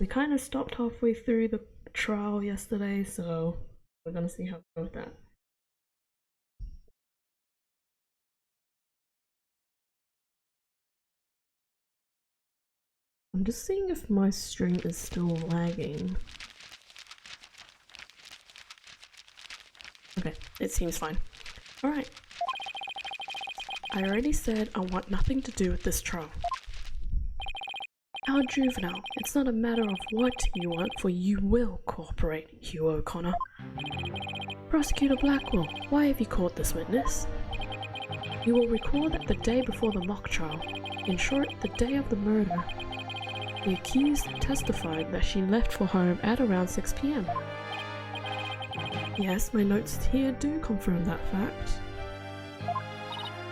We kind of stopped halfway through the trial yesterday, so we're gonna see how we go with that. I'm just seeing if my stream is still lagging. Okay, it seems fine. Alright. I already said I want nothing to do with this trial. How juvenile. It's not a matter of what you want, for you will cooperate, Hugh O'Connor. Prosecutor Blackwell, why have you called this witness? You will recall that the day before the mock trial, in short, the day of the murder, the accused testified that she left for home at around 6 p.m. Yes, my notes here do confirm that fact.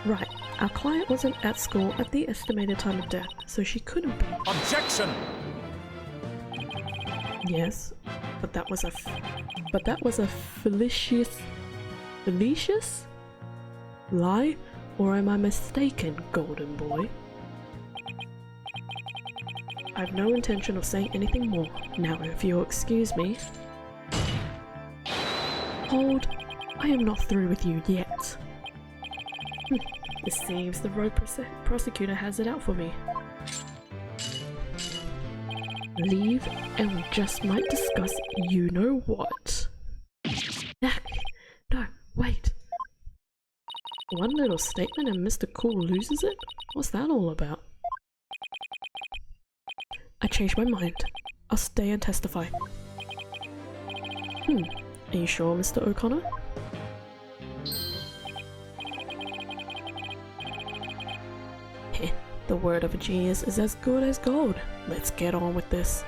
Right, our client wasn't at school at the estimated time of death, so she couldn't be. Objection! Yes, but that was a fallacious lie, or am I mistaken, golden boy? I've no intention of saying anything more. Now, if you'll excuse me. Hold, I am not through with you yet. It seems the rogue prosecutor has it out for me. Leave, and we just might discuss you know what. No, wait. One little statement and Mr. Cool loses it? What's that all about? I changed my mind. I'll stay and testify. Are you sure, Mr. O'Connor? Heh, the word of a genius is as good as gold. Let's get on with this.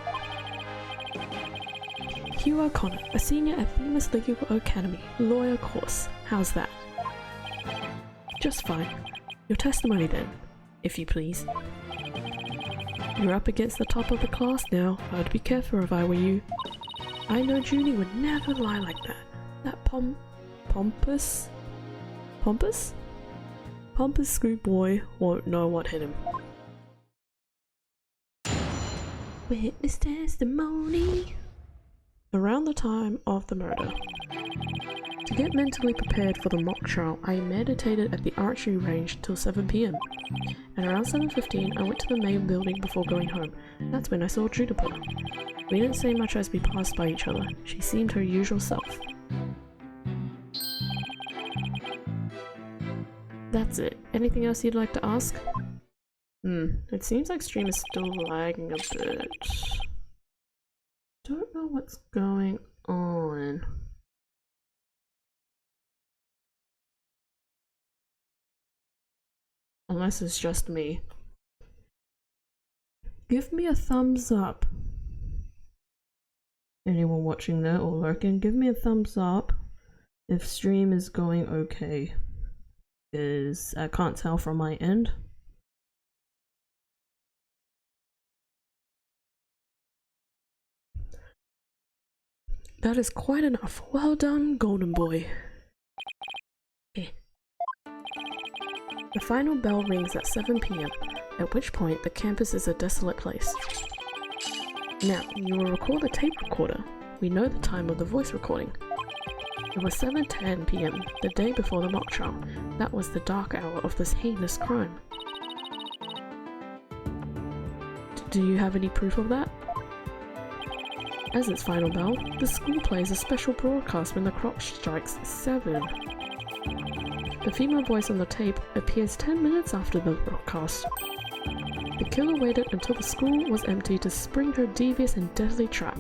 Hugh O'Connor, a senior at Themis Legal Academy, lawyer course. How's that? Just fine. Your testimony then, if you please. You're up against the top of the class now. I'd be careful if I were you. I know Junie would never lie like that. That pompous schoolboy won't know what hit him. Witness testimony. Around the time of the murder. To get mentally prepared for the mock trial, I meditated at the archery range till 7 p.m. At around 7:15, I went to the main building before going home. That's when I saw Juniper. We didn't say much as we passed by each other. She seemed her usual self. That's it. Anything else you'd like to ask? It seems like stream is still lagging a bit. Don't know what's going on. Unless it's just me. Give me a thumbs up. Anyone watching that or lurking, give me a thumbs up if stream is going okay. Because I can't tell from my end. That is quite enough. Well done, golden boy. The final bell rings at 7 p.m, at which point the campus is a desolate place. Now, you will recall the tape recorder. We know the time of the voice recording. It was 7:10 p.m, the day before the mock trial. That was the dark hour of this heinous crime. Do you have any proof of that? As its final bell, the school plays a special broadcast when the clock strikes 7. The female voice on the tape appears 10 minutes after the broadcast. The killer waited until the school was empty to spring her devious and deadly trap.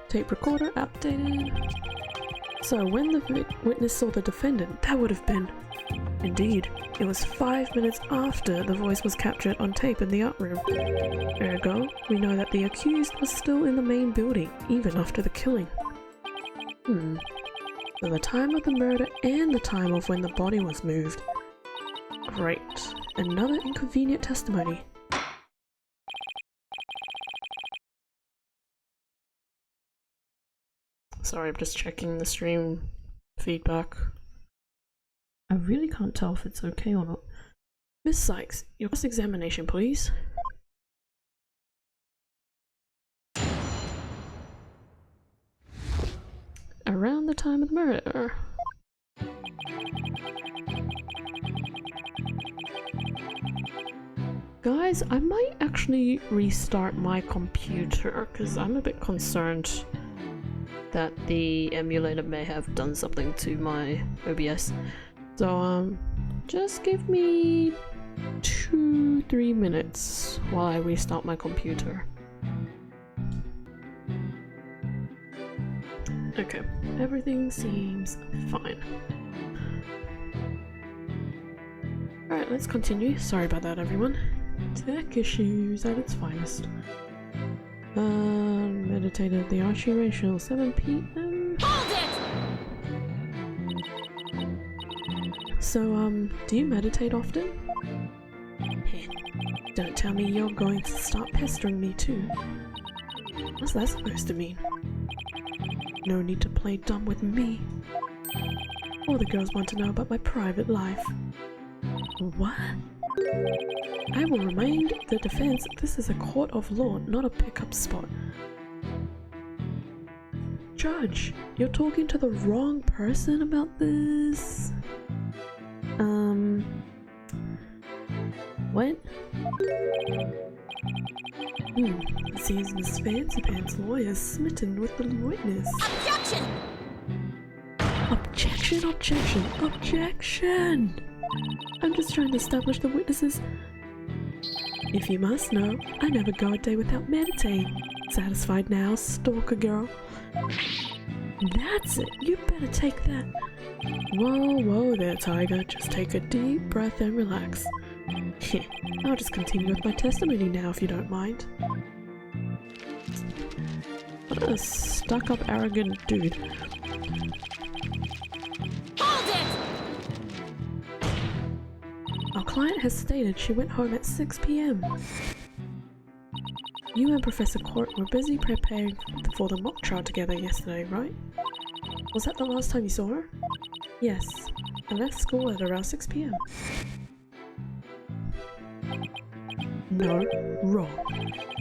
Tape recorder updated. So when the witness saw the defendant, that would have been... Indeed, it was 5 minutes after the voice was captured on tape in the art room. Ergo, we know that the accused was still in the main building, even after the killing. So the time of the murder and the time of when the body was moved. Great. Another inconvenient testimony. Sorry, I'm just checking the stream feedback. I really can't tell if it's okay or not. Miss Sykes, your cross-examination, please. around the time of the murder. Guys, I might actually restart my computer because I'm a bit concerned that the emulator may have done something to my OBS. So just give me 2-3 minutes while I restart my computer. Okay, everything seems fine. Alright, let's continue. Sorry about that, everyone. Tech issues at its finest. Meditated at the archery range till 7 p.m. Hold it! So, do you meditate often? Heh. Don't tell me you're going to start pestering me too. What's that supposed to mean? No need to play dumb with me. All the girls want to know about my private life. What? I will remind the defense this is a court of law, not a pickup spot. Judge, you're talking to the wrong person about this. What? It seems Miss Fancy Pants' lawyer is smitten with the witness. Objection! Objection, objection, objection! I'm just trying to establish the witnesses. If you must know, I never go a day without meditating. Satisfied now, stalker girl? That's it, you better take that. Whoa, whoa there, Tiger. Just take a deep breath and relax. I'll just continue with my testimony now if you don't mind. What a stuck-up, arrogant dude. Hold it! Our client has stated she went home at 6 p.m. You and Professor Court were busy preparing for the mock trial together yesterday, right? Was that the last time you saw her? Yes. I left school at around 6 p.m. No, wrong.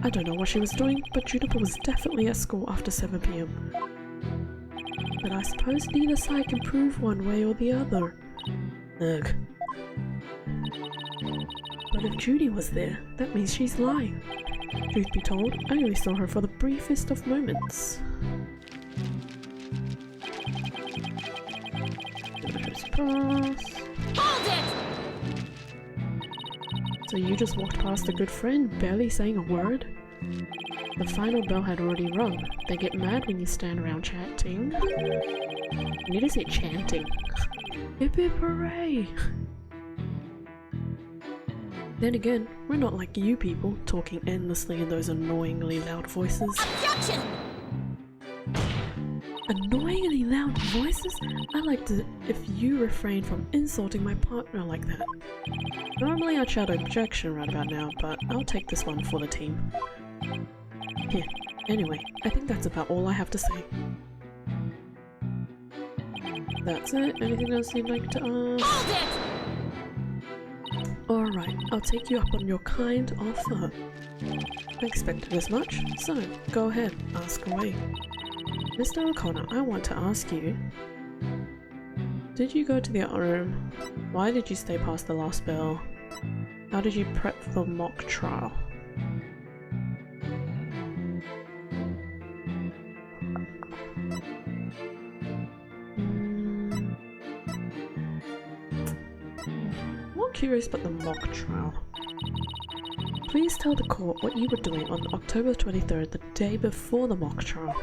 I don't know what she was doing, but Juniper was definitely at school after 7 p.m. But I suppose neither side can prove one way or the other. Ugh. But if Judy was there, that means she's lying. Truth be told, I only saw her for the briefest of moments. Hold it! So you just walked past a good friend, barely saying a word? The final bell had already rung. They get mad when you stand around chatting. You need to say chanting. Hip hip hooray! Then again, we're not like you people, talking endlessly in those annoyingly loud voices. Objection! Annoyingly loud voices? I like to if you refrain from insulting my partner like that. Normally I'd shout objection right about now, but I'll take this one for the team. Here. Anyway, I think that's about all I have to say. That's it. Anything else you'd like to ask? Hold it! Alright, I'll take you up on your kind offer. I expected as much, so go ahead, ask away. Mr. O'Connor, I want to ask you, did you go to the art room? Why did you stay past the last bell? How did you prep for the mock trial? More curious about the mock trial. Please tell the court what you were doing on October 23rd, the day before the mock trial.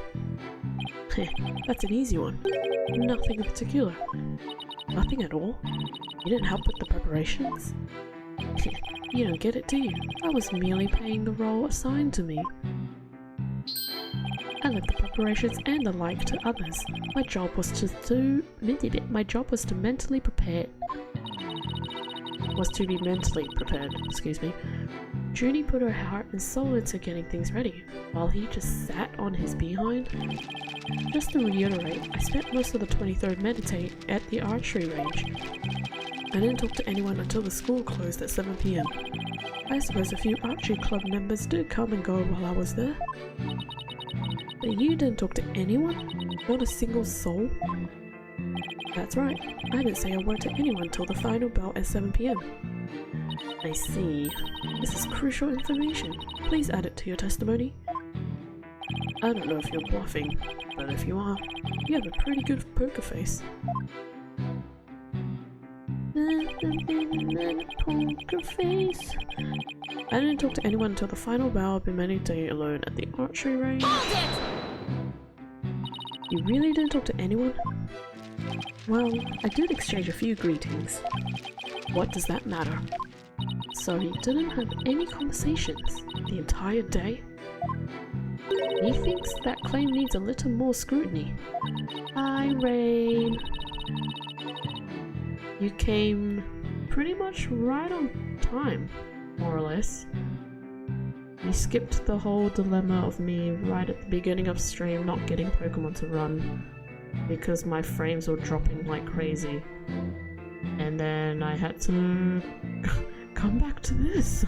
That's an easy one. Nothing in particular. Nothing at all? You didn't help with the preparations? You don't get it, do you? I was merely playing the role assigned to me. I left the preparations and the like to others. My job was to mentally prepare. To be mentally prepared, excuse me. Judy put her heart and soul into getting things ready, while he just sat on his behind. Just to reiterate, I spent most of the 23rd meditating at the archery range. I didn't talk to anyone until the school closed at 7 p.m. I suppose a few archery club members did come and go while I was there. But you didn't talk to anyone? Not a single soul? That's right. I didn't say a word to anyone till the final bell at 7 PM. I see. This is crucial information. Please add it to your testimony. I don't know if you're bluffing, but if you are, you have a pretty good poker face. Poker face. I didn't talk to anyone until the final bow. I've been meditating alone at the archery range. You really didn't talk to anyone? Well, I did exchange a few greetings. What does that matter? So you didn't have any conversations the entire day? He thinks that claim needs a little more scrutiny. Hi, Rain. You came pretty much right on time, more or less. You skipped the whole dilemma of me right at the beginning of stream not getting Pokemon to run because my frames were dropping like crazy. And then I had to come back to this.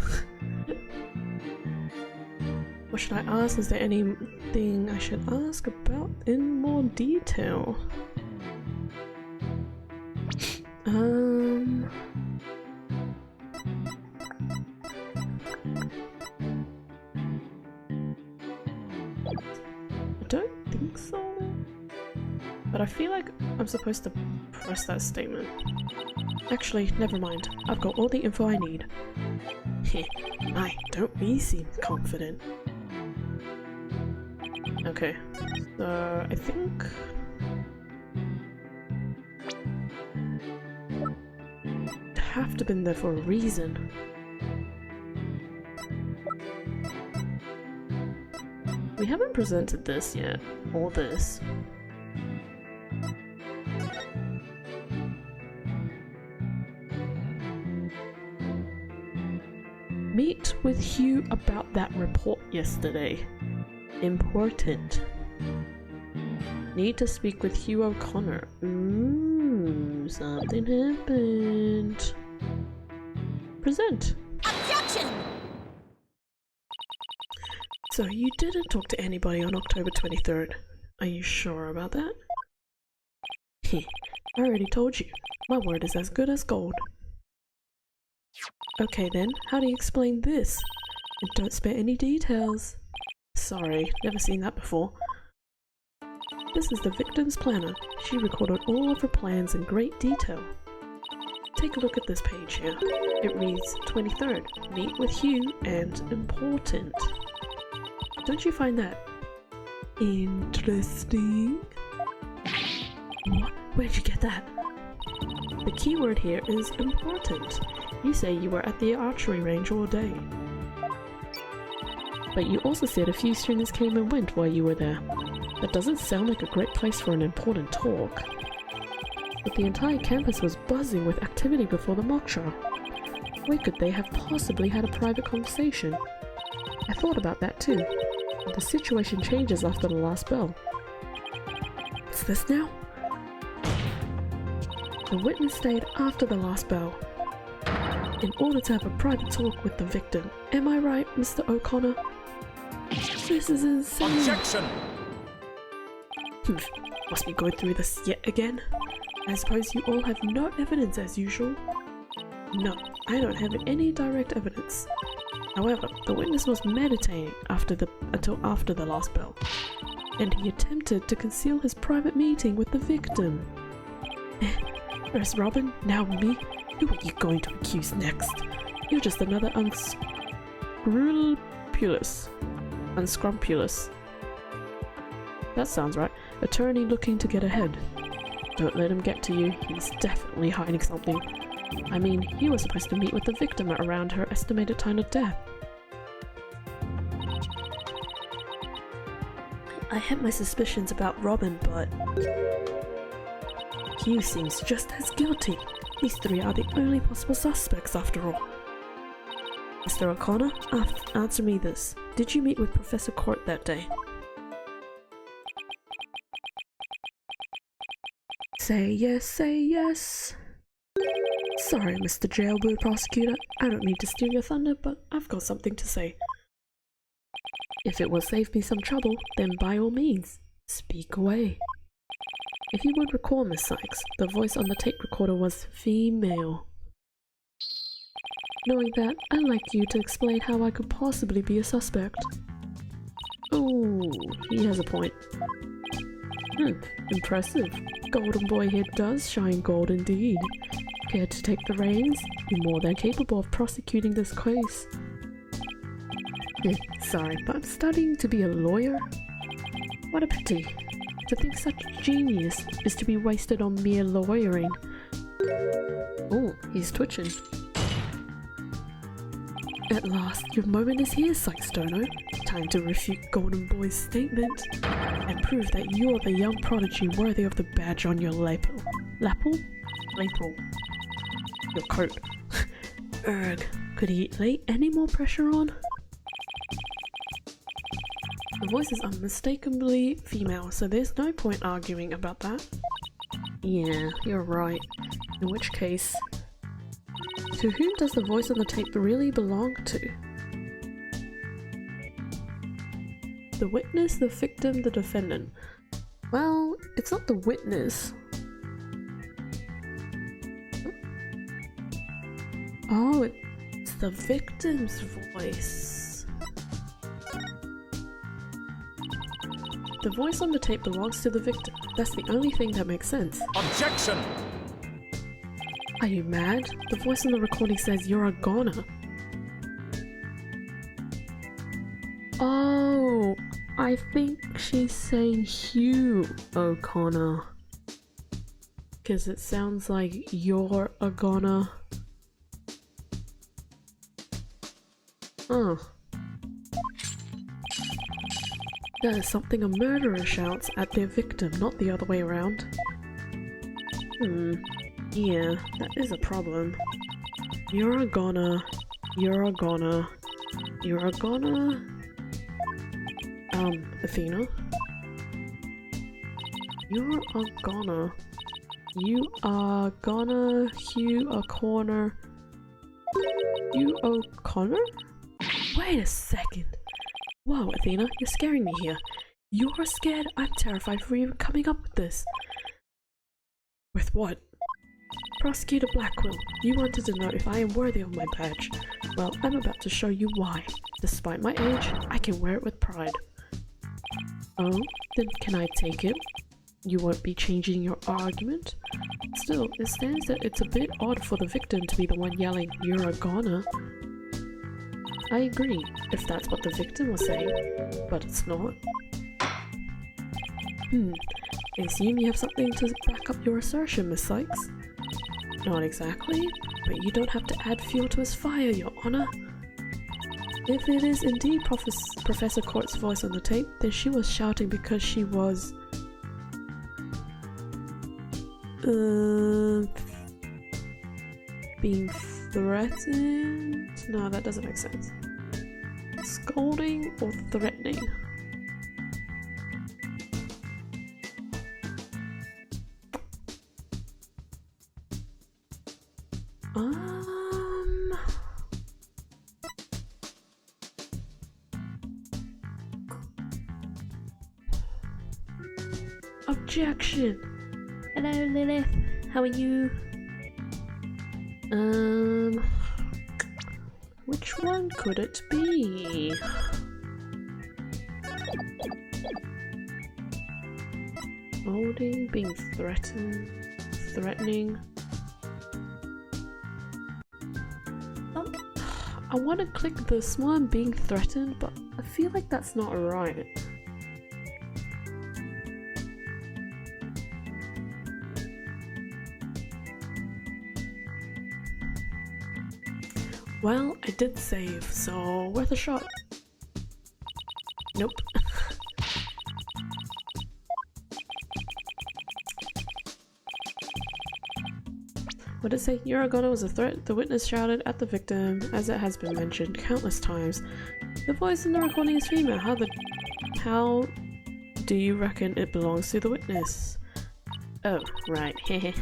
What should I ask? Is there anything I should ask about in more detail? I don't think so. But I feel like I'm supposed to press that statement. Actually, never mind. I've got all the info I need. Heh, I don't really seem confident. Okay, so I think... I'd have to have been there for a reason. We haven't presented this yet, or this. Meet with Hugh about that report yesterday. Important. Need to speak with Hugh O'Connor. Something happened. Present. Objection! So you didn't talk to anybody on October 23rd. Are you sure about that? Heh, I already told you. My word is as good as gold. Okay then, how do you explain this? And don't spare any details. Sorry, never seen that before. This is the victim's planner. She recorded all of her plans in great detail. Take a look at this page here. It reads 23rd, meet with Hugh and important. Don't you find that interesting? What? Where'd you get that? The key word here is important. You say you were at the archery range all day. But you also said a few students came and went while you were there. That doesn't sound like a great place for an important talk. But the entire campus was buzzing with activity before the mock trial. Where could they have possibly had a private conversation? I thought about that too. The situation changes after the last bell. What's this now? The witness stayed after the last bell in order to have a private talk with the victim. Am I right, Mr. O'Connor? This is insane. Objection! Must we go through this yet again? I suppose you all have no evidence as usual? No, I don't have any direct evidence. However, the witness was meditating until after the last bell, and he attempted to conceal his private meeting with the victim. Where's Robin? Now me? Who are you going to accuse next? You're just another unscrupulous. That sounds right. Attorney looking to get ahead. Don't let him get to you. He's definitely hiding something. I mean, he was supposed to meet with the victim at around her estimated time of death. I had my suspicions about Robin, but Hugh seems just as guilty. These three are the only possible suspects after all. Mr. O'Connor, answer me this. Did you meet with Professor Court that day? Say yes, say yes. Sorry, Mr. Jailbird Prosecutor. I don't mean to steal your thunder, but I've got something to say. If it will save me some trouble, then by all means, speak away. If you would recall, Miss Sykes, the voice on the tape recorder was female. Knowing that, I'd like you to explain how I could possibly be a suspect. Oh, he has a point. Impressive. Golden boy here does shine gold indeed. Care to take the reins? You're more than capable of prosecuting this case. Sorry, but I'm studying to be a lawyer. What a pity. To think such genius is to be wasted on mere lawyering. Oh, he's twitching. At last, your moment is here, Sykes-Stono. Time to refute Golden Boy's statement and prove that you're the young prodigy worthy of the badge on your lapel. Lapel? Lapel. Your coat. Erg. Could he lay any more pressure on? The voice is unmistakably female, so there's no point arguing about that. Yeah, you're right. In which case, to whom does the voice on the tape really belong to? The witness, the victim, the defendant. Well, it's not the witness. Oh, it's the victim's voice. The voice on the tape belongs to the victim. That's the only thing that makes sense. Objection! Are you mad? The voice on the recording says you're a goner. Oh, I think she's saying Hugh O'Connor. Because it sounds like you're a goner. Oh. That is something a murderer shouts at their victim, not the other way around. Yeah, that is a problem. You're a goner. You're a goner. You're a goner. Athena. You're a goner. You are gonna Hugh O'Connor. Hugh O'Connor? Wait a second. Whoa, Athena, you're scaring me here. You're scared? I'm terrified for even coming up with this. With what? Prosecutor Blackwell, you wanted to know if I am worthy of my badge. Well, I'm about to show you why. Despite my age, I can wear it with pride. Oh, then can I take it? You won't be changing your argument? Still, it stands that it's a bit odd for the victim to be the one yelling, "You're a goner." I agree, if that's what the victim was saying, but it's not. I assume you have something to back up your assertion, Miss Sykes? Not exactly, but you don't have to add fuel to his fire, Your Honor. If it is indeed Professor Court's voice on the tape, then she was shouting because she was... being threatened? No, that doesn't make sense. Scolding or threatening? Objection! Hello, Lilith. How are you? Which one could it be? Holding, being threatening. I want to click this one, being threatened, but I feel like that's not right. Well, I did save, so worth a shot. Nope. What did it say? You're a goner was a threat. The witness shouted at the victim, as it has been mentioned countless times. The voice in the recording is female. How do you reckon it belongs to the witness? Oh, right. Hehe.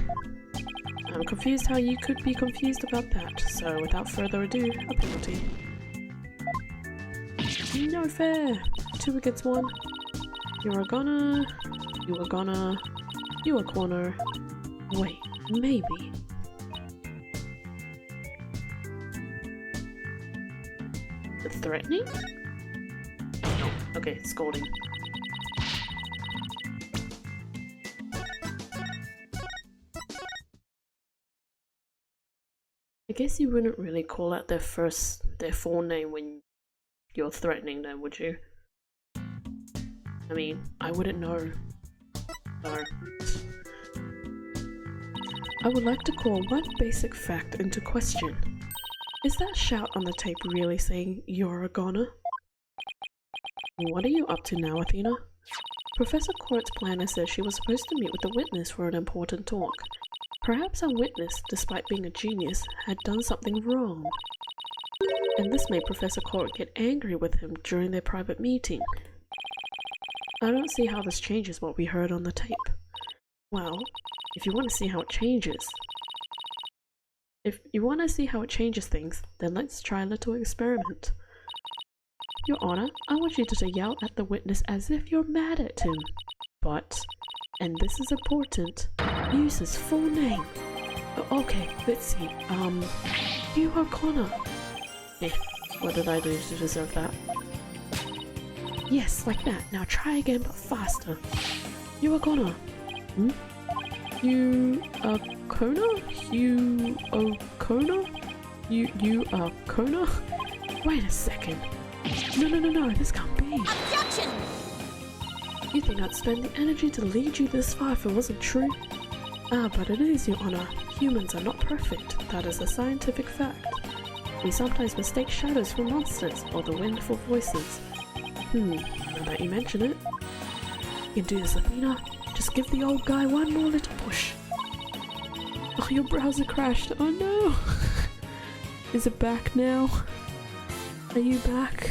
I'm confused how you could be confused about that, so without further ado, a penalty. No fair! 2 against 1. You're a goner. You a goner. You a corner. Wait, maybe. Threatening? Oh, okay, scolding. I guess you wouldn't really call out their full name when you're threatening them, would you? I mean, I wouldn't know. So, I would like to call one basic fact into question. Is that shout on the tape really saying you're a goner? What are you up to now, Athena? Professor Court's planner says she was supposed to meet with the witness for an important talk. Perhaps our witness, despite being a genius, had done something wrong. And this made Professor Court get angry with him during their private meeting. I don't see how this changes what we heard on the tape. Well, if you want to see how it changes... things, then let's try a little experiment. Your Honor, I want you to yell at the witness as if you're mad at him. But, and this is important, use his full name. Okay, let's see. You are Connor. What did I do to deserve that? Yes, like that. Now try again, but faster. You are Connor. You are Kona? You are Kona? You are Kona? Wait a second. No, this can't be. Objection! You think I'd spend the energy to lead you this far if it wasn't true? But it is, Your Honor. Humans are not perfect. That is a scientific fact. We sometimes mistake shadows for monsters or the wind for voices. Now that you mention it. You can do this, Athena. Just give the old guy one more little push. Oh, your browser crashed. Oh no! Is it back now? Are you back?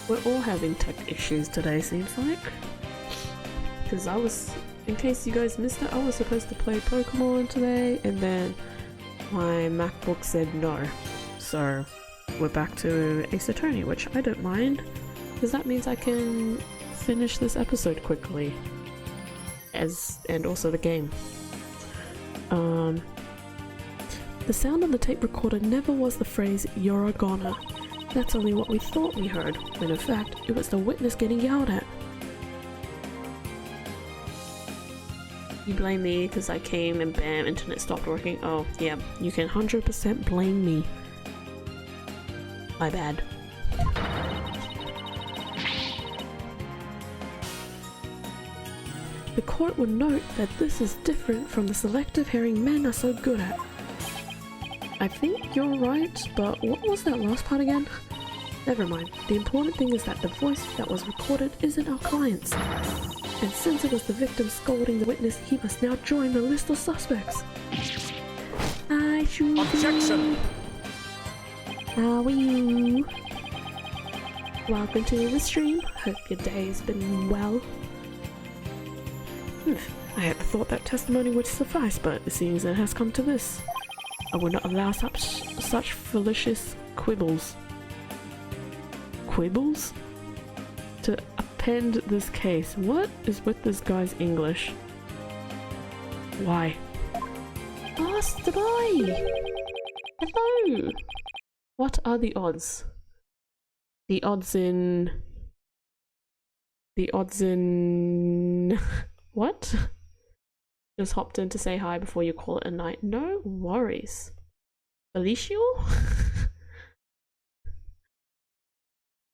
We're all having tech issues today, seems like. Because in case you guys missed it, I was supposed to play Pokemon today, and then my Macbook said no. So, we're back to Ace Attorney, which I don't mind, because that means I can finish this episode quickly. And also the game. The sound on the tape recorder never was the phrase, "You're a goner." That's only what we thought we heard, when in fact, it was the witness getting yelled at. You blame me because I came and bam, internet stopped working. Oh, yeah, you can 100% blame me. My bad. The court will note that this is different from the selective hearing men are so good at. I think you're right, but what was that last part again? Never mind. The important thing is that the voice that was recorded isn't our client's. And since it was the victim scolding the witness, he must now join the list of suspects. Hi, Shuvi. Objection! How are you? Welcome to the stream. Hope your day's been well. I had thought that testimony would suffice, but it seems it has come to this. I will not allow such fallacious quibbles to append this case. What is with this guy's English? Why? Oh, Stroy! Hello! What are the odds? The odds in... What? Just hopped in to say hi before you call it a night. No worries. Felicio?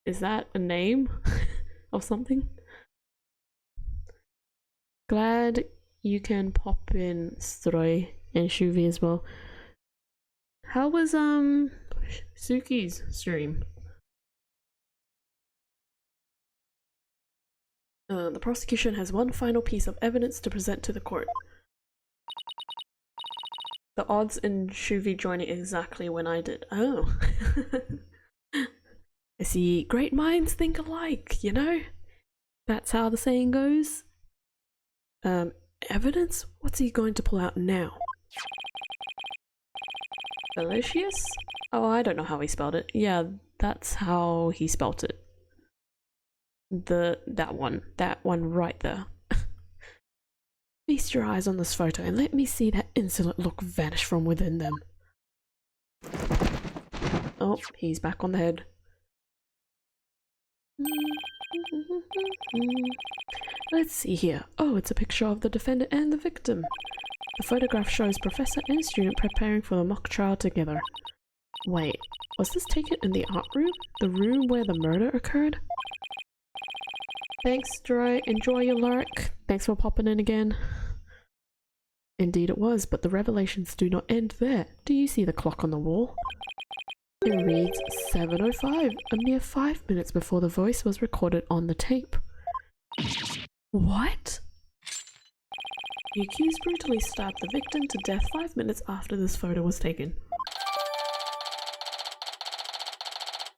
Is that a name of something? Glad you can pop in, Stroy, and Shuvi as well. How was Suki's stream? The prosecution has one final piece of evidence to present to the court. The odds in Shuvi joining exactly when I did. Oh. I see, great minds think alike, you know? That's how the saying goes. Evidence? What's he going to pull out now? Delicious? Oh, I don't know how he spelled it. Yeah, That's how he spelt it. That one right there. Feast your eyes on this photo and let me see that insolent look vanish from within them. Oh, he's back on the head. Let's see here. Oh, it's a picture of the defendant and the victim. The photograph shows professor and student preparing for the mock trial together. Wait, was this taken in the art room? The room where the murder occurred? Thanks, Dry. Enjoy your lark. Thanks for popping in again. Indeed it was, but the revelations do not end there. Do you see the clock on the wall? It reads 7:05, a mere 5 minutes before the voice was recorded on the tape. What? The accused brutally stabbed the victim to death 5 minutes after this photo was taken.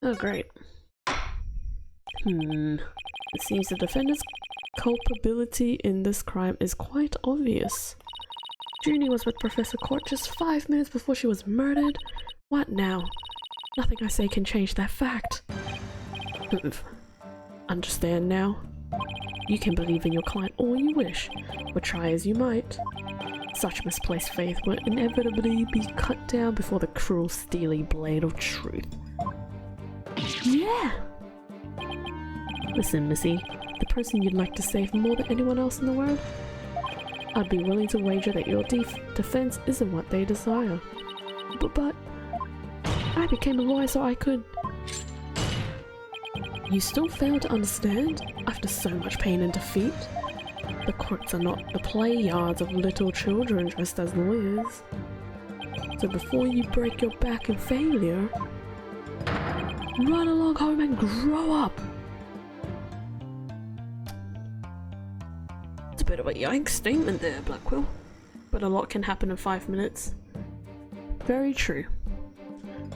Oh, great. It seems the defendant's culpability in this crime is quite obvious. Junie was with Professor Court just 5 minutes before she was murdered. What now? Nothing I say can change that fact. Understand now? You can believe in your client all you wish, but try as you might. Such misplaced faith will inevitably be cut down before the cruel, steely blade of truth. Yeah! Listen, Missy, the person you'd like to save more than anyone else in the world? I'd be willing to wager that your defense isn't what they desire. But I became a lawyer so I could... You still fail to understand? After so much pain and defeat? The courts are not the play yards of little children dressed as lawyers. So before you break your back in failure, run along home and grow up! It's a bit of a yikes statement there, Blackwell. But a lot can happen in 5 minutes. Very true.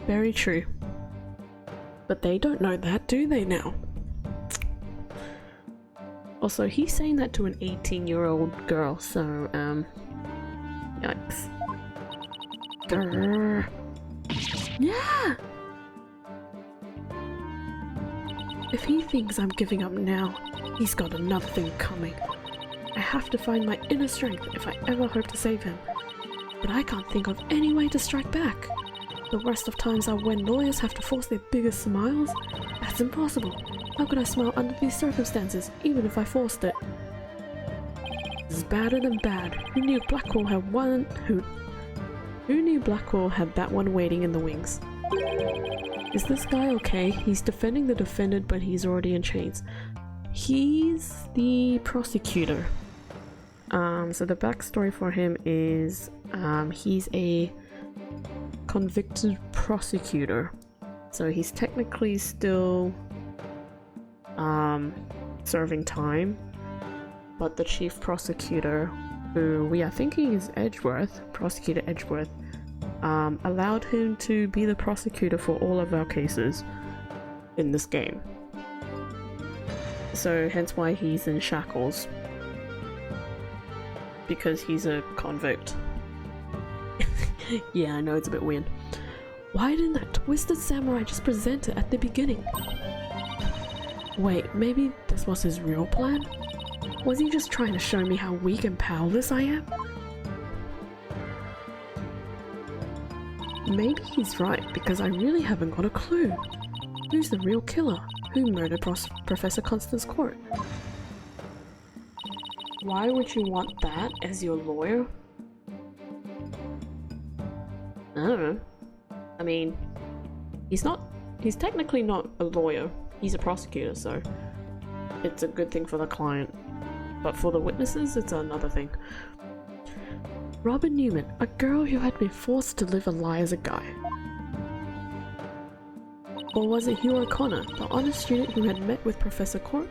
Very true. But they don't know that, do they now? Also, he's saying that to an 18-year-old girl, so, yikes. Grrr. Yeah! If he thinks I'm giving up now, he's got another thing coming. I have to find my inner strength if I ever hope to save him. But I can't think of any way to strike back. The worst of times are when lawyers have to force their biggest smiles. That's impossible. How could I smile under these circumstances, even if I forced it? This is badder than bad. Who knew Blackwell had one? Who knew Blackwell had that one waiting in the wings? Is this guy okay? He's defending the defendant, but he's already in chains. He's the prosecutor. So the backstory for him is he's a convicted prosecutor, so he's technically still serving time, but the chief prosecutor, who we are thinking is Edgeworth, Prosecutor Edgeworth, allowed him to be the prosecutor for all of our cases in this game, so hence why he's in shackles, because he's a convict. Yeah, I know it's a bit weird. Why didn't that twisted samurai just present it at the beginning? Wait, maybe this was his real plan? Was he just trying to show me how weak and powerless I am? Maybe he's right, because I really haven't got a clue. Who's the real killer? Who murdered Professor Constance Court? Why would you want that as your lawyer? I don't know. I mean, he's technically not a lawyer, he's a prosecutor, so it's a good thing for the client. But for the witnesses, it's another thing. Robin Newman, a girl who had been forced to live a lie as a guy. Or was it Hugh O'Connor, the honest student who had met with Professor Court?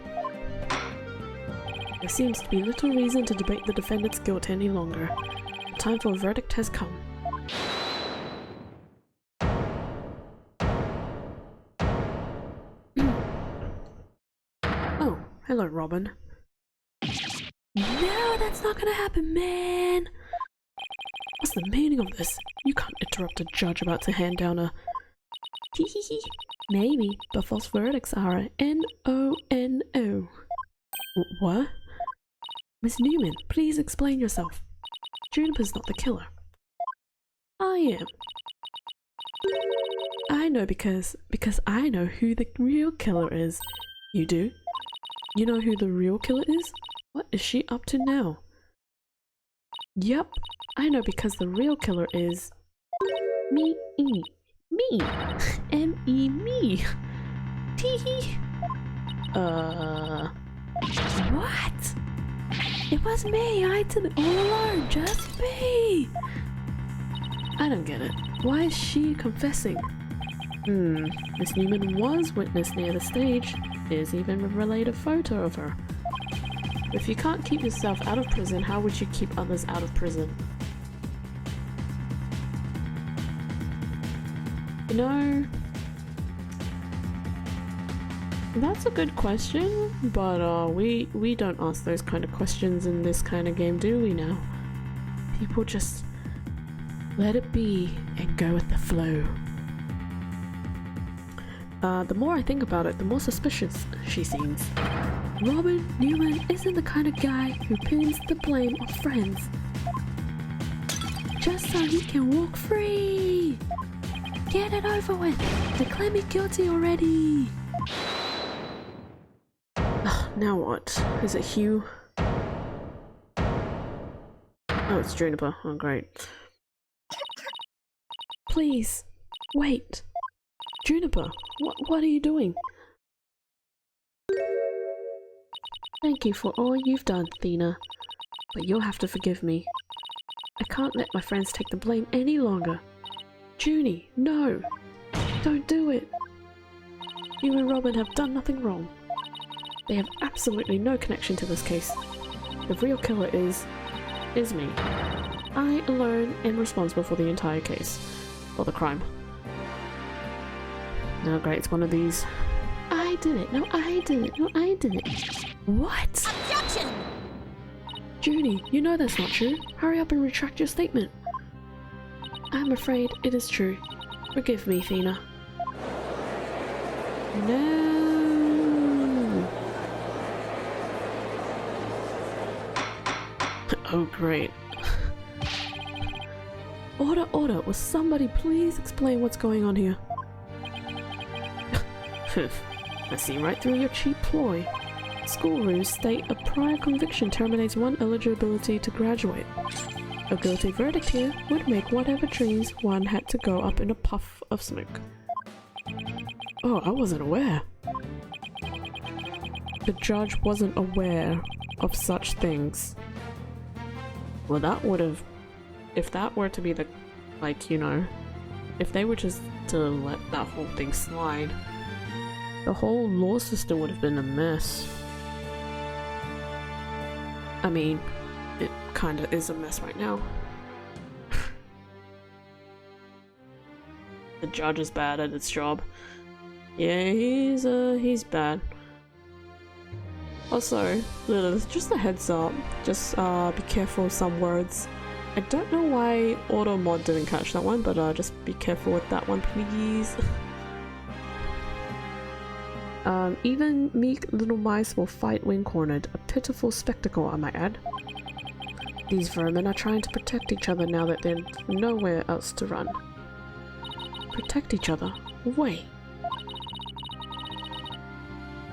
There seems to be little reason to debate the defendant's guilt any longer. The time for a verdict has come. Hello, Robin. No, that's not gonna happen, man! What's the meaning of this? You can't interrupt a judge about to hand down a... Hehehe. Maybe, but false verdicts are N-O-N-O. What? Miss Newman, please explain yourself. Juniper's not the killer. I am. I know because I know who the real killer is. You do? You know who the real killer is? What is she up to now? Yup, I know because the real killer is... Me. M-E, me. Tee-hee. What? It was me, I did it all alone, just me! I don't get it. Why is she confessing? Miss Newman was witness near the stage. There's even a related photo of her. If you can't keep yourself out of prison, how would you keep others out of prison? You know, that's a good question, but we don't ask those kind of questions in this kind of game, do we now? People just let it be and go with the flow. The more I think about it, the more suspicious she seems. Robin Newman isn't the kind of guy who pins the blame on friends just so he can walk free. Get it over with. Declare me guilty already. Now what? Is it Hugh? Oh, it's Juniper. Oh, great. Please, wait. Juniper, what are you doing? Thank you for all you've done, Thena. But you'll have to forgive me. I can't let my friends take the blame any longer. Junie, no! Don't do it! You and Robin have done nothing wrong. They have absolutely no connection to this case. The real killer is me. I alone am responsible for the entire case. Or the crime. Oh great, it's one of these. I did it! No, I did it! No, I did it! What? Objection! Junie, you know that's not true. Hurry up and retract your statement. I'm afraid it is true. Forgive me, Thena. No. Oh great. Order, will somebody please explain what's going on here? I see right through your cheap ploy. School rules state a prior conviction terminates one eligibility to graduate. A guilty verdict here would make whatever dreams one had to go up in a puff of smoke. Oh, I wasn't aware. The judge wasn't aware of such things. Well, that would have... If that were to be the... Like, you know... If they were just to let that whole thing slide, the whole law system would have been a mess. I mean, it kinda is a mess right now. The judge is bad at its job. Yeah, he's bad. Also, just a heads up, just be careful of some words. I don't know why AutoMod didn't catch that one, but just be careful with that one, please. Even meek little mice will fight when cornered, a pitiful spectacle I might add. These vermin are trying to protect each other now that there's nowhere else to run. Protect each other? Wait.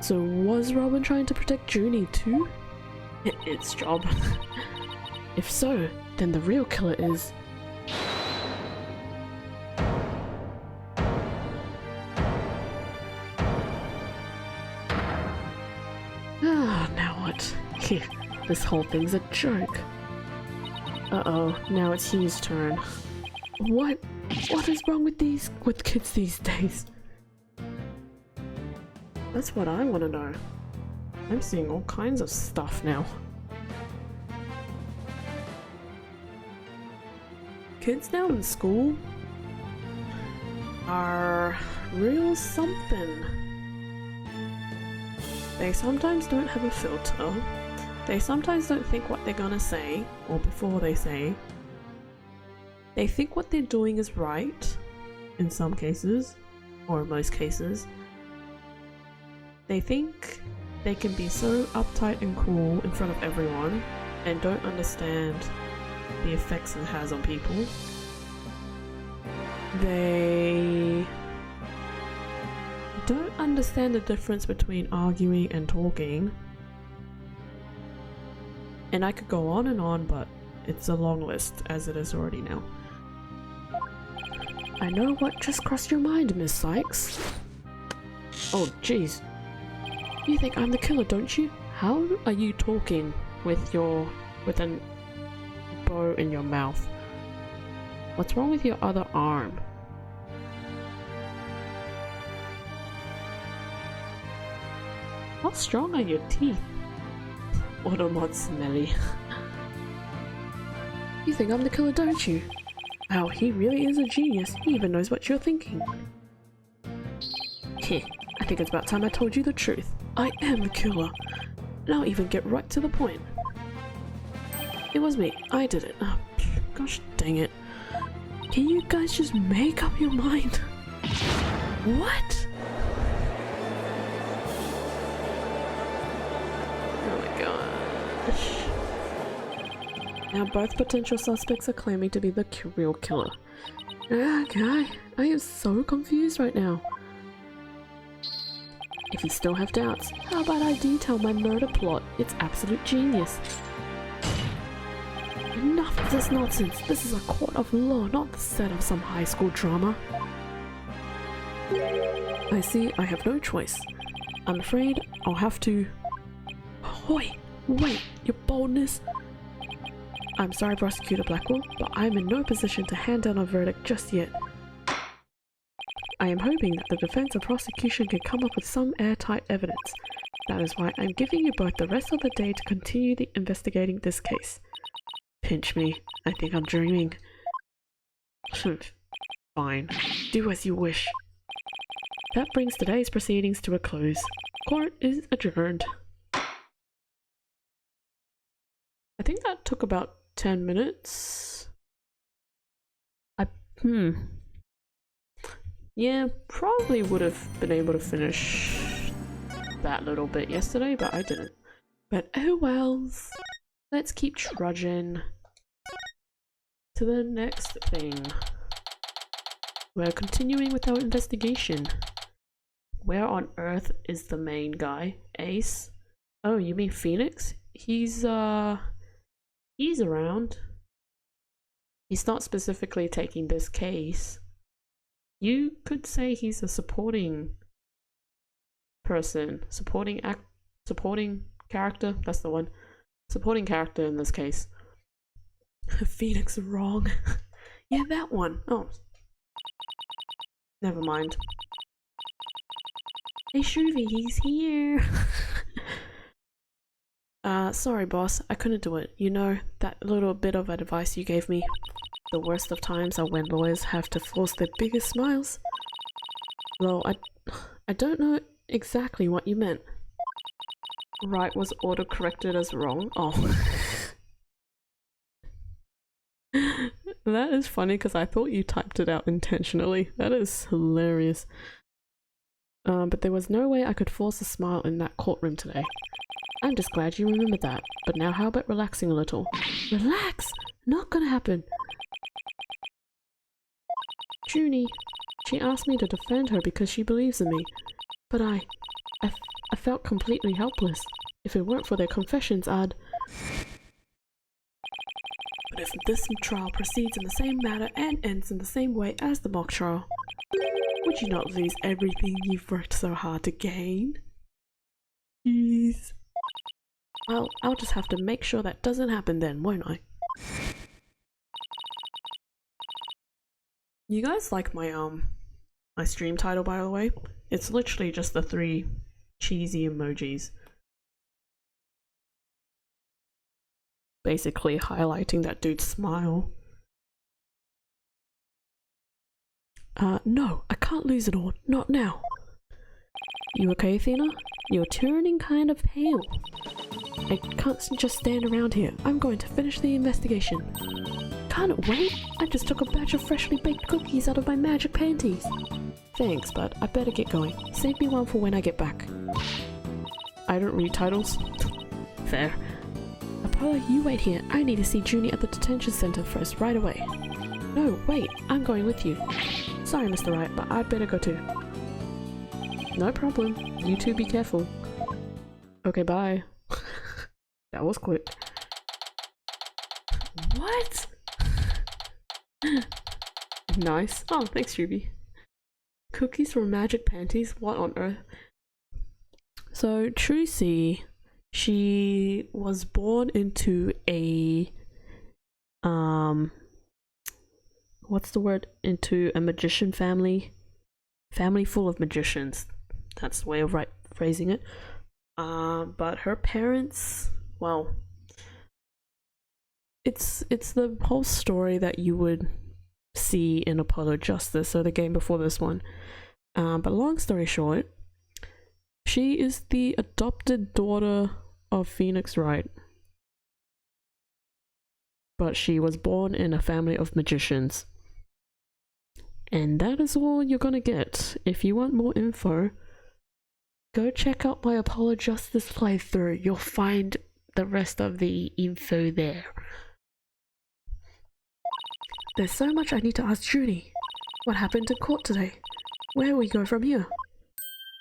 So was Robin trying to protect Junie too? Its job. If so, then the real killer is... Now what? This whole thing's a joke. Uh-oh, now it's Hugh's turn. What is wrong with kids these days? That's what I want to know. I'm seeing all kinds of stuff now. Kids now in school are real something. They sometimes don't have a filter. They sometimes don't think what they're gonna say, or before they say. They think what they're doing is right, in some cases, or in most cases. They think they can be so uptight and cool in front of everyone and don't understand the effects it has on people. They don't understand the difference between arguing and talking. And I could go on, but it's a long list as it is already now. I know what just crossed your mind, Miss Sykes. Oh jeez. You think I'm the killer, don't you? How are you talking with an bow in your mouth? What's wrong with your other arm? How strong are your teeth? Automat smelly. You think I'm the killer, don't you? Wow, he really is a genius. He even knows what you're thinking. Heh, I think it's about time I told you the truth. I am the killer. And I'll even get right to the point. It was me. I did it. Oh, gosh dang it. Can you guys just make up your mind? What? Oh my gosh. Now both potential suspects are claiming to be the real killer. Okay, I am so confused right now. If you still have doubts, how about I detail my murder plot? It's absolute genius. Enough of this nonsense. This is a court of law, not the set of some high school drama. I see I have no choice. I'm afraid I'll have to... Wait, your boldness. I'm sorry, Prosecutor Blackwell, but I'm in no position to hand down a verdict just yet. I am hoping that the defense and prosecution can come up with some airtight evidence. That is why I'm giving you both the rest of the day to continue investigating this case. Pinch me. I think I'm dreaming. Fine. Do as you wish. That brings today's proceedings to a close. Court is adjourned. I think that took about 10 minutes. Yeah, probably would have been able to finish that little bit yesterday, but I didn't. But oh wells. Let's keep trudging to the next thing. We're continuing with our investigation. Where on earth is the main guy? Ace? Oh, you mean Phoenix? He's around. He's not specifically taking this case. You could say he's a supporting person, supporting character, that's the one. Supporting character in this case. Phoenix wrong. Yeah, that one. Oh. Never mind. Hey Shruvy, he's here. Sorry boss, I couldn't do it. You know, that little bit of advice you gave me. The worst of times are when lawyers have to force their biggest smiles. Well, I don't know exactly what you meant. Wright was auto-corrected as wrong. Oh. That is funny because I thought you typed it out intentionally. That is hilarious. But there was no way I could force a smile in that courtroom today. I'm just glad you remembered that. But now how about relaxing a little? Relax! Not gonna happen. Junie, she asked me to defend her because she believes in me. But I felt completely helpless. If it weren't for their confessions, I'd... But if this trial proceeds in the same manner and ends in the same way as the mock trial, would you not lose everything you've worked so hard to gain? Jeez. I'll just have to make sure that doesn't happen then, won't I? You guys like my stream title, by the way? It's literally just the 3 cheesy emojis. Basically highlighting that dude's smile. No, I can't lose it all. Not now. You okay, Athena? You're turning kind of pale. I can't just stand around here. I'm going to finish the investigation. Can't it wait? I just took a batch of freshly baked cookies out of my magic panties. Thanks, but I better get going. Save me one for when I get back. I don't read titles. Fair. Apollo, you wait here. I need to see Junie at the detention center first, right away. No, wait. I'm going with you. Sorry, Mr. Wright, but I'd better go too. No problem. You two be careful. Okay, bye. That was quick. What? Nice. Oh, thanks, Ruby. Cookies from magic panties? What on earth? So, Trucy, she was born into a, what's the word? Into a magician family. Family full of magicians. That's the way of phrasing it. But her parents, well, it's the whole story that you would see in Apollo Justice, so the game before this one. But long story short, she is the adopted daughter of Phoenix Wright. But she was born in a family of magicians. And that is all you're gonna get. If you want more info, go check out my Apollo Justice playthrough. You'll find the rest of the info there. There's so much I need to ask Junie. What happened in court today? Where we go from here?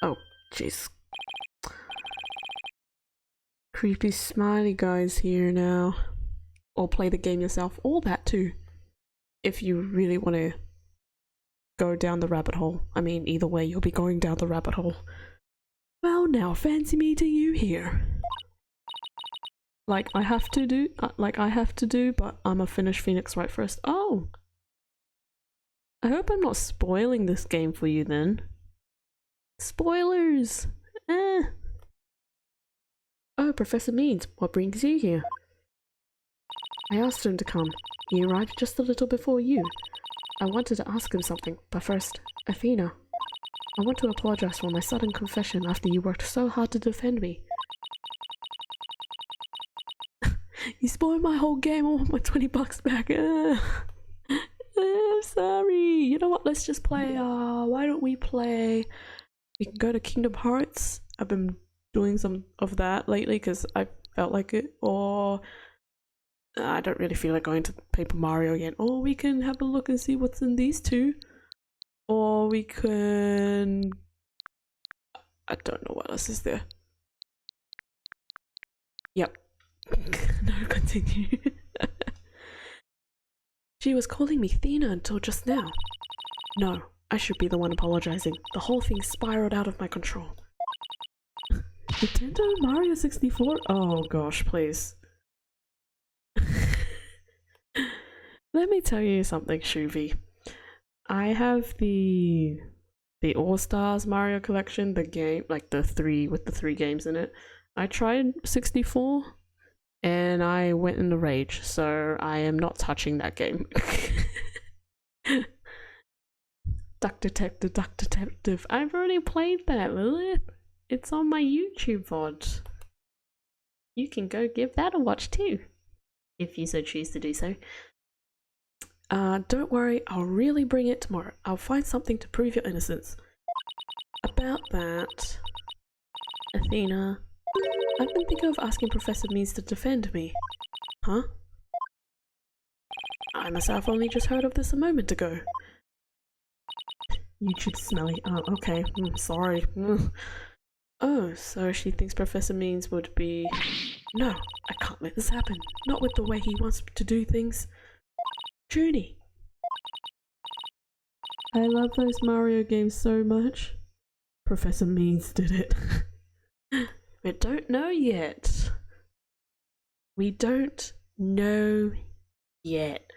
Oh, jeez. Creepy smiley guys here now. Or play the game yourself, or that too. If you really want to go down the rabbit hole. I mean, either way, you'll be going down the rabbit hole. Well, now fancy meeting you here. Like I have to do, but I'ma finish Phoenix Wright first. Oh! I hope I'm not spoiling this game for you then. Spoilers! Oh, Professor Means, what brings you here? I asked him to come. He arrived just a little before you. I wanted to ask him something, but first, Athena. I want to apologize for my sudden confession after you worked so hard to defend me. You spoiled my whole game. I want my $20 back. I'm sorry. You know what? Let's just play. Why don't we play? We can go to Kingdom Hearts. I've been doing some of that lately because I felt like it. Or I don't really feel like going to Paper Mario again. Or we can have a look and see what's in these two. Or we can. I don't know what else is there. Yep. No, continue. She was calling me Thena until just now. No, I should be the one apologizing. The whole thing spiraled out of my control. Nintendo Mario 64? Oh gosh, please. Let me tell you something, Shuvi. I have the All-Stars Mario collection, the game, like the 3 with the 3 games in it. I tried 64 and I went in a rage, so I am not touching that game. Duck Detective, Duck Detective. I've already played that, Lilith. It's on my YouTube VOD. You can go give that a watch too, if you so choose to do so. Don't worry, I'll really bring it tomorrow. I'll find something to prove your innocence. About that, Athena, I've been thinking of asking Professor Means to defend me. Huh? I myself only just heard of this a moment ago. YouTube smelly. Oh, okay. Sorry. Oh, so she thinks Professor Means would be... No, I can't let this happen. Not with the way he wants to do things. Junie. I love those Mario games so much. Professor Means did it. We don't know yet. We don't know yet.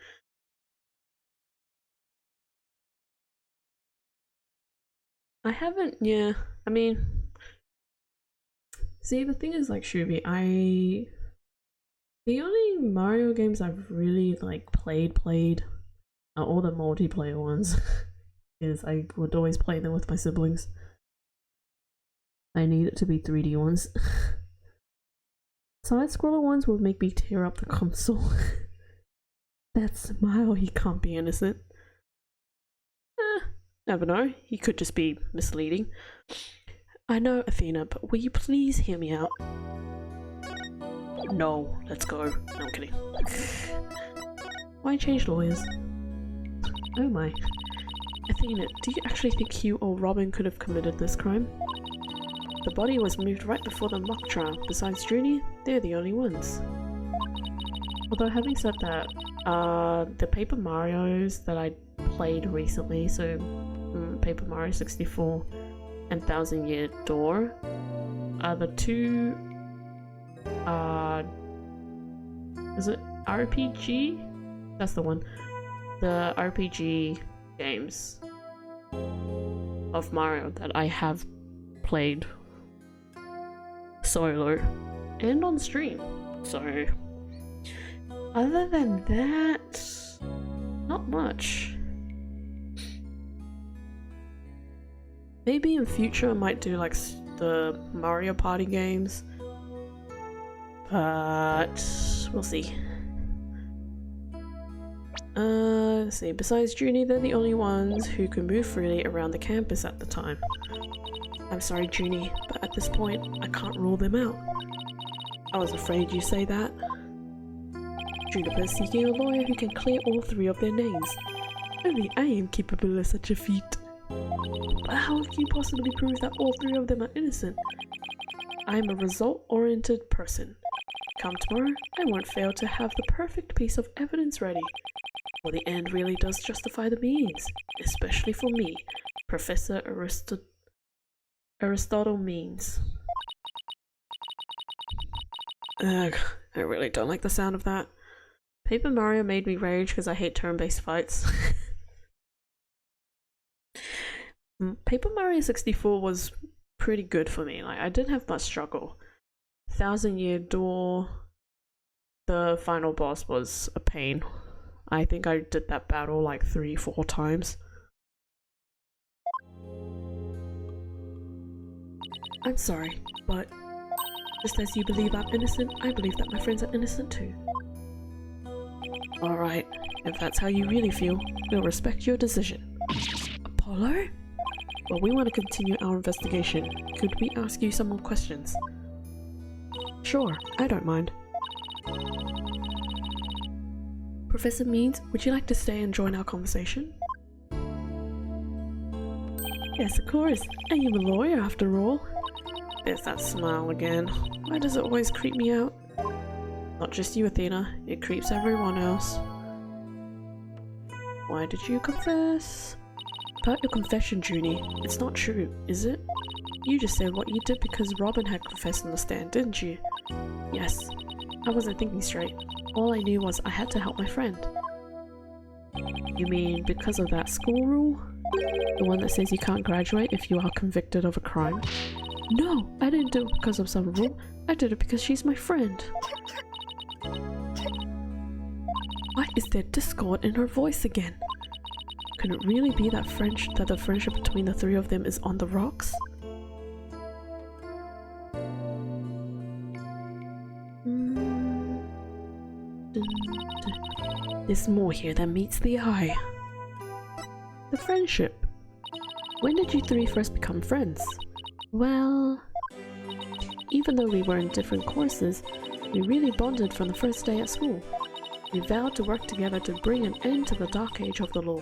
I haven't, yeah. I mean, see, the thing is, like, Shubi, the only Mario games I've really, like, played are all the multiplayer ones. Because I would always play them with my siblings. I need it to be 3D ones. Side-scroller ones would make me tear up the console. That smile, he can't be innocent. Never know, he could just be misleading. I know, Athena, but will you please hear me out? No, let's go. No, I'm kidding. Why change lawyers? Oh my. Athena, do you actually think Hugh or Robin could have committed this crime? The body was moved right before the mock trial. Besides Junie, they're the only ones. Although having said that, the Paper Marios that I played recently, so Paper Mario 64 and Thousand Year Door, are the two, is it RPG? That's the one. The RPG games of Mario that I have played solo and on stream. So other than that, not much. Maybe in future I might do like the Mario Party games, but we'll see. Let's see, besides Junie, they're the only ones who can move freely around the campus at the time. I'm sorry, Junie, but at this point, I can't rule them out. I was afraid you'd say that. Juniper's seeking a lawyer who can clear all three of their names. Only I am capable of such a feat. But how can you possibly prove that all three of them are innocent? I am a result-oriented person. Come tomorrow, I won't fail to have the perfect piece of evidence ready. For the end really does justify the means, especially for me, Professor Aristotle Means. Ugh, I really don't like the sound of that. Paper Mario made me rage because I hate turn-based fights. Paper Mario 64 was pretty good for me. Like, I didn't have much struggle. Thousand Year Door, the final boss was a pain. I think I did that battle like 3-4 times. I'm sorry, but just as you believe I'm innocent, I believe that my friends are innocent too. Alright, if that's how you really feel, we'll respect your decision. Apollo? Well, we want to continue our investigation. Could we ask you some more questions? Sure, I don't mind. Professor Means, would you like to stay and join our conversation? Yes, of course. I am a lawyer after all. There's that smile again. Why does it always creep me out? Not just you, Athena. It creeps everyone else. Why did you confess? About your confession, Junie. It's not true, is it? You just said what you did because Robin had confessed in the stand, didn't you? Yes. I wasn't thinking straight. All I knew was I had to help my friend. You mean because of that school rule? The one that says you can't graduate if you are convicted of a crime? No, I didn't do it because of some rule. I did it because she's my friend. Why is there discord in her voice again? Can it really be that the friendship between the three of them is on the rocks? There's more here than meets the eye. The friendship. When did you three first become friends? Well, even though we were in different courses, we really bonded from the first day at school. We vowed to work together to bring an end to the dark age of the law.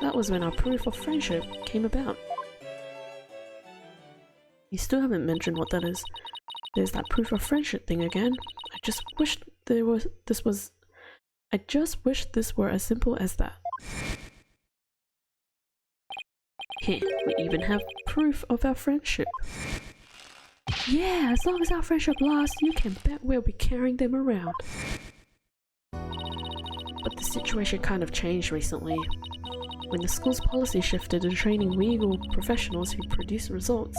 That was when our proof of friendship came about. You still haven't mentioned what that is. There's that proof of friendship thing again. I just wish this were as simple as that. Heh, we even have proof of our friendship. Yeah, as long as our friendship lasts, you can bet we'll be carrying them around. But the situation kind of changed recently. When the school's policy shifted in training legal professionals who produce results.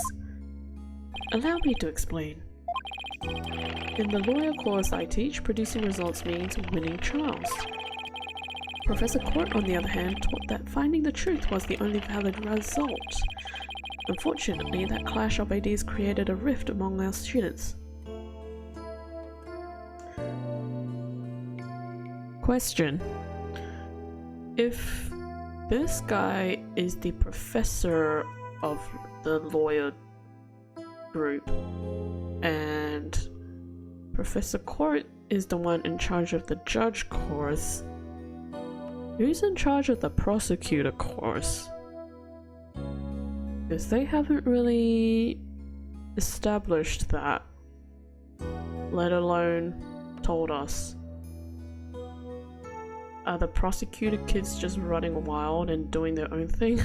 Allow me to explain. In the lawyer course I teach, producing results means winning trials. Professor Court, on the other hand, taught that finding the truth was the only valid result. Unfortunately, that clash of ideas created a rift among our students. Question. If This guy is the professor of the lawyer group, and Professor Court is the one in charge of the judge course. Who's in charge of the prosecutor course? Because they haven't really established that, let alone told us. Are the prosecutor kids just running wild and doing their own thing?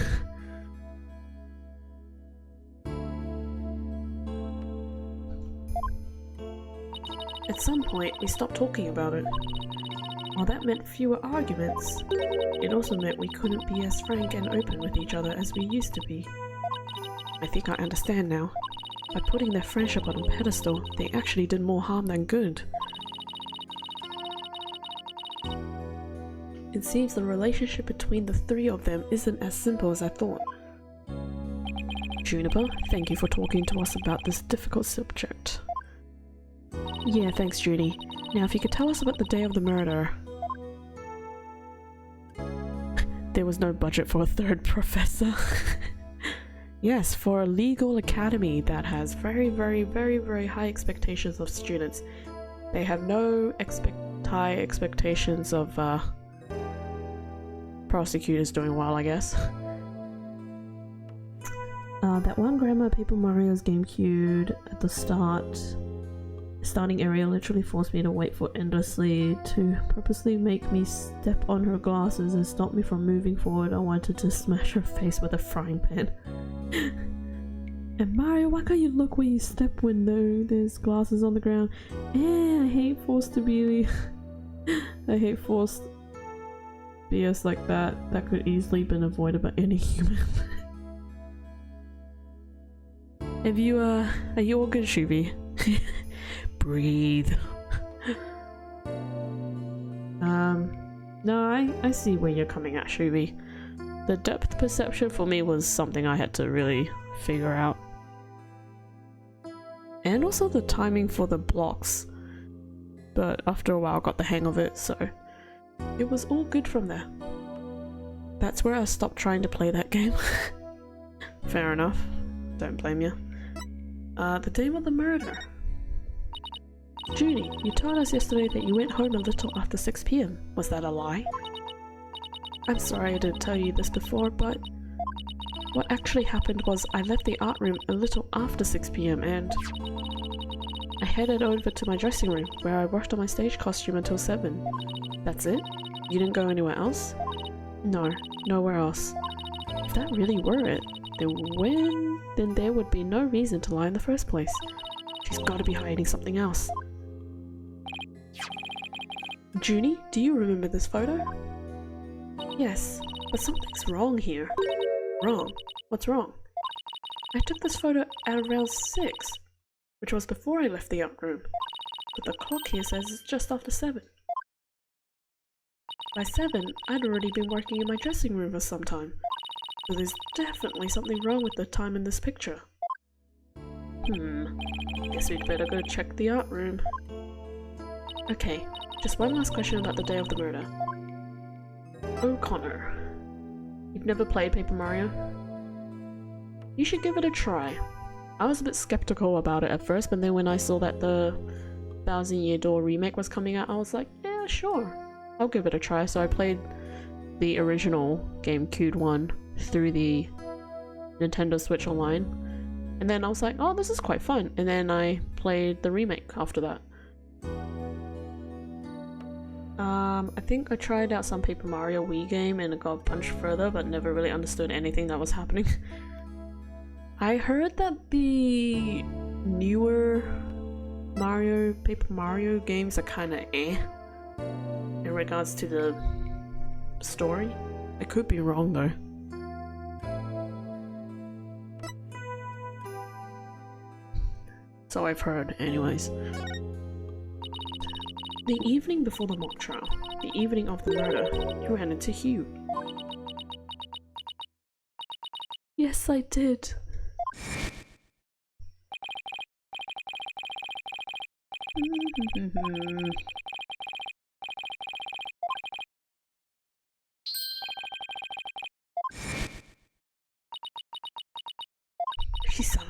At some point, we stopped talking about it. While that meant fewer arguments, it also meant we couldn't be as frank and open with each other as we used to be. I think I understand now. By putting their friendship on a pedestal, they actually did more harm than good. It seems the relationship between the three of them isn't as simple as I thought. Juniper, thank you for talking to us about this difficult subject. Yeah, thanks, Judy. Now, if you could tell us about the day of the murder. There was no budget for a third professor. Yes, for a legal academy that has very high expectations of students. They have no high expectations of prosecutors doing well, I guess. That one grandma Paper Mario's GameCube at the starting area literally forced me to wait for endlessly, to purposely make me step on her glasses and stop me from moving forward. I wanted to smash her face with a frying pan. And Mario, why can't you look where you step when there's glasses on the ground? I hate forced stability. I hate forced BS like that. That could easily been avoided by any human. Are you all good, Shubi? Breathe. No, I see where you're coming at, Shubi. The depth perception for me was something I had to really figure out. And also the timing for the blocks. But after a while I got the hang of it, so it was all good from there. That's where I stopped trying to play that game. Fair enough. Don't blame you. The day of the murder. Judy, you told us yesterday that you went home a little after 6 PM. Was that a lie? I'm sorry I didn't tell you this before, but what actually happened was I left the art room a little after 6 PM and I headed over to my dressing room where I worked on my stage costume until 7. That's it? You didn't go anywhere else? No, nowhere else. If that really were it, then there would be no reason to lie in the first place. She's gotta be hiding something else. Junie, do you remember this photo? Yes, but something's wrong here. Wrong? What's wrong? I took this photo at around 6, which was before I left the art room, but the clock here says it's just after 7. By 7, I'd already been working in my dressing room for some time, so there's definitely something wrong with the time in this picture. Guess we'd better go check the art room. Okay, just one last question about the day of the murder. O'Connor. You've never played Paper Mario? You should give it a try. I was a bit skeptical about it at first, but then when I saw that the 1000 Year Door remake was coming out, I was like, yeah, sure. I'll give it a try. So I played the original GameCube one through the Nintendo Switch Online. And then I was like, oh, this is quite fun. And then I played the remake after that. I think I tried out some Paper Mario Wii game and it got punched further, but never really understood anything that was happening. I heard that the newer Paper Mario games are kinda in regards to the story. I could be wrong though. So I've heard, anyways. The evening before the mock trial, the evening of the murder, you ran into Hugh. Yes, I did.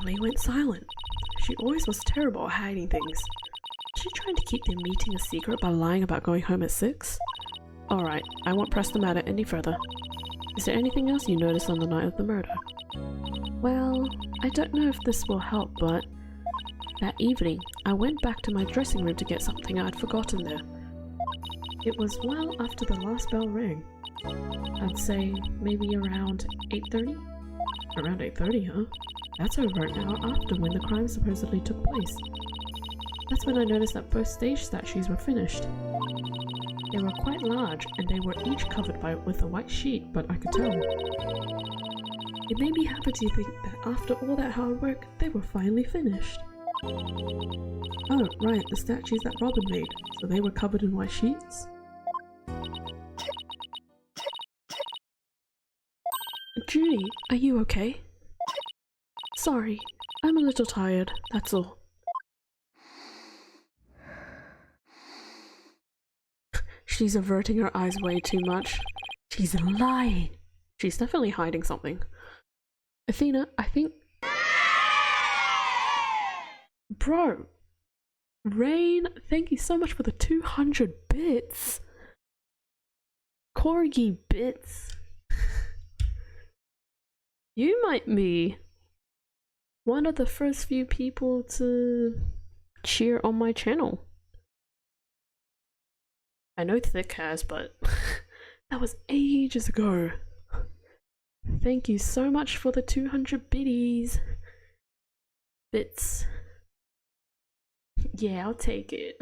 suddenly went silent. She always was terrible at hiding things. Was she trying to keep their meeting a secret by lying about going home at 6? Alright, I won't press the matter any further. Is there anything else you noticed on the night of the murder? Well, I don't know if this will help, but that evening, I went back to my dressing room to get something I had forgotten there. It was well after the last bell rang. I'd say maybe around 8:30? Around 8:30, huh? That's over an hour after when the crime supposedly took place. That's when I noticed that both stage statues were finished. They were quite large, and they were each covered with a white sheet, but I could tell. It made me happy to think that after all that hard work, they were finally finished. Oh, right, the statues that Robin made, so they were covered in white sheets? Judy, are you okay? Sorry, I'm a little tired, that's all. She's averting her eyes way too much. She's lying. She's definitely hiding something. Athena, I think... Bro! Rain, thank you so much for the 200 bits! Corgi bits! You might be one of the first few people to cheer on my channel. I know Thick has, but that was ages ago. Thank you so much for the 200 biddies. Bits. Yeah, I'll take it.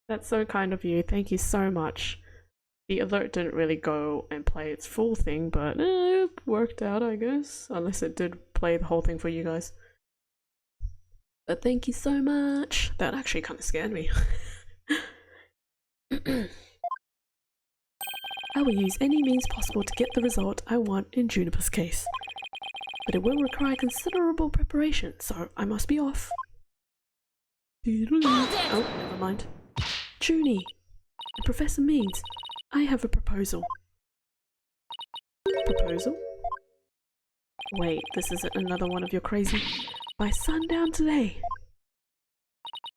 That's so kind of you. Thank you so much. The alert didn't really go and play its full thing, but it worked out, I guess. Unless it did play the whole thing for you guys. But thank you so much. That actually kind of scared me. I will use any means possible to get the result I want in Juniper's case. But it will require considerable preparation, so I must be off. Oh, never mind. Junie and Professor Means, I have a proposal. Proposal? Wait, this isn't another one of your crazy... By sundown today!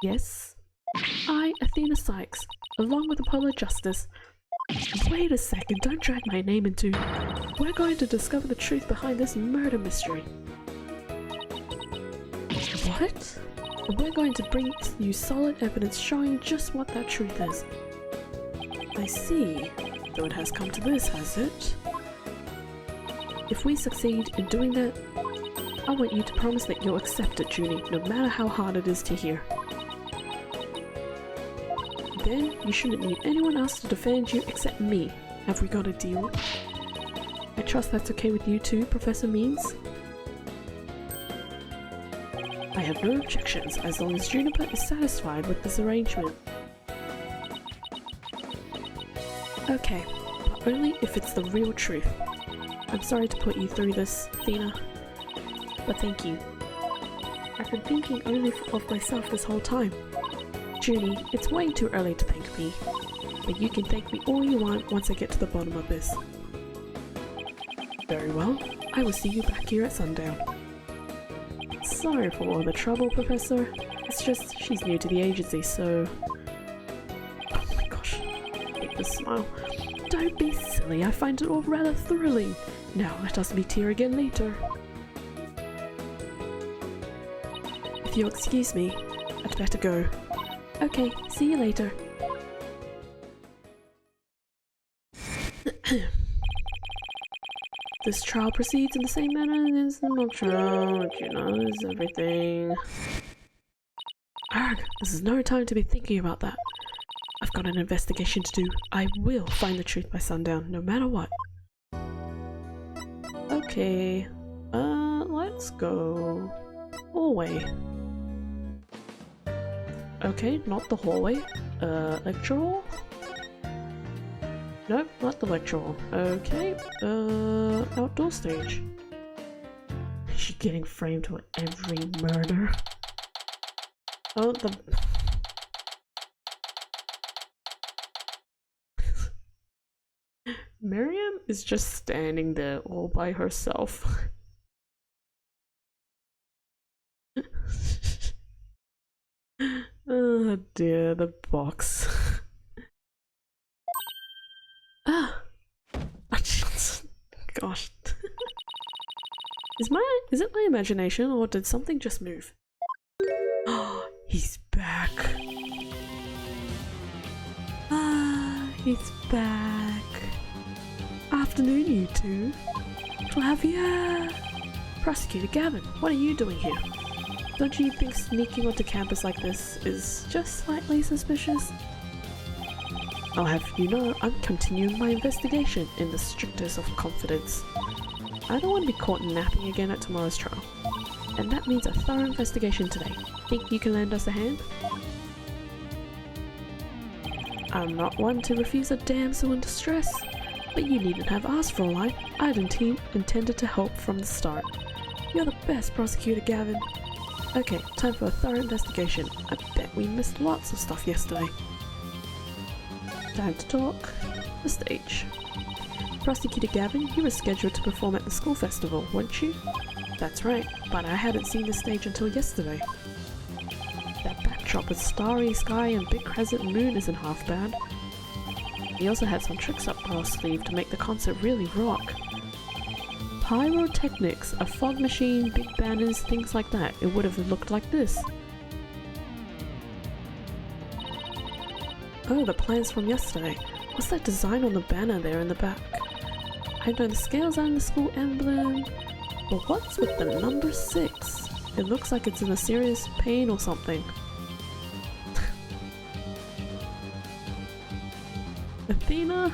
Yes? I, Athena Sykes, along with Apollo Justice... Wait a second, don't drag my name into... We're going to discover the truth behind this murder mystery. What? And we're going to bring you solid evidence showing just what that truth is. I see. Though it has come to this, has it? If we succeed in doing that, I want you to promise that you'll accept it, Junie, no matter how hard it is to hear. Then, you shouldn't need anyone else to defend you except me. Have we got a deal? I trust that's okay with you too, Professor Means? I have no objections as long as Juniper is satisfied with this arrangement. Okay, but only if it's the real truth. I'm sorry to put you through this, Athena, but thank you. I've been thinking only of myself this whole time. Junie, it's way too early to thank me, but you can thank me all you want once I get to the bottom of this. Very well, I will see you back here at sundown. Sorry for all the trouble, Professor. It's just she's new to the agency, so... Oh my gosh, I hate this smile. Don't be silly, I find it all rather thrilling. Now let us meet here again later. If you'll excuse me, I'd better go. Okay, see you later. This trial proceeds in the same manner as the mock trial, which you know is everything. Arg, this is no time to be thinking about that. I've got an investigation to do. I will find the truth by sundown, no matter what. Okay, let's go hallway. Okay, not the hallway. Lecture hall? Nope, not the lecture hall. Okay, outdoor stage. Is she getting framed for every murder? Oh, the... Miriam is just standing there all by herself. Oh dear, the box. Ah! Gosh. Is it my imagination or did something just move? Oh, he's back. Ah, he's back. Afternoon, you two. Flavia! Prosecutor Gavin, what are you doing here? Don't you think sneaking onto campus like this is just slightly suspicious? I'll have you know I'm continuing my investigation in the strictest of confidence. I don't want to be caught napping again at tomorrow's trial. And that means a thorough investigation today. Think you can lend us a hand? I'm not one to refuse a damsel in distress, but you needn't have asked for a line. I'd intended to help from the start. You're the best, Prosecutor Gavin. Okay, time for a thorough investigation. I bet we missed lots of stuff yesterday. Time to talk. The stage. Prosecutor Gavin, you were scheduled to perform at the school festival, weren't you? That's right, but I hadn't seen the stage until yesterday. That backdrop with starry sky and big crescent moon isn't half bad. He also had some tricks up our sleeve to make the concert really rock. Pyrotechnics, a fog machine, big banners, things like that. It would have looked like this. Oh, the plans from yesterday. What's that design on the banner there in the back? I know the scales are in the school emblem, but what's with the number 6? It looks like it's in a serious pain or something. Athena?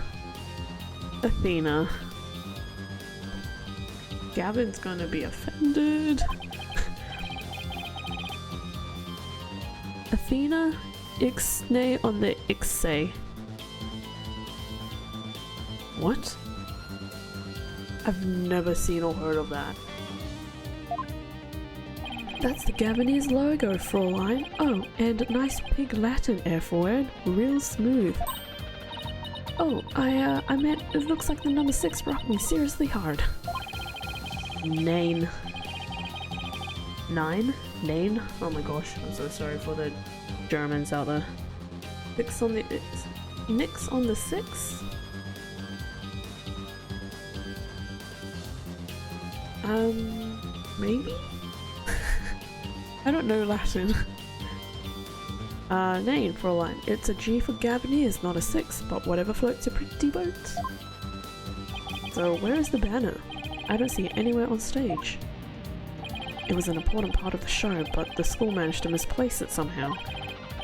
Athena. Gavin's gonna be offended. Athena? Ixnay on the Ixay. What? I've never seen or heard of that. That's the Gavinese logo, Fraulein. Oh, and nice pig Latin air forward. Real smooth. Oh, I meant it looks like the number 6 rocked me seriously hard. Nine. 9? Nine? Oh my gosh, I'm so sorry for the Germans out there. Nix on the 6? Maybe? I don't know Latin. Name for a line. It's a G for Gabonese, not a 6, but whatever floats your pretty boat. So where is the banner? I don't see it anywhere on stage. It was an important part of the show, but the school managed to misplace it somehow.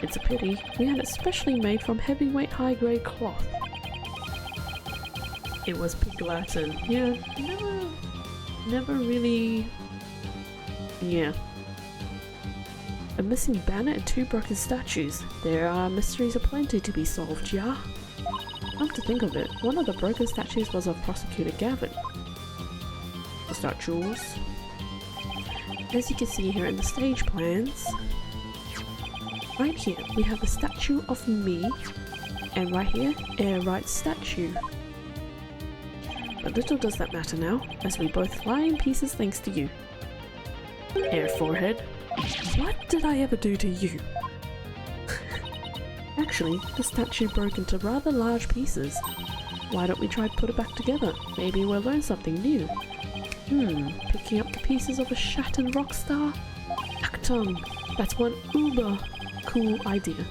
It's a pity. We had it specially made from heavyweight high-grade cloth. It was pig Latin. Yeah, never really... Yeah. A missing banner and 2 broken statues. There are mysteries aplenty to be solved, yeah? Come to think of it, one of the broken statues was of Prosecutor Gavin. The statues. As you can see here in the stage plans, right here we have the statue of me, and right here, Wright's statue. But little does that matter now, as we both fly in pieces thanks to you. Air forehead. What did I ever do to you? Actually, the statue broke into rather large pieces. Why don't we try to put it back together? Maybe we'll learn something new. Picking up the pieces of a shattered rock star? Achtung! That's one uber cool idea.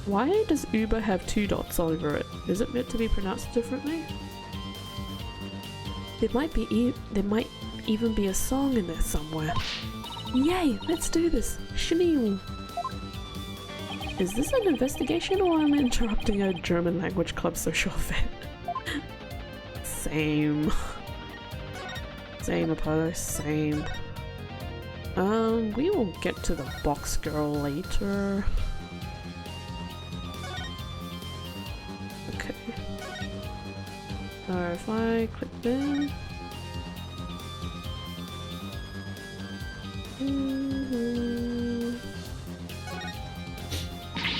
Why does Uber have 2 dots over it? Is it meant to be pronounced differently? There might even be a song in there somewhere. Yay! Let's do this! Shneew! Is this an investigation or am I interrupting a German language club social event? Same. Same opposed, same. We will get to the box girl later. Okay. So if I click there.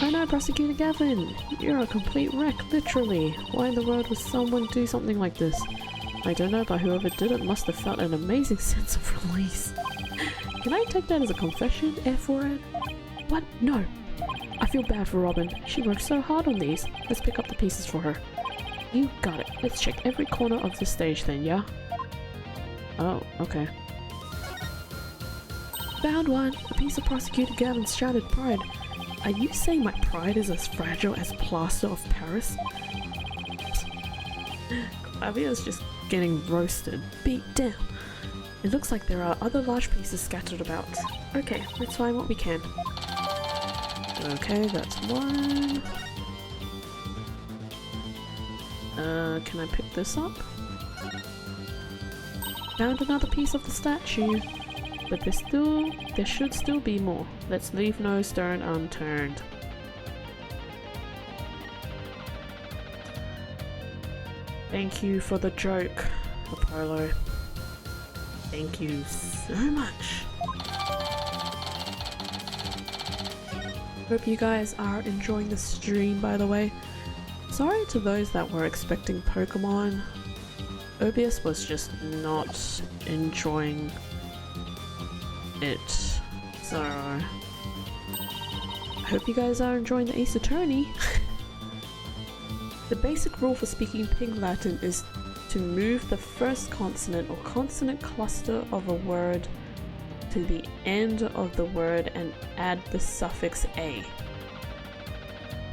Oh no, Prosecutor Gavin! You're a complete wreck, literally! Why in the world would someone do something like this? I don't know, but whoever did it must have felt an amazing sense of release. Can I take that as a confession, F-word? What? No. I feel bad for Robin. She worked so hard on these. Let's pick up the pieces for her. You got it. Let's check every corner of the stage then, yeah? Oh, okay. Found one! A piece of Prosecutor Gavin's shattered pride. Are you saying my pride is as fragile as plaster of Paris? Clavia's just getting roasted. Beat down. It looks like there are other large pieces scattered about. Okay, let's find what we can. Okay, that's one. Can I pick this up? Found another piece of the statue. But there should still be more. Let's leave no stone unturned. Thank you for the joke, Apollo. Thank you so much. Hope you guys are enjoying the stream, by the way. Sorry to those that were expecting Pokemon. OBS was just not enjoying it, so I hope you guys are enjoying the Ace Attorney. The basic rule for speaking Pig Latin is to move the first consonant or consonant cluster of a word to the end of the word and add the suffix a.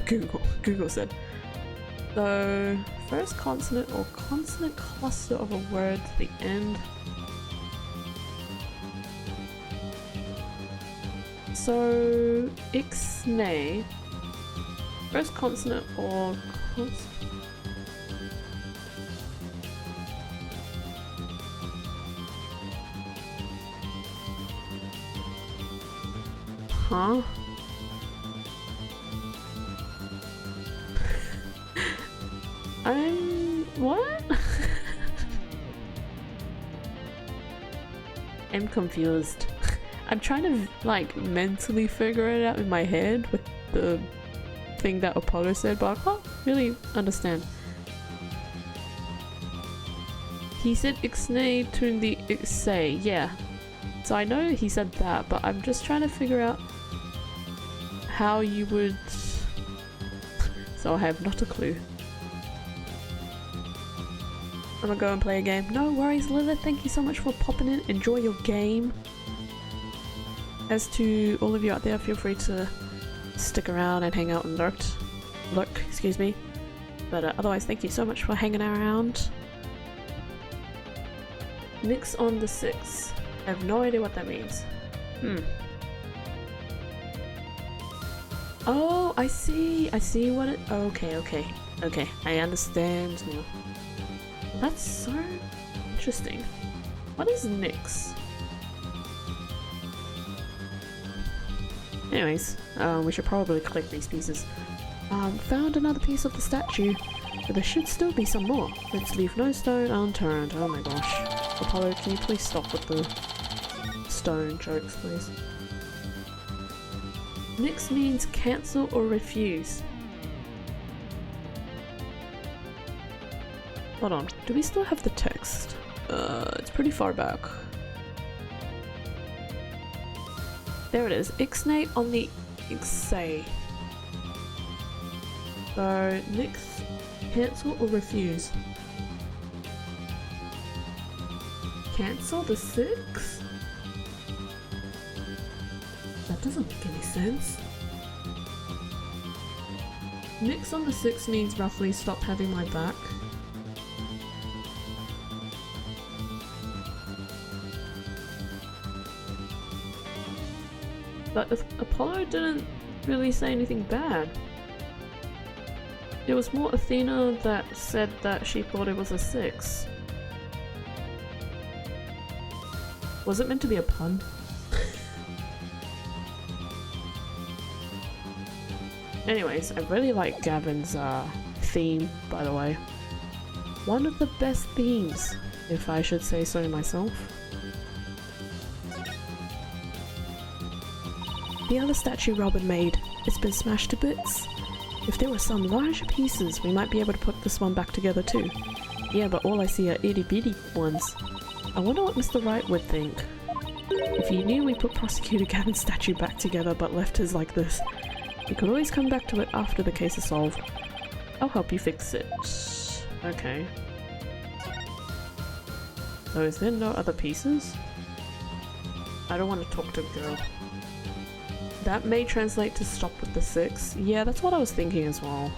Google said. So first consonant or consonant cluster of a word to the end. So, ixnay, first consonant or huh? What? I'm confused. I'm trying to like mentally figure it out in my head with the thing that Apollo said, but I can't really understand. He said ixnay to the ixay, yeah. So I know he said that, but I'm just trying to figure out how you would... So I have not a clue. I'm gonna go and play a game. No worries, Lilith, thank you so much for popping in. Enjoy your game. As to all of you out there, feel free to stick around and hang out and lurk, excuse me. But otherwise, thank you so much for hanging around. Nix on the 6. I have no idea what that means. Oh, I see what it... Okay, I understand now. That's so interesting. What is Nix? Anyways, we should probably collect these pieces. Found another piece of the statue, but there should still be some more. Let's leave no stone unturned. Oh my gosh. Apollo, can you please stop with the stone jokes, please? Nix means cancel or refuse. Hold on, do we still have the text? It's pretty far back. There it is, ixnay on the ixay. So, Nix, cancel or refuse? Cancel the 6? That doesn't make any sense. Nix on the 6 means roughly stop having my back. But Apollo didn't really say anything bad. It was more Athena that said that she thought it was a 6. Was it meant to be a pun? Anyways, I really like Gavin's theme, by the way. One of the best themes, if I should say so myself. The other statue Robin made, it's been smashed to bits. If there were some larger pieces, we might be able to put this one back together too. Yeah, but all I see are itty bitty ones. I wonder what Mr. Wright would think. If you knew we put Prosecutor Gavin's statue back together but left his like this, you could always come back to it after the case is solved. I'll help you fix it. Okay. So is there no other pieces? I don't want to talk to the girl. That may translate to stop with the 6. Yeah, that's what I was thinking as well.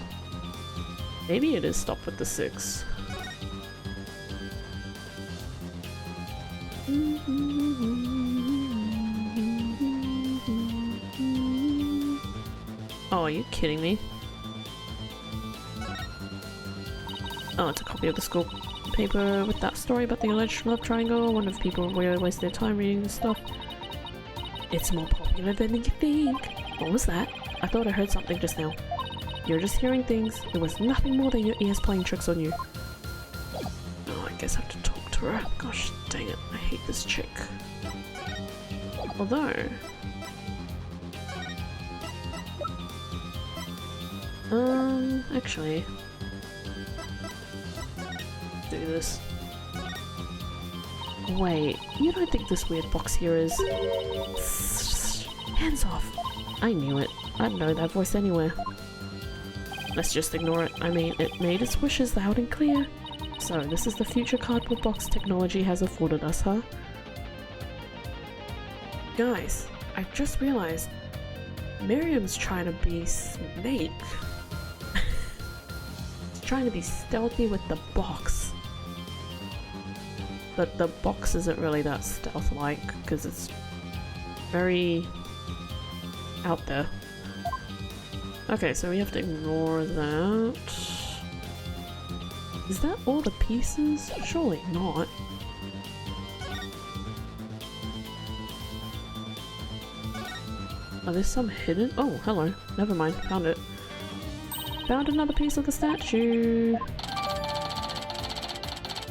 Maybe it is stop with the 6. Oh, are you kidding me? Oh, it's a copy of the school paper with that story about the alleged love triangle. I wonder if people really waste their time reading this stuff. It's more popular than you think. What was that? I thought I heard something just now. You're just hearing things. It was nothing more than your ears playing tricks on you. Oh, I guess I have to talk to her. Gosh dang it, I hate this chick. Although... actually... do this. Wait, you don't think this weird box here is... Hands off! I knew it. I'd know that voice anywhere. Let's just ignore it. I mean, it made its wishes loud and clear. So, this is the future cardboard box technology has afforded us, huh? Guys, I just realized Miriam's trying to be Snake. She's trying to be stealthy with the box. But the box isn't really that stealth-like, because it's very out there. Okay, so we have to ignore that. Is that all the pieces? Surely not. Are there some hidden? Oh, hello. Never mind. Found it. Found another piece of the statue.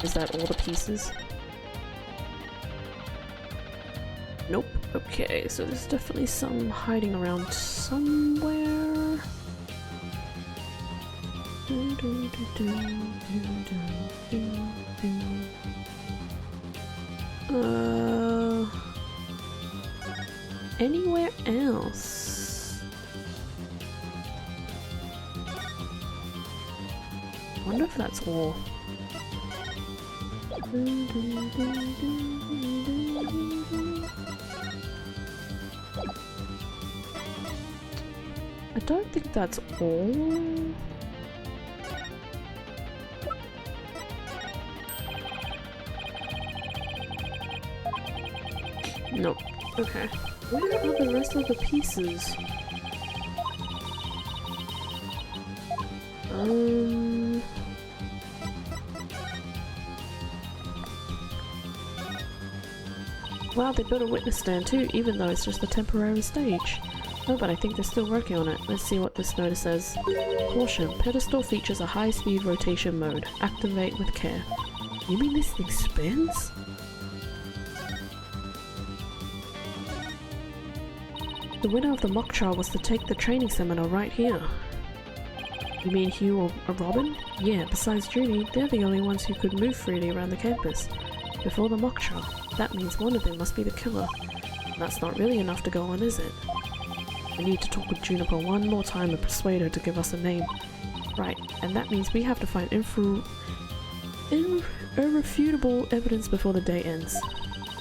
Is that all the pieces? Nope. Okay, so there's definitely some hiding around somewhere. Anywhere else? I wonder if that's all. I don't think that's all. Nope. Okay. Where are the rest of the pieces? Wow, they built a witness stand too, even though it's just a temporary stage. Oh, but I think they're still working on it. Let's see what this notice says. Caution, pedestal features a high-speed rotation mode. Activate with care. You mean this thing spins? The winner of the mock trial was to take the training seminar right here. You mean Hugh or Robin? Yeah, besides Junie, they're the only ones who could move freely around the campus. Before the mock trial, that means one of them must be the killer. That's not really enough to go on, is it? We need to talk with Juniper one more time and persuade her to give us a name. Right, and that means we have to find irrefutable evidence before the day ends.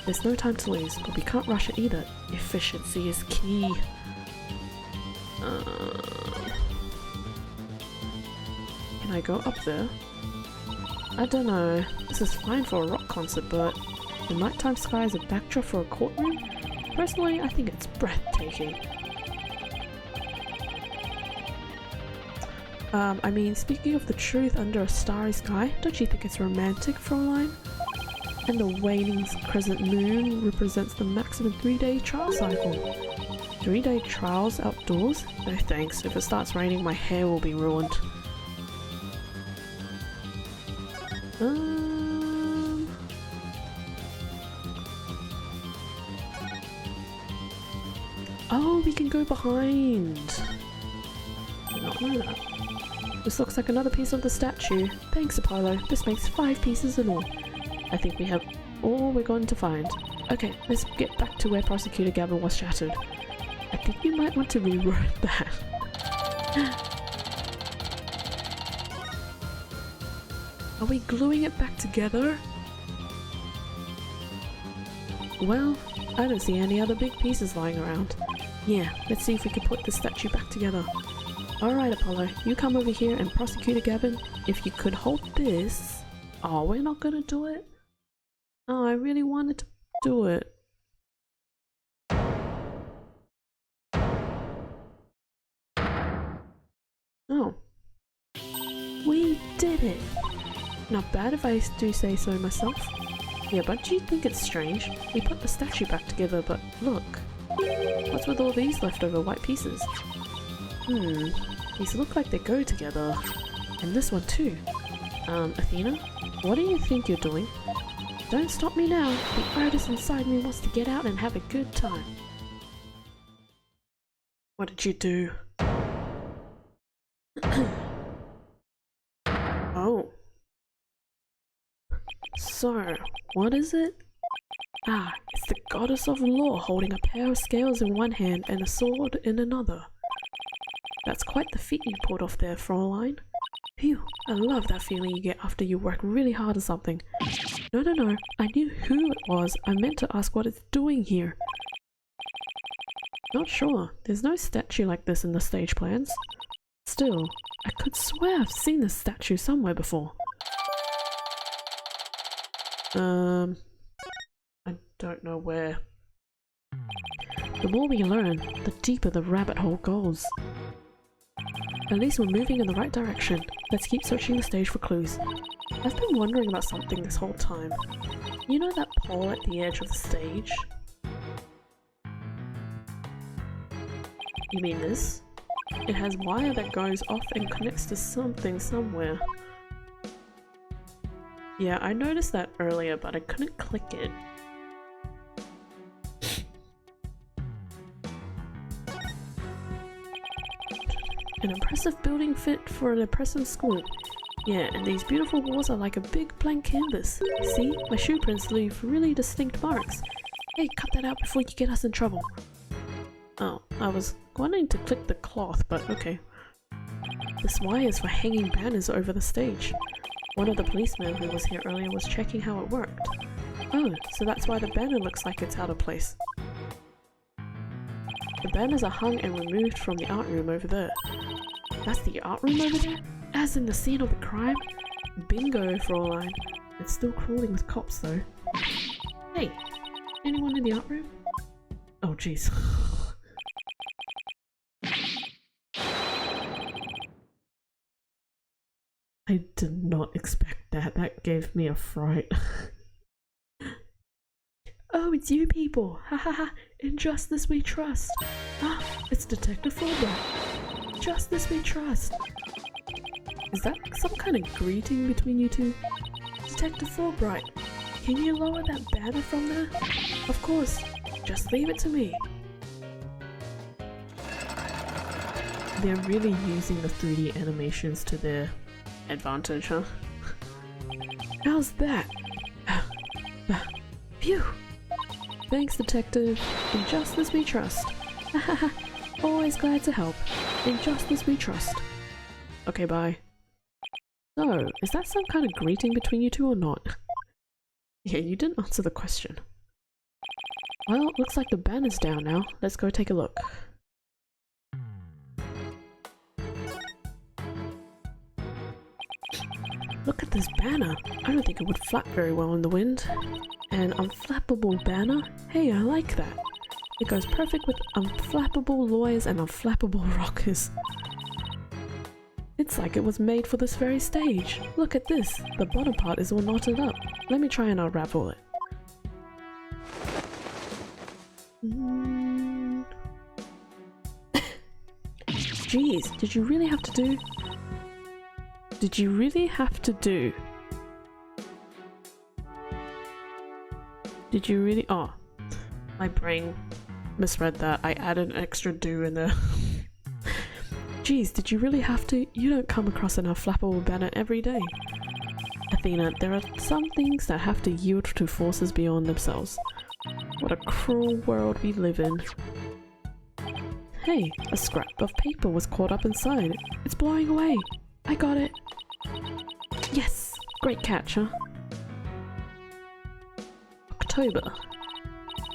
There's no time to lose, but we can't rush it either. Efficiency is key. Can I go up there? I don't know. This is fine for a rock concert, but the nighttime sky is a backdrop for a courtroom? Personally, I think it's breathtaking. I mean, speaking of the truth under a starry sky, don't you think it's romantic, Fräulein? And the waning crescent moon represents the maximum 3-day trial cycle. 3-day trials outdoors? No thanks, if it starts raining my hair will be ruined. Oh, we can go behind! Did not know that. This looks like another piece of the statue. Thanks, Apollo. This makes 5 pieces in all. I think we have all we're going to find. Okay, let's get back to where Prosecutor Gavin was shattered. I think you might want to reword that. Are we gluing it back together? Well, I don't see any other big pieces lying around. Yeah, let's see if we can put the statue back together. Alright Apollo, you come over here, and Prosecutor Gavin, if you could hold this... Oh, we're not gonna do it? Oh, I really wanted to do it. Oh. We did it! Not bad if I do say so myself. Yeah, but do you think it's strange? We put the statue back together, but look. What's with all these leftover white pieces? These look like they go together. And this one too. Athena? What do you think you're doing? Don't stop me now. The artist inside me wants to get out and have a good time. What did you do? Oh. So, what is it? Ah, it's the goddess of law holding a pair of scales in one hand and a sword in another. That's quite the feat you pulled off there, Fraulein. Phew, I love that feeling you get after you work really hard on something. No, I knew who it was. I meant to ask what it's doing here. Not sure. There's no statue like this in the stage plans. Still, I could swear I've seen this statue somewhere before. I don't know where. The more we learn, the deeper the rabbit hole goes. At least we're moving in the right direction. Let's keep searching the stage for clues. I've been wondering about something this whole time. You know that pole at the edge of the stage? You mean this? It has wire that goes off and connects to something somewhere. Yeah, I noticed that earlier, but I couldn't click it. An impressive building fit for an impressive school. Yeah, and these beautiful walls are like a big blank canvas. See? My shoe prints leave really distinct marks. Hey, cut that out before you get us in trouble. Oh, I was wanting to click the cloth, but okay. This wire is for hanging banners over the stage. One of the policemen who was here earlier was checking how it worked. Oh, so that's why the banner looks like it's out of place. The banners are hung and removed from the art room over there. That's the art room over there? As in the scene of the crime? Bingo, Fraulein. It's still crawling with cops though. Hey, anyone in the art room? Oh jeez. I did not expect that. That gave me a fright. Oh, it's you people! Ha ha ha! In justice we trust! Ah, it's Detective Fulbright! Justice we trust! Is that some kind of greeting between you two? Detective Fulbright, can you lower that banner from there? Of course, just leave it to me. They're really using the 3D animations to their advantage, huh? How's that? Phew! Thanks, Detective. In justice we trust. Hahaha. Always glad to help. In justice we trust. Okay, bye. So, is that some kind of greeting between you two or not? Yeah, you didn't answer the question. Well, looks like the banner's down now. Let's go take a look. Look at this banner. I don't think it would flap very well in the wind. An unflappable banner? Hey, I like that. It goes perfect with unflappable lawyers and unflappable rockers. It's like it was made for this very stage. Look at this. The bottom part is all knotted up. Let me try and unravel it. Jeez, did you really have to do? Did you really have to do? Did you really? Oh, my brain misread that. I added an extra do in there. Jeez, did you really have to? You don't come across an unflappable banner every day. Athena, there are some things that have to yield to forces beyond themselves. What a cruel world we live in. Hey, a scrap of paper was caught up inside. It's blowing away. I got it. Yes! Great catch, huh? October.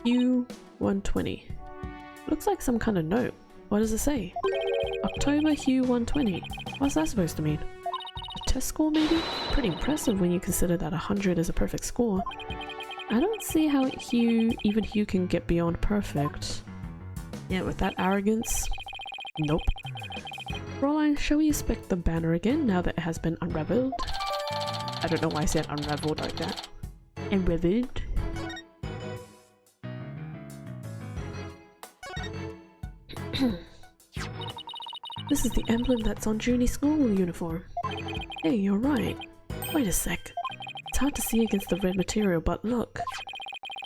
Hue120. Looks like some kind of note. What does it say? October Hue120. What's that supposed to mean? A test score maybe? Pretty impressive when you consider that 100 is a perfect score. I don't see how even Hue can get beyond perfect. Yeah, with that arrogance? Nope. Roland, shall we inspect the banner again now that it has been unraveled? I don't know why I said unraveled like that. Unraveled? This is the emblem that's on Junie's school uniform. Hey, you're right. Wait a sec. It's hard to see against the red material, but look.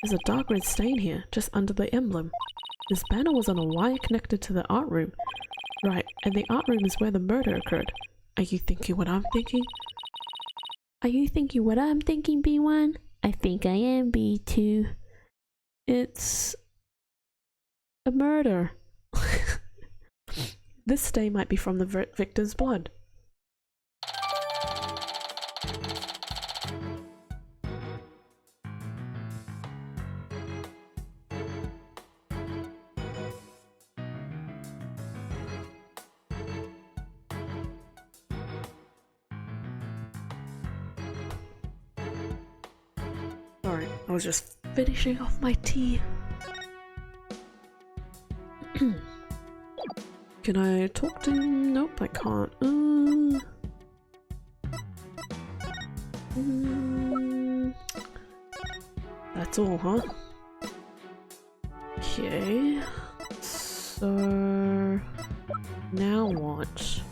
There's a dark red stain here, just under the emblem. This banner was on a wire connected to the art room. Right, and the art room is where the murder occurred. Are you thinking what I'm thinking? Are you thinking what I'm thinking, B1? I think I am, B2. It's a murder. This stain might be from the victor's blood. Sorry, I was just finishing off my tea. Can I talk to him? Nope, I can't. That's all, huh? Okay. So now what?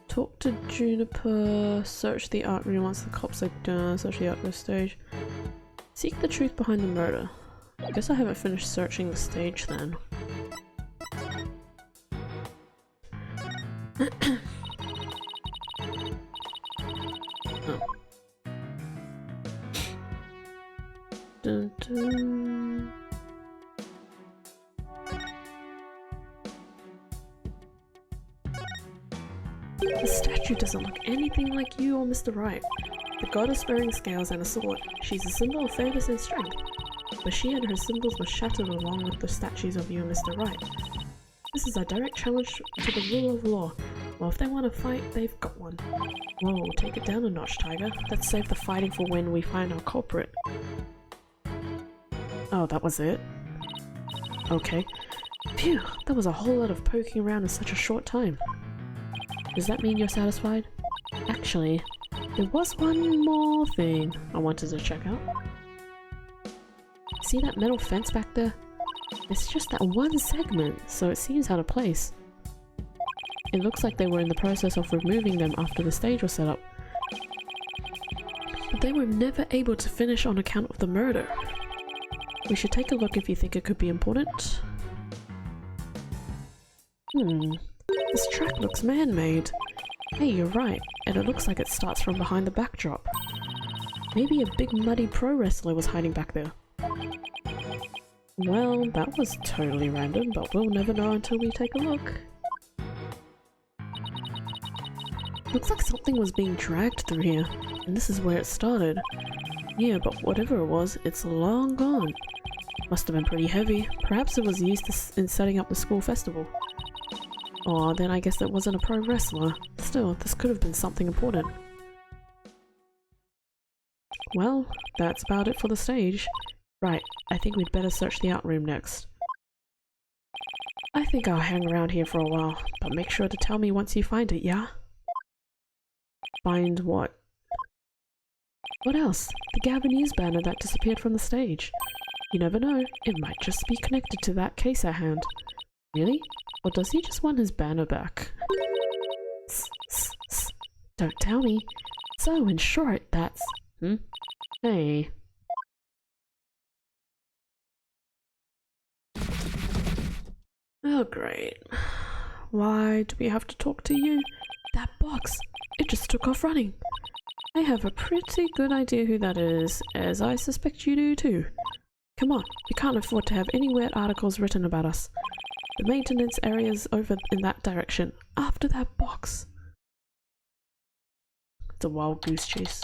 Talk to Juniper, search the art room once the cops are done, search the art room stage. Seek the truth behind the murder. I guess I haven't finished searching the stage then. Oh. Dun, dun. The statue doesn't look anything like you or Mr. Wright. The goddess bearing scales and a sword. She's a symbol of fairness and strength. But she and her symbols were shattered along with the statues of you and Mr. Wright. This is a direct challenge to the rule of law. Well, if they want to fight, they've got one. Whoa, take it down a notch, Tiger. Let's save the fighting for when we find our culprit. Oh, that was it? Okay. Phew, that was a whole lot of poking around in such a short time. Does that mean you're satisfied? Actually, there was one more thing I wanted to check out. See that metal fence back there? It's just that one segment, so it seems out of place. It looks like they were in the process of removing them after the stage was set up. But they were never able to finish on account of the murder. We should take a look if you think it could be important. This track looks man-made. Hey, you're right, and it looks like it starts from behind the backdrop. Maybe a big muddy pro wrestler was hiding back there. Well, that was totally random, but we'll never know until we take a look. Looks like something was being dragged through here, and this is where it started. Yeah, but whatever it was, it's long gone. Must have been pretty heavy. Perhaps it was used in setting up the school festival. Aw, then I guess it wasn't a pro wrestler. Still, this could have been something important. Well, that's about it for the stage. Right, I think we'd better search the art room next. I think I'll hang around here for a while, but make sure to tell me once you find it, yeah? Find what? What else? The Gabonese banner that disappeared from the stage. You never know, it might just be connected to that case at hand. Really? Or does he just want his banner back? Don't tell me. So, in short, that's... Hey. Oh, great. Why do we have to talk to you? that box! It just took off running. I have a pretty good idea who that is, as I suspect you do too. Come on, we can't afford to have any weird articles written about us. The maintenance area's over in that direction, after that box. It's a wild goose chase.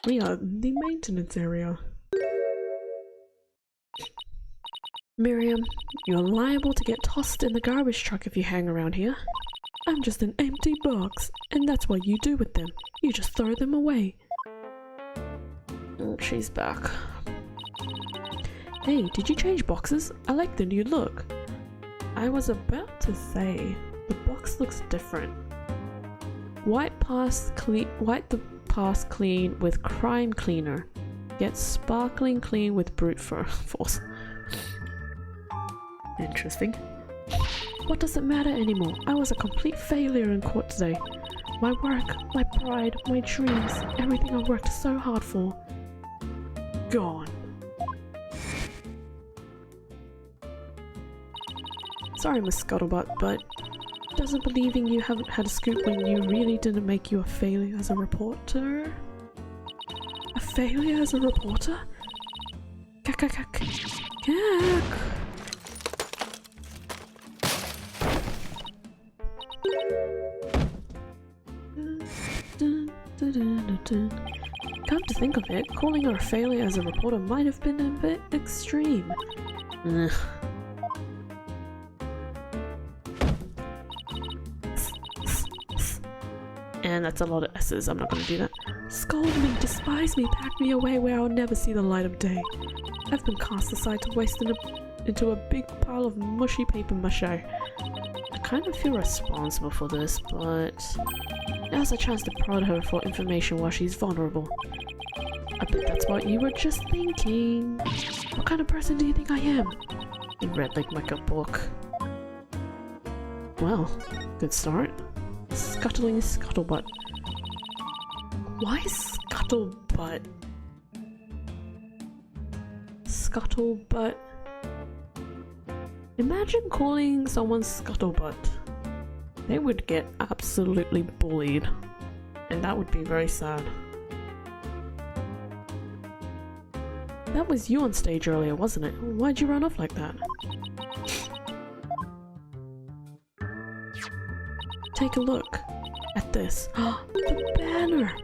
We are in the maintenance area. Miriam, you're liable to get tossed in the garbage truck if you hang around here. I'm just an empty box, and that's what you do with them. You just throw them away. Oh, she's back. Hey, did you change boxes? I like the new look. I was about to say, the box looks different. Wipe the past clean with crime cleaner. Get sparkling clean with brute force. Interesting. What does it matter anymore? I was a complete failure in court today. My work, my pride, my dreams, everything I worked so hard for. Gone. Sorry, Miss Scuttlebutt, but doesn't believing you haven't had a scoop when you really didn't make you a failure as a reporter? A failure as a reporter? Cack. Come to think of it, calling her a failure as a reporter might have been a bit extreme. Ugh. And that's a lot of S's, I'm not gonna do that. Scold me, despise me, pack me away where I'll never see the light of day. I've been cast aside to waste into a big pile of mushy paper mache. I kind of feel responsible for this, but now's a chance to prod her for information while she's vulnerable. I bet that's what you were just thinking. What kind of person do you think I am? You read like Macbook. Well, good start. Scuttling scuttlebutt. Why scuttlebutt? Scuttlebutt. Imagine calling someone scuttlebutt. They would get absolutely bullied. And that would be very sad. That was you on stage earlier, wasn't it? Why'd you run off like that? Take a look at this. The banner!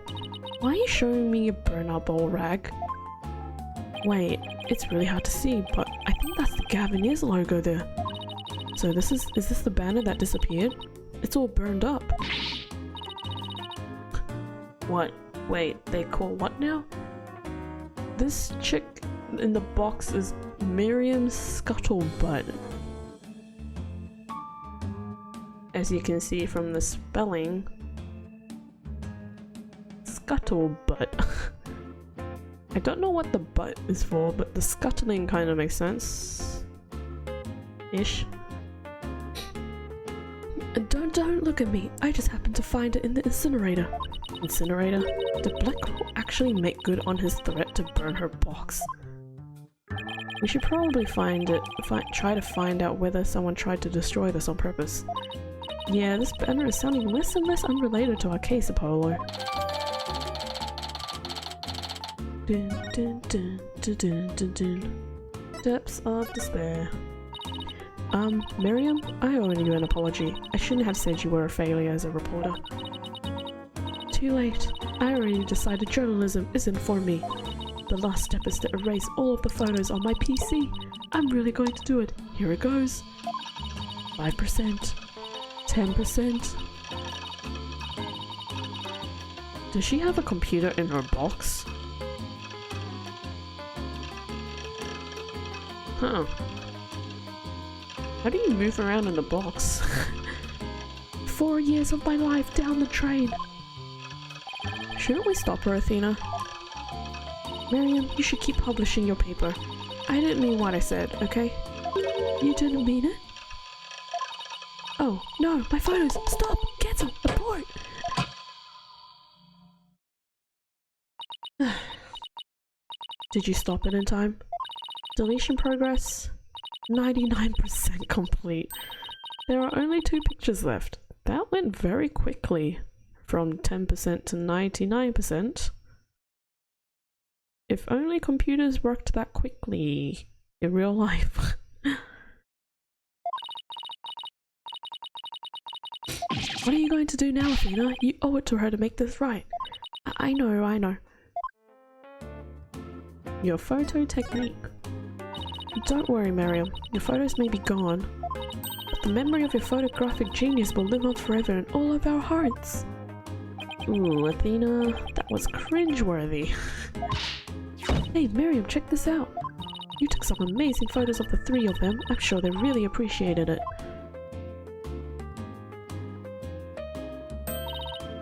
Why are you showing me a burnout bowl rag? Wait, it's really hard to see, but I think that's the Gavineers logo there. So is this the banner that disappeared? It's all burned up. What? Wait, they call what now? This chick in the box is Miriam Scuttlebutt. As you can see from the spelling, Scuttlebutt. I don't know what the butt is for, but the scuttling kind of makes sense. Ish. Don't look at me. I just happened to find it in the incinerator. Incinerator? Did Blackwell actually make good on his threat to burn her box? We should probably try to find out whether someone tried to destroy this on purpose. Yeah, this banner is sounding less and less unrelated to our case, Apollo. Depths of despair. Miriam, I owe you an apology. I shouldn't have said you were a failure as a reporter. Too late. I already decided journalism isn't for me. The last step is to erase all of the photos on my PC. I'm really going to do it. Here it goes. 5%. 10%. Does she have a computer in her box? Huh. How do you move around in the box? 4 years of my life down the drain. Shouldn't we stop her, Athena? Miriam, you should keep publishing your paper. I didn't mean what I said, okay? You didn't mean it? Oh, no, my photos! Stop! Cancel! Abort! Did you stop it in time? Deletion progress? 99% complete. There are only 2 pictures left. That went very quickly. From 10% to 99%. If only computers worked that quickly in real life. What are you going to do now, Athena? You owe it to her to make this right. I know. Your photo technique. Don't worry, Miriam. Your photos may be gone, but the memory of your photographic genius will live on forever in all of our hearts. Ooh, Athena, that was cringeworthy. Hey, Miriam, check this out. You took some amazing photos of the 3 of them. I'm sure they really appreciated it.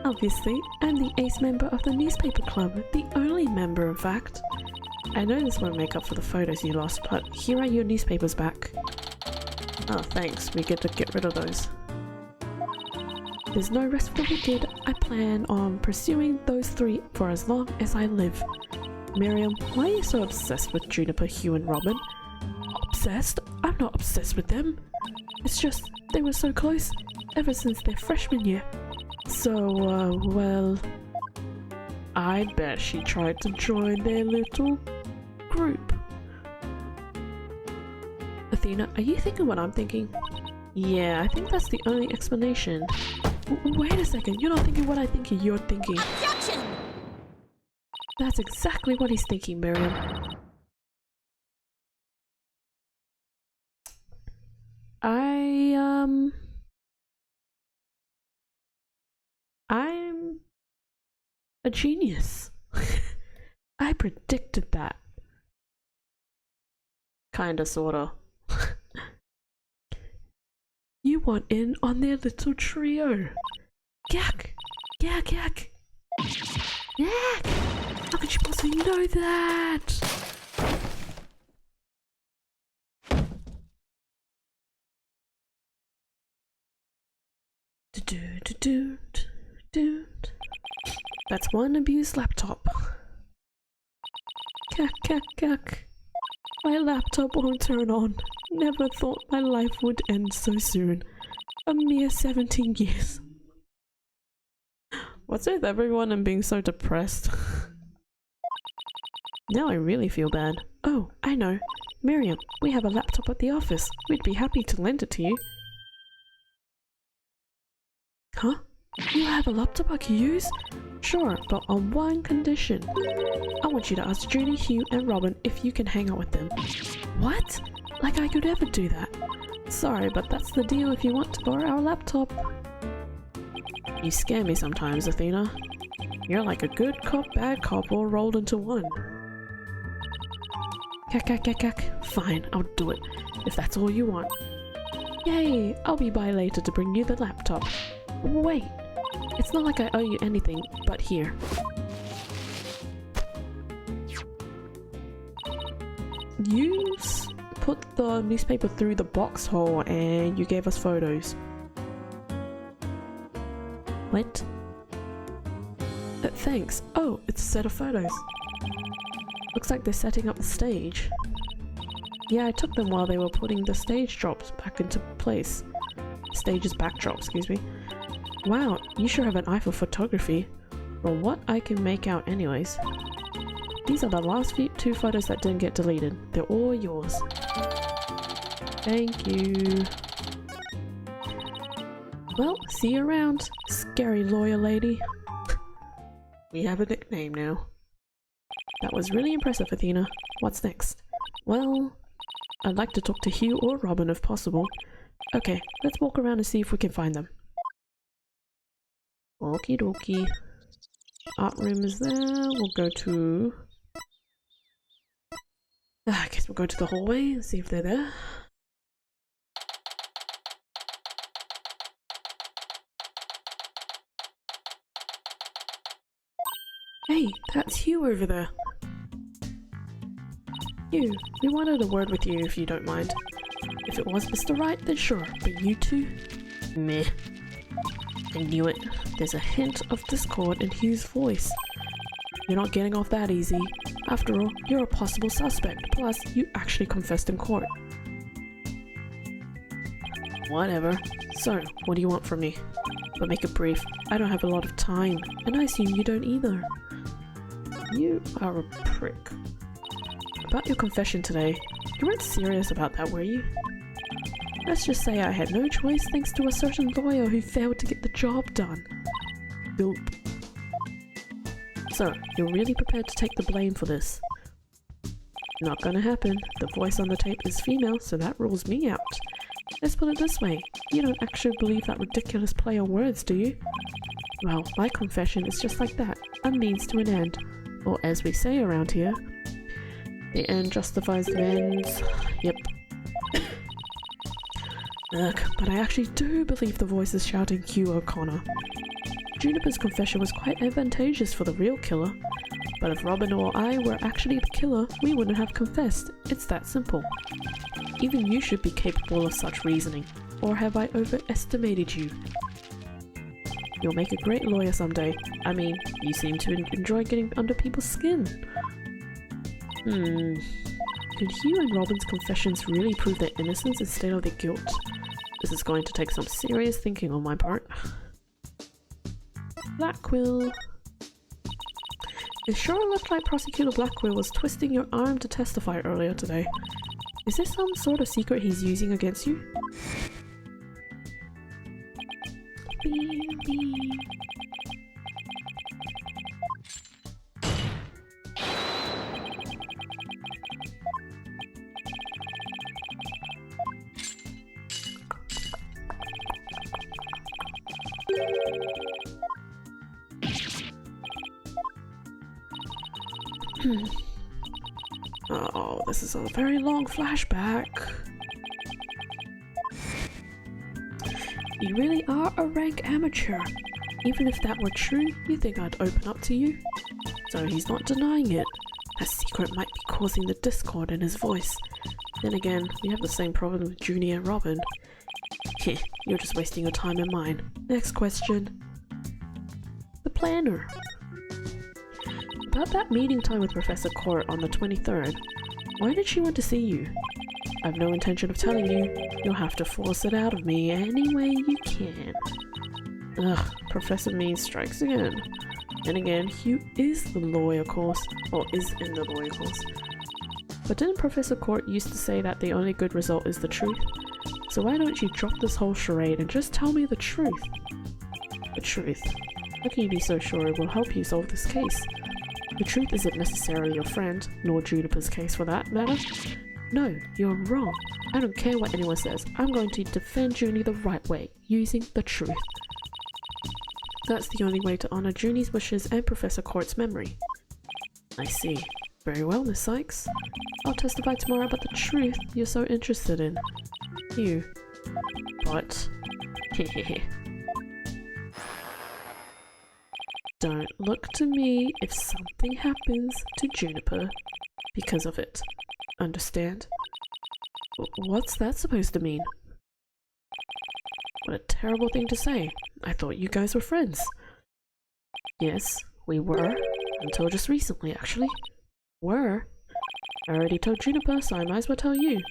Obviously, I'm the ace member of the newspaper club, the only member in fact. I know this won't make up for the photos you lost, but here are your newspapers back. Oh, thanks, we get to get rid of those. There's no rest for the wicked. I plan on pursuing those 3 for as long as I live. Miriam, why are you so obsessed with Juniper, Hugh and Robin? Obsessed? I'm not obsessed with them. It's just, they were so close, ever since their freshman year. So, well... I bet she tried to join their little group. Athena, are you thinking what I'm thinking? Yeah, I think that's the only explanation. Wait a second, you're not thinking what I think you're thinking. Objection! That's exactly what he's thinking, Miriam. I'm a genius. I predicted that. Kinda, sorta. You want in on their little trio. Yak! Yak, yak! Yak! How could you possibly know that? That's one abused laptop. Kak, kak, kak. My laptop won't turn on. Never thought my life would end so soon. A mere 17 years. What's with everyone and being so depressed? Now I really feel bad. Oh, I know. Miriam, we have a laptop at the office. We'd be happy to lend it to you. Huh? You have a laptop I can use? Sure, but on one condition. I want you to ask Judy, Hugh and Robin if you can hang out with them. What? Like I could ever do that. Sorry, but that's the deal if you want to borrow our laptop. You scare me sometimes, Athena. You're like a good cop, bad cop all rolled into one. Kak. Fine, I'll do it, if that's all you want. Yay! I'll be by later to bring you the laptop. Wait! It's not like I owe you anything, but here. You put the newspaper through the box hole and you gave us photos. What? Thanks. Oh, it's a set of photos. Looks like they're setting up the stage. Yeah, I took them while they were putting the stage drops back into place. Stage's backdrop, excuse me. Wow, you sure have an eye for photography. Well, what I can make out anyways. These are the last 2 photos that didn't get deleted. They're all yours. Thank you. Well, see you around, scary lawyer lady. We have a nickname now. That was really impressive, Athena. What's next? Well, I'd like to talk to Hugh or Robin if possible. Okay, let's walk around and see if we can find them. Okie dokie. Art room is there. We'll go to... I guess we'll go to the hallway and see if they're there. Hey, that's Hugh over there. Hugh, we wanted a word with you if you don't mind. If it was Mr. Wright, then sure, but you two? Meh. I knew it. There's a hint of discord in Hugh's voice. You're not getting off that easy. After all, you're a possible suspect, plus you actually confessed in court. Whatever. So, what do you want from me? But make it brief. I don't have a lot of time, and I assume you don't either. You are a prick. About your confession today, you weren't serious about that, were you? Let's just say I had no choice thanks to a certain lawyer who failed to get the job done. Gulp. So, you're really prepared to take the blame for this? Not gonna happen. The voice on the tape is female, so that rules me out. Let's put it this way, you don't actually believe that ridiculous play on words, do you? Well, my confession is just like that, a means to an end. Or as we say around here, the end justifies the ends. Yep. Ugh, but I actually do believe the voice is shouting Q O'Connor. Juniper's confession was quite advantageous for the real killer, but if Robin or I were actually the killer, we wouldn't have confessed. It's that simple. Even you should be capable of such reasoning, or have I overestimated you? You'll make a great lawyer someday. I mean, you seem to enjoy getting under people's skin. Could Hugh and Robin's confessions really prove their innocence instead of their guilt? This is going to take some serious thinking on my part. Blackquill. It sure looked like Prosecutor Blackquill was twisting your arm to testify earlier today. Is this some sort of secret he's using against you? Oh, this is a very long flashback. You really are a rank amateur. Even if that were true, you think I'd open up to you? So he's not denying it. That secret might be causing the discord in his voice. Then again, we have the same problem with Junie and Robin. Heh, you're just wasting your time and mine. Next question. The planner. About that meeting time with Professor Court on the 23rd, why did she want to see you? I've no intention of telling you. You'll have to force it out of me any way you can. Ugh, Professor Mean strikes again. And again, Hugh is the lawyer course, or is in the lawyer course. But didn't Professor Court used to say that the only good result is the truth? So why don't you drop this whole charade and just tell me the truth? The truth. How can you be so sure it will help you solve this case? The truth isn't necessarily your friend, nor Juniper's case for that matter. No, you're wrong. I don't care what anyone says. I'm going to defend Junie the right way, using the truth. That's the only way to honor Junie's wishes and Professor Court's memory. I see. Very well, Miss Sykes. I'll testify tomorrow about the truth you're so interested in. You. But... hehehe. Don't look to me if something happens to Juniper because of it. Understand? What's that supposed to mean? What a terrible thing to say. I thought you guys were friends. Yes, we were. Until just recently, actually. Were? I already told Juniper, so I might as well tell you.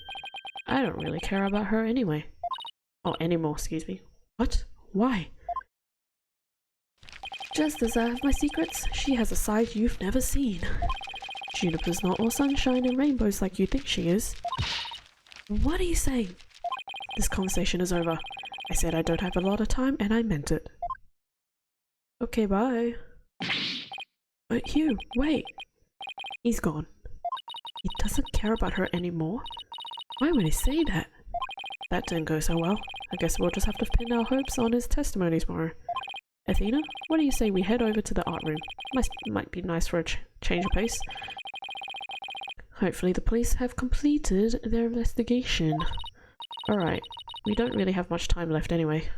I don't really care about her anyway. Oh, anymore, excuse me. What? Why? Just as I have my secrets, she has a side you've never seen. Juniper's not all sunshine and rainbows like you think she is. What are you saying? This conversation is over. I said I don't have a lot of time and I meant it. Okay, bye. But Hugh, wait. He's gone. He doesn't care about her anymore? Why would he say that? That didn't go so well. I guess we'll just have to pin our hopes on his testimony tomorrow. Athena, what do you say we head over to the art room? Might be nice for a change of pace. Hopefully the police have completed their investigation. Alright, we don't really have much time left anyway.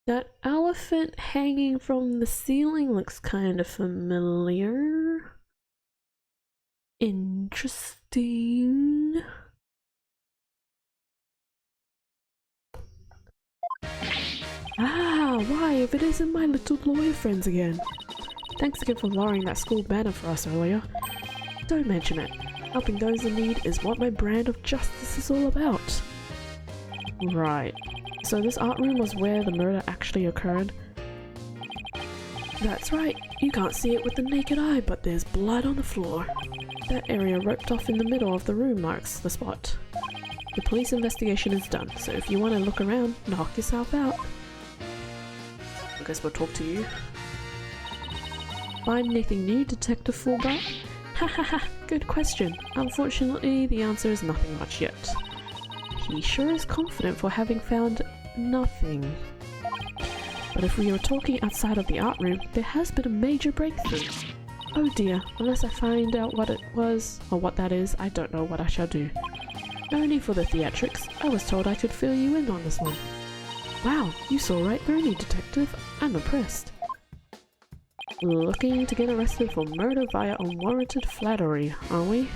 That elephant hanging from the ceiling looks kind of familiar. Interesting. Ah, why, if it isn't my little lawyer friends again? Thanks again for lowering that school banner for us earlier. Don't mention it. Helping those in need is what my brand of justice is all about. Right. So this art room was where the murder actually occurred? That's right. You can't see it with the naked eye, but there's blood on the floor. That area roped off in the middle of the room marks the spot. The police investigation is done, so if you want to look around, knock yourself out. I guess we'll talk to you. Find anything new, Detective Fulbright? Hahaha, good question. Unfortunately, the answer is nothing much yet. He sure is confident for having found nothing. But if we are talking outside of the art room, there has been a major breakthrough. Oh dear, unless I find out what it was, or what that is, I don't know what I shall do. No need for the theatrics. I was told I could fill you in on this one. Wow, you saw right through me, Detective. I'm impressed. Looking to get arrested for murder via unwarranted flattery, are we?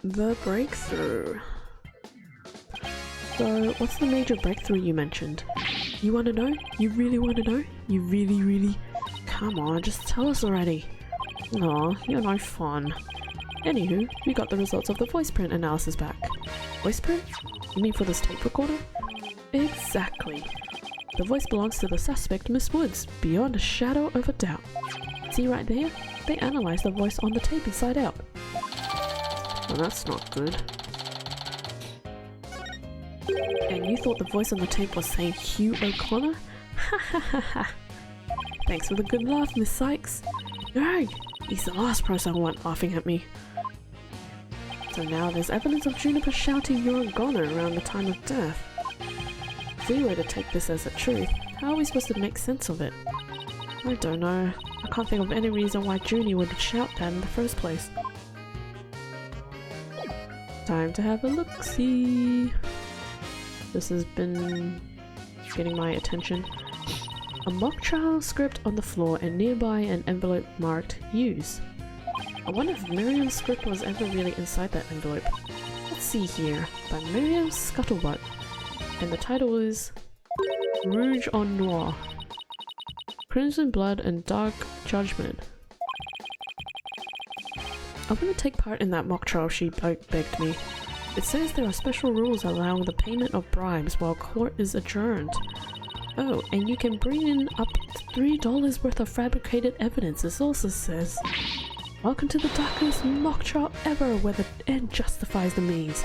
The breakthrough. So, what's the major breakthrough you mentioned? You want to know? You really want to know? You really? Come on, just tell us already. Aw, you're no fun. Anywho, we got the results of the voice print analysis back. Voice print? You mean for this tape recorder? Exactly. The voice belongs to the suspect, Miss Woods, beyond a shadow of a doubt. See right there? They analyzed the voice on the tape inside out. Well, that's not good. And you thought the voice on the tape was saying Hugh O'Connor? Ha ha ha ha. Thanks for the good laugh, Miss Sykes. Greg, he's the last person I want laughing at me. So now there's evidence of Juniper shouting "You're a goner" around the time of death. If we were to take this as a truth, how are we supposed to make sense of it? I don't know. I can't think of any reason why Junie would shout that in the first place. Time to have a look-see. This has been getting my attention. A mock trial script on the floor and nearby an envelope marked "Use." I wonder if Miriam's script was ever really inside that envelope. Let's see here. By Miriam Scuttlebutt. And the title is Rouge en Noir. Crimson Blood and Dark Judgment. I want to take part in that mock trial, she begged me. It says there are special rules allowing the payment of bribes while court is adjourned. Oh, and you can bring in up to $3 worth of fabricated evidence, this also says. Welcome to the darkest mock trial ever, where the end justifies the means.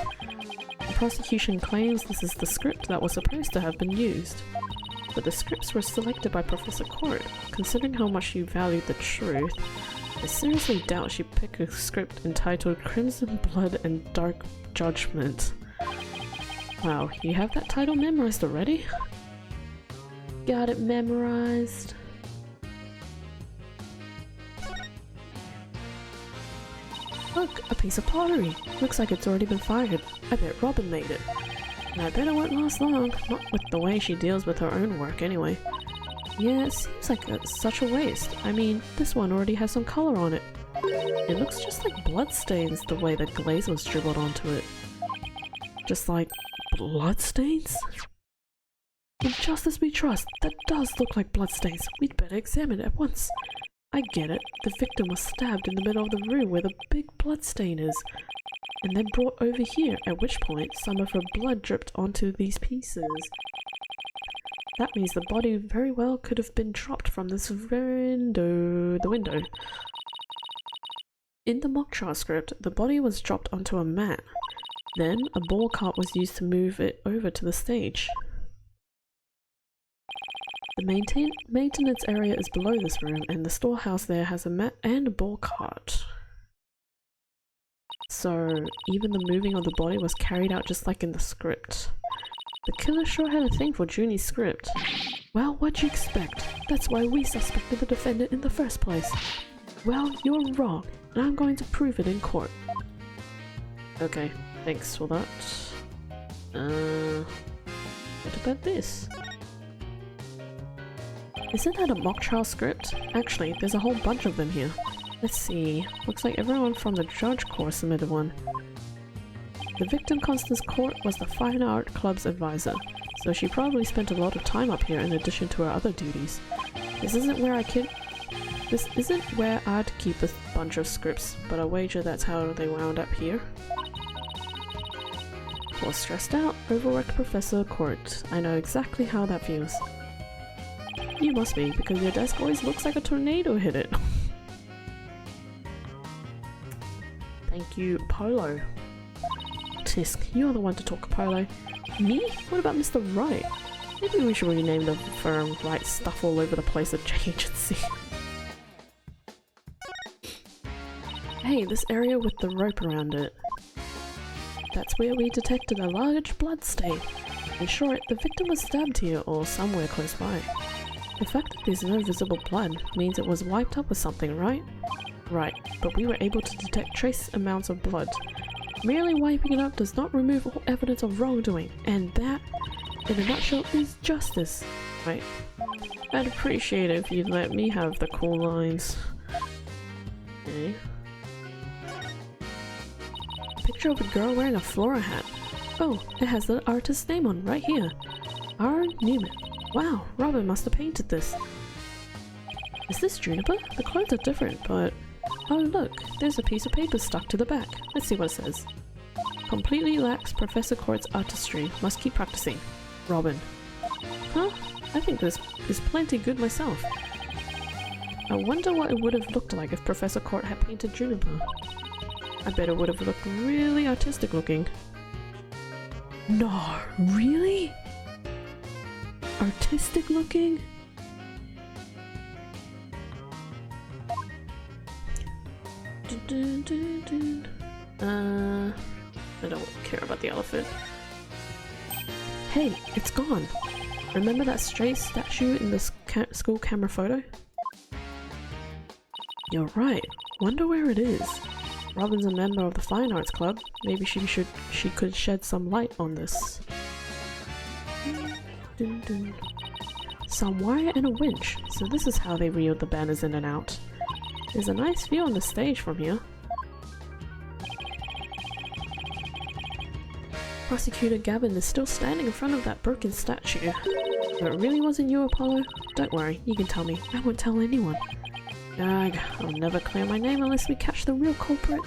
The prosecution claims this is the script that was supposed to have been used. But the scripts were selected by Professor Court. Considering how much she valued the truth, I seriously doubt she'd pick a script entitled Crimson Blood and Dark Judgment. Wow, you have that title memorized already? Got it memorized. Look, a piece of pottery. Looks like it's already been fired. I bet Robin made it. And I bet it won't last long, not with the way she deals with her own work anyway. Yeah, it seems like such a waste. I mean, this one already has some color on it. It looks just like bloodstains the way the glaze was dribbled onto it. Just like bloodstains? In justice we trust, that does look like bloodstains. We'd better examine it at once. I get it. The victim was stabbed in the middle of the room where the big bloodstain is, and then brought over here, at which point some of her blood dripped onto these pieces. That means the body very well could have been dropped from this the window. In the mock trial script, the body was dropped onto a mat. Then, a ball cart was used to move it over to the stage. The maintenance area is below this room, and the storehouse there has a mat and a ball cart. So, even the moving of the body was carried out just like in the script. The killer sure had a thing for Junie's script. Well, what'd you expect? That's why we suspected the defendant in the first place. Well, you're wrong, and I'm going to prove it in court. Okay, thanks for that. What about this? Isn't that a mock trial script? Actually, there's a whole bunch of them here. Let's see. Looks like everyone from the judge corps submitted one. The victim Constance Court was the Fine Art Club's advisor. so she probably spent a lot of time up here in addition to her other duties. This isn't where I'd keep a bunch of scripts, but I wager that's how they wound up here. Poor stressed out, overworked Professor Court. I know exactly how that feels. You must be, because your desk always looks like a tornado hit it. Thank you, Polo. Tisk, you're the one to talk, Polo. Me? What about Mr. Wright? Maybe we should rename the firm Wright stuff all over the place at Agency. Hey, this area with the rope around it. That's where we detected a large blood stain. In short, the victim was stabbed here or somewhere close by. The fact that there's no visible blood means it was wiped up with something, right? Right, but we were able to detect trace amounts of blood. Merely wiping it up does not remove all evidence of wrongdoing, and that, in a nutshell, is justice. Right. I'd appreciate it if you'd let me have the cool lines. Okay. Picture of a girl wearing a Flora hat. Oh, it has the artist's name on right here. R. Newman. Wow, Robin must have painted this. Is this Juniper? The clothes are different, but... Oh look, there's a piece of paper stuck to the back. Let's see what it says. Completely lacks Professor Court's artistry. Must keep practicing. Robin. Huh? I think this is plenty good myself. I wonder what it would have looked like if Professor Court had painted Juniper. I bet it would have looked really artistic looking. No, really? Artistic looking? I don't care about the elephant. Hey, it's gone. Remember that stray statue in the school camera photo? You're right. Wonder where it is. Robin's a member of the Fine Arts Club. Maybe she could shed some light on this. Dun, dun. Some wire and a winch. So this is how they reeled the banners in and out. There's a nice view on the stage from here. Prosecutor Gavin is still standing in front of that broken statue. But it really wasn't you, Apollo? Don't worry, you can tell me. I won't tell anyone. Ugh, I'll never clear my name unless we catch the real culprit.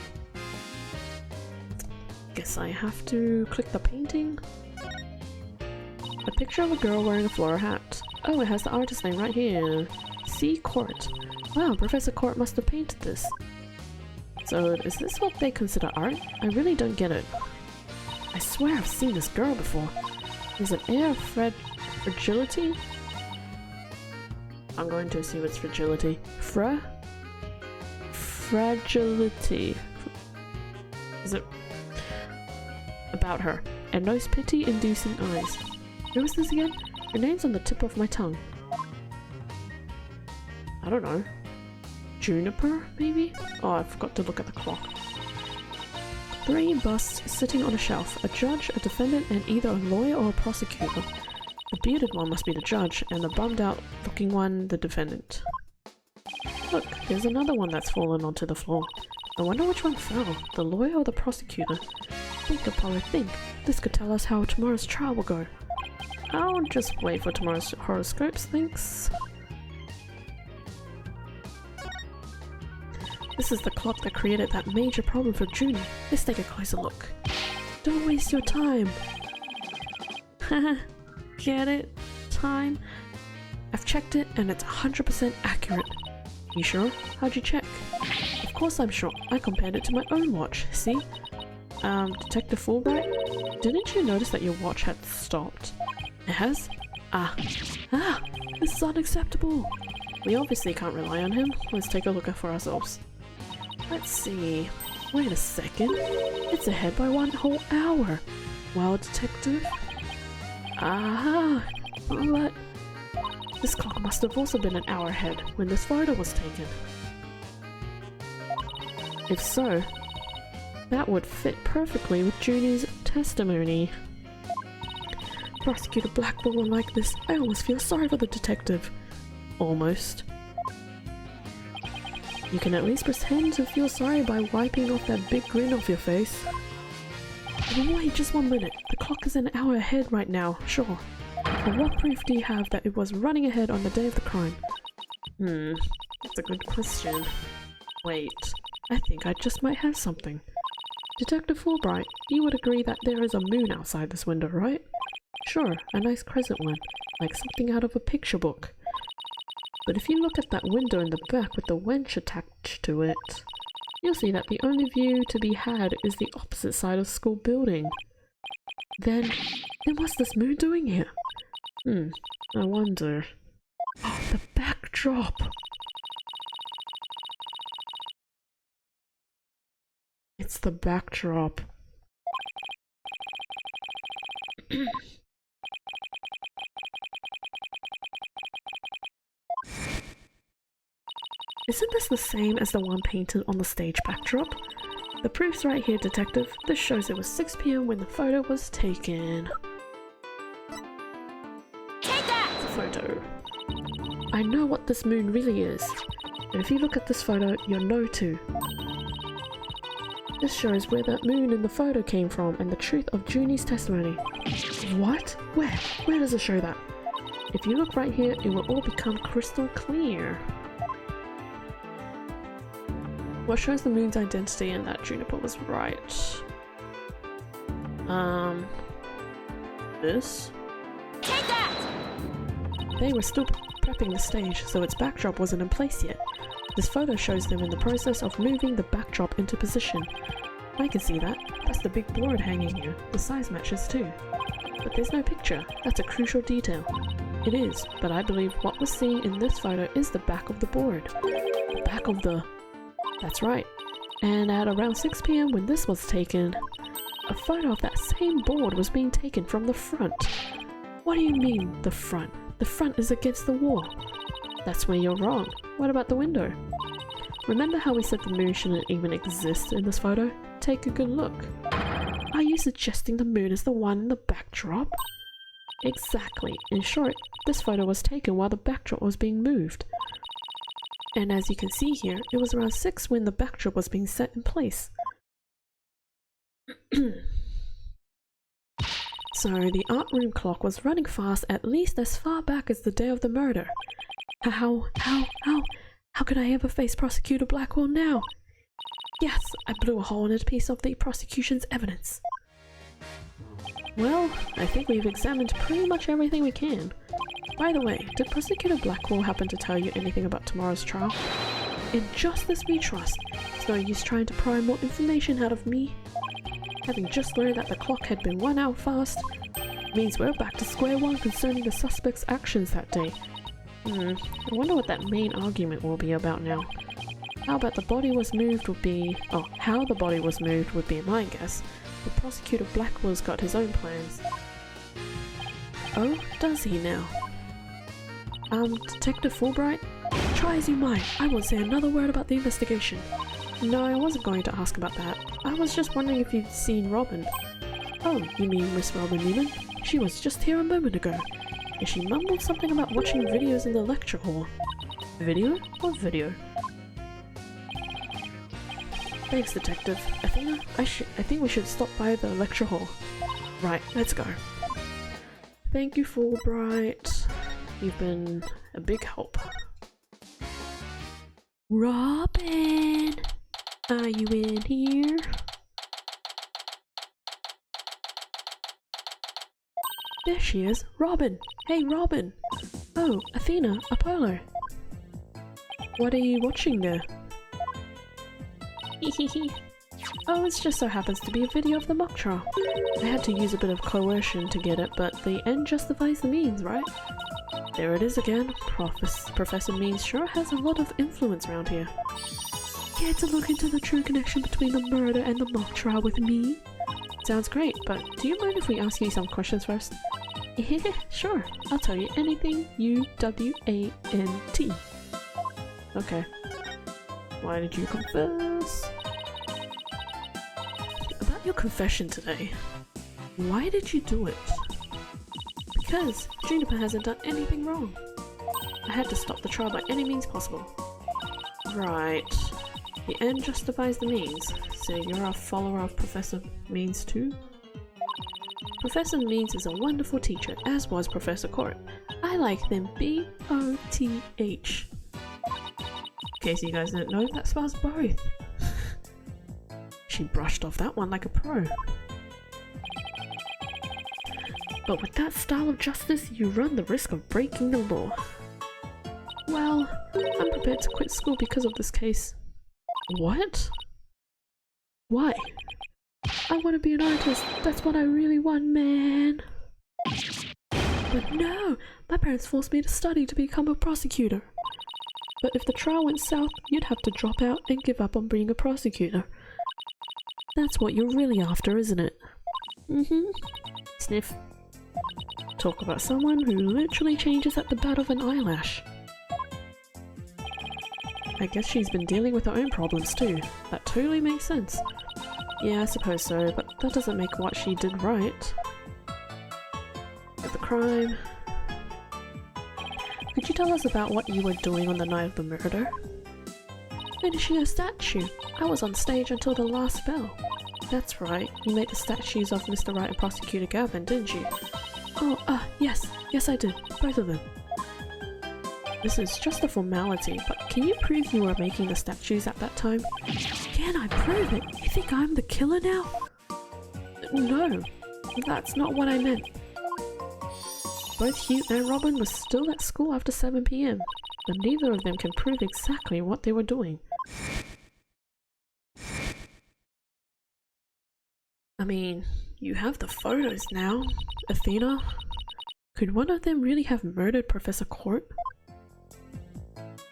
Guess I have to click the painting. A picture of a girl wearing a Flora hat. Oh, it has the artist's name right here. C. Court. Wow, Professor Court must have painted this. So, is this what they consider art? I really don't get it. I swear I've seen this girl before. There's an air of fragility? I'm going to assume it's fragility. Fragility. Is it about her? And those pity-inducing eyes. Who is this again? Her name's on the tip of my tongue. I don't know. Juniper, maybe? Oh, I forgot to look at the clock. 3 busts sitting on a shelf. A judge, a defendant, and either a lawyer or a prosecutor. The bearded one must be the judge, and the bummed-out looking one the defendant. Look, there's another one that's fallen onto the floor. I wonder which one fell, the lawyer or the prosecutor. Think, Apollo, think. This could tell us how tomorrow's trial will go. I'll just wait for tomorrow's horoscopes, thanks. This is the clock that created that major problem for Junie. Let's take a closer look. Don't waste your time. Haha, get it? Time? I've checked it and it's 100% accurate. You sure? How'd you check? Of course I'm sure. I compared it to my own watch, see? Detective Fulbright? Didn't you notice that your watch had stopped? It has? This is unacceptable. We obviously can't rely on him. Let's take a look for ourselves. Let's see. Wait a second. It's ahead by 1 whole hour. Wow, detective. Aha! But this clock must have also been an hour ahead when this photo was taken. If so, that would fit perfectly with Junie's testimony. Prosecutor blackball one like this, I almost feel sorry for the detective. Almost. You can at least pretend to feel sorry by wiping off that big grin off your face. Wait, just 1 minute. The clock is an hour ahead right now, sure. But what proof do you have that it was running ahead on the day of the crime? That's a good question. Wait, I think I just might have something. Detective Fulbright, you would agree that there is a moon outside this window, right? Sure, a nice crescent one, like something out of a picture book. But if you look at that window in the back with the wench attached to it, you'll see that the only view to be had is the opposite side of the school building. Then what's this moon doing here? I wonder. Oh, the backdrop! It's the backdrop. Isn't this the same as the one painted on the stage backdrop? The proof's right here, detective. This shows it was 6 PM when the photo was taken. Take that! Photo. I know what this moon really is. And if you look at this photo, you'll know too. This shows where that moon in the photo came from and the truth of Junie's testimony. What? Where? Where does it show that? If you look right here, it will all become crystal clear. What shows the moon's identity and that Juniper was right? This? Take that! They were still prepping the stage, so its backdrop wasn't in place yet. This photo shows them in the process of moving the backdrop into position. I can see that. That's the big board hanging here. The size matches too. But there's no picture. That's a crucial detail. It is, but I believe what was seen in this photo is the back of the board. The back of the... That's right. And at around 6 PM when this was taken, a photo of that same board was being taken from the front. What do you mean, the front? The front is against the wall. That's where you're wrong. What about the window? Remember how we said the moon shouldn't even exist in this photo? Take a good look. Are you suggesting the moon is the one in the backdrop? Exactly. In short, this photo was taken while the backdrop was being moved. And as you can see here, it was around 6 when the backdrop was being set in place. So the art room clock was running fast at least as far back as the day of the murder. How could I ever face Prosecutor Blackwell now? Yes, I blew a hole in a piece of the prosecution's evidence. Well, I think we've examined pretty much everything we can. By the way, did Prosecutor Blackwell happen to tell you anything about tomorrow's trial? In justice we trust. It's no use trying to pry more information out of me. Having just learned that the clock had been 1 hour fast, means we're back to square one concerning the suspect's actions that day. I wonder what that main argument will be about now. How the body was moved would be my guess, but Prosecutor Blackwell's got his own plans. Oh, does he now? Detective Fulbright? Try as you might, I won't say another word about the investigation. No, I wasn't going to ask about that. I was just wondering if you'd seen Robin. Oh, you mean Miss Robin Newman? She was just here a moment ago. And she mumbled something about watching videos in the lecture hall. Video? What video? Thanks, Detective. Athena, I think we should stop by the lecture hall. Right, let's go. Thank you, Fulbright. You've been a big help. Robin! Are you in here? There she is, Robin! Hey, Robin! Oh, Athena, Apollo! What are you watching there? Oh, it just so happens to be a video of the mock trial. I had to use a bit of coercion to get it, but the end justifies the means, right? There it is again. Professor Means sure has a lot of influence around here. Care to look into the true connection between the murder and the mock trial with me? Sounds great, but do you mind if we ask you some questions first? Sure, I'll tell you anything you W-A-N-T. Okay. Why did you confess? About your confession today. Why did you do it? Because Juniper hasn't done anything wrong. I had to stop the trial by any means possible. Right. The end justifies the means. So you're a follower of Professor Means too? Professor Means is a wonderful teacher, as was Professor Court. I like them B-O-T-H. In case you guys didn't know, that spells both. She brushed off that one like a pro. But with that style of justice, you run the risk of breaking the law. Well, I'm prepared to quit school because of this case. What? Why? I want to be an artist. That's what I really want, man. But no, my parents forced me to study to become a prosecutor. But if the trial went south, you'd have to drop out and give up on being a prosecutor. That's what you're really after, isn't it? Mm-hmm. Sniff. Talk about someone who literally changes at the bat of an eyelash. I guess she's been dealing with her own problems too. That totally makes sense. Yeah, I suppose so, but that doesn't make what she did right. At the crime. Could you tell us about what you were doing on the night of the murder? Finishing a statue. I was on stage until the last bell. That's right, you made the statues of Mr. Wright and Prosecutor Gavin, didn't you? Oh, yes. Yes I did. Both of them. This is just a formality, but can you prove you were making the statues at that time? Can I prove it? You think I'm the killer now? No, that's not what I meant. Both Hugh and Robin were still at school after 7 PM, but neither of them can prove exactly what they were doing. I mean, you have the photos now, Athena. Could one of them really have murdered Professor Court?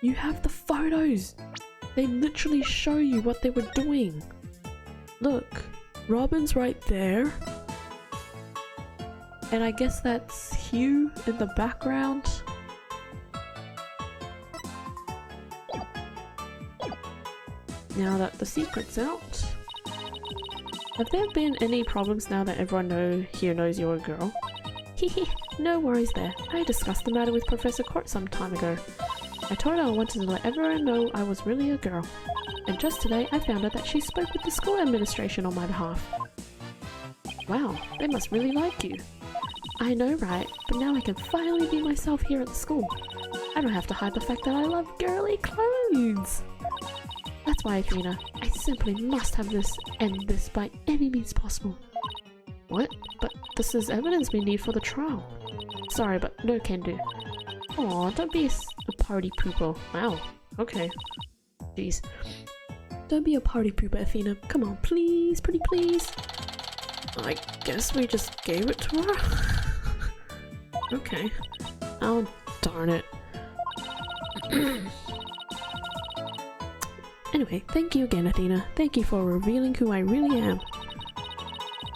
You have the photos! They literally show you what they were doing. Look, Robin's right there. And I guess that's Hugh in the background. Now that the secret's out, have there been any problems now that everyone here knows you're a girl? Hehe, no worries there. I discussed the matter with Professor Court some time ago. I told her I wanted to let everyone know I was really a girl. And just today I found out that she spoke with the school administration on my behalf. Wow, they must really like you. I know, right? But now I can finally be myself here at the school. I don't have to hide the fact that I love girly clothes. That's why, Athena, I simply must have this and this by any means possible. What? But this is evidence we need for the trial. Sorry, but no can do. Aw, don't be a party pooper. Wow, okay. Jeez. Don't be a party pooper, Athena. Come on, please, pretty please. I guess we just gave it to her? Okay. Oh, darn it. Anyway, thank you again, Athena. Thank you for revealing who I really am.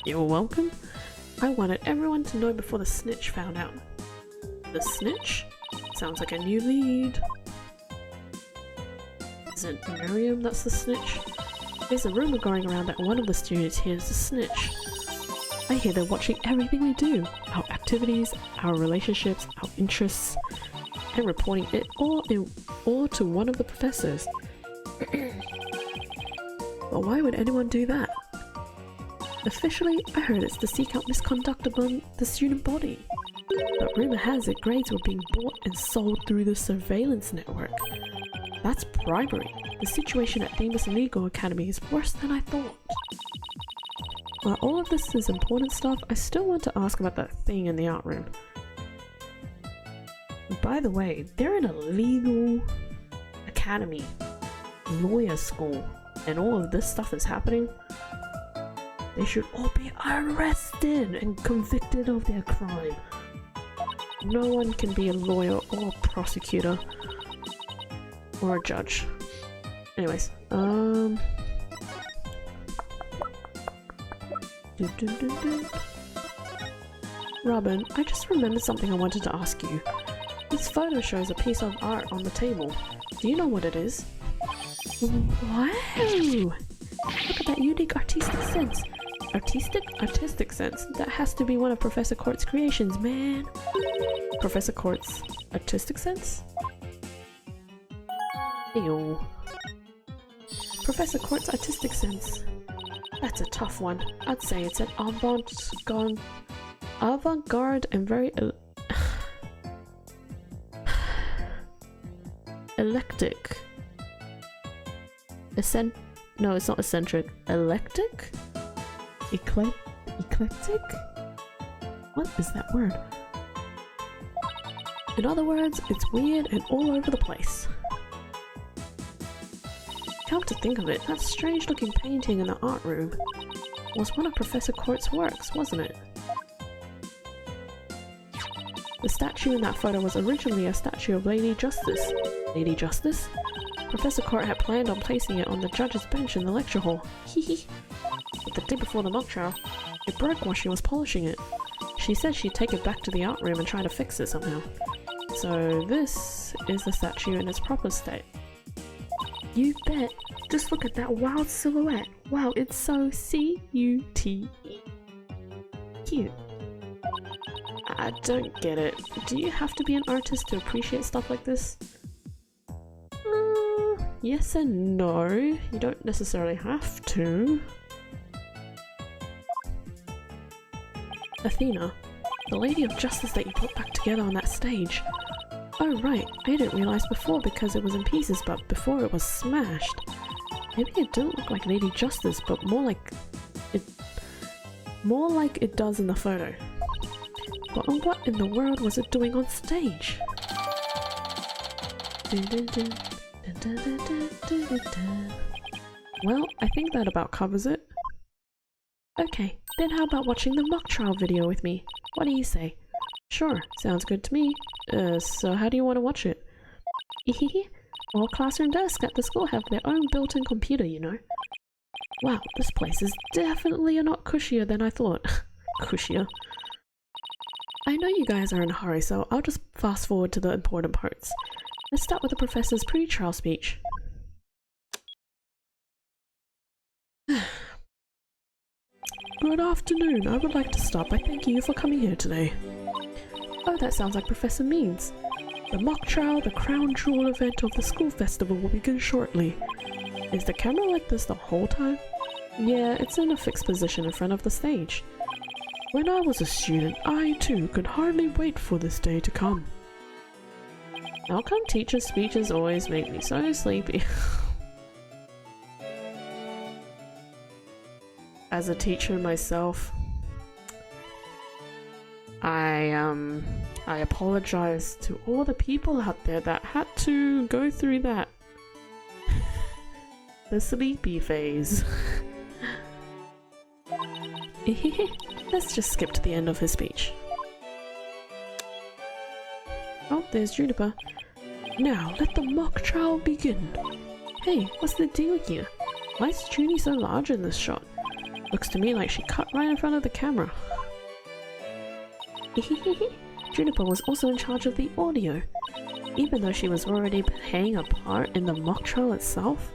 You're welcome. I wanted everyone to know before the snitch found out. The snitch? Sounds like a new lead. Is it Miriam that's the snitch? There's a rumor going around that one of the students here is the snitch. I hear they're watching everything we do. Our activities, our relationships, our interests, and reporting it all to one of the professors. But why would anyone do that? Officially, I heard it's to seek out misconduct among the student body. But rumor has it grades were being bought and sold through the surveillance network. That's bribery. The situation at Themis Legal Academy is worse than I thought. While all of this is important stuff, I still want to ask about that thing in the art room. By the way, they're in a legal academy, lawyer school, and all of this stuff is happening. They should all be arrested and convicted of their crime. No one can be a lawyer or a prosecutor or a judge. Anyways, Robin, I just remembered something I wanted to ask you. This photo shows a piece of art on the table. Do you know what it is? Wow! Look at that unique artistic sense. Artistic sense. That has to be one of Professor Court's creations, man. Professor Court's artistic sense? Ew. Professor Court's artistic sense. That's a tough one. I'd say it's an avant-garde avant-garde and very eclectic. No, it's not eccentric. Eclectic? Eclectic? What is that word? In other words, it's weird and all over the place. Come to think of it, that strange looking painting in the art room was one of Professor Court's works, wasn't it? The statue in that photo was originally a statue of Lady Justice. Lady Justice? Professor Court had planned on placing it on the judge's bench in the lecture hall. Hehe. But the day before the mock trial, it broke while she was polishing it. She said she'd take it back to the art room and try to fix it somehow. So this is the statue in its proper state. You bet! Just look at that wild silhouette! Wow, it's so C-U-T-E. Cute. I don't get it. Do you have to be an artist to appreciate stuff like this? Yes and no. You don't necessarily have to. Athena, the Lady of Justice that you put back together on that stage. Oh right, I didn't realize before because it was in pieces, but before it was smashed. Maybe it didn't look like Lady Justice, but more like it does in the photo. But what in the world was it doing on stage? Well, I think that about covers it. Okay, then how about watching the mock trial video with me? What do you say? Sure, sounds good to me. So how do you want to watch it? Hehehe. All classroom desks at the school have their own built-in computer, you know. Wow, this place is definitely a lot cushier than I thought. Cushier. I know you guys are in a hurry, so I'll just fast forward to the important parts. Let's start with the professor's pre-trial speech. Good afternoon. I would like to start by thanking you for coming here today. Oh, that sounds like Professor Means. The mock trial, the crown jewel event of the school festival, will begin shortly. Is the camera like this the whole time? Yeah, it's in a fixed position in front of the stage. When I was a student, I too could hardly wait for this day to come. How come teachers' speeches always make me so sleepy? As a teacher myself, I apologize to all the people out there that had to go through that. The sleepy phase. Let's just skip to the end of his speech. Oh, there's Juniper. Now, let the mock trial begin. Hey, what's the deal here? Why is Junie so large in this shot? Looks to me like she cut right in front of the camera. Juniper was also in charge of the audio. Even though she was already playing a part in the mock trial itself,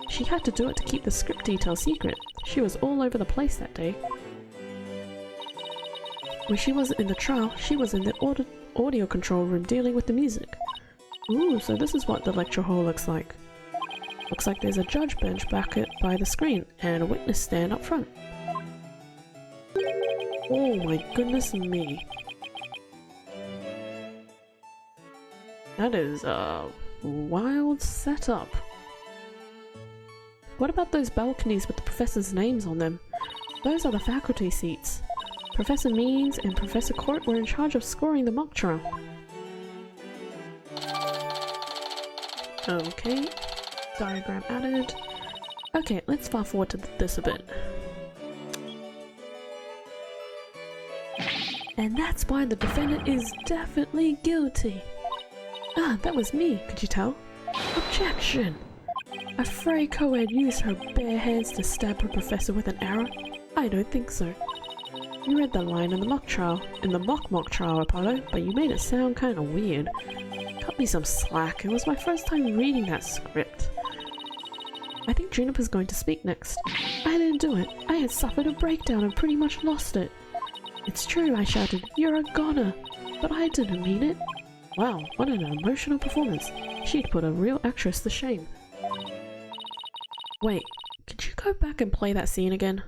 she had to do it to keep the script details secret. She was all over the place that day. When she wasn't in the trial, she was in the audio control room dealing with the music. Ooh, so this is what the lecture hall looks like. Looks like there's a judge bench back by the screen and a witness stand up front. Oh my goodness me. That is a wild setup. What about those balconies with the professors' names on them? Those are the faculty seats. Professor Means and Professor Court were in charge of scoring the mock trial. Okay, diagram added. Okay, let's fast forward to this a bit. And that's why the defendant is definitely guilty. Ah, that was me, could you tell? Objection! Afraid co-ed used her bare hands to stab her professor with an arrow? I don't think so. You read the line in the mock trial, in the mock trial, Apollo, but you made it sound kinda weird. Cut me some slack, it was my first time reading that script. I think Juniper's going to speak next. I didn't do it. I had suffered a breakdown and pretty much lost it. It's true, I shouted, you're a goner, but I didn't mean it. Wow, what an emotional performance. She'd put a real actress to shame. Wait, could you go back and play that scene again?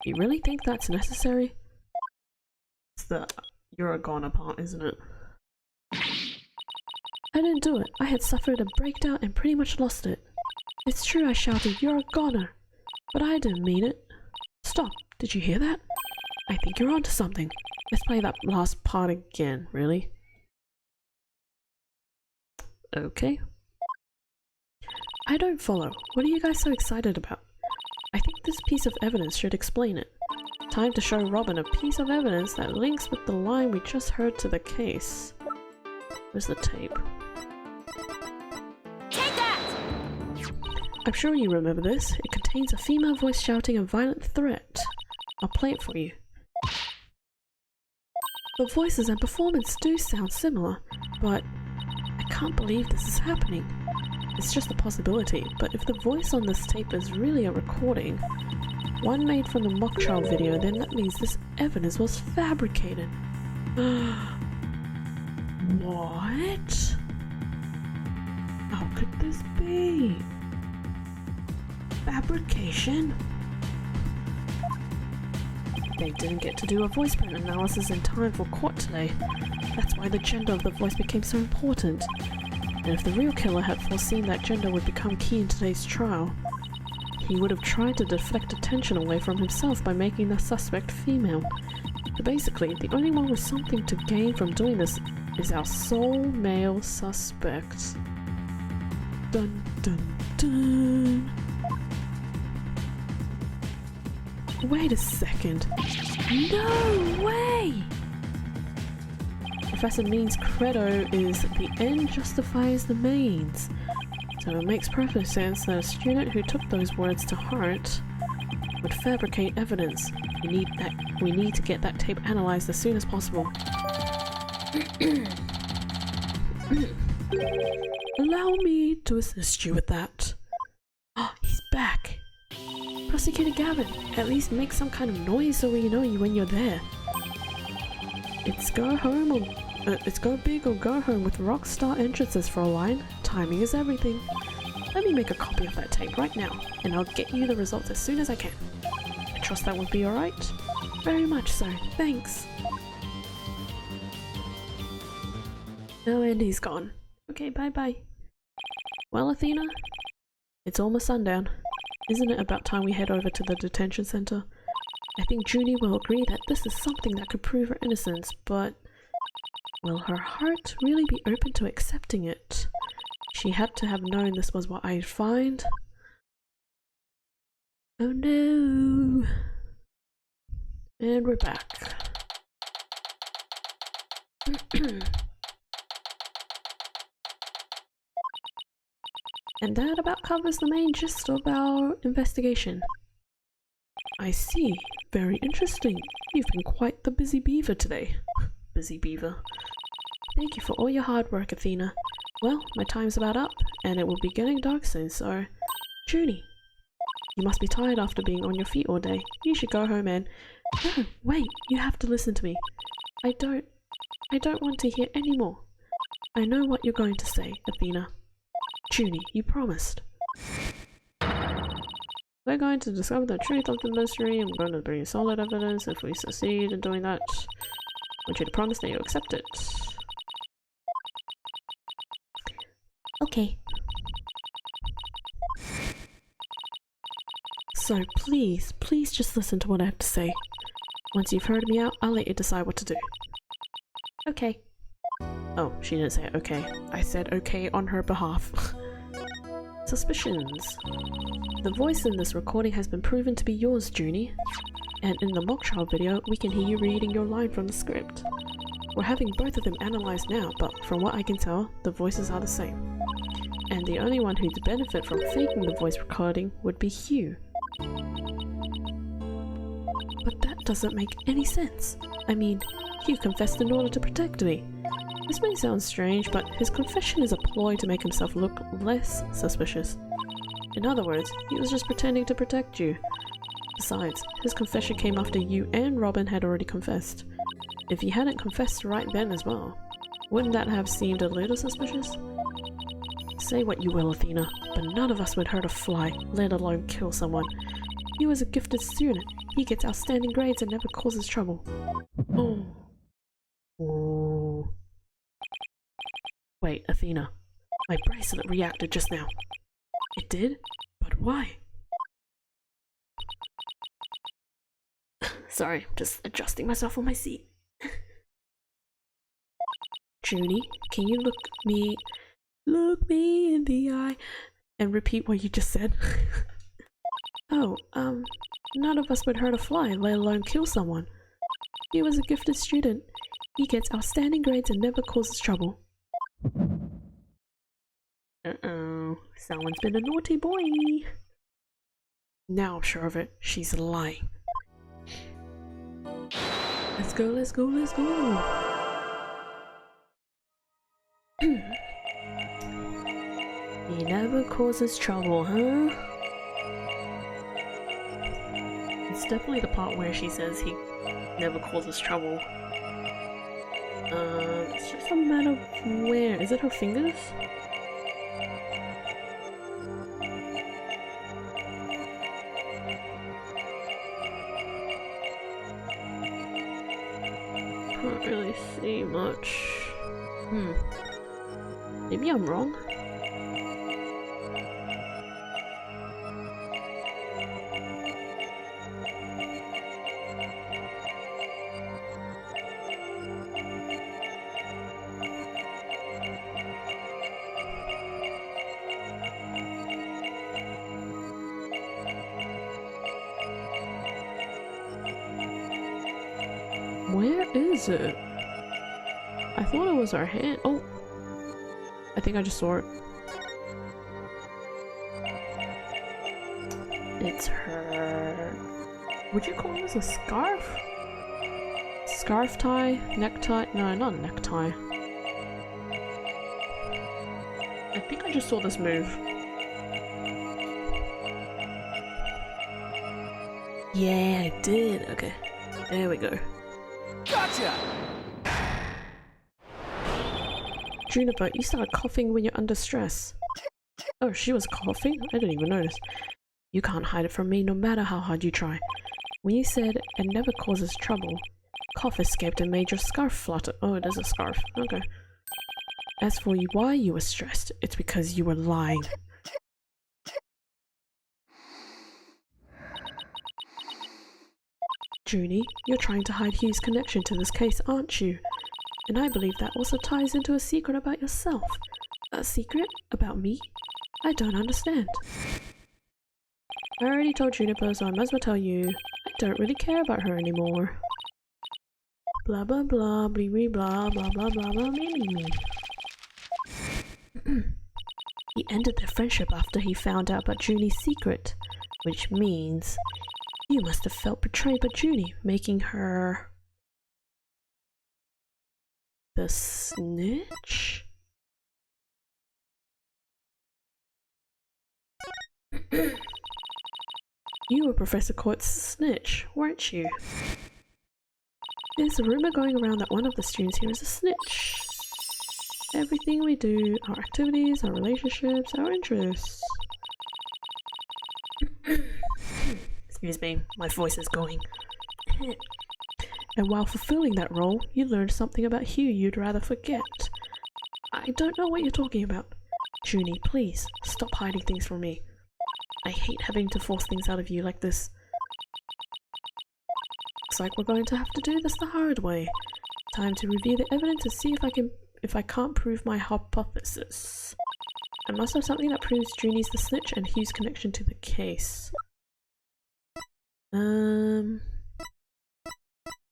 You really think that's necessary? It's the "you're a goner" part, isn't it? I didn't do it. I had suffered a breakdown and pretty much lost it. It's true I shouted, "You're a goner," but I didn't mean it. Stop, did you hear that? I think you're onto something. Let's play that last part again, really? Okay. I don't follow. What are you guys so excited about? I think this piece of evidence should explain it. Time to show Robin a piece of evidence that links with the line we just heard to the case. Where's the tape? Take that! I'm sure you remember this. It contains a female voice shouting a violent threat. I'll play it for you. The voices and performance do sound similar, but I can't believe this is happening. It's just a possibility, but if the voice on this tape is really a recording, one made from the mock trial video, then that means this evidence was fabricated. What? How could this be? Fabrication? They didn't get to do a voice print analysis in time for court today. That's why the gender of the voice became so important. And if the real killer had foreseen that gender would become key in today's trial, he would have tried to deflect attention away from himself by making the suspect female. But basically, the only one with something to gain from doing this is our sole male suspect. Dun dun dun. Wait a second. No way! Professor Mean's credo is the end justifies the means. So it makes perfect sense that a student who took those words to heart would fabricate evidence. We need to get that tape analyzed as soon as possible. Allow me to assist you with that. Oh, he's back. Prosecutor Gavin, at least make some kind of noise so we know you when you're there. It's go home or it's go big or go home with rock star entrances for a line. Timing is everything. Let me make a copy of that tape right now, and I'll get you the results as soon as I can. I trust that would be alright? Very much so, thanks. Oh, and he's gone. Okay, bye-bye. Well, Athena, it's almost sundown. Isn't it about time we head over to the detention center? I think Junie will agree that this is something that could prove her innocence, but will her heart really be open to accepting it? She had to have known this was what I'd find. Oh no! And we're back. And that about covers the main gist of our investigation. I see. Very interesting. You've been quite the busy beaver today. Busy beaver. Thank you for all your hard work, Athena. Well, my time's about up, and it will be getting dark soon, so... Junie, you must be tired after being on your feet all day. You should go home and... No, wait, you have to listen to me. I don't want to hear any more. I know what you're going to say, Athena. Junie, you promised. We're going to discover the truth of the mystery. I'm going to bring you solid evidence. If we succeed in doing that, I want you to promise that you accept it. Okay. So please just listen to what I have to say. Once you've heard me out, I'll let you decide what to do. Okay. Oh, she didn't say okay. I said okay on her behalf. Suspicions. The voice in this recording has been proven to be yours, Junie. And in the mock trial video, we can hear you reading your line from the script. We're having both of them analysed now, but from what I can tell, the voices are the same. And the only one who'd benefit from faking the voice recording would be Hugh. But that doesn't make any sense. I mean, Hugh confessed in order to protect me. This may sound strange, but his confession is a ploy to make himself look less suspicious. In other words, he was just pretending to protect you. Besides, his confession came after you and Robin had already confessed. If he hadn't confessed right then as well, wouldn't that have seemed a little suspicious? Say what you will, Athena, but none of us would hurt a fly, let alone kill someone. He was a gifted student. He gets outstanding grades and never causes trouble. Oh, Wait, Athena. My bracelet reacted just now. It did? But why? Sorry, just adjusting myself on my seat. Junie, can you look me in the eye and repeat what you just said? Oh, none of us would hurt a fly, let alone kill someone. He was a gifted student. He gets outstanding grades and never causes trouble. Uh-oh, someone's been a naughty boy. Now I'm sure of it, she's lying. Let's go, let's go, let's go! He never causes trouble, huh? It's definitely the part where she says he never causes trouble. It's just a matter of where. Is it her fingers? Can't really see much. Maybe I'm wrong. Where is it? I thought it was our hand. Oh! I think I just saw it. It's her... Would you call this a scarf? Scarf tie? Necktie? No, not a necktie. I think I just saw this move. Yeah, I did. Okay. There we go. Gotcha! Juniper, you started coughing when you're under stress. Oh, she was coughing? I didn't even notice. You can't hide it from me no matter how hard you try. When you said it never causes trouble, cough escaped and made your scarf flutter. Oh, it is a scarf. Okay. As for you, why you were stressed, it's because you were lying. Junie, you're trying to hide Hugh's connection to this case, aren't you? And I believe that also ties into a secret about yourself. A secret? About me? I don't understand. I already told Juniper, so I might as well tell you. I don't really care about her anymore. Blah blah blah, blee blee blah, blah blah blah blah, me me me. He ended their friendship after he found out about Junie's secret, which means you must have felt betrayed by Junie, making her the snitch? You were Professor Court's snitch, weren't you? There's a rumor going around that one of the students here is a snitch. Everything we do, our activities, our relationships, our interests. Excuse me, my voice is going. And while fulfilling that role, you learned something about Hugh you'd rather forget. I don't know what you're talking about. Junie, please, stop hiding things from me. I hate having to force things out of you like this. Looks like we're going to have to do this the hard way. Time to review the evidence and see if I can't prove my hypothesis. I must have something that proves Junie's the snitch and Hugh's connection to the case.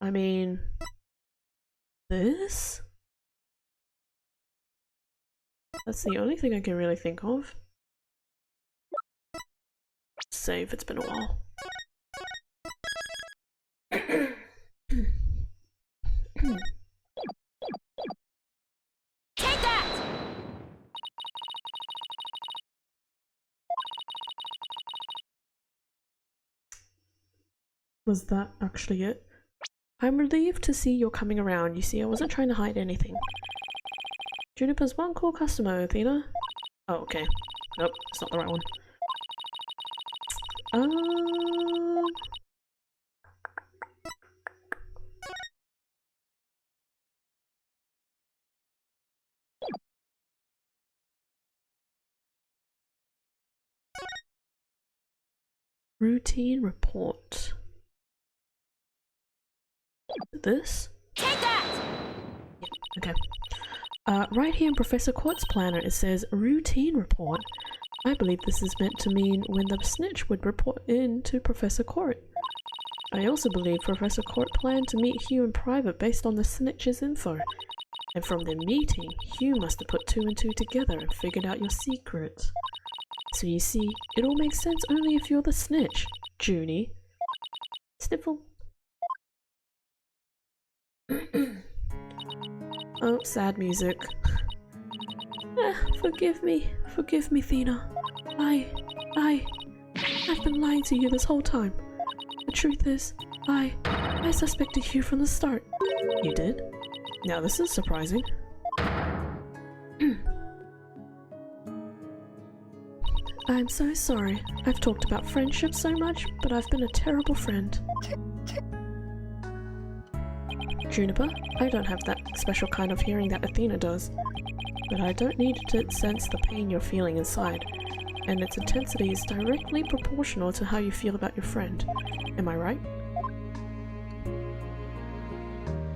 I mean, this? That's the only thing I can really think of. Save, it's been a while. Take that! Was that actually it? I'm relieved to see you're coming around. You see, I wasn't trying to hide anything. Juniper's one cool customer, Athena. Oh, okay. Nope, it's not the right one. Routine report. This? Take that! Yeah, okay. Right here in Professor Court's planner it says routine report. I believe this is meant to mean when the snitch would report in to Professor Court. I also believe Professor Court planned to meet Hugh in private based on the snitch's info. And from their meeting, Hugh must have put 2 and 2 together and figured out your secret. So you see, it all makes sense only if you're the snitch, Junie. Sniffle. Oh, sad music. Forgive me, Thena. I've been lying to you this whole time. The truth is, I suspected Hugh from the start. You did? Now this is surprising. I'm so sorry. I've talked about friendship so much, but I've been a terrible friend. Juniper, I don't have that special kind of hearing that Athena does, but I don't need to sense the pain you're feeling inside, and its intensity is directly proportional to how you feel about your friend. Am I right?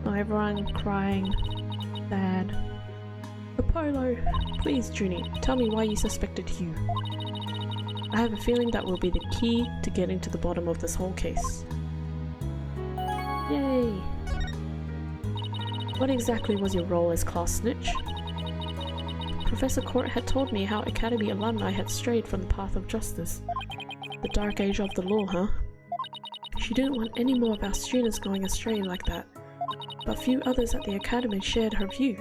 Oh, everyone crying, sad. Apollo, please, Junie, tell me why you suspected Hugh. I have a feeling that will be the key to getting to the bottom of this whole case. Yay! What exactly was your role as class snitch? Professor Court had told me how Academy alumni had strayed from the path of justice. The dark age of the law, huh? She didn't want any more of our students going astray like that, but few others at the Academy shared her view.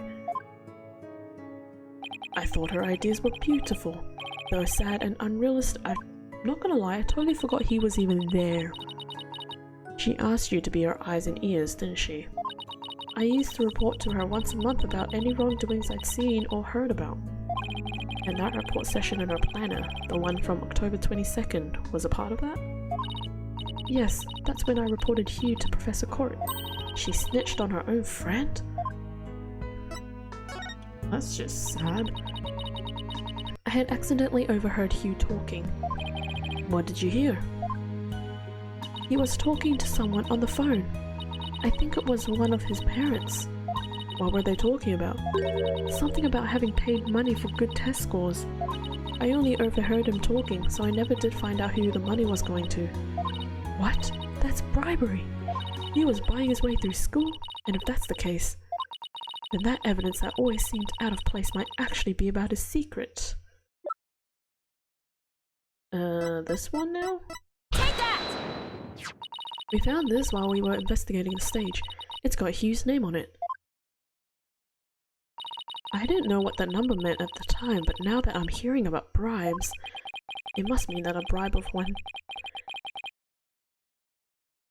I thought her ideas were beautiful, though sad and unrealistic. I'm not gonna lie, I totally forgot he was even there. She asked you to be her eyes and ears, didn't she? I used to report to her once a month about any wrongdoings I'd seen or heard about. And that report session in her planner, the one from October 22nd, was a part of that? Yes, that's when I reported Hugh to Professor Court. She snitched on her own friend? That's just sad. I had accidentally overheard Hugh talking. What did you hear? He was talking to someone on the phone. I think it was one of his parents. What were they talking about? Something about having paid money for good test scores. I only overheard him talking, so I never did find out who the money was going to. What? That's bribery! He was buying his way through school, and if that's the case, then that evidence that always seemed out of place might actually be about his secret. This one now? Take that! We found this while we were investigating the stage. It's got Hugh's name on it. I didn't know what that number meant at the time, but now that I'm hearing about bribes, it must mean that a bribe of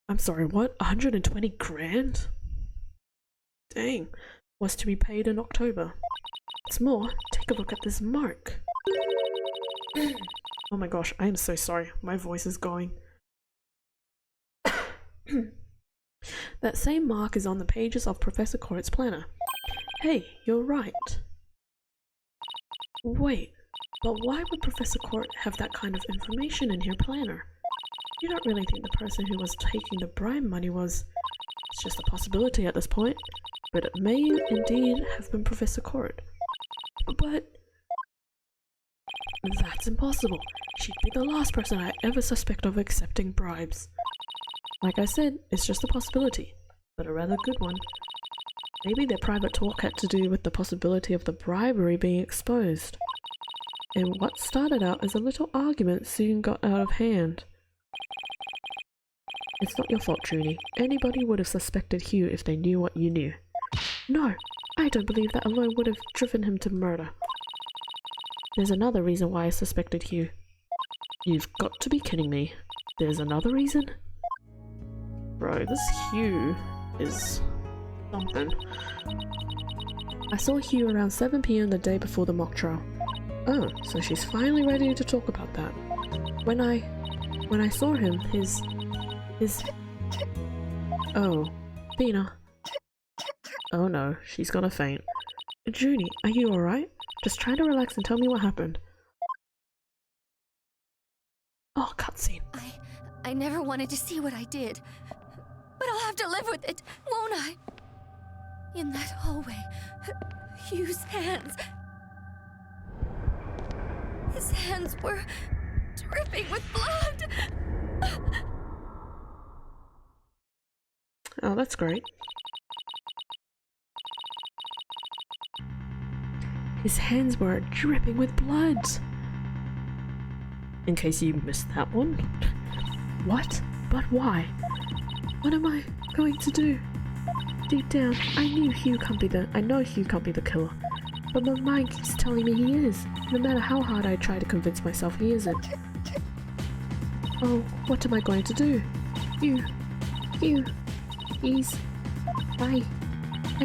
I'm sorry, what? 120 grand? Dang, was to be paid in October. What's more, take a look at this mark. Oh my gosh, I am so sorry. My voice is going. That same mark is on the pages of Professor Court's planner. Hey, you're right. Wait, but why would Professor Court have that kind of information in her planner? You don't really think the person who was taking the bribe money was... It's just a possibility at this point, but it may indeed have been Professor Court. But... that's impossible. She'd be the last person I ever suspect of accepting bribes. Like I said, it's just a possibility, but a rather good one. Maybe their private talk had to do with the possibility of the bribery being exposed. And what started out as a little argument soon got out of hand. It's not your fault, Junie. Anybody would have suspected Hugh if they knew what you knew. No, I don't believe that alone would have driven him to murder. There's another reason why I suspected Hugh. You've got to be kidding me. There's another reason? Bro, this Hugh is something. I saw Hugh around 7 PM the day before the mock trial. Oh, so she's finally ready to talk about that. When I saw him, his... Oh, Thena. Oh no, she's gonna faint. Junie, are you alright? Just try to relax and tell me what happened. Oh, cutscene. I never wanted to see what I did. But I'll have to live with it, won't I? In that hallway, Hugh's hands... His hands were dripping with blood! Oh, that's great. His hands were dripping with blood! In case you missed that one. What? But why? What am I going to do? Deep down, I know Hugh can't be the killer. But my mind keeps telling me he is, no matter how hard I try to convince myself he isn't. Oh, what am I going to do? Hugh, he's... I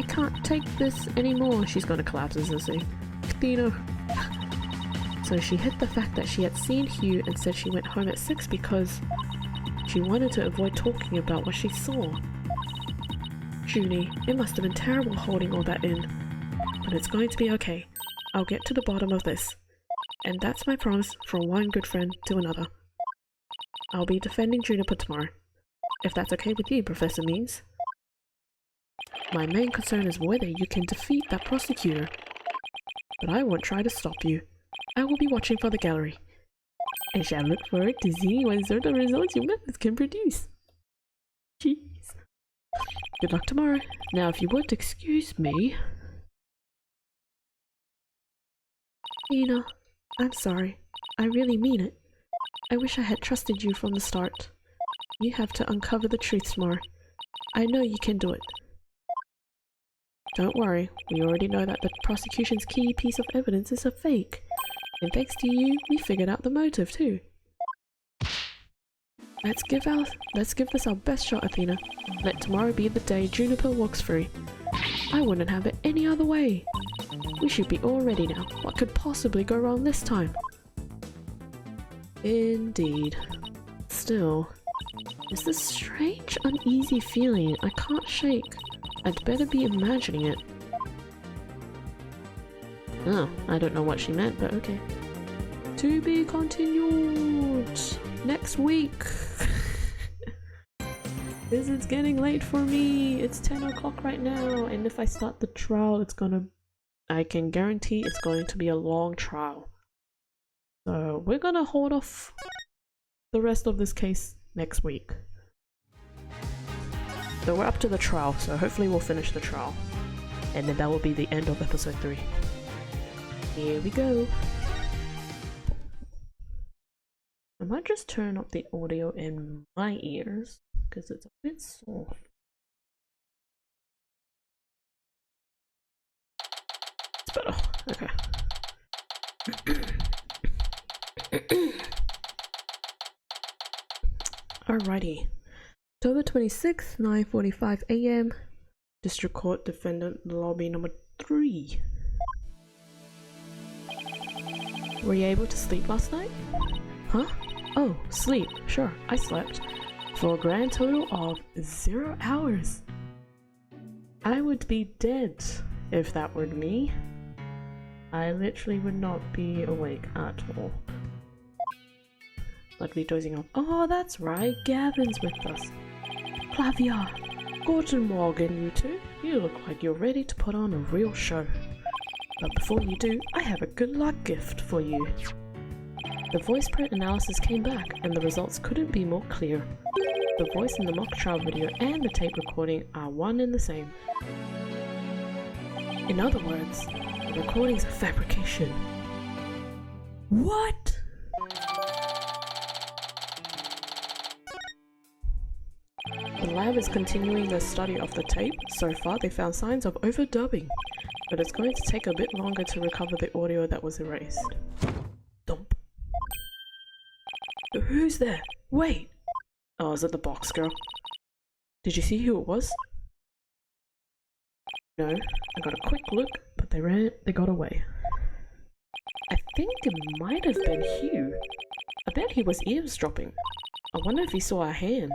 can't take this anymore. She's gonna collapse, isn't she? Athena. So she hid the fact that she had seen Hugh and said she went home at 6 because she wanted to avoid talking about what she saw. Junie, it must have been terrible holding all that in. But it's going to be okay. I'll get to the bottom of this. And that's my promise from one good friend to another. I'll be defending Juniper tomorrow. If that's okay with you, Professor Means. My main concern is whether you can defeat that prosecutor. But I won't try to stop you. I will be watching for the gallery. And shall look forward to seeing what sort of results your methods can produce. Jeez. Good luck tomorrow. Now if you would excuse me... Ina, I'm sorry. I really mean it. I wish I had trusted you from the start. You have to uncover the truth tomorrow. I know you can do it. Don't worry, we already know that the prosecution's key piece of evidence is a fake. And thanks to you, we figured out the motive too. Let's give this our best shot, Athena. Let tomorrow be the day Juniper walks free. I wouldn't have it any other way. We should be all ready now. What could possibly go wrong this time? Indeed. Still, there's this strange, uneasy feeling I can't shake. I'd better be imagining it. Oh, I don't know what she meant, but okay. To be continued next week. This is getting late for me. It's 10 o'clock right now, and if I start the trial, I can guarantee it's going to be a long trial. So we're gonna hold off the rest of this case next week. So we're up to the trial, so hopefully we'll finish the trial. And then that will be the end of episode 3. Here we go. I might just turn up the audio in my ears, because it's a bit soft. It's better, okay. Alrighty. October 26th, 9:45 AM. District Court Defendant Lobby number 3. Were you able to sleep last night? Huh? Oh, sleep. Sure, I slept. For a grand total of 0 hours. I would be dead if that were me. I literally would not be awake at all. I'd be dozing off. Oh, that's right, Gavin's with us. Clavia, Gordon Morgan, you two. You look like you're ready to put on a real show. But before you do, I have a good luck gift for you. The voice print analysis came back, and the results couldn't be more clear. The voice in the mock trial video and the tape recording are one and the same. In other words, the recording's a fabrication. What? The lab is continuing their study of the tape. So far, they found signs of overdubbing, but it's going to take a bit longer to recover the audio that was erased. Dump. Who's there? Wait! Oh, is it the box girl? Did you see who it was? No, I got a quick look, but they got away. I think it might have been Hugh. I bet he was eavesdropping. I wonder if he saw our hand.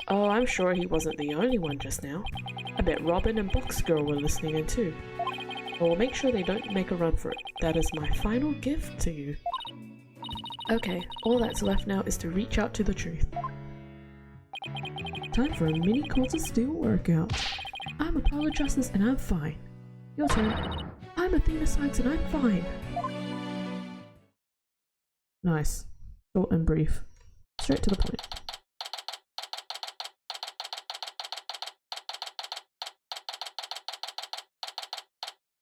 Oh, I'm sure he wasn't the only one just now. I bet Robin and Box Girl were listening in too. I will make sure they don't make a run for it. That is my final gift to you. Okay, all that's left now is to reach out to the truth. Time for a mini Court of Steel workout. I'm a pile of justice and I'm fine. Your turn. I'm Athena Sykes and I'm fine. Nice. Short and brief. Straight to the point.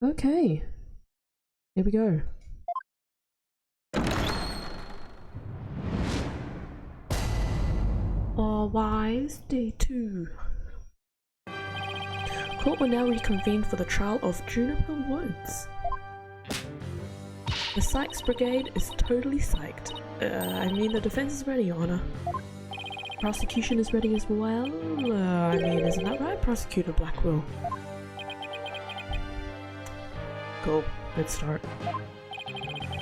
Okay. Here we go. All wise, day 2. Court will now reconvene for the trial of Juniper Woods. The Sykes Brigade is totally psyched. I mean, the defense is ready, Your Honor. Prosecution is ready as well. I mean, isn't that right, Prosecutor Blackwell? Cool. Good start.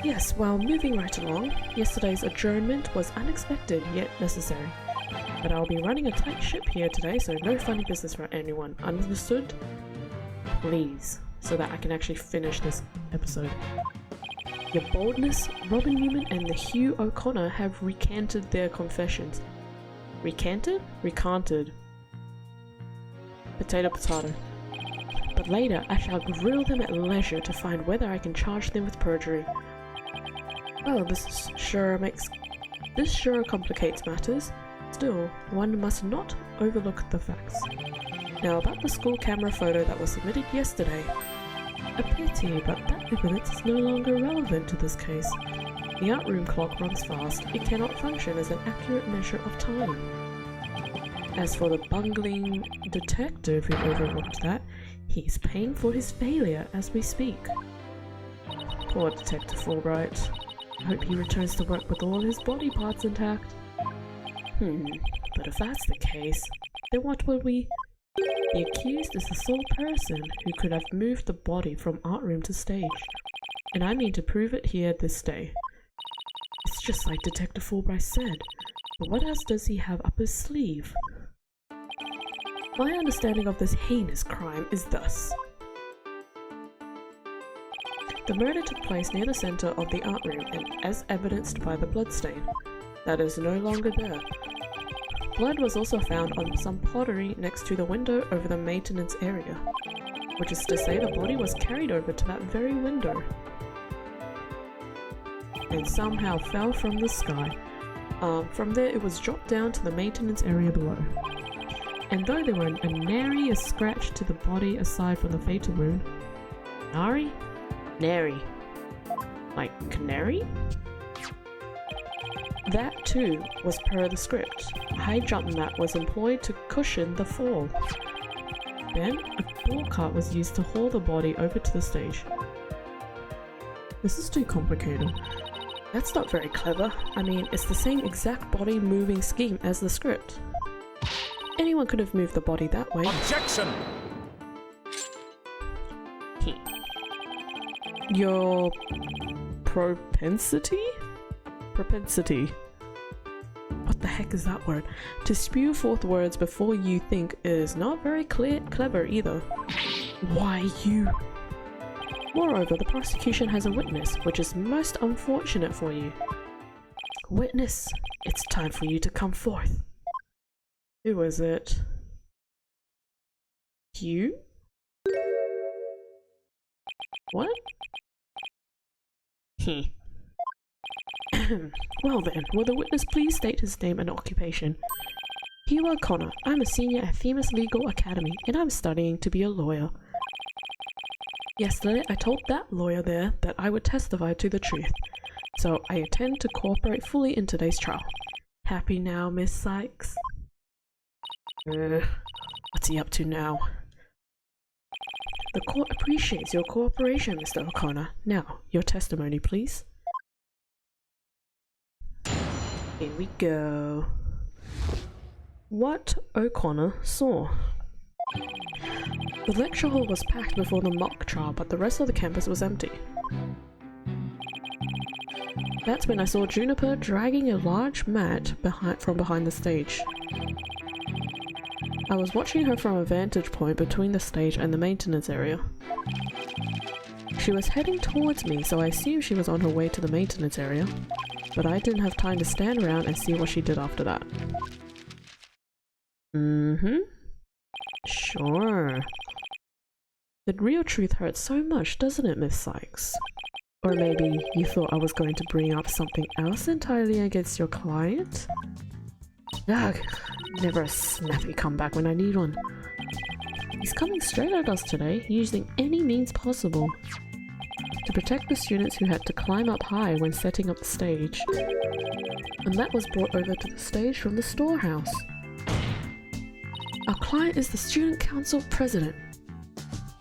Yes, well, moving right along, yesterday's adjournment was unexpected yet necessary. But I'll be running a tight ship here today, so no funny business for anyone. Understood? Please, so that I can actually finish this episode. Your boldness, Robin Newman and the Hugh O'Connor have recanted their confessions. Recanted? Recanted. Potato potato. But later, I shall grill them at leisure to find whether I can charge them with perjury. Well, this sure complicates matters. Still, one must not overlook the facts. Now about the school camera photo that was submitted yesterday. A pity, but that evidence is no longer relevant to this case. The art room clock runs fast. It cannot function as an accurate measure of time. As for the bungling detective who overlooked that, he's paying for his failure as we speak. Poor Detective Wright. I hope he returns to work with all his body parts intact. But if that's the case, then what will we... The accused is the sole person who could have moved the body from art room to stage. And I mean to prove it here this day. It's just like Detective Fulbright said, but what else does he have up his sleeve? My understanding of this heinous crime is thus. The murder took place near the center of the art room, and as evidenced by the bloodstain, that is no longer there. Blood was also found on some pottery next to the window over the maintenance area, which is to say the body was carried over to that very window and somehow fell from the sky. From there it was dropped down to the maintenance area below. And though there were a nary a scratch to the body aside from the fatal wound... Nary? Nary. Like canary? That too was per the script. A high jump mat was employed to cushion the fall. Then, a ball cart was used to haul the body over to the stage. This is too complicated. That's not very clever. I mean, it's the same exact body moving scheme as the script. Anyone could have moved the body that way. Objection! Your... propensity? Propensity. What the heck is that word? To spew forth words before you think is not very clever either. Why you? Moreover, the prosecution has a witness, which is most unfortunate for you. Witness, it's time for you to come forth. Who is it? You? What? Well then, will the witness please state his name and occupation? Hugh O'Connor. I'm a senior at Themis Legal Academy, and I'm studying to be a lawyer. Yesterday, I told that lawyer there that I would testify to the truth, so I intend to cooperate fully in today's trial. Happy now, Miss Sykes? What's he up to now? The court appreciates your cooperation, Mr. O'Connor. Now, your testimony, please. Here we go. What O'Connor saw. The lecture hall was packed before the mock trial, but the rest of the campus was empty. That's when I saw Juniper dragging a large mat from behind the stage. I was watching her from a vantage point between the stage and the maintenance area. She was heading towards me, so I assumed she was on her way to the maintenance area. but I didn't have time to stand around and see what she did after that. Sure. The real truth hurts so much, doesn't it, Miss Sykes? Or maybe you thought I was going to bring up something else entirely against your client? Ugh, never a snappy comeback when I need one. He's coming straight at us today, using any means possible to protect the students who had to climb up high when setting up the stage. And that was brought over to the stage from the storehouse. Our client is the student council president.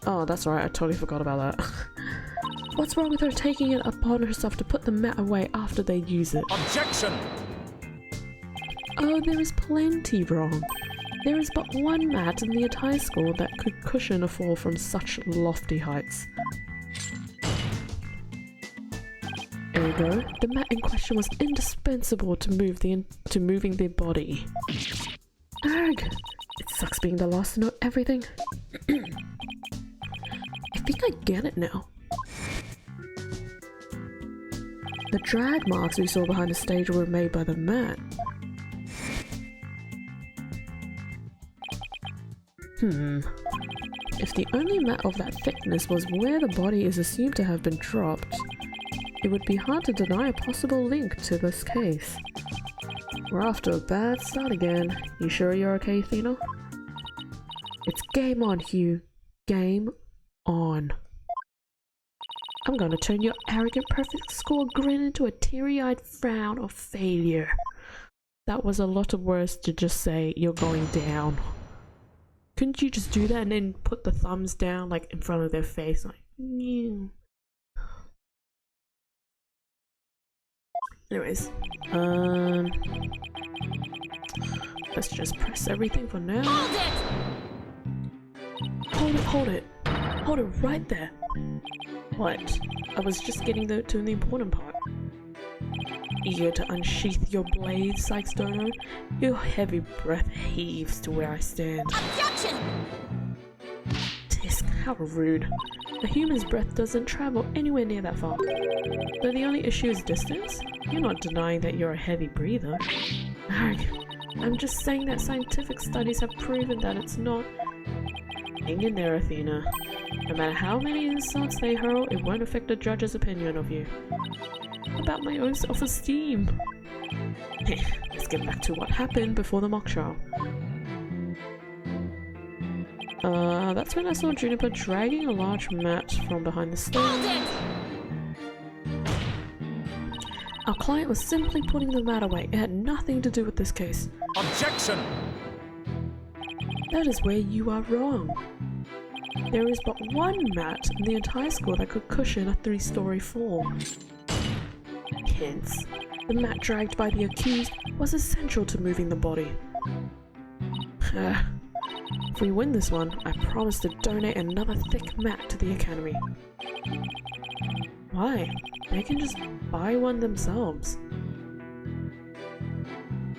Oh, that's right, I totally forgot about that. What's wrong with her taking it upon herself to put the mat away after they use it? Objection! Oh, there is plenty wrong. There is but one mat in the entire school that could cushion a fall from such lofty heights. Ergo, the mat in question was indispensable to moving the body. Ugh! It sucks being the last to know everything. I think I get it now. The drag marks we saw behind the stage were made by the mat. If the only mat of that thickness was where the body is assumed to have been dropped, it would be hard to deny a possible link to this case. We're off to a bad start again. You sure you're okay, Athena? It's game on, Hugh. Game on. I'm gonna turn your arrogant perfect score grin into a teary-eyed frown of failure. That was a lot of words to just say, you're going down. Couldn't you just do that and then put the thumbs down like in front of their face? Like, yeah. Anyways, let's just press everything for now. Hold it right there. What? I was just getting to the important part. Eager to unsheath your blade, Sykes Dono? Your heavy breath heaves to where I stand. Objection! Tisk, how rude. A human's breath doesn't travel anywhere near that far. Though the only issue is distance, you're not denying that you're a heavy breather. Arg, I'm just saying that scientific studies have proven that it's not. Hang in there, Athena. No matter how many insults they hurl, it won't affect the judge's opinion of you. About my own self-esteem. Let's get back to what happened before the mock trial. That's when I saw Juniper dragging a large mat from behind the stage. Our client was simply putting the mat away. It had nothing to do with this case. Objection! That is where you are wrong. There is but one mat in the entire school that could cushion a 3-story fall. Hence, the mat dragged by the accused was essential to moving the body. If we win this one, I promise to donate another thick mat to the academy. Why? They can just buy one themselves.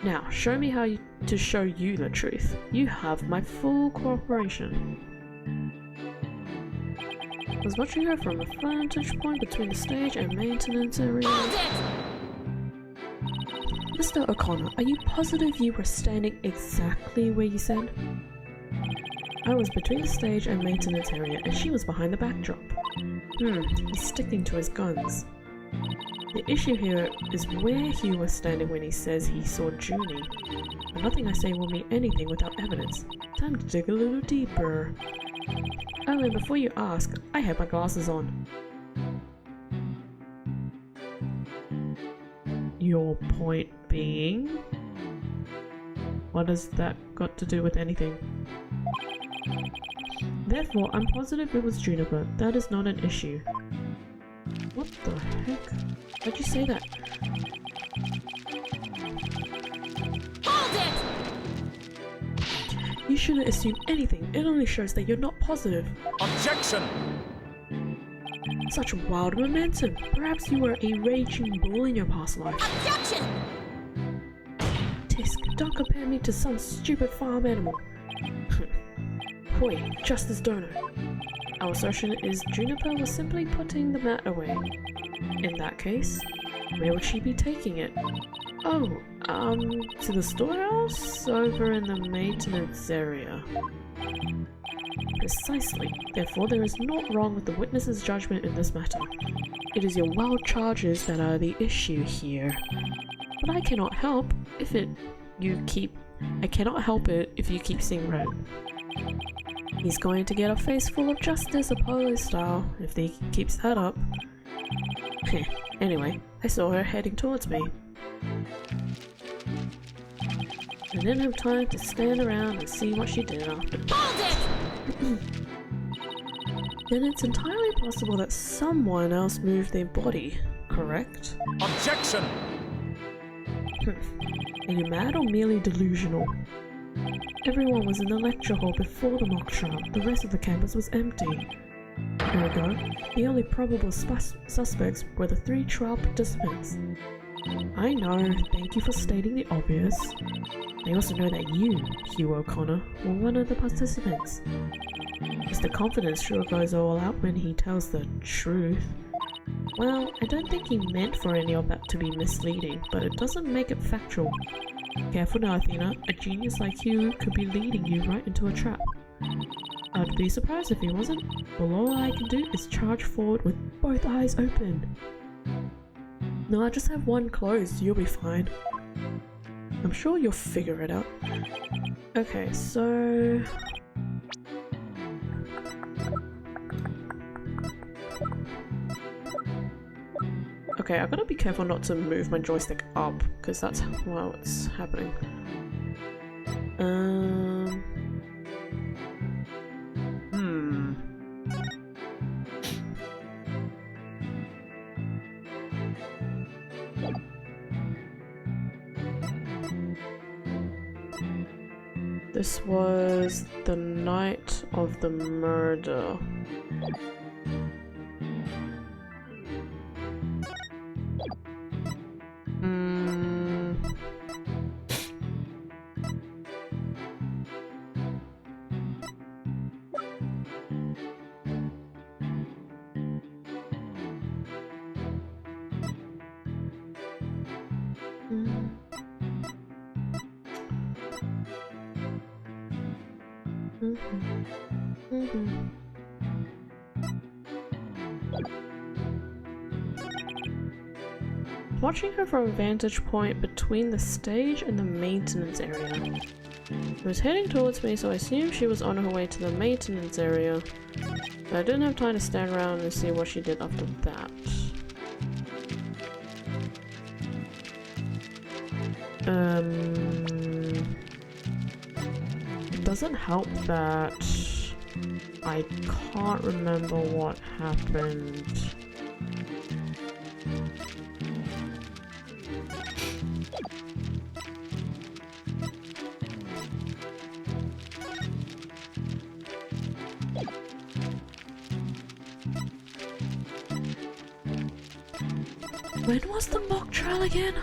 Now, show me how to show you the truth. You have my full cooperation. I was watching her from a vantage point between the stage and maintenance area. Mr. O'Connor, are you positive you were standing exactly where you said? I was between the stage and maintenance area, and she was behind the backdrop. He's sticking to his guns. The issue here is where Hugh was standing when he says he saw Junie. But nothing I say will mean anything without evidence. Time to dig a little deeper. Oh, and before you ask, I have my glasses on. Your point being? What has that got to do with anything? Therefore, I'm positive it was Juniper. That is not an issue. What the heck? Why'd you say that? Hold it! You shouldn't assume anything. It only shows that you're not positive. Objection! Such wild momentum. Perhaps you were a raging bull in your past life. Objection! Tisk, don't compare me to some stupid farm animal. Hoi, Justice Dono. Our assertion is Juniper was simply putting the mat away. In that case, Where would she be taking it? Oh, to the storehouse over in the maintenance area. Precisely. Therefore, there is naught wrong with the witness's judgment in this matter. It is your wild charges that are the issue here. But I cannot help if you keep seeing red. He's going to get a face full of justice, Apollo style, if he keeps that up. Anyway, I saw her heading towards me. I didn't have time to stand around and see what she did after. Hold it! Then it's entirely possible that someone else moved their body, correct? Objection! Are you mad or merely delusional? Everyone was in the lecture hall before the mock trial. The rest of the campus was empty. Ergo, the only probable suspects were the 3 trial participants. I know, thank you for stating the obvious. I also know that you, Hugh O'Connor, were one of the participants. Mr. Confidence sure goes all out when he tells the truth. Well, I don't think he meant for any of that to be misleading, but it doesn't make it factual. Careful now, Athena. A genius like you could be leading you right into a trap. I'd be surprised if he wasn't. Well, all I can do is charge forward with both eyes open. No, I just have one closed. You'll be fine. I'm sure you'll figure it out. Okay, so... Okay, I've got to be careful not to move my joystick up, because that's what's happening. This was the night of the murder. Watching her from a vantage point between the stage and the maintenance area. She was heading towards me, so I assumed she was on her way to the maintenance area. But I didn't have time to stand around and see what she did after that. It doesn't help that I can't remember what happened. When was the mock trial again?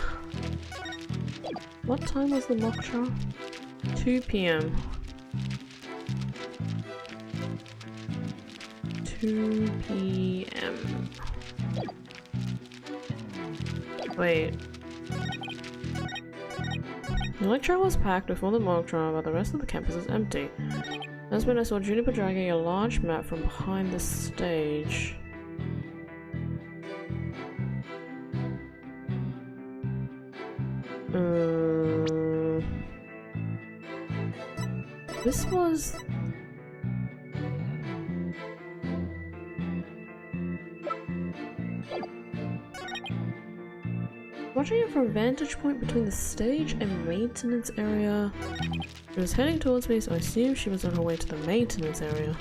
What time was the mock trial? 2 p.m. 2 p.m. Wait. The lecture was packed before the mock trial, but the rest of the campus is empty. That's when I saw Juniper dragging a large mat from behind the stage. This was... Watching it from a vantage point between the stage and maintenance area. She was heading towards me, so I assumed she was on her way to the maintenance area.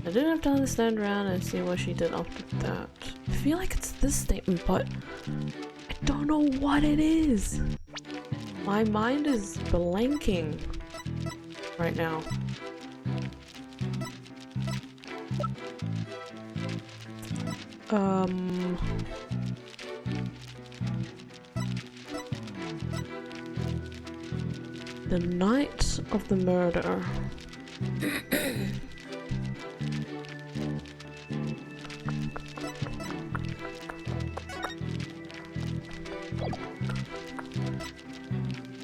I didn't have time to stand around and see what she did after that. I feel like it's this statement, but I don't know what it is. My mind is blanking right now. The night of the murder.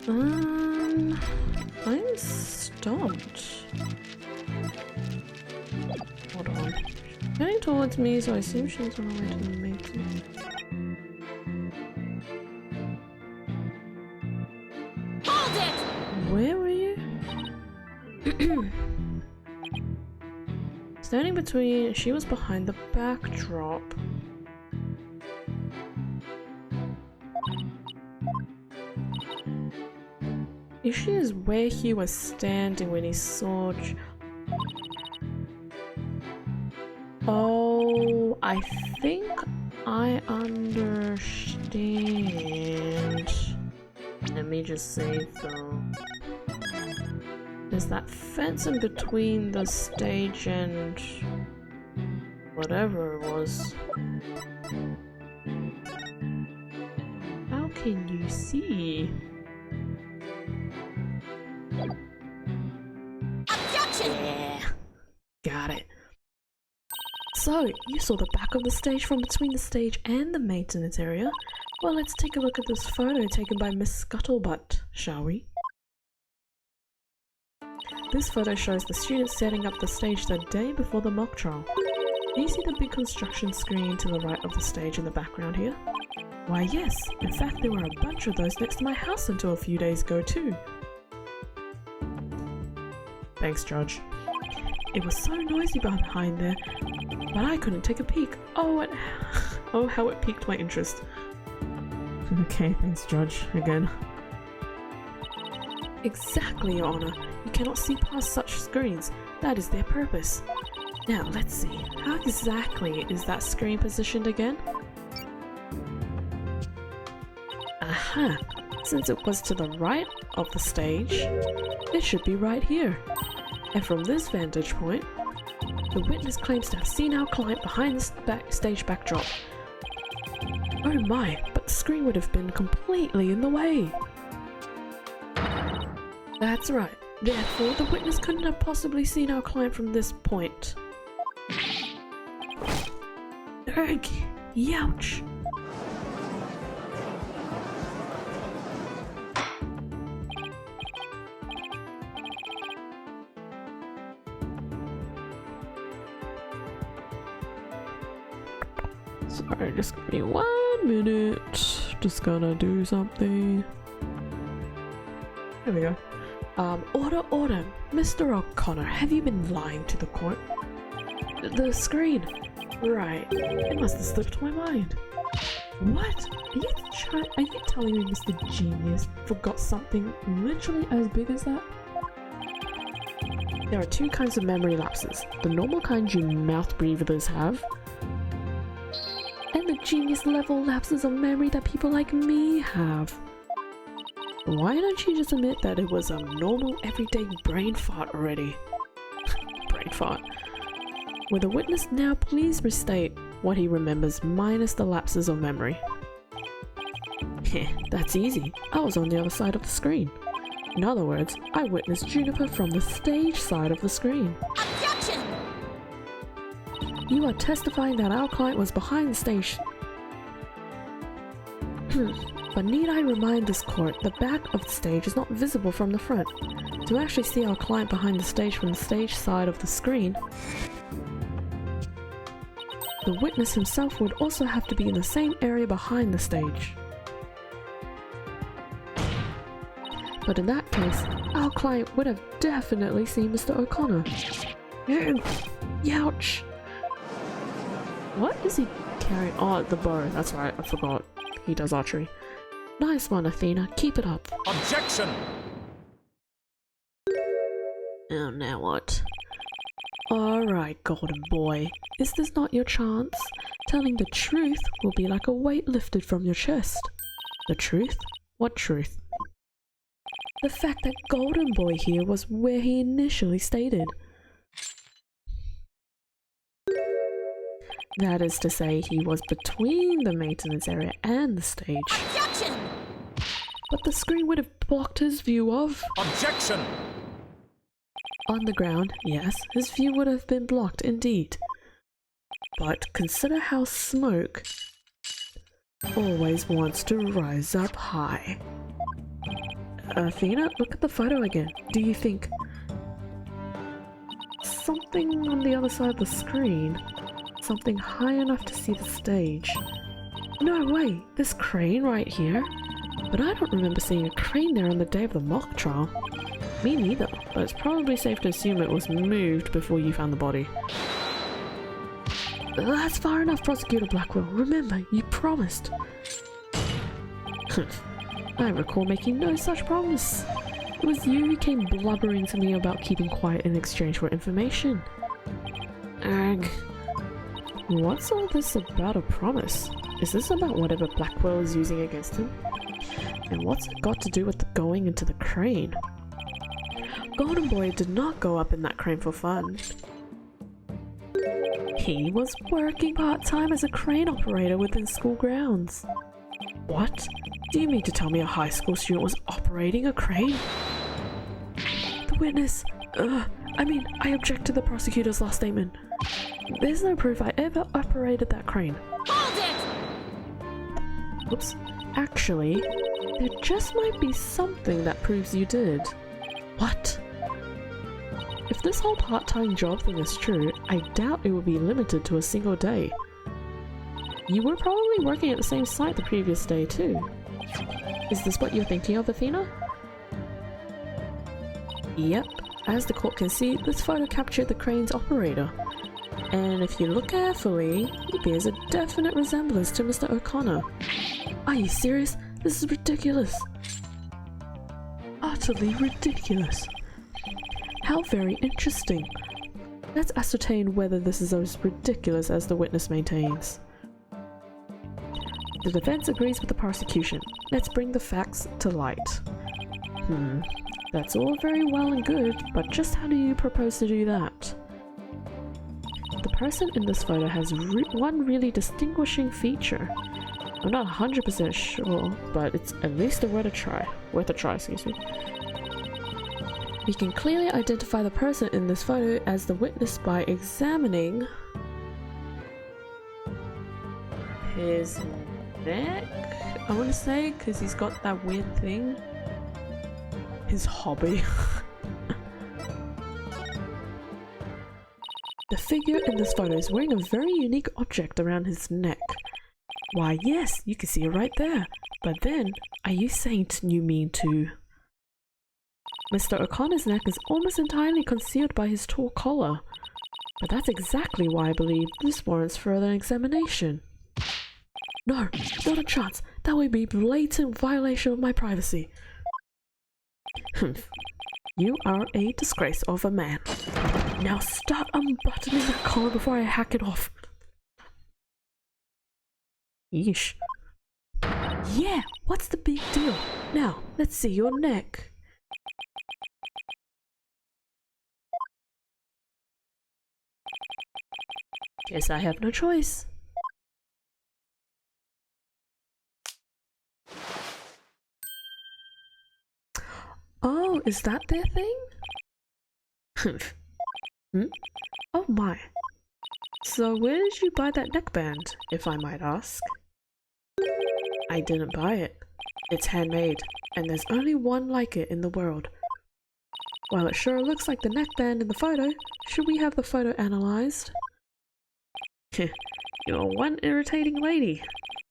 I'm stumped. Hold on. She's heading towards me, so I assume she's on her way to the maintenance. Hold it! Where were you? Standing between, she was behind the backdrop. If she is where he was standing when he saw... Oh, I think I understand. Let me just save though. There's that fence in between the stage and whatever it was. How can you see? Objection! Yeah. Got it. So, you saw the back of the stage from between the stage and the maintenance area? Well, let's take a look at this photo taken by Miss Scuttlebutt, shall we? This photo shows the students setting up the stage the day before the mock trial. Do you see the big construction screen to the right of the stage in the background here? Why yes, in fact there were a bunch of those next to my house until a few days ago too. Thanks, Judge. It was so noisy behind there, but I couldn't take a peek. Oh, how it piqued my interest. Okay, thanks, Judge, again. Exactly, Your Honor. You cannot see past such screens. That is their purpose. Now, let's see. How exactly is that screen positioned again? Aha! Since it was to the right of the stage, it should be right here. And from this vantage point, the witness claims to have seen our client behind the stage backdrop. Oh my, but the screen would have been completely in the way. That's right. Therefore, the witness couldn't have possibly seen our client from this point. Ugh! Youch! Sorry, just give me 1 minute. Just gonna do something. There we go. Order, Mr. O'Connor, have you been lying to the court? The screen. Right. It must have slipped my mind. What? Are you telling me Mr. Genius forgot something literally as big as that? There are two kinds of memory lapses. The normal kind you mouth breathers have, and the genius level lapses of memory that people like me have. Why don't you just admit that it was a normal everyday brain fart already? Brain fart. Will the witness now please restate what he remembers minus the lapses of memory? Heh, that's easy. I was on the other side of the screen. In other words, I witnessed Juniper from the stage side of the screen. Objection! You are testifying that our client was behind the stage. But need I remind this court, the back of the stage is not visible from the front. To actually see our client behind the stage from the stage side of the screen, the witness himself would also have to be in the same area behind the stage. But in that case, our client would have definitely seen Mr. O'Connor. Youch! What is he carrying? Oh, the bow. That's right, I forgot. He does archery. Nice one, Athena. Keep it up. Objection! Oh, now what? Alright, golden boy. Is this not your chance? Telling the truth will be like a weight lifted from your chest. The truth? What truth? The fact that golden boy here was where he initially stated. That is to say, he was between the maintenance area and the stage. Objection! But the screen would have blocked his view of... Objection! On the ground, yes, his view would have been blocked indeed. But consider how smoke always wants to rise up high. Athena, look at the photo again. Do you think something on the other side of the screen? Something high enough to see the stage? No way, this crane right here? But I don't remember seeing a crane there on the day of the mock trial. Me neither, but it's probably safe to assume it was moved before you found the body. That's far enough, Prosecutor Blackwell. Remember, you promised. I recall making no such promise. It was you who came blubbering to me about keeping quiet in exchange for information. Ugh. What's all this about a promise? Is this about whatever Blackwell is using against him? And what's it got to do with going into the crane? Golden Boy did not go up in that crane for fun. He was working part-time as a crane operator within school grounds. What? Do you mean to tell me a high school student was operating a crane? The witness... I object to the prosecutor's last statement. There's no proof I ever operated that crane. Hold it! Oops. Actually, there just might be something that proves you did. What? If this whole part-time job thing is true, I doubt it will be limited to a single day. You were probably working at the same site the previous day too. Is this what you're thinking of, Athena? Yep. As the court can see, this photo captured the crane's operator. And if you look carefully, he bears a definite resemblance to Mr. O'Connor. Are you serious? This is ridiculous. Utterly ridiculous. How very interesting. Let's ascertain whether this is as ridiculous as the witness maintains. The defense agrees with the prosecution. Let's bring the facts to light. That's all very well and good, but just how do you propose to do that? The person in this photo has one really distinguishing feature. I'm not 100% sure, but it's at least worth a try. Excuse me. We can clearly identify the person in this photo as the witness by examining his neck, I want to say, because he's got that weird thing. His hobby. The figure in this photo is wearing a very unique object around his neck. Why, yes, you can see it right there. But then, are you saying you mean to... Mr. O'Connor's neck is almost entirely concealed by his tall collar. But that's exactly why I believe this warrants further examination. No, not a chance. That would be blatant violation of my privacy. You are a disgrace of a man. Now start unbuttoning that collar before I hack it off. Yeesh. Yeah, what's the big deal? Now, let's see your neck. Guess I have no choice. Oh, is that their thing? Oh my. So where did you buy that neckband, if I might ask? I didn't buy it. It's handmade, and there's only one like it in the world. While it sure looks like the neckband in the photo, should we have the photo analyzed? You're one irritating lady.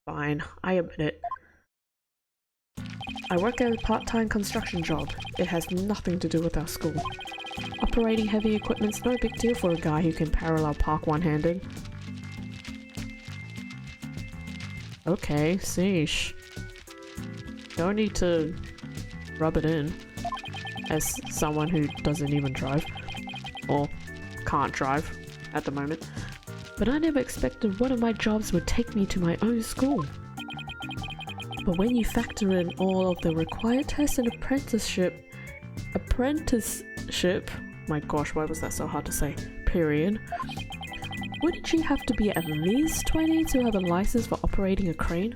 Fine, I admit it. I work at a part-time construction job. It has nothing to do with our school. Operating heavy equipment's no big deal for a guy who can parallel park one-handed. Okay, sheesh. No need to rub it in. As someone who doesn't even drive. Or can't drive at the moment. But I never expected one of my jobs would take me to my own school. But when you factor in all of the required tests and apprenticeship, my gosh, why was that so hard to say, period, wouldn't you have to be at least 20 to have a license for operating a crane?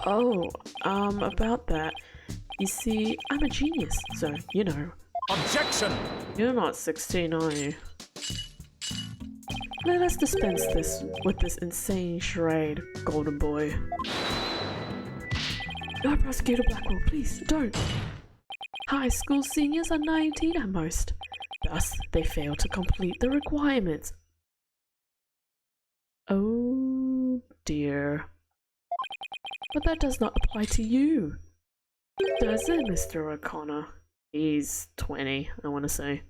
Oh, about that, you see, I'm a genius, so, you know. Objection! You're not 16, are you? Let us dispense with this insane charade, Golden Boy. No, Prosecutor Blackwell, please, don't. High school seniors are 19 at most. Thus, they fail to complete the requirements. Oh dear. But that does not apply to you. Does it, Mr. O'Connor? He's 20, I want to say.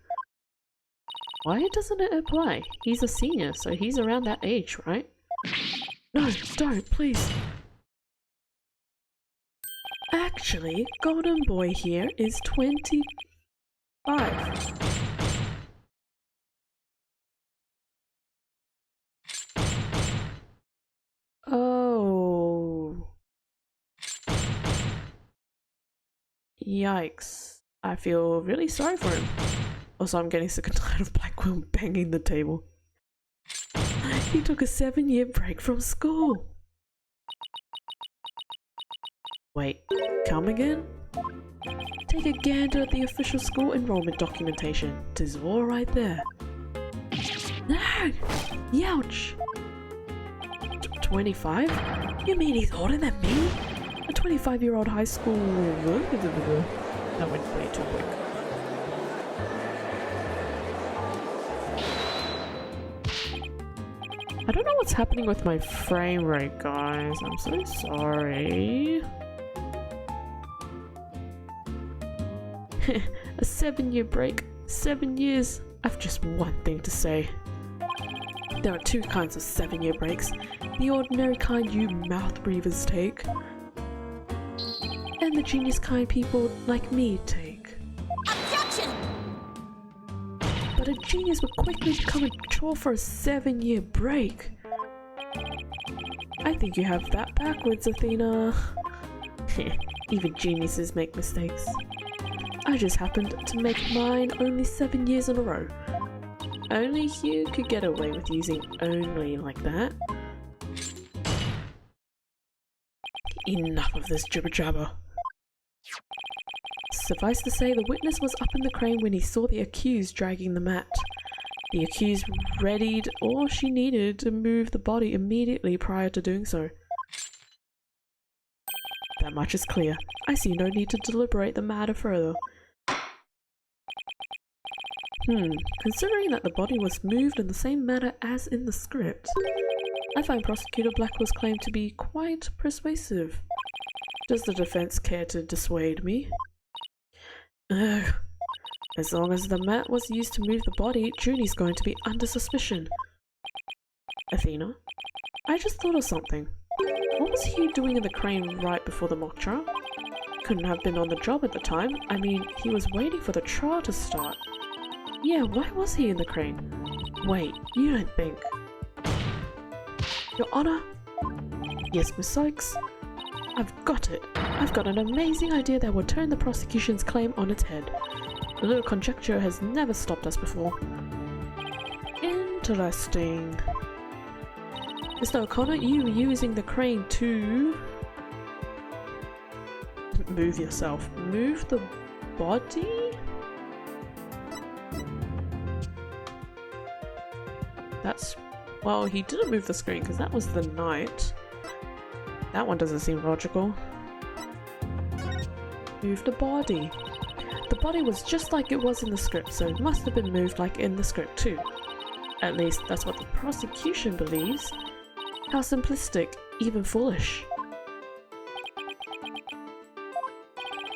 Why doesn't it apply? He's a senior, so he's around that age, right? No, don't, please. Actually, Golden Boy here is 25. Oh. Yikes. I feel really sorry for him. Also, I'm getting sick and tired of Blackwell banging the table. He took a 7-year break from school. Wait, come again? Take a gander at the official school enrollment documentation. 'Tis all right there. No! Youch! 25? You mean he's older than me? A 25-year-old high school... That went way too quick. I don't know what's happening with my frame rate, guys. I'm so sorry. A 7-year break. 7 years. I've just one thing to say. There are two kinds of 7-year breaks. The ordinary kind you mouth breathers take. And the genius kind people like me take. Objection! But a genius would quickly become a chore for a 7-year break. I think you have that backwards, Athena. Even geniuses make mistakes. I just happened to make mine only 7 years in a row. Only you could get away with using only like that. Enough of this jibber jabber. Suffice to say, the witness was up in the crane when he saw the accused dragging the mat. The accused readied all she needed to move the body immediately prior to doing so. That much is clear. I see no need to deliberate the matter further. Considering that the body was moved in the same manner as in the script, I find Prosecutor Blackwell's claim to be quite persuasive. Does the defense care to dissuade me? Ugh. As long as the mat was used to move the body, Junie's going to be under suspicion. Athena? I just thought of something. What was he doing in the crane right before the mock trial? Couldn't have been on the job at the time. I mean, he was waiting for the trial to start. Yeah, why was he in the crane? Wait, you don't think... Your Honor? Yes, Miss Sykes? I've got it. I've got an amazing idea that will turn the prosecution's claim on its head. A little conjecture has never stopped us before. Interesting. Mr. O'Connor, you were using the crane to... Move yourself. Move the body? That's... Well, he didn't move the screen because that was the night. That one doesn't seem logical. Move the body. The body was just like it was in the script, so it must have been moved like in the script too. At least that's what the prosecution believes. How simplistic, even foolish.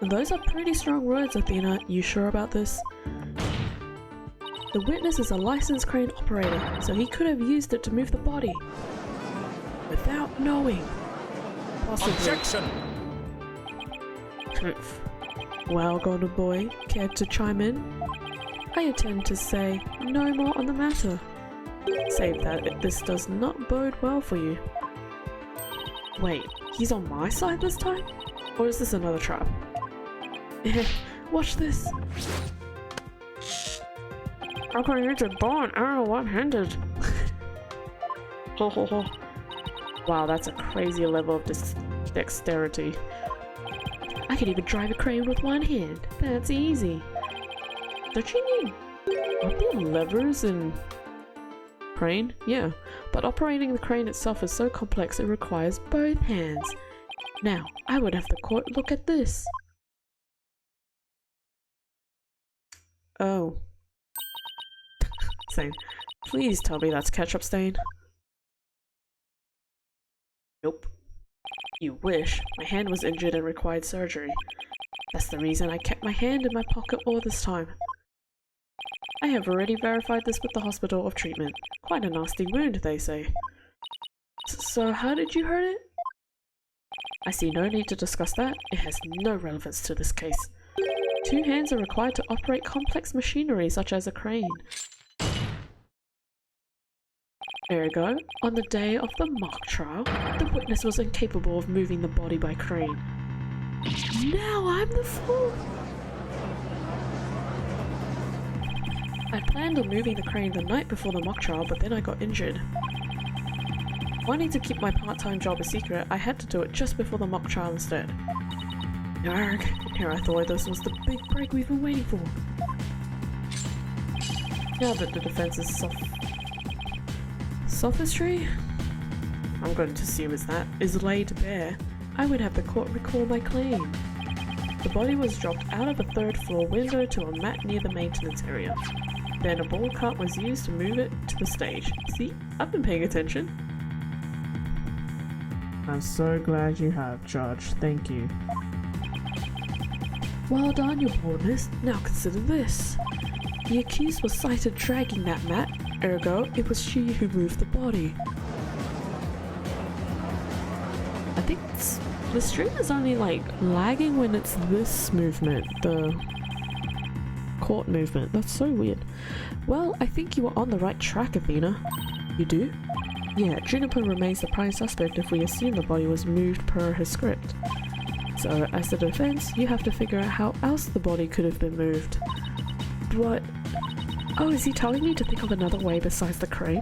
Those are pretty strong words, Athena. You sure about this? The witness is a licensed crane operator, so he could have used it to move the body. Without knowing. Possibly. Objection! Well, Golden Boy, care to chime in? I intend to say no more on the matter. Save that if this does not bode well for you. Wait, he's on my side this time? Or is this another trap? Watch this! How can you use a bow and arrow one-handed? Ho ho ho. Wow, that's a crazy level of dexterity. I can even drive a crane with one hand. That's easy. Don't you need... Aren't there levers in... crane? Yeah, but operating the crane itself is so complex it requires both hands. Now, I would have the court look at this. Oh. Same. Please tell me that's ketchup stain. Nope. You wish. My hand was injured and required surgery. That's the reason I kept my hand in my pocket all this time. I have already verified this with the hospital of treatment. Quite a nasty wound, they say. So how did you hurt it? I see no need to discuss that. It has no relevance to this case. 2 hands are required to operate complex machinery such as a crane. Ergo, on the day of the mock trial, the witness was incapable of moving the body by crane. Now I'm the fool! I planned on moving the crane the night before the mock trial, but then I got injured. Wanting to keep my part-time job a secret, I had to do it just before the mock trial instead. Yarg, here I thought this was the big break we've been waiting for. Now that the defense is sophistry, I'm going to assume is laid bare, I would have the court recall my claim. The body was dropped out of a 3rd floor window to a mat near the maintenance area. Then a ball cart was used to move it to the stage. See, I've been paying attention. I'm so glad you have, Judge. Thank you. Well done, your boldness. Now consider this. The accused was sighted dragging that mat, ergo, it was she who moved the body. I think the stream is only like lagging when it's this movement, the court movement. That's so weird. Well, I think you were on the right track, Athena. You do? Yeah, Juniper remains the prime suspect if we assume the body was moved per her script. So, as the defense, you have to figure out how else the body could have been moved. What? Oh, is he telling me to think of another way besides the crane?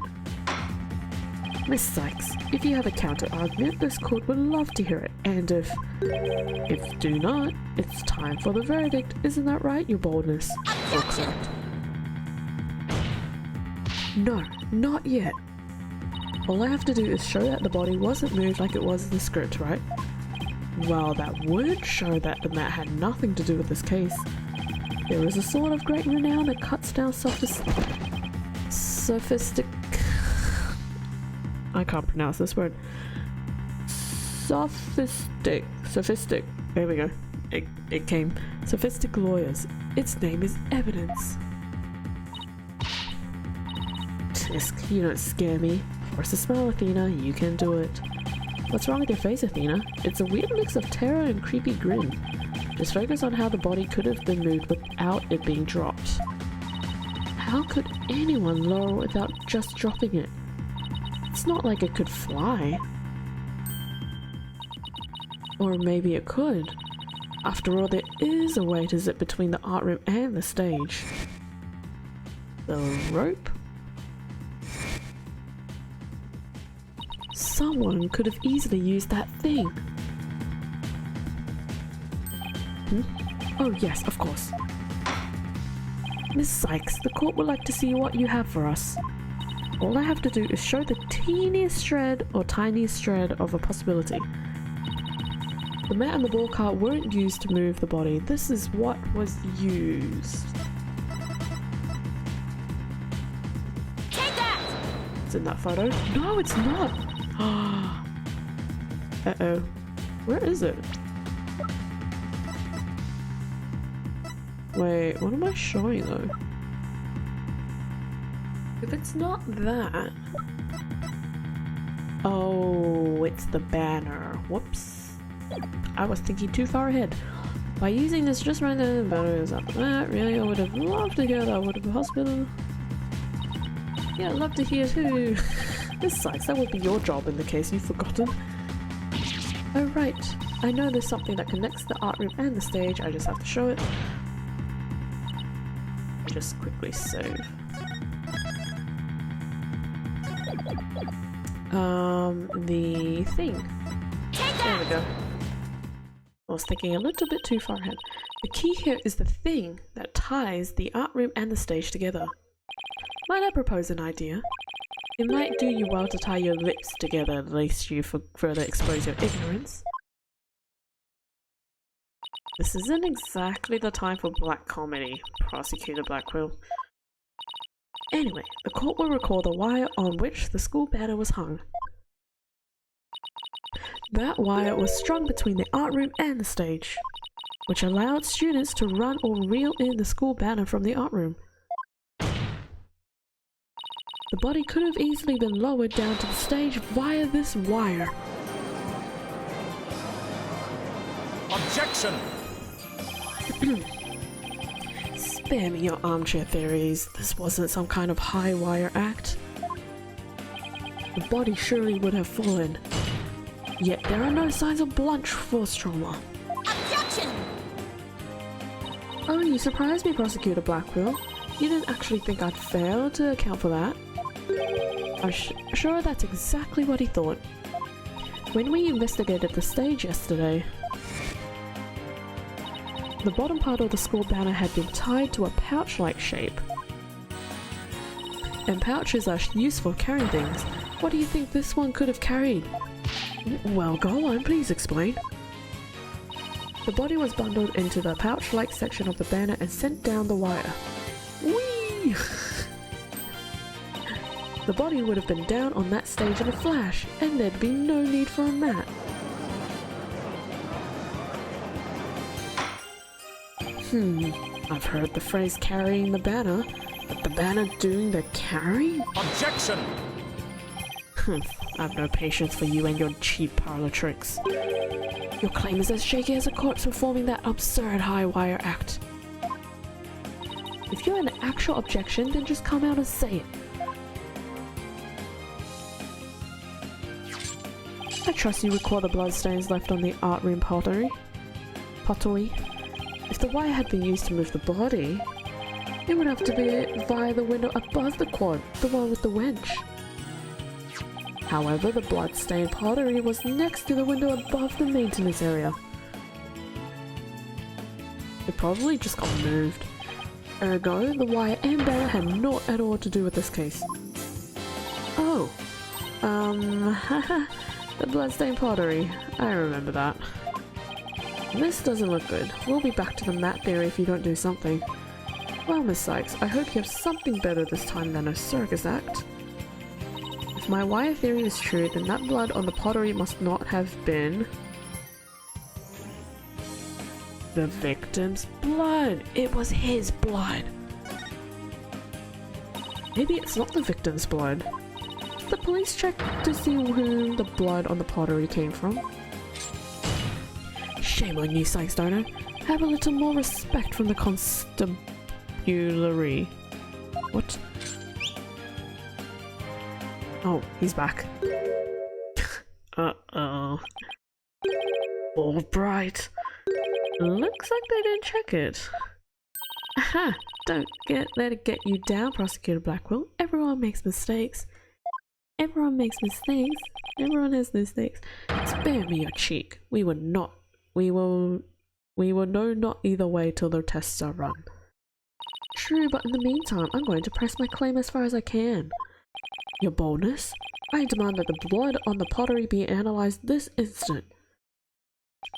Miss Sykes, if you have a counter-argument, this court would love to hear it, and if do not, it's time for the verdict. Isn't that right, your boldness? Excellent. No, not yet. All I have to do is show that the body wasn't moved like it was in the script, right? Well, that would show that the mat had nothing to do with this case. There is a sword of great renown that cuts down I can't pronounce this word. Sophistic. There we go. It came. Sophistic lawyers. Its name is evidence. Tisk, you don't scare me. Force a smile, Athena. You can do it. What's wrong with your face, Athena? It's a weird mix of terror and creepy grin. Just focus on how the body could have been moved without it being dropped. How could anyone lower without just dropping it? It's not like it could fly. Or maybe it could. After all, there is a way to zip between the art room and the stage. The rope? Someone could have easily used that thing. Oh yes, of course. Miss Sykes, the court would like to see what you have for us. All I have to do is show the teeniest shred or tiniest shred of a possibility. The mat and the ball cart weren't used to move the body. This is what was used. Take that! It's in that photo. No, it's not! Uh-oh. Where is it? Wait, what am I showing though? If it's not that... Oh, it's the banner. Whoops. I was thinking too far ahead. By using this just right there, the banner is up that. Really, I would have loved to hear that would have been hospital. Yeah, I'd love to hear too. This sucks. That would be your job in the case you've forgotten. Oh right. I know there's something that connects the art room and the stage. I just have to show it. Just quickly save. The thing. There we go. I was thinking a little bit too far ahead. The key here is the thing that ties the art room and the stage together. Might I propose an idea? It might do you well to tie your lips together lest you further expose your ignorance. This isn't exactly the time for black comedy, Prosecutor Blackwell. Anyway, the court will recall the wire on which the school banner was hung. That wire was strung between the art room and the stage, which allowed students to run or reel in the school banner from the art room. The body could have easily been lowered down to the stage via this wire. Objection! Spare me your armchair theories. This wasn't some kind of high wire act. The body surely would have fallen. Yet there are no signs of blunt force trauma. Objection! Oh, you surprised me, Prosecutor Blackwell. You didn't actually think I'd fail to account for that? I'm sure that's exactly what he thought. When we investigated the stage yesterday, the bottom part of the school banner had been tied to a pouch-like shape. And pouches are useful for carrying things. What do you think this one could have carried? Well, go on, please explain. The body was bundled into the pouch-like section of the banner and sent down the wire. Whee! The body would have been down on that stage in a flash, and there'd be no need for a mat. I've heard the phrase carrying the banner, but the banner doing the carrying? Objection! I've no patience for you and your cheap parlor tricks. Your claim is as shaky as a corpse performing that absurd high wire act. If you have an actual objection, then just come out and say it. I trust you recall the bloodstains left on the art room pottery. If the wire had been used to move the body, it would have to be via the window above the quad, the one with the winch. However, the blood-stained pottery was next to the window above the maintenance area. It probably just got moved. Ergo, the wire and banner had naught at all to do with this case. Oh. The blood-stained pottery. I remember that. This doesn't look good. We'll be back to the mat theory if you don't do something. Well, Miss Sykes, I hope you have something better this time than a circus act. If my wire theory is true, then that blood on the pottery must not have been the victim's blood. It was his blood. Maybe it's not the victim's blood. Did the police check to see whom the blood on the pottery came from? Shame on you, Sykes Donor. Have a little more respect from the constabulary. What? Oh, he's back. Uh-oh. All bright. Looks like they didn't check it. Aha! Don't let it get you down, Prosecutor Blackwell. Everyone makes mistakes. Everyone makes mistakes. Everyone has mistakes. Spare me your cheek. We will know not either way till the tests are run. True, but in the meantime, I'm going to press my claim as far as I can. Your boldness? I demand that the blood on the pottery be analyzed this instant.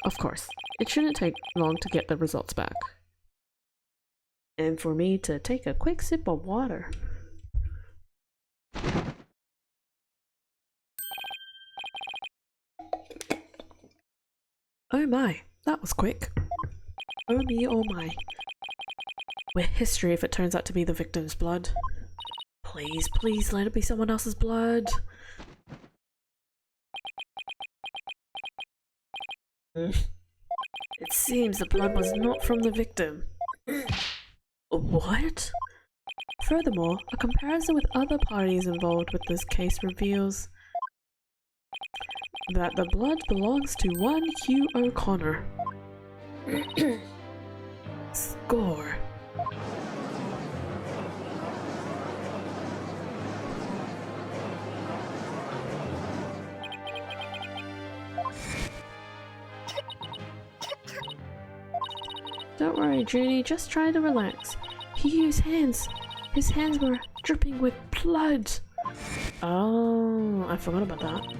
Of course, it shouldn't take long to get the results back. And for me to take a quick sip of water. Oh my, that was quick. Oh me, oh my. We're history if it turns out to be the victim's blood. Please, please let it be someone else's blood. It seems the blood was not from the victim. What? Furthermore, a comparison with other parties involved with this case reveals that the blood belongs to one Hugh O'Connor. Score. Don't worry, Judy, just try to relax. He used hands. His hands were dripping with blood. Oh, I forgot about that.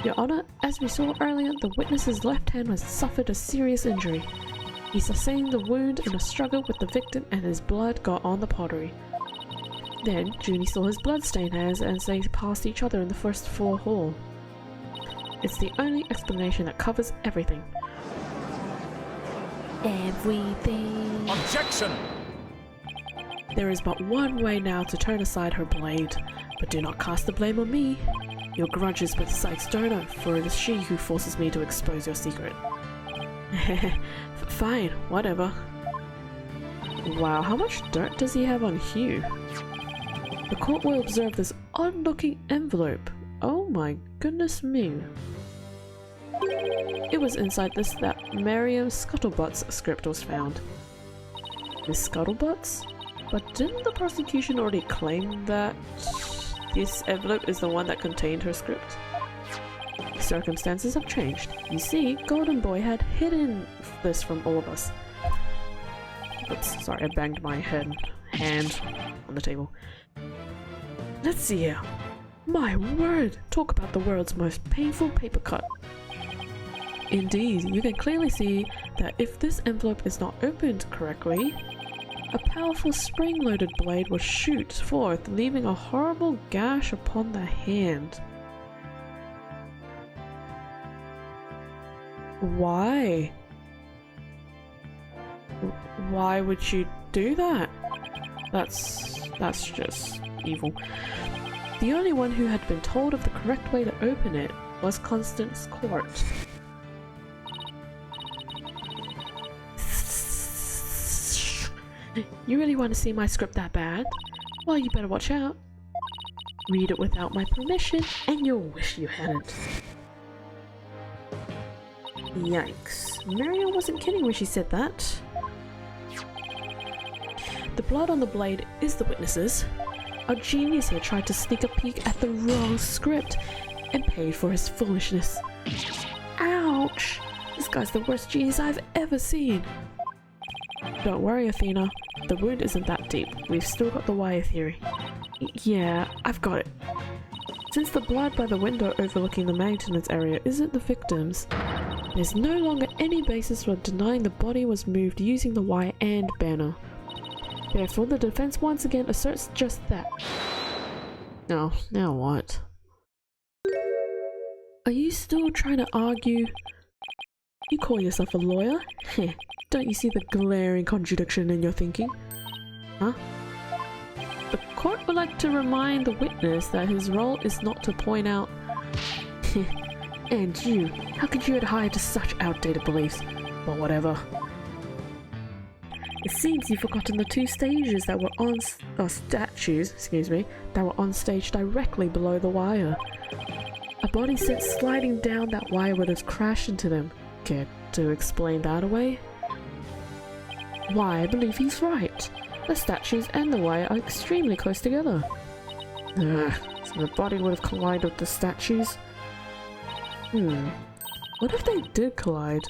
Your Honor, as we saw earlier, the witness's left hand has suffered a serious injury. He sustained the wound in a struggle with the victim and his blood got on the pottery. Then, Junie saw his bloodstained hands as they passed each other in the first floor hall. It's the only explanation that covers everything. Everything. Objection! There is but one way now to turn aside her blade, but do not cast the blame on me. Your grudge is with Sykes Donor, for it is she who forces me to expose your secret. Fine, whatever. Wow, how much dirt does he have on Hugh? The court will observe this odd-looking envelope. Oh my goodness me. It was inside this that Miriam Scuttlebutt's script was found. Miss Scuttlebutts? But didn't the prosecution already claim that this envelope is the one that contained her script? Circumstances have changed. You see, Golden Boy had hidden this from all of us. Oops, sorry, I banged my hand on the table. Let's see here. My word! Talk about the world's most painful paper cut. Indeed, you can clearly see that if this envelope is not opened correctly, a powerful spring-loaded blade will shoot forth, leaving a horrible gash upon the hand. Why? Why would you do that? That's just evil. The only one who had been told of the correct way to open it was Constance Court. You really want to see my script that bad? Well, you better watch out. Read it without my permission, and you'll wish you hadn't. Yikes. Miriam wasn't kidding when she said that. The blood on the blade is the witnesses. Our genius here tried to sneak a peek at the wrong script and paid for his foolishness. Ouch! This guy's the worst genius I've ever seen. Don't worry, Athena. The wound isn't that deep. We've still got the wire theory. Yeah, I've got it. Since the blood by the window overlooking the maintenance area isn't the victim's, there's no longer any basis for denying the body was moved using the wire and banner. Therefore, the defense once again asserts just that. Oh, now what? Are you still trying to argue? You call yourself a lawyer? Heh, don't you see the glaring contradiction in your thinking? Huh? The court would like to remind the witness that his role is not to point out... And you, how could you adhere to such outdated beliefs? Well, whatever. It seems you've forgotten the two stages that were on statues, that were on stage directly below the wire. A body sent sliding down that wire would have crashed into them. Care to explain that away? Why, I believe he's right. The statues and the wire are extremely close together. So the body would have collided with the statues? What if they did collide?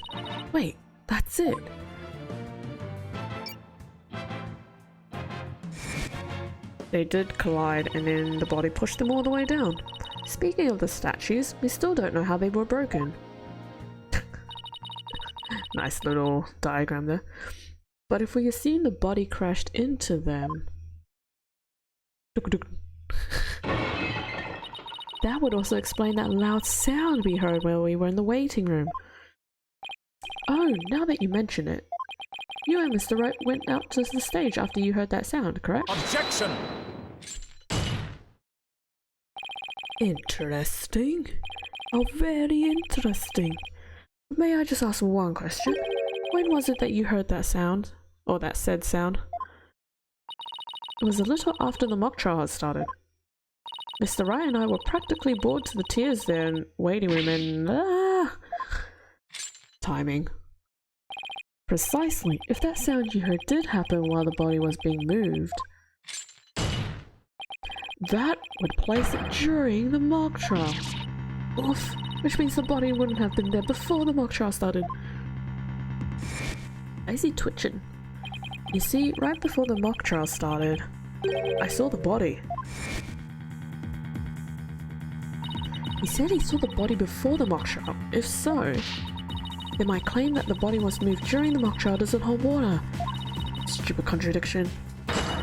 Wait, that's it. They did collide and then the body pushed them all the way down. Speaking of the statues, we still don't know how they were broken. Nice little diagram there. But if we assume the body crashed into them... that would also explain that loud sound we heard while we were in the waiting room. Oh, now that you mention it. You and Mr. Wright went out to the stage after you heard that sound, correct? Objection! Interesting. Oh, very interesting. May I just ask one question? When was it that you heard that sound? Or that said sound? It was a little after the mock trial had started. Mr. Wright and I were practically bored to the tears there in the waiting room and... timing. Precisely. If that sound you heard did happen while the body was being moved, that would place it during the mock trial. Oof. Which means the body wouldn't have been there before the mock trial started. I see twitching. You see, right before the mock trial started, I saw the body. He said he saw the body before the mock trial. If so, Then my claim that the body was moved during the mock trial doesn't hold water. Stupid contradiction.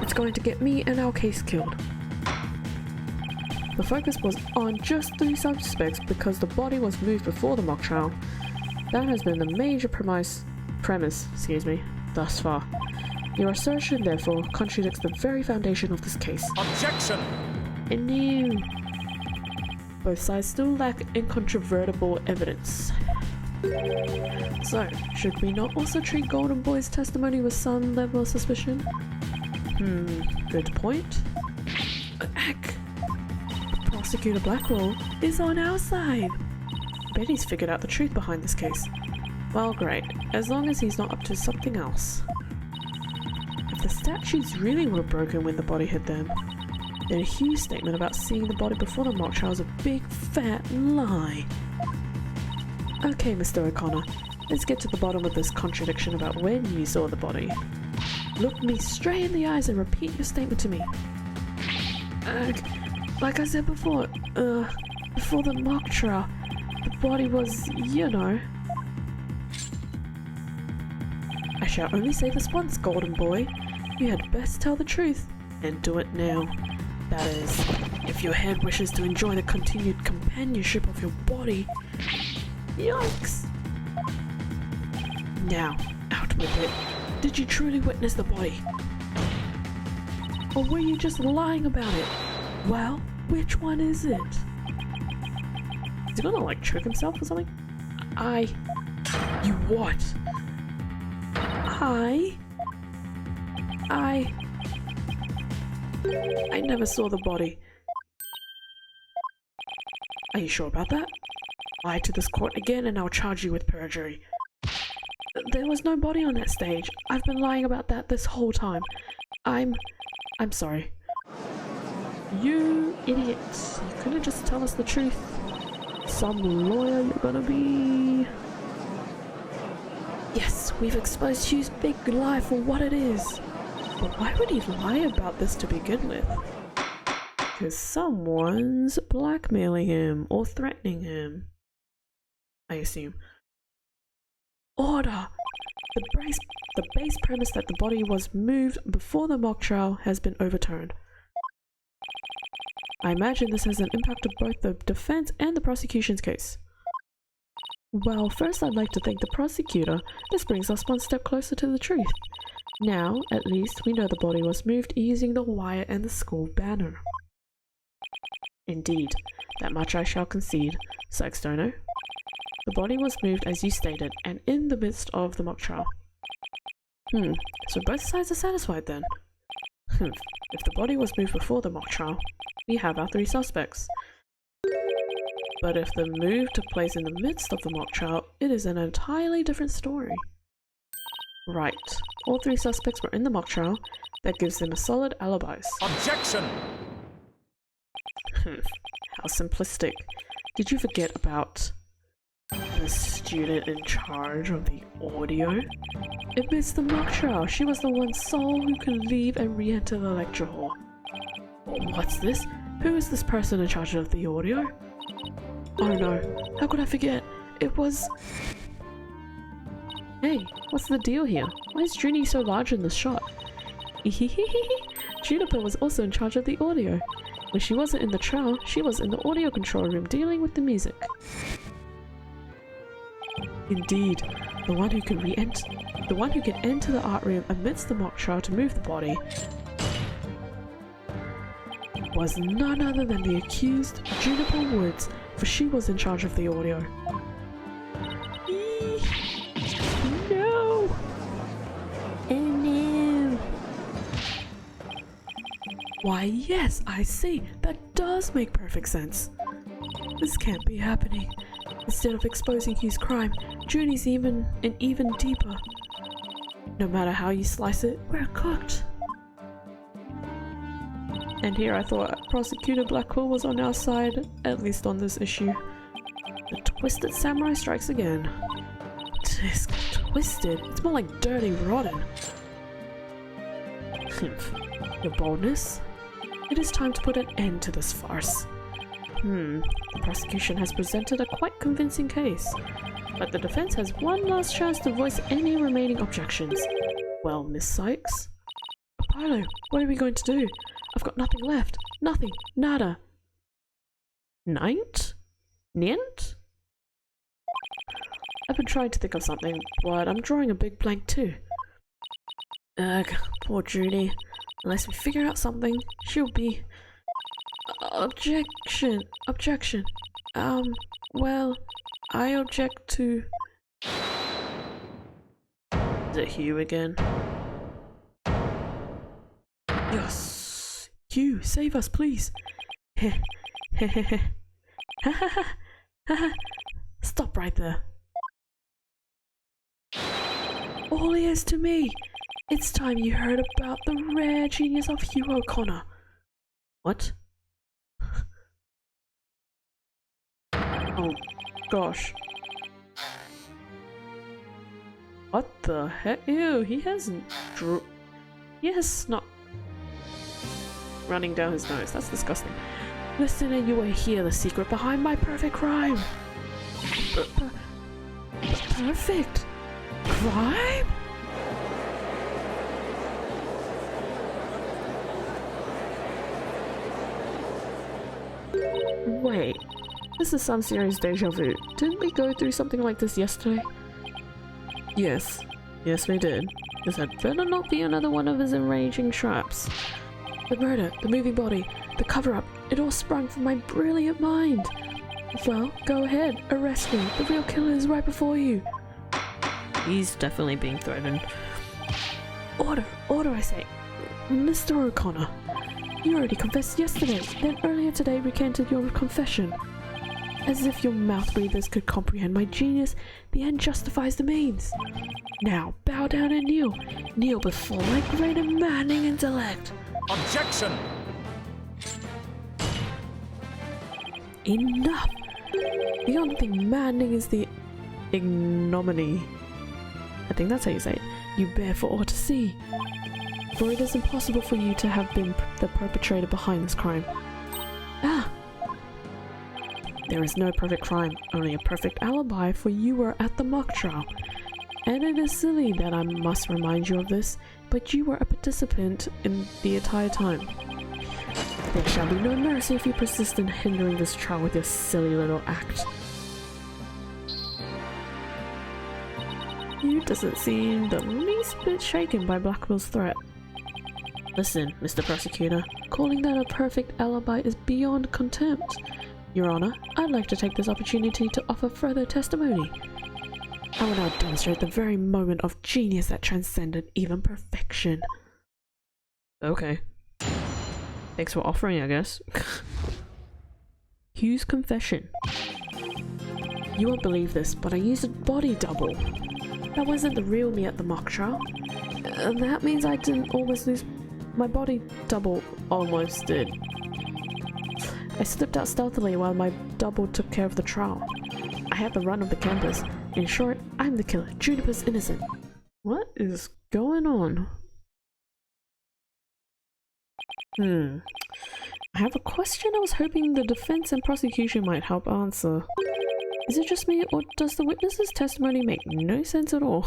It's going to get me and our case killed. The focus was on just 3 suspects because the body was moved before the mock trial. That has been the major premise, thus far. Your assertion, therefore, contradicts the very foundation of this case. Objection! No. Both sides still lack incontrovertible evidence. So, should we not also treat Golden Boy's testimony with some level of suspicion? Good point. Heck, Prosecutor Blackwell is on our side. Bet he's figured out the truth behind this case. Well, great, as long as he's not up to something else. If the statues really were broken when the body hit them, then Hugh's statement about seeing the body before the mock trial is a big fat lie. Okay, Mr. O'Connor, let's get to the bottom of this contradiction about when you saw the body. Look me straight in the eyes and repeat your statement to me. Like I said before the mock trial, the body was, you know. I shall only say this once, Golden Boy. You had best tell the truth, and do it now. That is, if your head wishes to enjoy the continued companionship of your body. Yikes! Now, out with it. Did you truly witness the body? Or were you just lying about it? Well, which one is it? Is he gonna like trick himself or something? You what? I never saw the body. Are you sure about that? Lie to this court again and I'll charge you with perjury. There was no body on that stage. I've been lying about that this whole time. I'm sorry. You idiots. You couldn't just tell us the truth. Some lawyer you're gonna be. Yes, we've exposed Hugh's big lie for what it is. But why would he lie about this to begin with? Because someone's blackmailing him or threatening him, I assume. Order! The base premise that the body was moved before the mock trial has been overturned. I imagine this has an impact on both the defense and the prosecution's case. Well, first I'd like to thank the prosecutor. This brings us one step closer to the truth. Now, at least, we know the body was moved using the wire and the school banner. Indeed, that much I shall concede, Sextono. The body was moved as you stated, and in the midst of the mock trial. So both sides are satisfied then. If the body was moved before the mock trial, we have our 3 suspects. But if the move took place in the midst of the mock trial, it is an entirely different story. Right. All 3 suspects were in the mock trial. That gives them a solid alibis. Objection! How simplistic. Did you forget about the student in charge of the audio? Amidst the mock trial, she was the one soul who could leave and re-enter the lecture hall. What's this? Who is this person in charge of the audio? Oh no, how could I forget? It was... Hey, what's the deal here? Why is Junie so large in this shot? Juniper was also in charge of the audio. When she wasn't in the trial, she was in the audio control room dealing with the music. Indeed, the one who could enter the art room amidst the mock trial to move the body was none other than the accused, Juniper Woods, for she was in charge of the audio. No! Oh no! Why yes, I see, that does make perfect sense. This can't be happening. Instead of exposing Hugh's crime, Junie's even deeper. No matter how you slice it, we're cooked. And here I thought Prosecutor Blackwell was on our side, at least on this issue. The Twisted Samurai strikes again. Tisk, twisted? It's more like dirty rotten. Your boldness? It is time to put an end to this farce. The prosecution has presented a quite convincing case. but the defense has one last chance to voice any remaining objections. Well, Miss Sykes? Apollo, what are we going to do? I've got nothing left. Nothing. Nada. Nint? Nint? I've been trying to think of something, but I'm drawing a big blank too. Ugh, poor Judy. Unless we figure out something, she'll be... Objection. Objection. Well, I object to... Is it Hugh again? Yes! Hugh, save us, please! Heh, heh, heh, heh. Ha ha ha! Ha ha! Stop right there. All ears to me! It's time you heard about the rare genius of Hugh O'Connor. What? Oh, gosh. What the heck? Ew, he hasn't he has snot running down his nose. That's disgusting. Listen and you will hear the secret behind my perfect crime. Perfect crime? Wait, this is some serious deja vu. Didn't we go through something like this yesterday? Yes. Yes, we did. This had better not be another one of his enraging traps. The murder, the moving body, the cover-up, it all sprung from my brilliant mind. Well, go ahead, arrest me. The real killer is right before you. He's definitely being threatened. Order, order, I say. Mr. O'Connor, you already confessed yesterday, then earlier today recanted your confession. As if your mouth breathers could comprehend my genius, the end justifies the means. Now, bow down and kneel. Kneel before my great and maddening intellect. Objection! Enough! The only thing maddening is the ignominy. I think that's how you say it. You bear for all to see. For it is impossible for you to have been the perpetrator behind this crime. Ah! There is no perfect crime, only a perfect alibi, for you were at the mock trial. And it is silly that I must remind you of this, but you were a participant in the entire time. There shall be no mercy if you persist in hindering this trial with your silly little act. You doesn't seem the least bit shaken by Blackwell's threat. Listen, Mr. Prosecutor, calling that a perfect alibi is beyond contempt. Your Honor, I'd like to take this opportunity to offer further testimony. I will now demonstrate the very moment of genius that transcended even perfection. Okay. Thanks for offering, I guess. Hugh's confession. You won't believe this, but I used a body double. That wasn't the real me at the mock trial. That means I didn't almost lose... My body double almost did. I slipped out stealthily while my double took care of the trial. I had the run of the campus. In short, I'm the killer. Juniper's innocent. What is going on? I have a question I was hoping the defense and prosecution might help answer. Is it just me, or does the witness's testimony make no sense at all?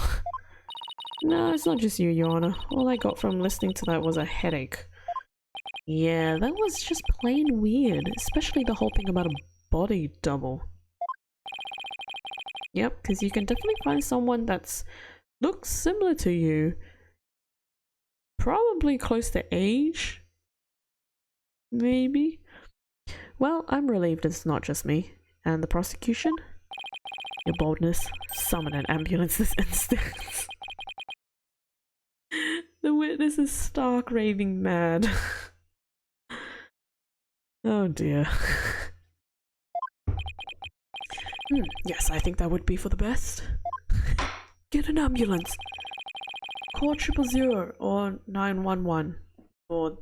No, it's not just you, Your Honor. All I got from listening to that was a headache. Yeah, that was just plain weird, especially the whole thing about a body double. Yep, because you can definitely find someone that's looks similar to you. Probably close to age. Maybe. Well, I'm relieved it's not just me. And the prosecution? Your boldness. Summon an ambulance this instant. The witness is stark raving mad. Oh dear. Yes, I think that would be for the best. Get an ambulance. Call 000 or 911 for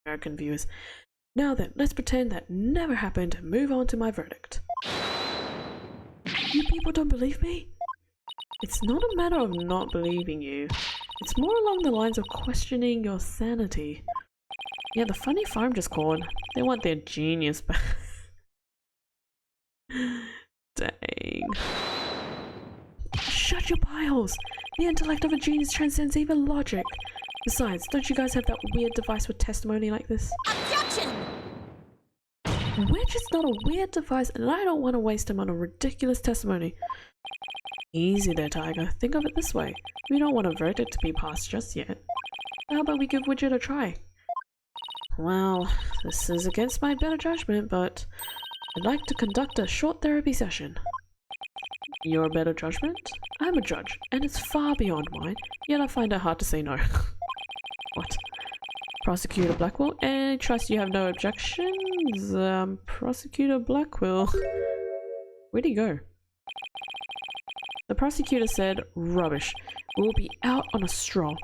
American viewers. Now then, let's pretend that never happened and move on to my verdict. You people don't believe me? It's not a matter of not believing you. It's more along the lines of questioning your sanity. Yeah, the funny farm just called. They want their genius back. Dang. Shut your pie holes! The intellect of a genius transcends even logic. Besides, don't you guys have that weird device with testimony like this? Objection! We're just not a weird device, and I don't want to waste him on a ridiculous testimony. Easy there, Tiger. Think of it this way. We don't want a verdict to be passed just yet. How about we give Widget a try? Well, this is against my better judgment, but I'd like to conduct a short therapy session. Your better judgment? I'm a judge, and it's far beyond mine, yet I find it hard to say no. What? Prosecutor Blackwell? I trust you have no objections? Prosecutor Blackwell. Where'd he go? The prosecutor said, rubbish. We'll be out on a stroll,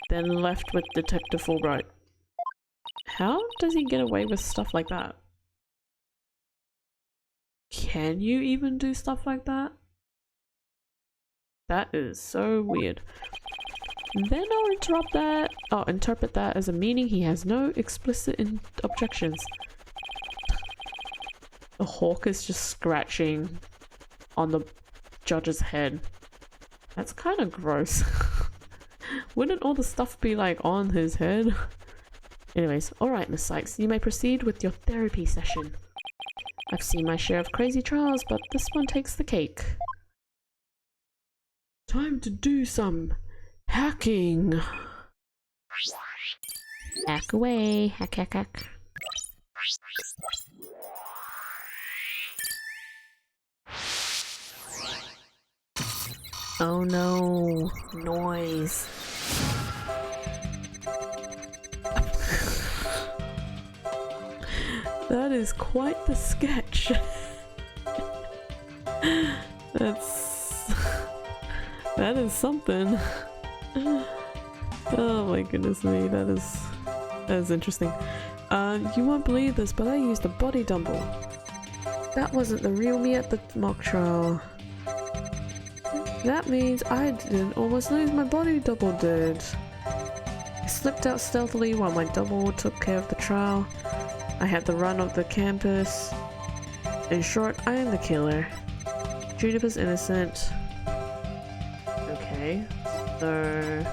then left with Detective Fulbright. How does he get away with stuff like that? Can you even do stuff like that? That is so weird. Then I'll interpret that as a meaning he has no explicit objections. The hawk is just scratching on the judge's head. That's kind of gross. Wouldn't all the stuff be like on his head? Anyways, alright Miss Sykes, you may proceed with your therapy session. I've seen my share of crazy trials, but this one takes the cake. Time to do some hacking. Hack away, hack hack hack. Oh no, noise. That is quite the sketch. That is something. Oh my goodness me, that is interesting. You won't believe this, but I used a body double. That wasn't the real me at the mock trial. That means I didn't almost lose, my body double did. I slipped out stealthily while my double took care of the trial. I had the run of the campus. In short, I am the killer. Juniper's innocent. Okay, so...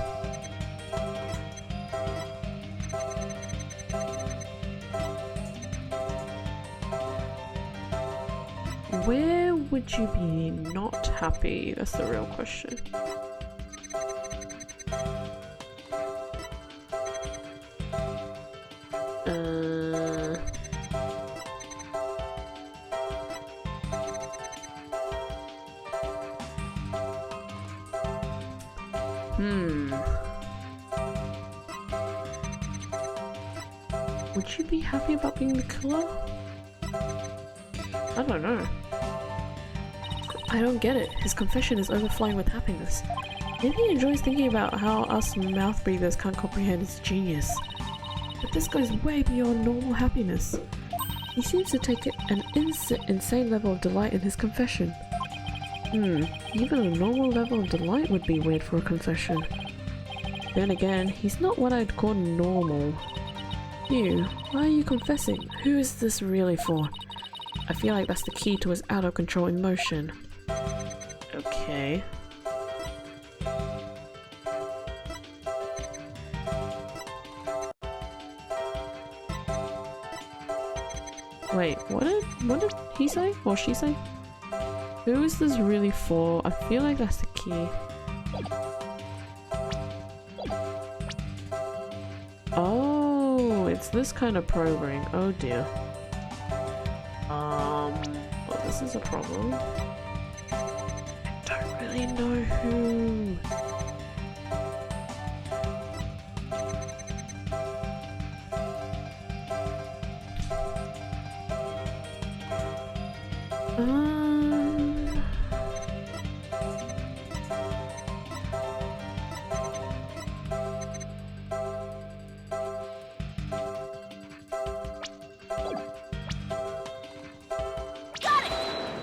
where would you be not happy? That's the real question. Would you be happy about being the killer? I don't know. I don't get it. His confession is overflowing with happiness. Maybe he enjoys thinking about how us mouth breathers can't comprehend his genius. But this goes way beyond normal happiness. He seems to take an insane level of delight in his confession. Even a normal level of delight would be weird for a confession. Then again, he's not what I'd call normal. You, why are you confessing? Who is this really for? I feel like that's the key to his out of control emotion. Okay. Wait, what did he say? Or she say? Who is this really for? I feel like that's the key. Oh, it's this kind of probing. Oh dear. Well, this is a problem. I don't really know who.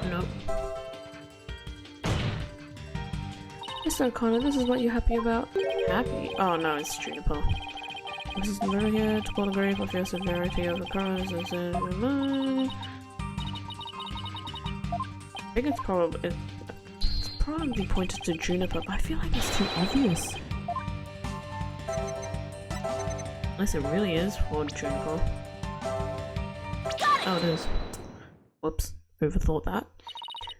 Nope. Mr. O'Connor, this is what you're happy about? Happy? Oh no, it's Juniper. This is never here to call the grave of your severity of occurrence. I think it's probably pointed to Juniper, but I feel like it's too obvious. Unless it really is for Juniper. Oh, it is. Whoops, overthought that.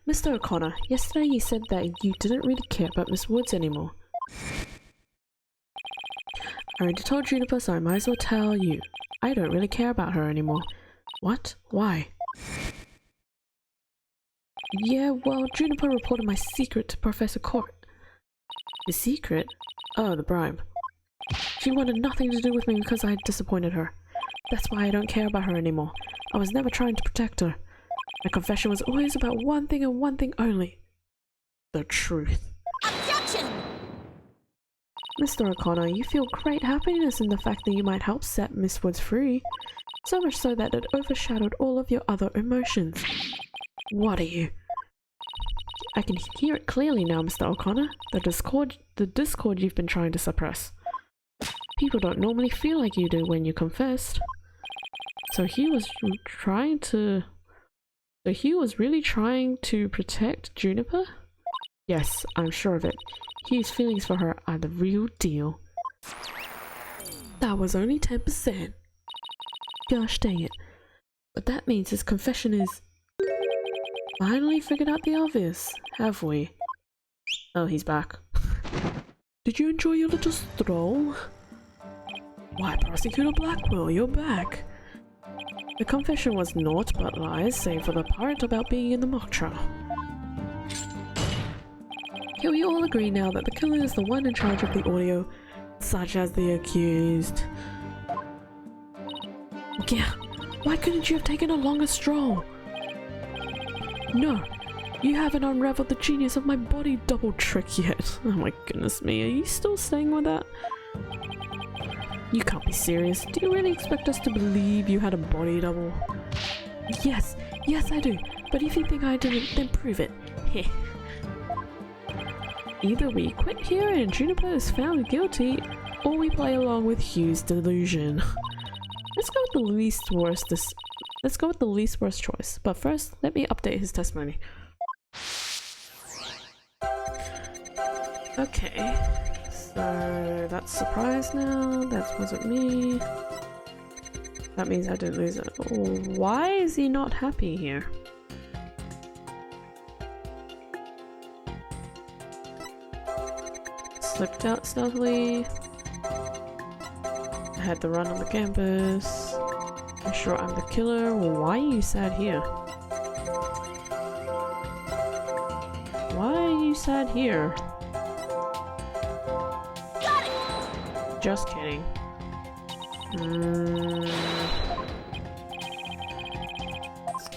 Mr. O'Connor, yesterday you said that you didn't really care about Miss Woods anymore. I already told Juniper, so I might as well tell you. I don't really care about her anymore. What? Why? Yeah, well, Juniper reported my secret to Professor Court. The secret? Oh, the bribe. She wanted nothing to do with me because I had disappointed her. That's why I don't care about her anymore. I was never trying to protect her. My confession was always about one thing and one thing only. The truth. Objection! Mr. O'Connor, you feel great happiness in the fact that you might help set Miss Woods free. So much so that it overshadowed all of your other emotions. What are you? I can hear it clearly now, Mr. O'Connor. The discord you've been trying to suppress. People don't normally feel like you do when you confessed. So he was really trying to protect Juniper? Yes, I'm sure of it. Hughes' feelings for her are the real deal. That was only 10%. Gosh dang it. But that means his confession is... Finally figured out the obvious, have we? Oh, he's back. Did you enjoy your little stroll? Why, Prosecutor Blackwell, you're back. The confession was naught but lies, save for the part about being in the mock trial. Can we all agree now that the killer is the one in charge of the audio, such as the accused? Yeah, why couldn't you have taken a longer stroll? No, you haven't unraveled the genius of my body double trick yet. Oh my goodness me, are you still staying with that? You can't be serious. Do you really expect us to believe you had a body double? Yes, yes I do. But if you think I didn't, then prove it. Heh. Either we quit here and Juniper is found guilty, or we play along with Hughes' delusion. Let's go with the least worst choice. But first, let me update his testimony. Okay. So that's surprise now. That wasn't me. That means I didn't lose it. Why is he not happy here? Slipped out stealthily. I had to run on the campus. I'm sure I'm the killer. Well, why are you sad here? Why are you sad here? Got it! Just kidding.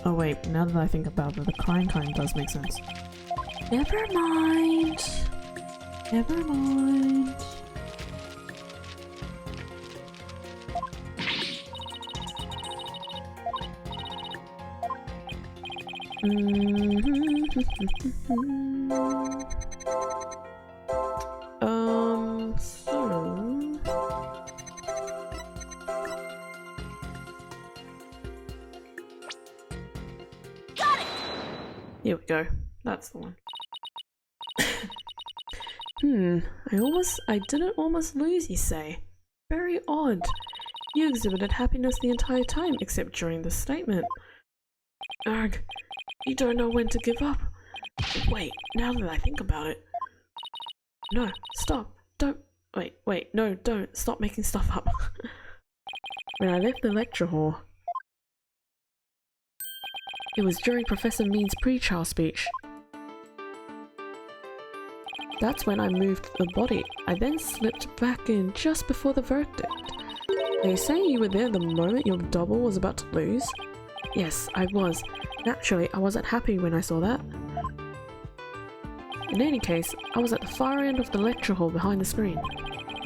Oh wait, now that I think about it, the crying kind does make sense. Never mind. Never mind. So... Got it! Here we go. That's the one. I didn't almost lose, you say? Very odd. You exhibited happiness the entire time, except during the statement. Arg, you don't know when to give up. Wait, now that I think about it. No, stop. Don't. Wait, no, don't. Stop making stuff up. When I left the lecture hall, it was during Professor Mean's pre-trial speech. That's when I moved the body. I then slipped back in just before the verdict. Are you saying you were there the moment your double was about to lose? Yes, I was. Naturally, I wasn't happy when I saw that. In any case, I was at the far end of the lecture hall behind the screen.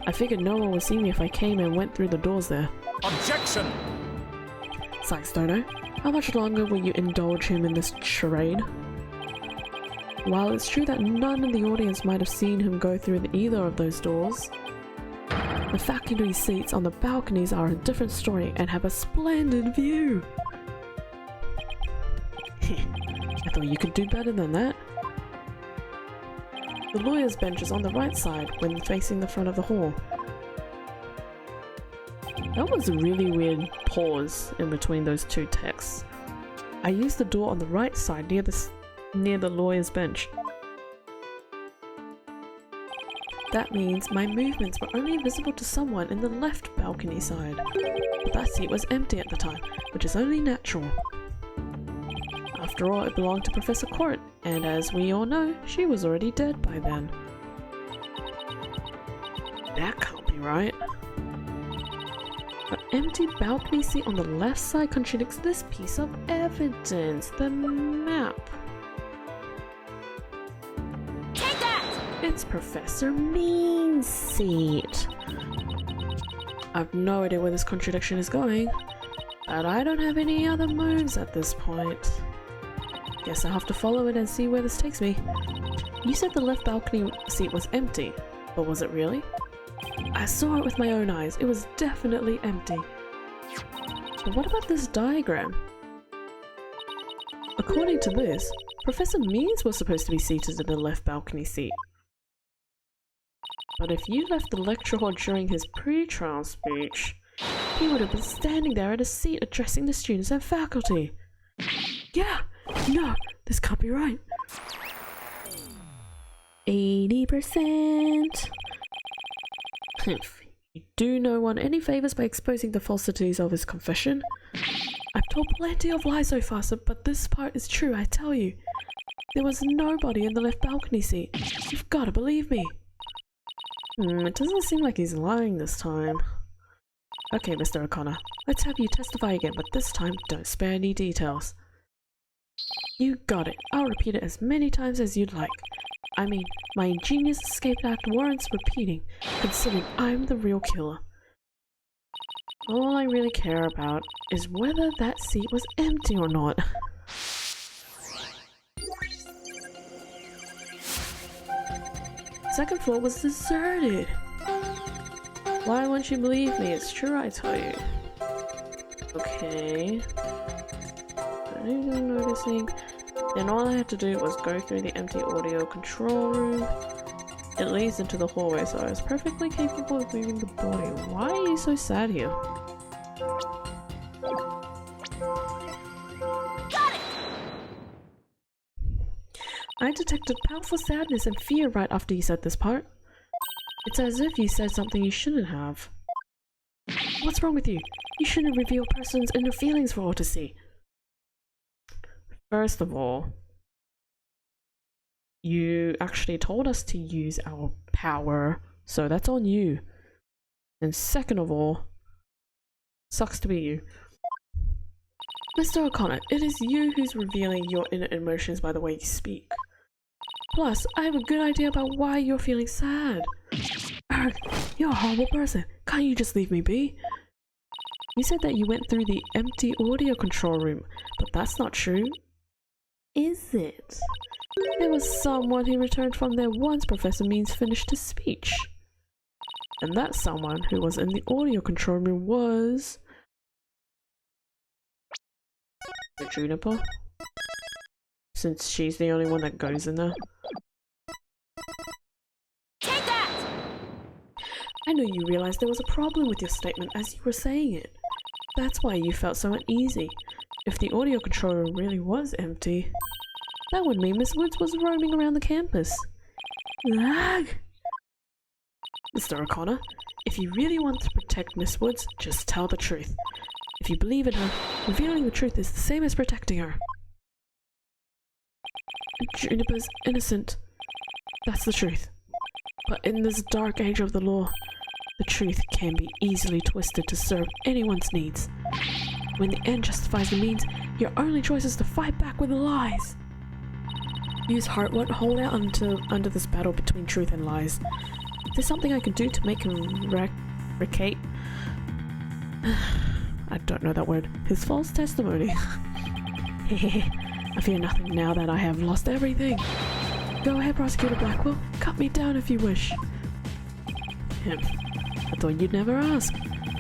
I figured no one would see me if I came and went through the doors there. Objection! Sykes Dono, how much longer will you indulge him in this charade? While it's true that none in the audience might have seen him go through either of those doors, the faculty seats on the balconies are a different story and have a splendid view. I thought you could do better than that. The lawyer's bench is on the right side when facing the front of the hall. That was a really weird pause in between those two texts. I used the door on the right side near the lawyer's bench. That means my movements were only visible to someone in the left balcony side. But that seat was empty at the time, which is only natural. After all, it belonged to Professor Court, and as we all know, she was already dead by then. That can't be right. An empty balcony seat on the left side contradicts this piece of evidence, the map. Take that! It's Professor Mean's seat. I've no idea where this contradiction is going, but I don't have any other moves at this point. Guess I'll have to follow it and see where this takes me. You said the left balcony seat was empty, but was it really? I saw it with my own eyes. It was definitely empty. But what about this diagram? According to this, Professor Means was supposed to be seated in the left balcony seat. But if you left the lecture hall during his pre-trial speech, he would have been standing there at a seat addressing the students and faculty. Yeah! No! This can't be right! 80%! You do no one any favours by exposing the falsities of his confession. I've told plenty of lies so far, but this part is true, I tell you. There was nobody in the left balcony seat. You've got to believe me. It doesn't seem like he's lying this time. Okay, Mr. O'Connor, let's have you testify again, but this time don't spare any details. You got it. I'll repeat it as many times as you'd like. I mean, my ingenious escape act warrants repeating, considering I'm the real killer. All I really care about is whether that seat was empty or not. Second floor was deserted. Why won't you believe me? It's true, I tell you. Okay. I'm noticing. And all I had to do was go through the empty audio control room. It leads into the hallway, so I was perfectly capable of moving the body. Why are you so sad here? Got it! I detected powerful sadness and fear right after you said this part. It's as if you said something you shouldn't have. What's wrong with you? You shouldn't reveal a person's inner feelings for all to see. First of all, you actually told us to use our power, so that's on you. And second of all, sucks to be you. Mr. O'Connor, it is you who's revealing your inner emotions by the way you speak. Plus, I have a good idea about why you're feeling sad. Eric, you're a horrible person. Can't you just leave me be? You said that you went through the empty audio control room, but that's not true. Is it? There was someone who returned from there once Professor Means finished his speech. And that someone who was in the audio control room was... the Juniper? Since she's the only one that goes in there. Take that! I know you realized there was a problem with your statement as you were saying it. That's why you felt so uneasy. If the audio control room really was empty, that would mean Miss Woods was roaming around the campus. Lag! Mr. O'Connor, if you really want to protect Miss Woods, just tell the truth. If you believe in her, revealing the truth is the same as protecting her. Juniper's innocent. That's the truth. But in this dark age of the law, the truth can be easily twisted to serve anyone's needs. When the end justifies the means, your only choice is to fight back with the lies. Use heart, won't hold out under this battle between truth and lies. There's something I can do to make him recate. I don't know that word. His false testimony. I fear nothing now that I have lost everything. Go ahead, Prosecutor Blackwell. Cut me down if you wish. I thought you'd never ask.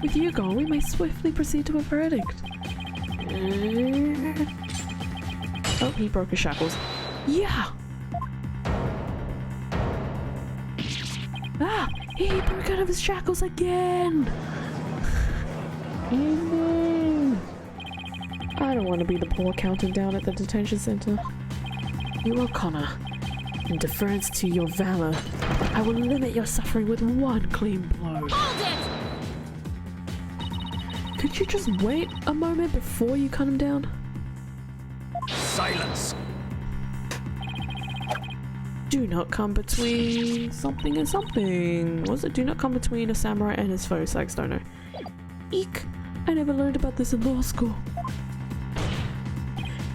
With you gone, we may swiftly proceed to a verdict. Oh, he broke his shackles. Yeah! He broke out of his shackles again! Oh no! I don't want to be the poor accountant down at the detention center. You are Connor. In deference to your valor, I will limit your suffering with one clean blow. Hold it! Could you just wait a moment before you cut him down? Silence! Do not come between something and something. Was it do not come between a samurai and his foe, Stoner? Eek! I never learned about this in law school.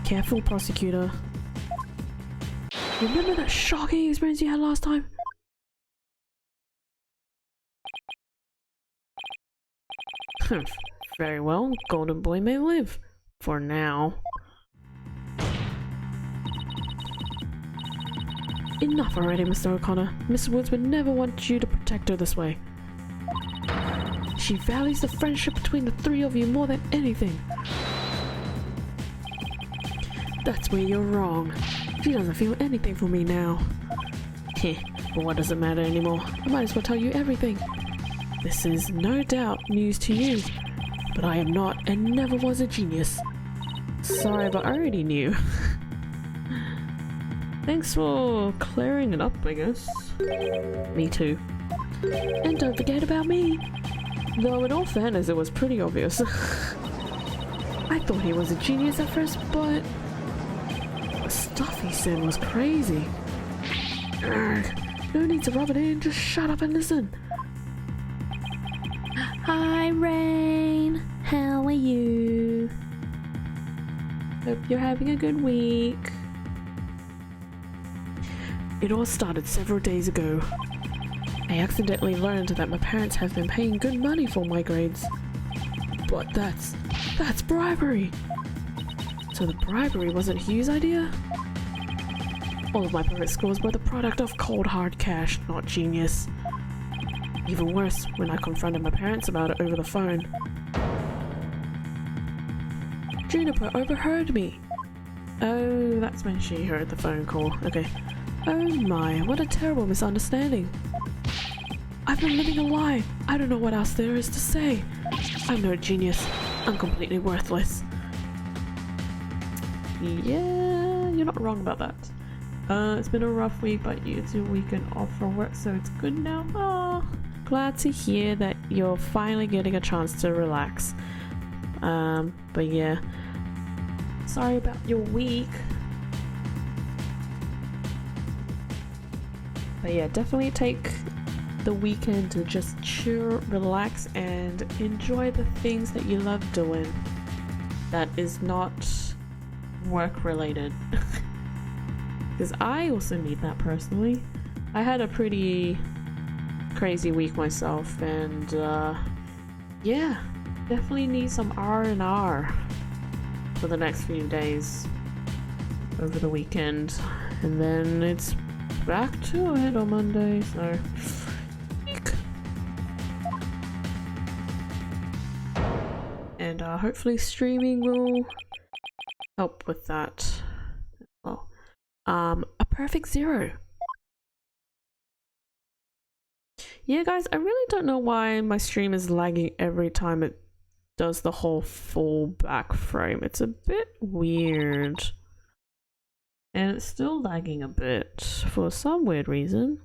Careful, prosecutor. Remember that shocking experience you had last time? Very well, Golden Boy may live. For now. Enough already, Mr. O'Connor. Miss Woods would never want you to protect her this way. She values the friendship between the three of you more than anything. That's where you're wrong. She doesn't feel anything for me now. Heh, but what does it matter anymore? I might as well tell you everything. This is no doubt news to you, but I am not and never was a genius. Sorry, but I already knew. Thanks for clearing it up, I guess. Me too. And don't forget about me. Though in all fairness, it was pretty obvious. I thought he was a genius at first, but the stuff he said was crazy. Urgh, no need to rub it in, just shut up and listen. Hi, Rain. How are you? Hope you're having a good week. It all started several days ago. I accidentally learned that my parents have been paying good money for my grades. But that's bribery! So the bribery wasn't Hugh's idea? All of my perfect scores were the product of cold hard cash, not genius. Even worse, when I confronted my parents about it over the phone. Juniper overheard me! Oh, that's when she heard the phone call. Okay. Oh my, what a terrible misunderstanding. I've been living a lie. I don't know what else there is to say. I'm no genius. I'm completely worthless. Yeah, you're not wrong about that. It's been a rough week, but it's your weekend off from work, so it's good now. Oh, glad to hear that you're finally getting a chance to relax. But yeah, sorry about your week. But yeah, definitely take the weekend to just chill, relax, and enjoy the things that you love doing that is not work related. Because I also need that personally. I had a pretty crazy week myself, and yeah, definitely need some R&R for the next few days over the weekend, and then it's back to it on Monday, so and hopefully streaming will help with that. Well, a perfect 0. Yeah, guys, I really don't know why my stream is lagging every time it does the whole full back frame. It's a bit weird. And it's still lagging a bit for some weird reason.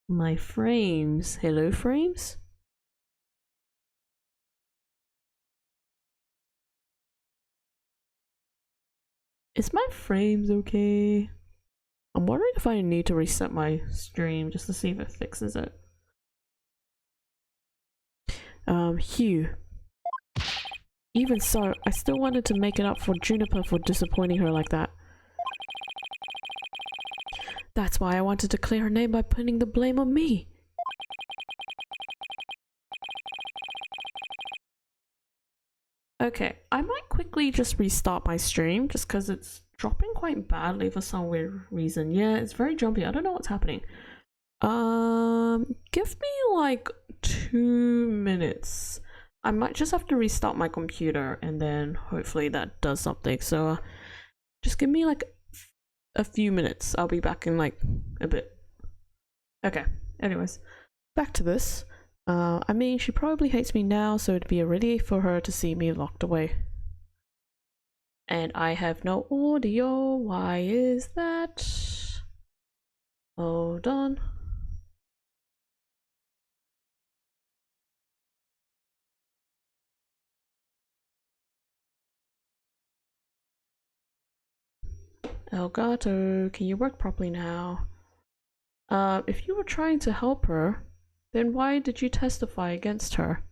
My frames. Hello, frames? Is my frames okay? I'm wondering if I need to reset my stream just to see if it fixes it. Hugh. Even so, I still wanted to make it up for Juniper for disappointing her like that. That's why I wanted to clear her name by putting the blame on me. Okay, I might quickly just restart my stream just because it's dropping quite badly for some weird reason. Yeah, it's very jumpy. I don't know what's happening. Give me like 2 minutes. I might just have to restart my computer and then hopefully that does something. So just give me like a few minutes. I'll be back in like a bit. Okay, Anyways, back to this. I mean, she probably hates me now, so it'd be a relief for her to see me locked away. And I have no audio. Why is that? Hold on. Elgato, can you work properly now? If you were trying to help her, then why did you testify against her?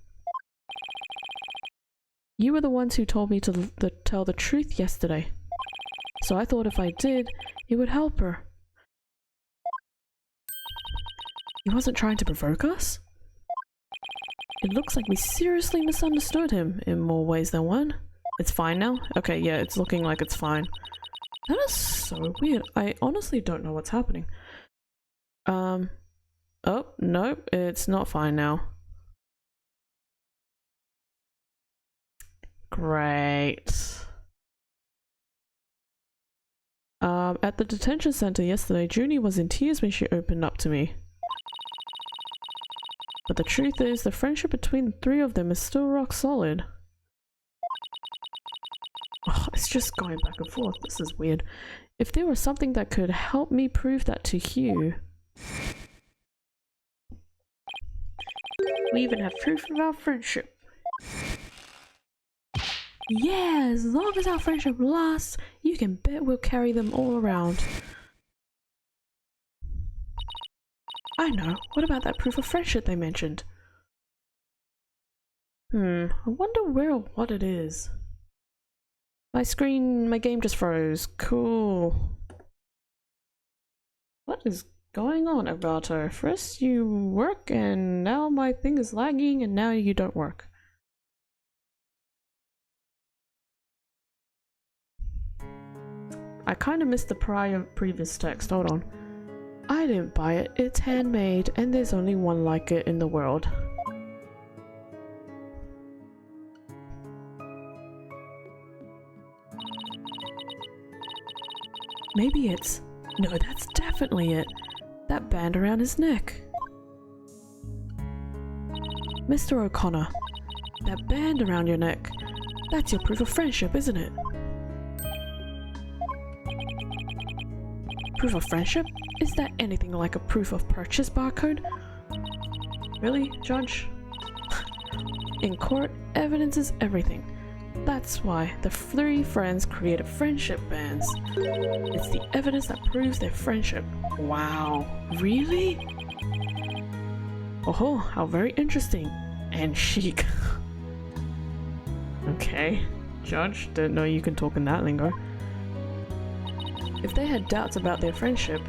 You were the ones who told me to tell the truth yesterday. So I thought if I did, it would help her. He wasn't trying to provoke us? It looks like we seriously misunderstood him in more ways than one. It's fine now? Okay, yeah, it's looking like it's fine. That is so weird. I honestly don't know what's happening. Oh, nope, it's not fine now. Great. At the detention center yesterday, Junie was in tears when she opened up to me. But the truth is, the friendship between the three of them is still rock solid. Oh, it's just going back and forth. This is weird. If there was something that could help me prove that to Hugh... We even have proof of our friendship. Yeah, as long as our friendship lasts, you can bet we'll carry them all around. I know. What about that proof of friendship they mentioned? I wonder where or what it is. My game just froze. Cool. What is going on, Alberto? First you work and now my thing is lagging and now you don't work. I kind of missed the previous text. Hold on. I didn't buy it. It's handmade and there's only one like it in the world. Maybe it's... No, that's definitely it. That band around his neck. Mr. O'Connor, that band around your neck. That's your proof of friendship, isn't it? Proof of friendship? Is that anything like a proof of purchase barcode? Really, Judge? In court, evidence is everything. That's why the three friends created friendship bands. It's the evidence that proves their friendship. Wow, really? Oh, how very interesting. And chic. Okay, Judge, didn't know you can talk in that lingo. If they had doubts about their friendship,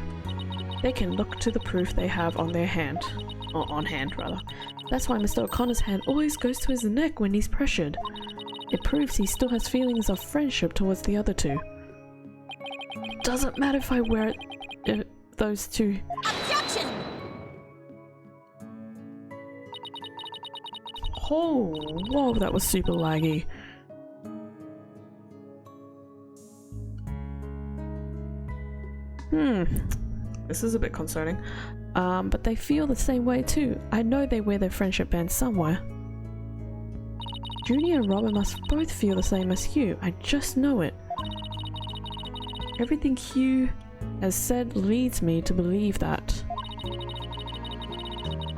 they can look to the proof they have on their hand. Or on hand, rather. That's why Mr. O'Connor's hand always goes to his neck when he's pressured. It proves he still has feelings of friendship towards the other two. It doesn't matter if I wear it, those two... Objection! Oh, whoa, that was super laggy. This is a bit concerning. But they feel the same way too. I know they wear their friendship band somewhere. Junie and Robin must both feel the same as Hugh. I just know it. Everything Hugh has said leads me to believe that.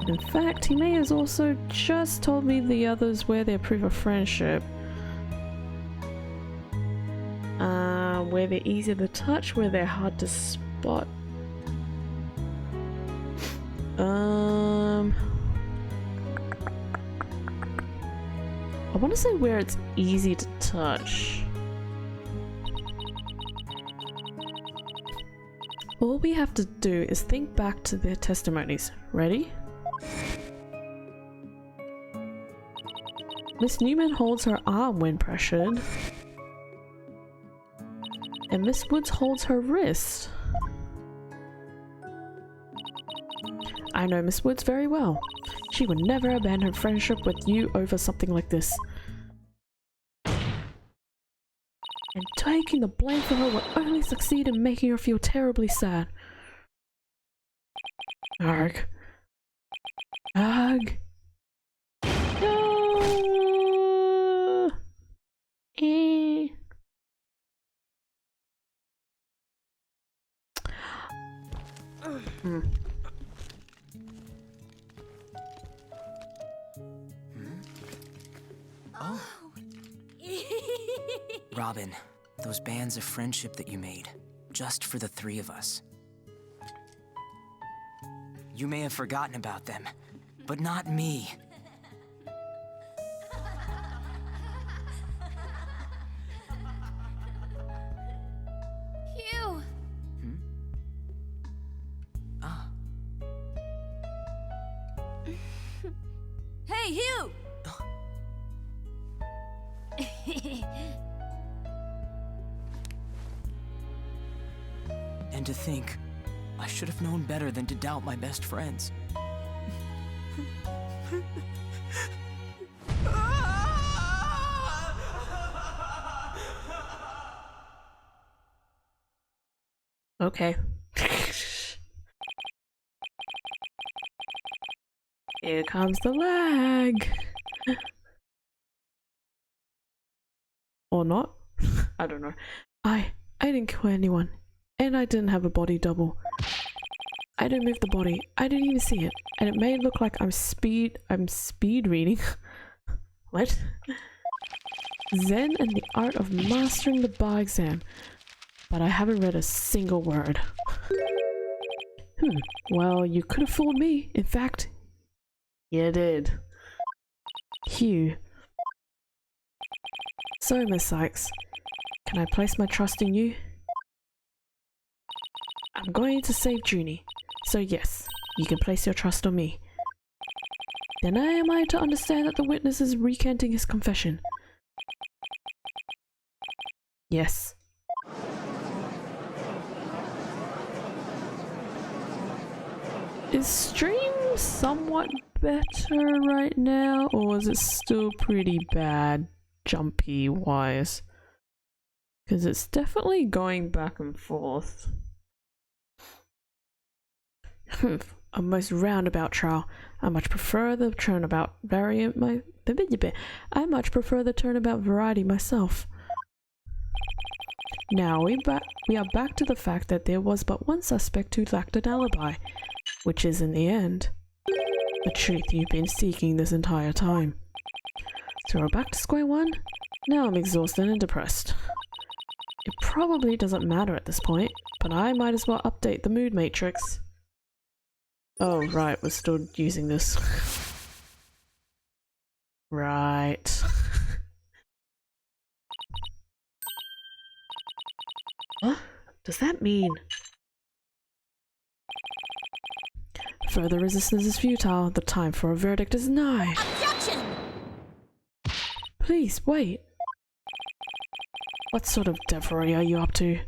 In fact, he may have also just told me the others wear their proof of friendship. Where they're easy to touch, where they're hard to spot. I want to say where it's easy to touch. All we have to do is think back to their testimonies. Ready? Miss Newman holds her arm when pressured. And Miss Woods holds her wrist. I know Miss Woods very well. She would never abandon her friendship with you over something like this. And taking the blame for her will only succeed in making her feel terribly sad. Arg. Ugh. No. Eh. Hmm. Oh. Robin, those bands of friendship that you made, just for the three of us. You may have forgotten about them, but not me. Hugh! Ah. Hey, Hugh! And to think, I should have known better than to doubt my best friends. Okay. Here comes the lag. Or not. I don't know. I didn't kill anyone. And I didn't have a body double. I didn't move the body. I didn't even see it. And it may look like I'm speed reading. What? Zen and the art of mastering the bar exam. But I haven't read a single word. Well, you could have fooled me. In fact, you did. Hugh. So, Miss Sykes, can I place my trust in you? I'm going to save Junie, so yes, you can place your trust on me. Then am I to understand that the witness is recanting his confession? Yes. Is stream somewhat better right now, or is it still pretty bad, jumpy wise? Because it's definitely going back and forth. A most roundabout trial. I much prefer the turnabout variant. I much prefer the turnabout variety myself. Now we are back to the fact that there was but one suspect who lacked an alibi, which is in the end the truth you've been seeking this entire time. So we're back to square one. Now I'm exhausted and depressed. It probably doesn't matter at this point, but I might as well update the mood matrix. Oh, right, we're still using this. Right. What does that mean? Further resistance is futile. The time for a verdict is nigh. Objection! Please, wait. What sort of devilry are you up to?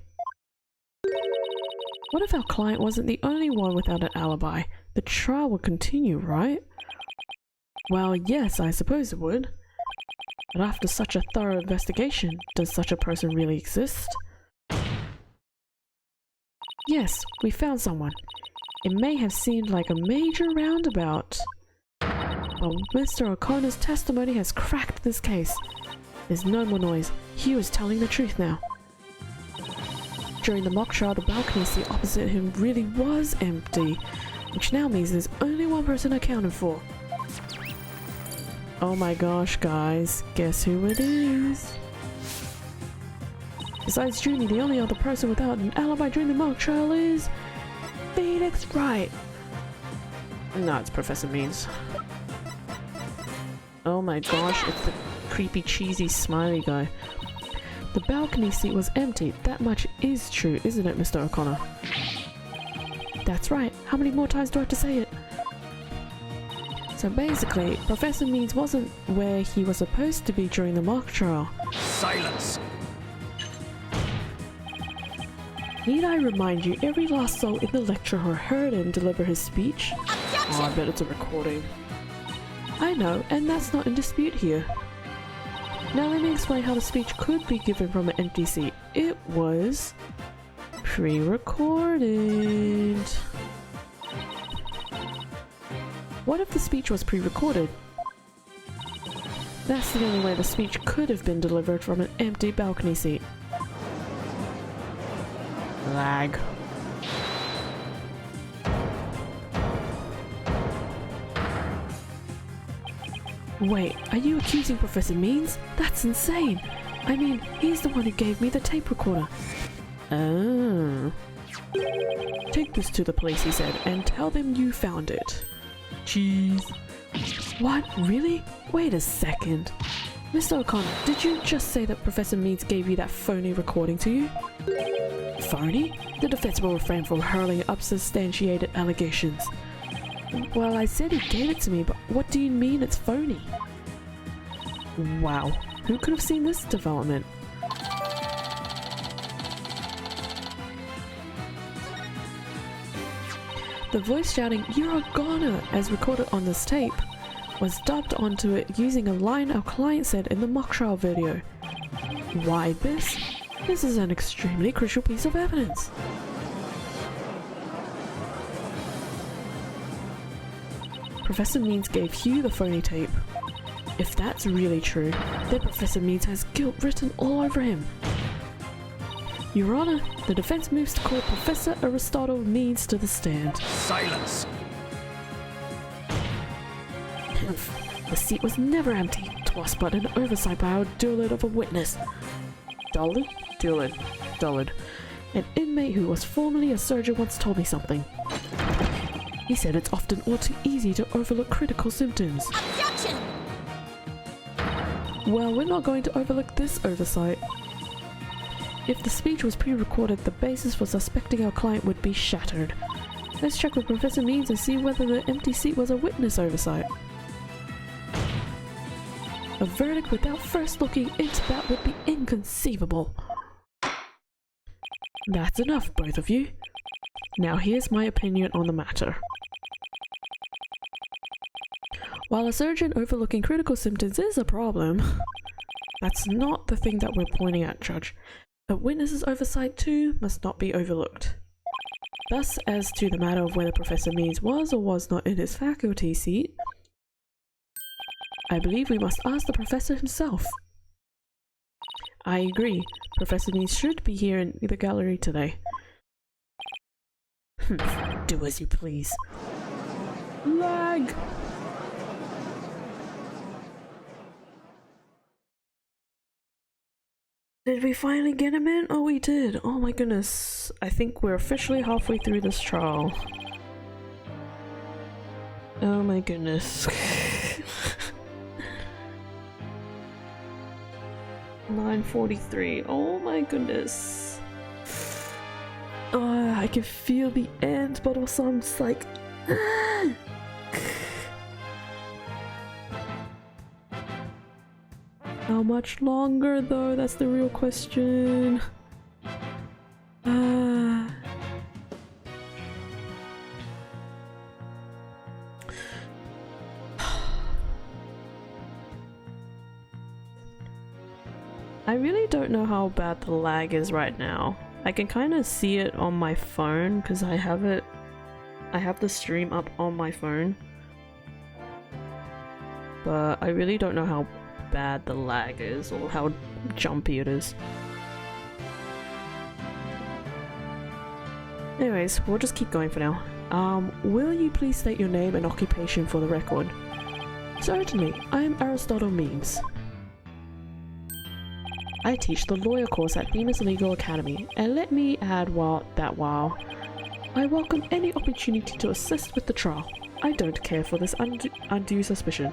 What if our client wasn't the only one without an alibi? The trial would continue, right? Well, yes, I suppose it would. But after such a thorough investigation, does such a person really exist? Yes, we found someone. It may have seemed like a major roundabout, but Mr. O'Connor's testimony has cracked this case. There's no more noise. Hugh is telling the truth now. During the mock trial, the balcony seat opposite him really was empty, which now means there's only one person accounted for. Oh my gosh, guys, guess who it is? Besides Junie, the only other person without an alibi during the mock trial is Felix Wright. No, it's Professor Means. Oh my gosh, it's the creepy, cheesy, smiley guy. The balcony seat was empty. That much is true, isn't it, Mr. O'Connor? That's right. How many more times do I have to say it? So basically, Professor Means wasn't where he was supposed to be during the mock trial. Silence! Need I remind you, every last soul in the lecture who heard him deliver his speech? Oh, I bet it's a recording. I know, and that's not in dispute here. Now let me explain how the speech could be given from an empty seat. It was pre-recorded. What if the speech was pre-recorded? That's the only way the speech could have been delivered from an empty balcony seat. Lag. Wait, are you accusing Professor Means? That's insane! I mean, he's the one who gave me the tape recorder. Oh. Take this to the police, he said, and tell them you found it. Cheese. What? Really? Wait a second. Mr. O'Connor, did you just say that Professor Means gave you that phony recording to you? Phony? The defense will refrain from hurling unsubstantiated allegations. Well, I said he gave it to me, but what do you mean it's phony? Wow, who could have seen this development? The voice shouting, "You're a goner," as recorded on this tape, was dubbed onto it using a line our client said in the mock trial video. Why this? This is an extremely crucial piece of evidence. Professor Means gave Hugh the phony tape. If that's really true, then Professor Means has guilt written all over him. Your Honor, the defense moves to call Professor Aristotle Means to the stand. Silence! The seat was never empty. 'Twas but an oversight by our dullard of a witness. Dullard? Dullard. An inmate who was formerly a surgeon once told me something. He said it's often all too easy to overlook critical symptoms. Objection! Well, we're not going to overlook this oversight. If the speech was pre-recorded, the basis for suspecting our client would be shattered. Let's check with Professor Means and see whether the empty seat was a witness oversight. A verdict without first looking into that would be inconceivable. That's enough, both of you. Now here's my opinion on the matter. While a surgeon overlooking critical symptoms is a problem, that's not the thing that we're pointing at, Judge. A witness's oversight too must not be overlooked. Thus, as to the matter of whether Professor Means was or was not in his faculty seat, I believe we must ask the professor himself. I agree. Professor Means should be here in the gallery today. Do as you please. Lag! Did we finally get him in? Oh, we did. Oh my goodness. I think we're officially halfway through this trial. Oh my goodness. 9:43. Oh my goodness. I can feel the end, but also I'm just like... How much longer though? That's the real question. I really don't know how bad the lag is right now. I can kind of see it on my phone because I have the stream up on my phone. But I really don't know how bad the lag is or how jumpy it is. Anyways, we'll just keep going for now. Will you please state your name and occupation for the record? Certainly, I am Aristotle Means. I teach the lawyer course at Themis Legal Academy, and let me add while I welcome any opportunity to assist with the trial. I don't care for this undue suspicion.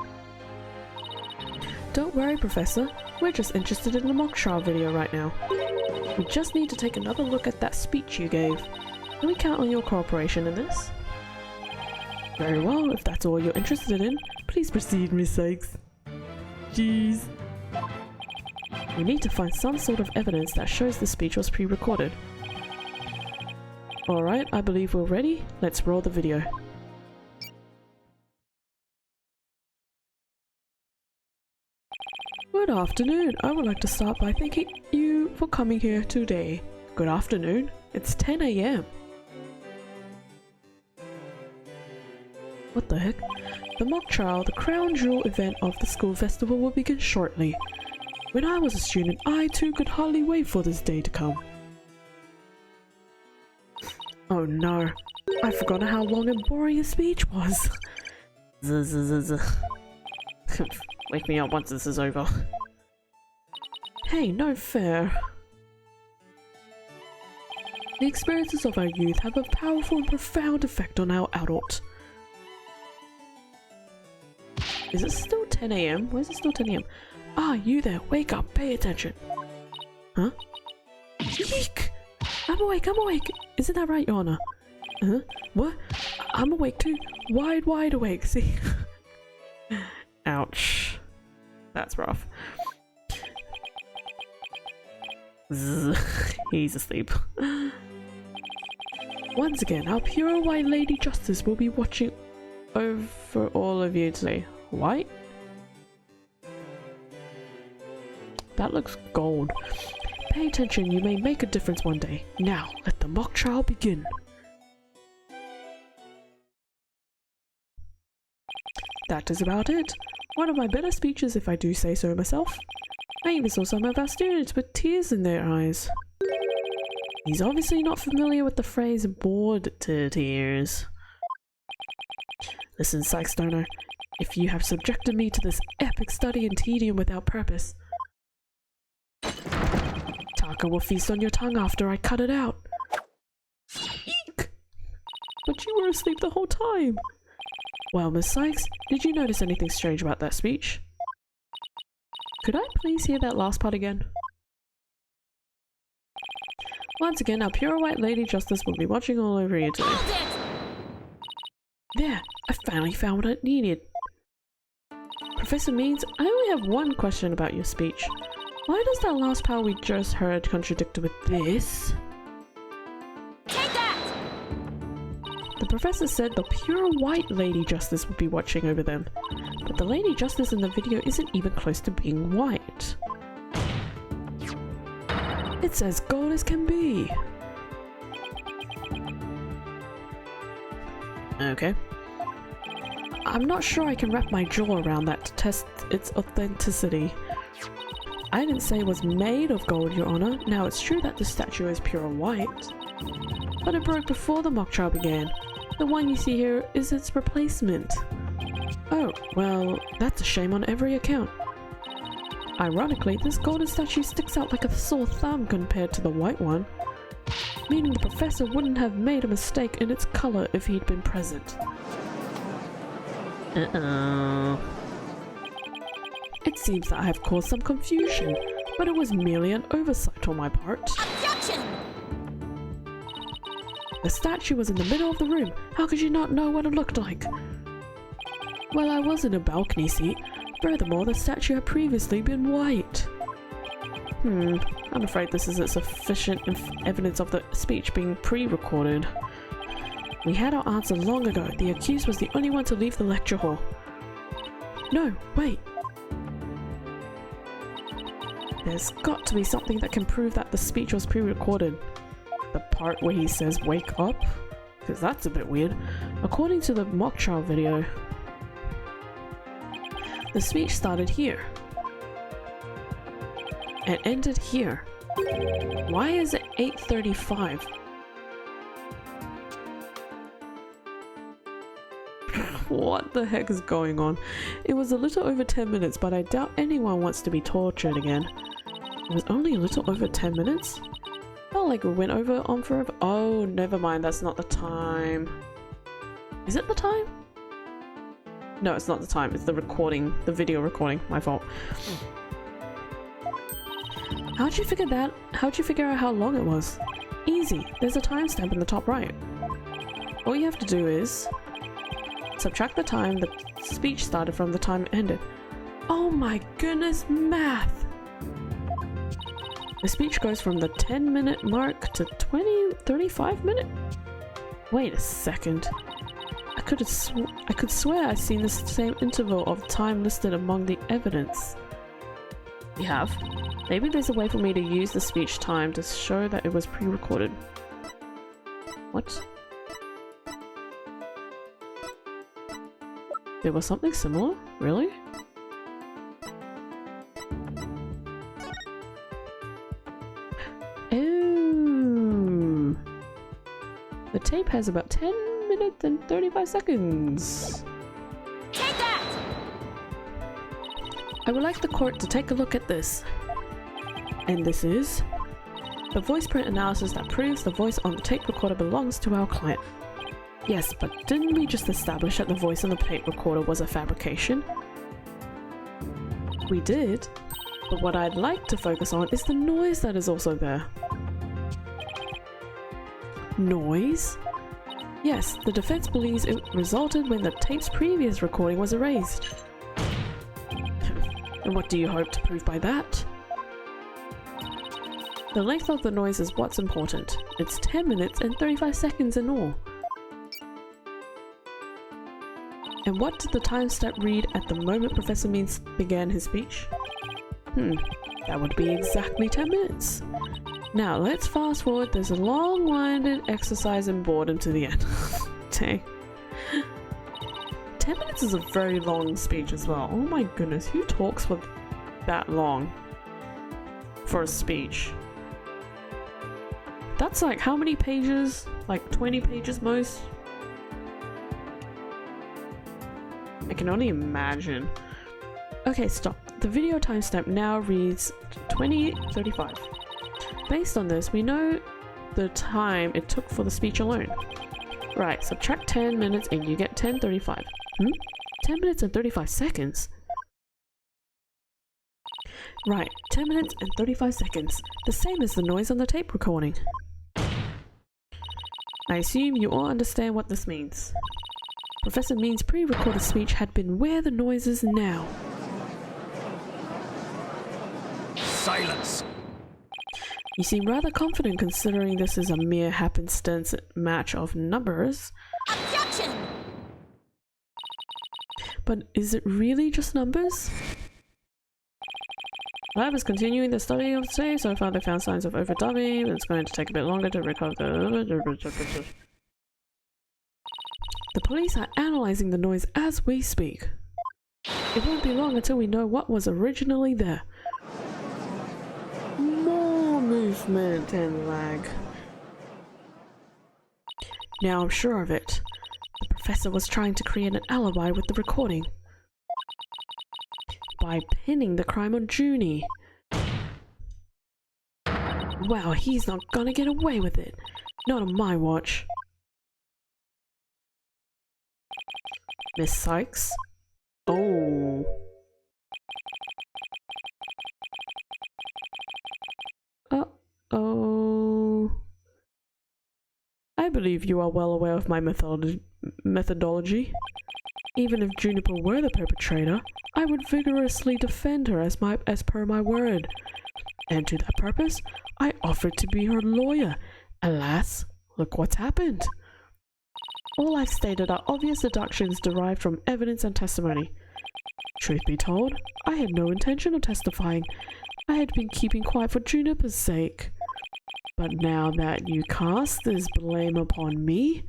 Don't worry, Professor. We're just interested in the mock trial video right now. We just need to take another look at that speech you gave. Can we count on your cooperation in this? Very well, if that's all you're interested in, please proceed, Miss Sykes. Jeez. We need to find some sort of evidence that shows the speech was pre-recorded. Alright, I believe we're ready. Let's roll the video. Good afternoon. I would like to start by thanking you for coming here today. Good afternoon. It's 10 AM. What the heck? The mock trial, the crown jewel event of the school festival, will begin shortly. When I was a student, I too could hardly wait for this day to come. Oh no, I've forgotten how long and boring his speech was. Wake me up once this is over. Hey, no fair. The experiences of our youth have a powerful and profound effect on our adult. Is it still 10 AM? Why is it still 10 AM? Ah, you there, wake up, pay attention. Huh? Yeek! I'm awake, I'm awake! Isn't that right, Your Honor? Huh? What? I'm awake too. Wide awake, see? Ouch. That's rough. He's asleep. Once again, our pure white Lady Justice will be watching over all of you today. White? That looks gold. Pay attention, you may make a difference one day. Now, let the mock trial begin. That is about it. One of my better speeches, if I do say so myself. I even saw some of our students with tears in their eyes. He's obviously not familiar with the phrase bored to tears. Listen, Psych Stoner, if you have subjected me to this epic study and tedium without purpose, Taka will feast on your tongue after I cut it out. Eek! But you were asleep the whole time. Well, Miss Sykes, did you notice anything strange about that speech? Could I please hear that last part again? Once again, our pure white Lady Justice will be watching all over you today. There! I finally found what I needed. Professor Means, I only have one question about your speech. Why does that last part we just heard contradict with this? Take that! The professor said the pure white Lady Justice would be watching over them, but the Lady Justice in the video isn't even close to being white. It's as gold as can be. Okay. I'm not sure I can wrap my jaw around that to test its authenticity. I didn't say it was made of gold, Your Honor. Now it's true that the statue is pure white, but it broke before the mock trial began. The one you see here is its replacement. Oh, well, that's a shame on every account. Ironically, this golden statue sticks out like a sore thumb compared to the white one, meaning the professor wouldn't have made a mistake in its color if he'd been present. Uh-oh. It seems that I have caused some confusion, but it was merely an oversight on my part. Objection! The statue was in the middle of the room. How could you not know what it looked like? Well, I was in a balcony seat. Furthermore, the statue had previously been white. I'm afraid this isn't sufficient evidence of the speech being pre-recorded. We had our answer long ago. The accused was the only one to leave the lecture hall. No, wait. There's got to be something that can prove that the speech was pre-recorded. The part where he says wake up? Because that's a bit weird. According to the mock trial video, the speech started here and ended here. Why is it 8:35? What the heck is going on? It was a little over 10 minutes, but I doubt anyone wants to be tortured again. It was only a little over 10 minutes? Felt like it went on forever. Oh, never mind, that's not the time. Is it the time? No, it's not the time, it's the recording, the video recording, my fault. How'd you figure that? How'd you figure out how long it was? Easy, there's a timestamp in the top right. All you have to do is subtract the time the speech started from the time it ended. Oh my goodness, math! The speech goes from the 10-minute mark to 35-minute? Wait a second. I could swear I've seen the same interval of time listed among the evidence. You have? Maybe there's a way for me to use the speech time to show that it was pre-recorded. What? There was something similar? Really? Oh. The tape has about 10 minutes and 35 seconds. Take that! I would like the court to take a look at this. And this is the voice print analysis that proves the voice on the tape recorder belongs to our client. Yes, but didn't we just establish that the voice on the tape recorder was a fabrication? We did, but what I'd like to focus on is the noise that is also there. Noise? Yes, the defense believes it resulted when the tape's previous recording was erased. And what do you hope to prove by that? The length of the noise is what's important. It's 10 minutes and 35 seconds in all. And what did the timestamp read at the moment Professor Means began his speech? That would be exactly 10 minutes. Now let's fast forward this long-winded exercise in boredom to the end. Dang. 10 minutes is a very long speech as well. Oh my goodness, who talks for that long for a speech? That's like how many pages? Like 20 pages most? I can only imagine. Okay, stop. The video timestamp now reads 20:35. Based on this, we know the time it took for the speech alone. Right, subtract 10 minutes and you get 10:35. 10 minutes and 35 seconds? Right, 10 minutes and 35 seconds. The same as the noise on the tape recording. I assume you all understand what this means. Professor Mean's pre-recorded speech had been where the noise is now. Silence! You seem rather confident considering this is a mere happenstance match of numbers. Objection! But is it really just numbers? Lab is continuing the study of the tape. So far they found signs of overdubbing, but it's going to take a bit longer to recover the... The police are analyzing the noise as we speak. It won't be long until we know what was originally there. More movement and lag. Now I'm sure of it. The professor was trying to create an alibi with the recording. By pinning the crime on Junie. Wow, he's not gonna get away with it. Not on my watch. Miss Sykes? Oh. Uh-oh. I believe you are well aware of my methodology. Even if Juniper were the perpetrator, I would vigorously defend her as per my word. And to that purpose, I offered to be her lawyer. Alas, look what's happened. All I've stated are obvious deductions derived from evidence and testimony. Truth be told, I had no intention of testifying. I had been keeping quiet for Juniper's sake. But now that you cast this blame upon me...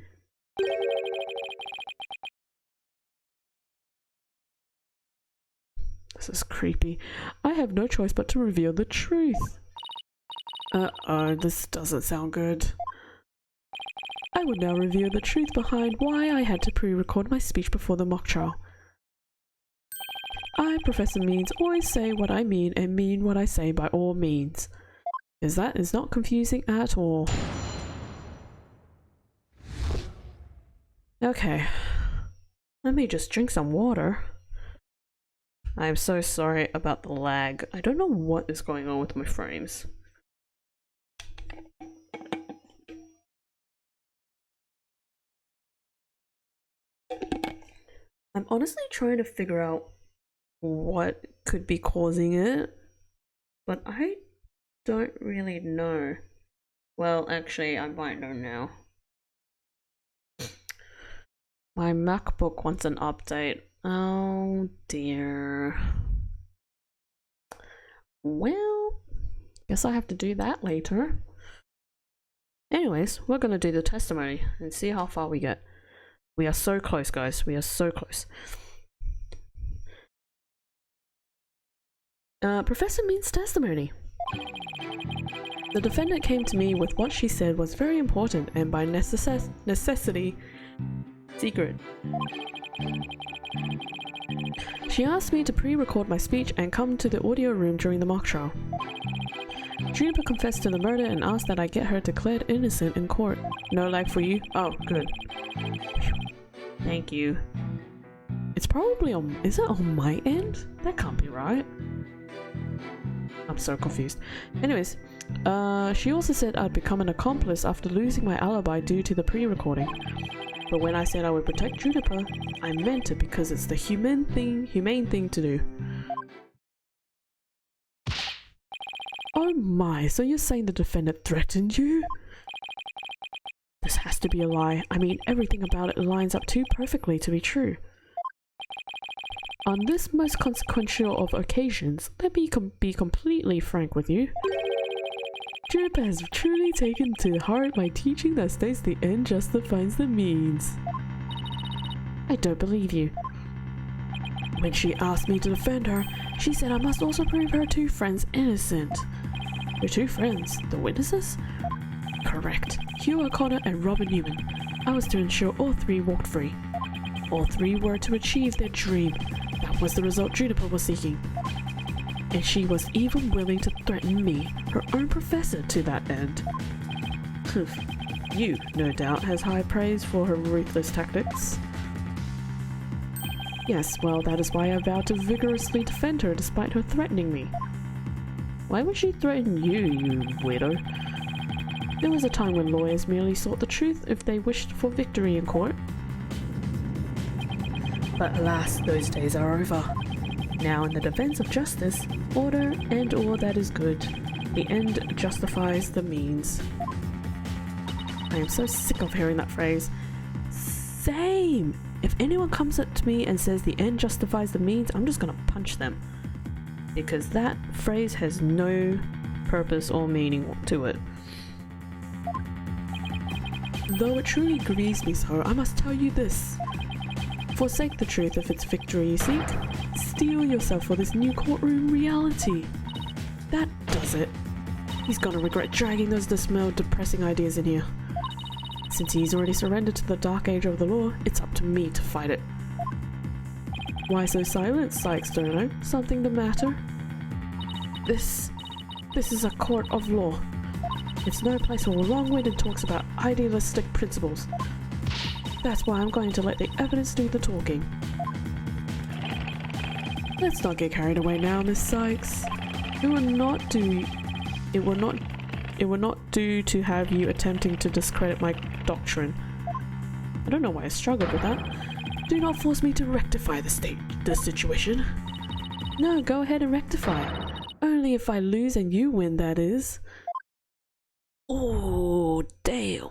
This is creepy. I have no choice but to reveal the truth. Uh-oh, this doesn't sound good. I would now reveal the truth behind why I had to pre-record my speech before the mock trial. I, Professor Means, always say what I mean and mean what I say by all means. Is that is not confusing at all. Okay. Let me just drink some water. I'm so sorry about the lag. I don't know what is going on with my frames. I'm honestly trying to figure out what could be causing it, but I don't really know. Well, actually, I might know now. My MacBook wants an update. Oh dear. Well, guess I have to do that later. Anyways, we're gonna do the testimony and see how far we get. We are so close, guys. We are so close. Professor means testimony. The defendant came to me with what she said was very important and by necessity secret. She asked me to pre-record my speech and come to the audio room during the mock trial. Juniper confessed to the murder and asked that I get her declared innocent in court. No lag for you? Oh, good. Thank you. It's probably on... Is it on my end? That can't be right. I'm so confused. Anyways, she also said I'd become an accomplice after losing my alibi due to the pre-recording. But when I said I would protect Juniper, I meant it because it's the humane thing to do. Oh my, so you're saying the defendant threatened you? This has to be a lie. I mean, everything about it lines up too perfectly to be true. On this most consequential of occasions, let me be completely frank with you. Juniper has truly taken to heart my teaching that states the end justifies the means. I don't believe you. When she asked me to defend her, she said I must also prove her two friends innocent. Her two friends? The witnesses? Correct. Hugh O'Connor and Robin Newman. I was to ensure all three walked free. All three were to achieve their dream. That was the result Juniper was seeking. And she was even willing to threaten me, her own professor, to that end. You, no doubt, has high praise for her ruthless tactics. Yes, well, that is why I vowed to vigorously defend her despite her threatening me. Why would she threaten you, you weirdo? There was a time when lawyers merely sought the truth if they wished for victory in court. But alas, those days are over. Now, in the defense of justice, order and all that is good, the end justifies the means. I am so sick of hearing that phrase. Same! If anyone comes up to me and says the end justifies the means, I'm just gonna punch them. Because that phrase has no purpose or meaning to it. Though it truly grieves me so, I must tell you this. Forsake the truth if it's victory you seek. Steel yourself for this new courtroom reality. That does it. He's gonna regret dragging those dismal, depressing ideas in here. Since he's already surrendered to the dark age of the law, it's up to me to fight it. Why so silent, Sykes Durno? Something the matter? This is a court of law. It's no place for long-winded talks about idealistic principles. That's why I'm going to let the evidence do the talking. Let's not get carried away now, Miss Sykes. It will not do to have you attempting to discredit my doctrine. I don't know why I struggled with that. Do not force me to rectify the situation. No, go ahead and rectify. Only if I lose and you win, that is. Oh, damn.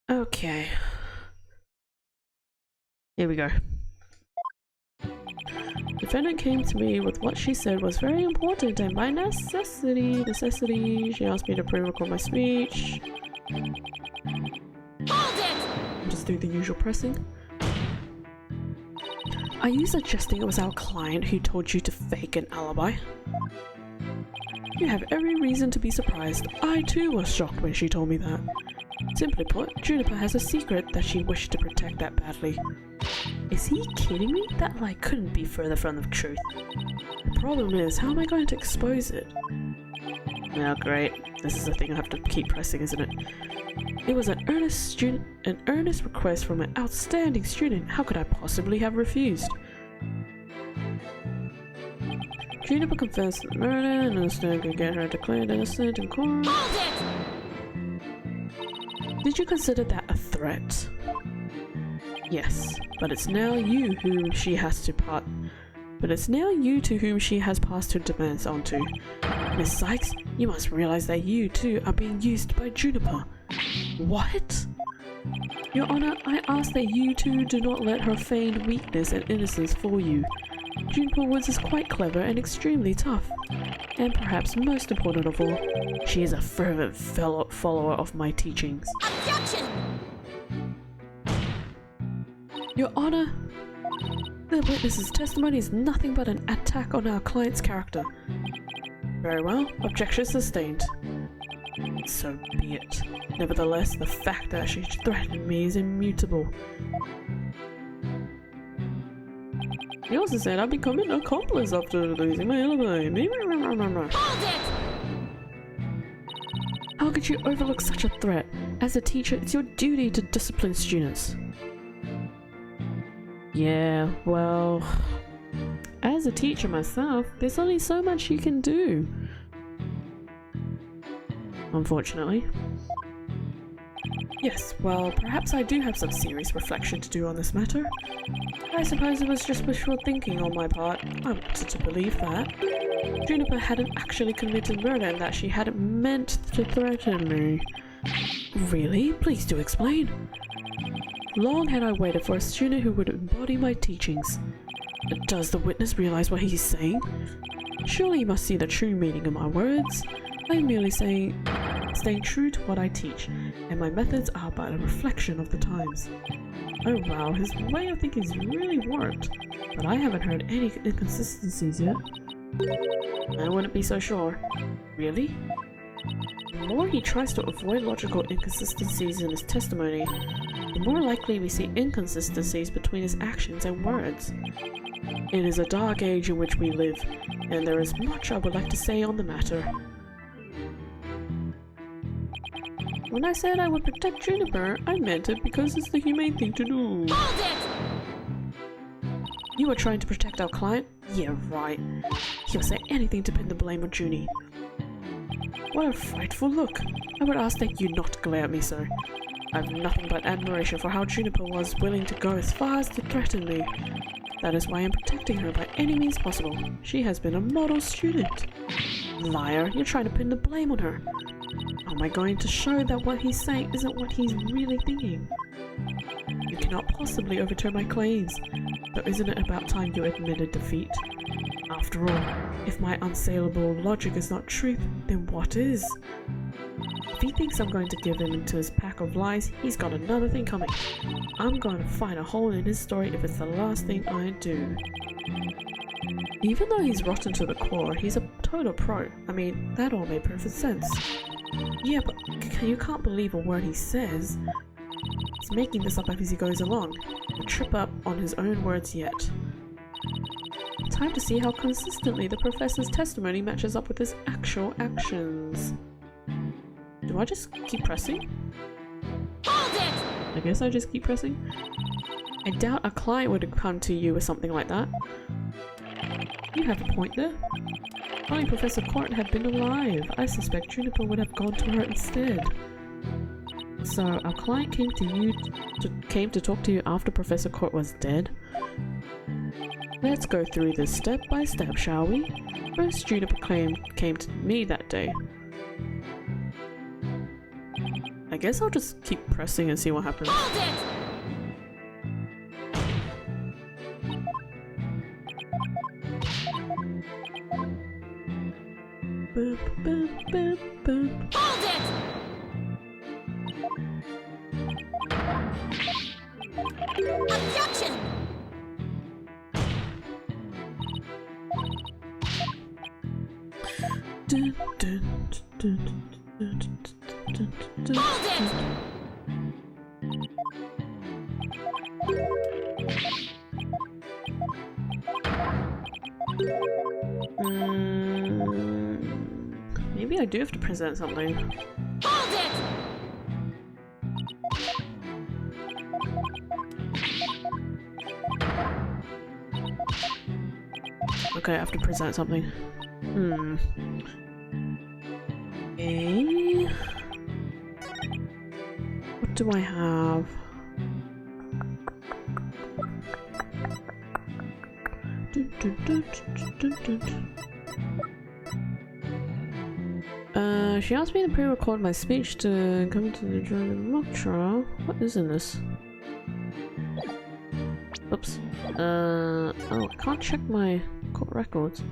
Okay. Here we go. Defendant came to me with what she said was very important, and by necessity, she asked me to pre-record my speech. Hold it! Just do the usual pressing. Are you suggesting it was our client who told you to fake an alibi? You have every reason to be surprised. I too was shocked when she told me that. Simply put, Juniper has a secret that she wished to protect that badly. Is he kidding me? That lie couldn't be further from the truth. The problem is, how am I going to expose it? Oh great, this is the thing I have to keep pressing, isn't it? It was an earnest request from an outstanding student. How could I possibly have refused? Juniper confessed the murder and instead could get her declared innocent in court. Hold it! Did you consider that a threat? Yes, but it's now you to whom she has passed her demands on to. Miss Sykes, you must realize that you too are being used by Juniper. What? Your Honor, I ask that you two do not let her feigned weakness and innocence fool you. Juniper Woods is quite clever and extremely tough. And perhaps most important of all, she is a fervent follower of my teachings. Objection! Your Honor, the witness's testimony is nothing but an attack on our client's character. Very well, objection sustained. So be it. Nevertheless, the fact that she threatened me is immutable. He also said I'd become an accomplice after losing my alibi. Hold it! How could you overlook such a threat? As a teacher, it's your duty to discipline students. Yeah, well... As a teacher myself, there's only so much you can do. Unfortunately. Yes, well, perhaps I do have some serious reflection to do on this matter. I suppose it was just wishful thinking on my part. I wanted to believe that Juniper hadn't actually committed murder and that she hadn't meant to threaten me. Really? Please do explain. Long had I waited for a student who would embody my teachings. Does the witness realize what he's saying? Surely he must see the true meaning of my words. I'm merely staying true to what I teach, and my methods are but a reflection of the times. Oh wow, his way of thinking has really worked, but I haven't heard any inconsistencies yet. I wouldn't be so sure. Really? The more he tries to avoid logical inconsistencies in his testimony, the more likely we see inconsistencies between his actions and words. It is a dark age in which we live, and there is much I would like to say on the matter. When I said I would protect Juniper, I meant it because it's the humane thing to do. Hold it! You were trying to protect our client? Yeah, right. He'll say anything to pin the blame on Junie. What a frightful look. I would ask that you not glare at me, sir. I have nothing but admiration for how Juniper was willing to go as far as to threaten me. That is why I'm protecting her by any means possible. She has been a model student. Liar, you're trying to pin the blame on her. How am I going to show that what he's saying isn't what he's really thinking? You cannot possibly overturn my claims. So isn't it about time you admitted defeat? After all, if my unassailable logic is not truth, then what is? If he thinks I'm going to give him into his pack of lies, he's got another thing coming. I'm going to find a hole in his story if it's the last thing I do. Even though he's rotten to the core, he's a total pro. I mean, that all made perfect sense. Yeah, but you can't believe a word he says. He's making this up as he goes along. He'll trip up on his own words yet. Time to see how consistently the professor's testimony matches up with his actual actions. Do I just keep pressing? Hold it! I guess I just keep pressing. I doubt a client would have come to you with something like that. You have a point there. If only Professor Court had been alive, I suspect Juniper would have gone to her instead. So our client came to talk to you after Professor Court was dead? Let's go through this step by step, shall we? First, Juniper came to me that day. I guess I'll just keep pressing and see what happens. Hold it! Boop, boop, boop, boop. Hold it! Objection! Dun, dun, dun, dun, dun, dun, Hold it! Maybe I do have to present something. Hold it! Okay, I have to present something. Okay. What do I have? She asked me to pre-record my speech to come to the during mock trial. What is in this? Oops. Oh, I can't check my court records.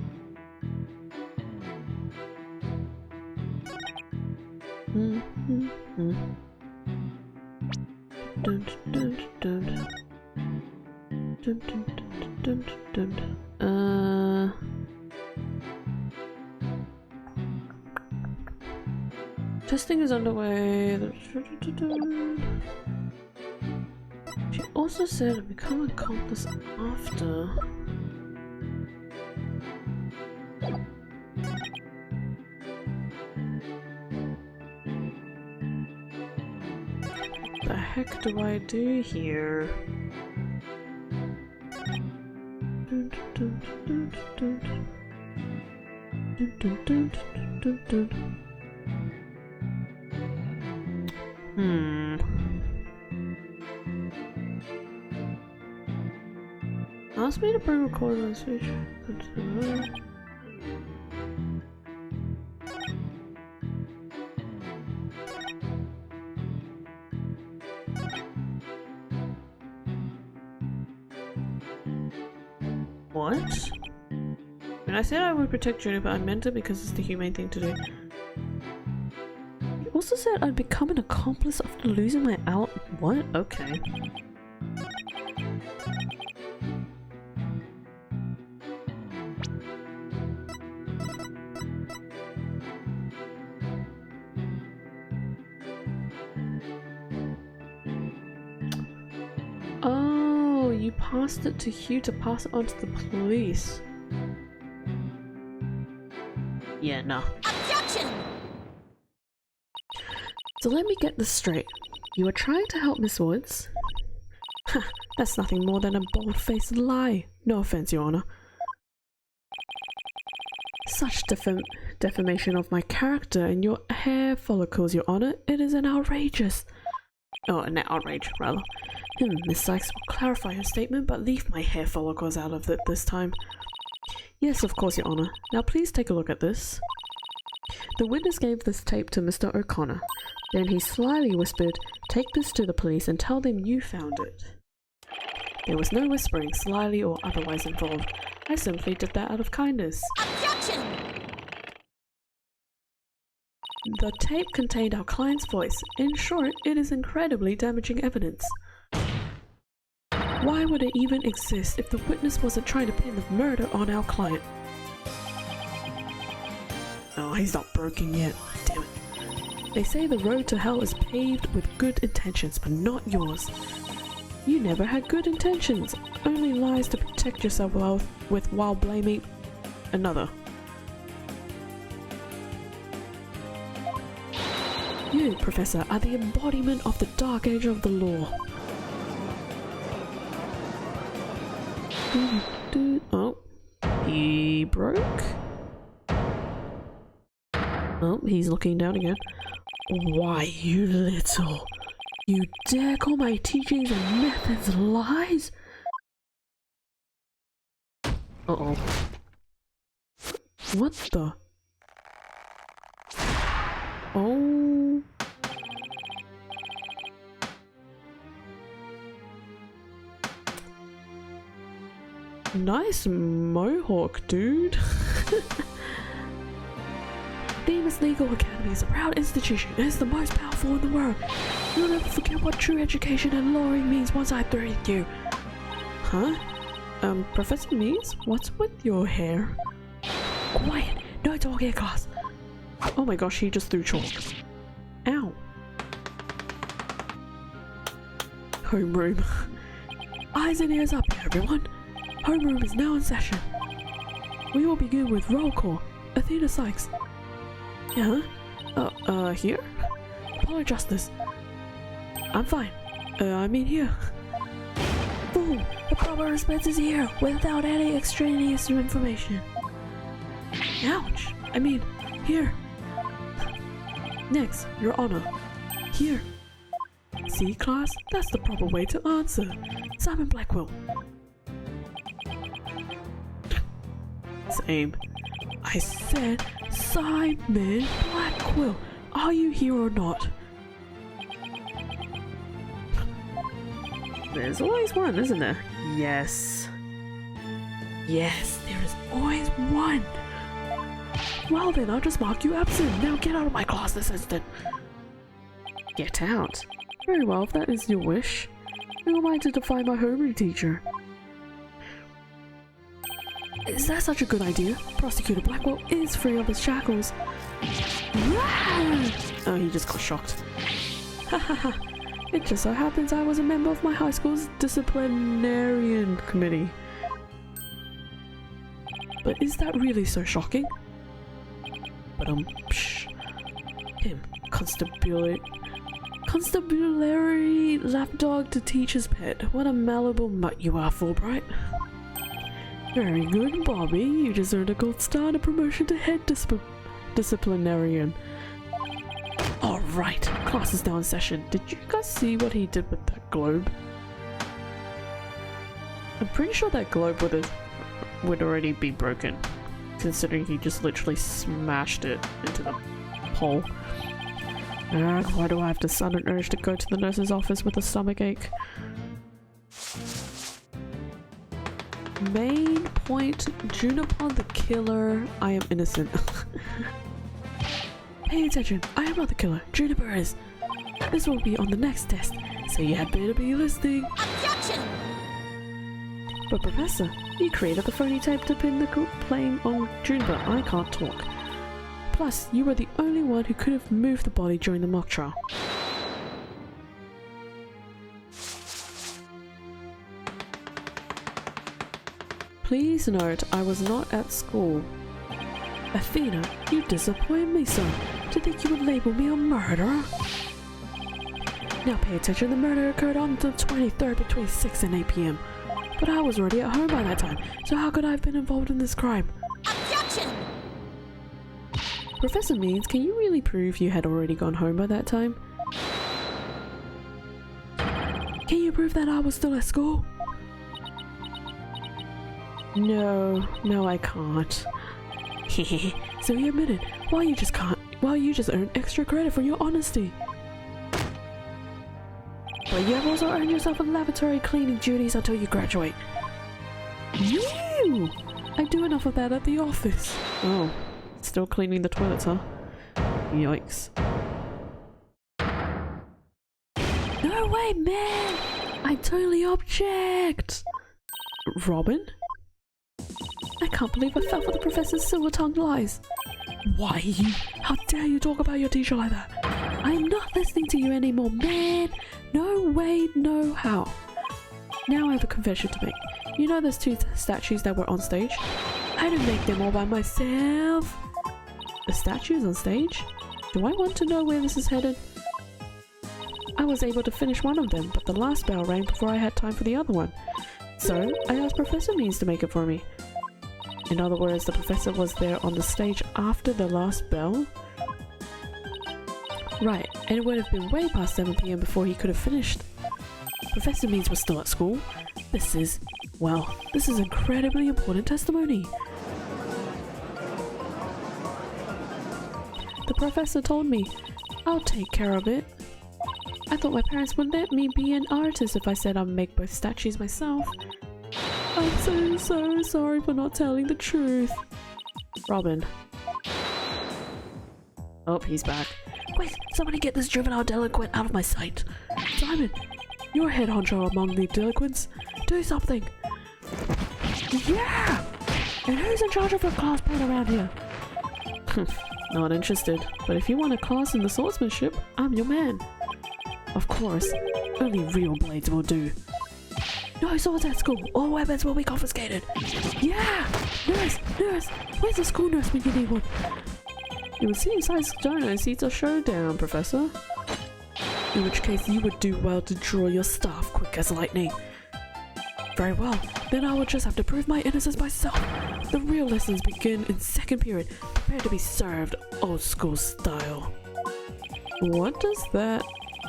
Dun, dun, dun. Dun, dun, dun, dun, dun. Testing is underway. She also said to become an accomplice after. What the heck do I do here? Dun, dun, dun, dun, dun. Dun, dun, dun, dun, dun, dun. Ask me to bring recording on speech. What? When I said I would protect Judy, but I meant it because it's the humane thing to do. You also said I'd become an accomplice after losing my out. What? Okay. Oh, you passed it to Hugh to pass it on to the police. Yeah, no. Objection! So let me get this straight. You were trying to help Miss Woods? Ha! That's nothing more than a bold-faced lie. No offense, Your Honor. Such defamation of my character and your hair follicles, Your Honor. It is an outrageous. Oh, an outrage, rather. Miss Sykes will clarify her statement, but leave my hair follicles out of it this time. Yes, of course, Your Honor. Now please take a look at this. The witness gave this tape to Mr. O'Connor. Then he slyly whispered, "Take this to the police and tell them you found it." There was no whispering, slyly or otherwise involved. I simply did that out of kindness. Objection! The tape contained our client's voice. In short, it is incredibly damaging evidence. Why would it even exist if the witness wasn't trying to pin the murder on our client? Oh, he's not broken yet. Damn it. They say the road to hell is paved with good intentions, but not yours. You never had good intentions, only lies to protect yourself while blaming another. You, Professor, are the embodiment of the dark age of the law. Oh, he broke? Oh, he's looking down again. Why, you little... You dare call my teachings and methods lies? Uh-oh. What the... Oh... Nice mohawk, dude. Demas Legal Academy is a proud institution. It is the most powerful in the world. You'll never forget what true education and lawyering means once I threaten you. Huh? Professor Mees? What's with your hair? Quiet! No talking in class! Oh my gosh, he just threw chalk. Ow. Homeroom. Eyes and ears up, everyone. Homeroom is now in session. We will begin with roll call. Athena Sykes. Yeah? Here? Apollo Justice. I'm fine. I mean here. Fool! The proper response is here, without any extraneous information. Ouch! I mean, here. Next, Your Honor. Here. See, class? That's the proper way to answer. Simon Blackwell. Same. I said Simon Blackwell. Are you here or not? There's always one, isn't there? Yes. Yes, there is always one. Well then, I'll just mark you absent. Now get out of my class this instant. Get out? Very well, if that is your wish. Who am I to defy my homeroom teacher? Is that such a good idea? Prosecutor Blackwell is free of his shackles. Oh, he just got shocked. Hahaha. It just so happens I was a member of my high school's disciplinarian committee. But is that really so shocking? But psh. Him, constabulary lapdog to teacher's pet. What a malleable mutt you are, Fulbright. Very good, Bobby. You just earned a gold star and a promotion to head disciplinarian. Alright, class is now in session. Did you guys see what he did with that globe? I'm pretty sure that globe would already be broken, considering he just literally smashed it into the pole. Why do I have the sudden urge to go to the nurse's office with a stomachache? Main point, Juniper the killer. I am innocent. Pay attention, I am not the killer, Juniper is. This will be on the next test, so you had better be listening. Objection! But Professor, you created the phony tape to pin the blame on Juniper. I can't talk. Plus, you were the only one who could have moved the body during the mock trial. Please note, I was not at school. Athena, you disappoint me, son. To think you would label me a murderer? Now pay attention, the murder occurred on the 23rd between 6 and 8 p.m. But I was already at home by that time, so how could I have been involved in this crime? Objection! Professor Means, can you really prove you had already gone home by that time? Can you prove that I was still at school? No, I can't. So you admitted, well you just earned extra credit for your honesty. But you have also earned yourself a lavatory cleaning duties until you graduate. Ew! I do enough of that at the office. Oh, still cleaning the toilets, huh? Yikes. No way, man! I totally object! Robin? I can't believe I fell for the professor's silver-tongued lies. Why you? How dare you talk about your teacher like that? I'm not listening to you anymore, man! No way, no how. Now I have a confession to make. You know those two statues that were on stage? I didn't make them all by myself. The statues on stage? Do I want to know where this is headed? I was able to finish one of them, but the last bell rang before I had time for the other one. So, I asked Professor Means to make it for me. In other words, the professor was there on the stage after the last bell? Right, and it would have been way past 7 p.m. before he could have finished. Professor Means was still at school. This is incredibly important testimony. The professor told me, I'll take care of it. I thought my parents would let me be an artist if I said I'd make both statues myself. I'm so sorry for not telling the truth. Robin. Oh, he's back. Quick, somebody get this juvenile delinquent out of my sight. Simon, you're head honcho among the delinquents. Do something. Yeah! And who's in charge of the class part around here? Not interested, but if you want a class in the swordsmanship, I'm your man. Of course, only real blades will do. No swords at school, all weapons will be confiscated. Yeah! Nurse! Where's the school nurse when you need one? It would seem Size Donor seats a showdown, Professor. In which case you would do well to draw your staff quick as lightning. Very well, then I will just have to prove my innocence myself. The real lessons begin in second period. Prepare to be served, old school style. What does that...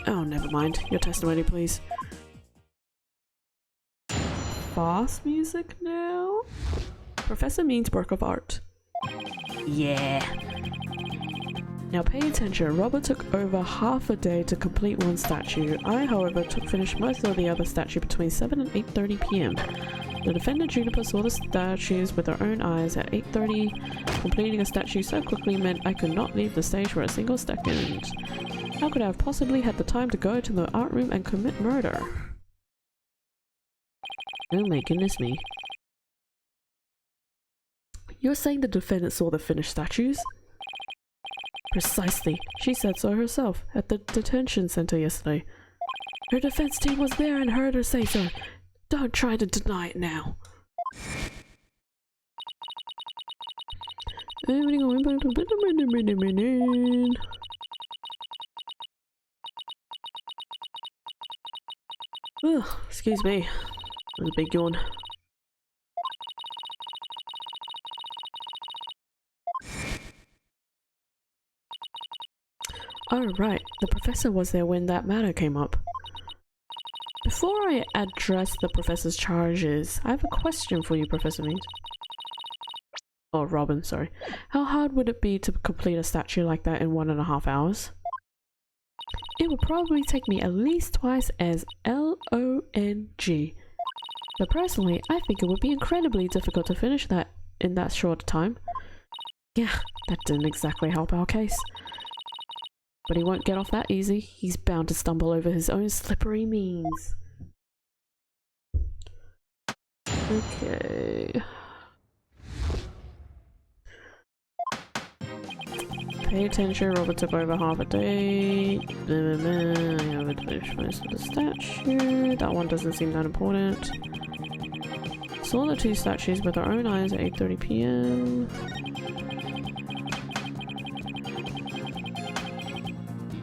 Oh, never mind. Your testimony, please. Fast music now? Professor Means' work of art. Yeah. Now pay attention, Robert took over half a day to complete one statue. I, however, finished most of the other statue between 7 and 8:30 p.m. The defendant Juniper saw the statues with her own eyes at 8:30. Completing a statue so quickly meant I could not leave the stage for a single second. How could I have possibly had the time to go to the art room and commit murder? Oh my goodness me. You're saying the defendant saw the finished statues? Precisely. She said so herself at the detention center yesterday. Her defense team was there and heard her say so. Don't try to deny it now. Ugh, excuse me. That was a big yawn. Oh right, the professor was there when that matter came up. Before I address the professor's charges, I have a question for you, Professor Means. Oh, Robin, sorry. How hard would it be to complete a statue like that in 1.5 hours? It would probably take me at least twice as LONG. But personally, I think it would be incredibly difficult to finish that in that short time. Yeah, that didn't exactly help our case. But he won't get off that easy. He's bound to stumble over his own slippery means. Okay. Pay attention, Robert took over half a day. I haven't finished most of the statue. That one doesn't seem that important. Saw the 2 statues with our own eyes at 8:30 p.m.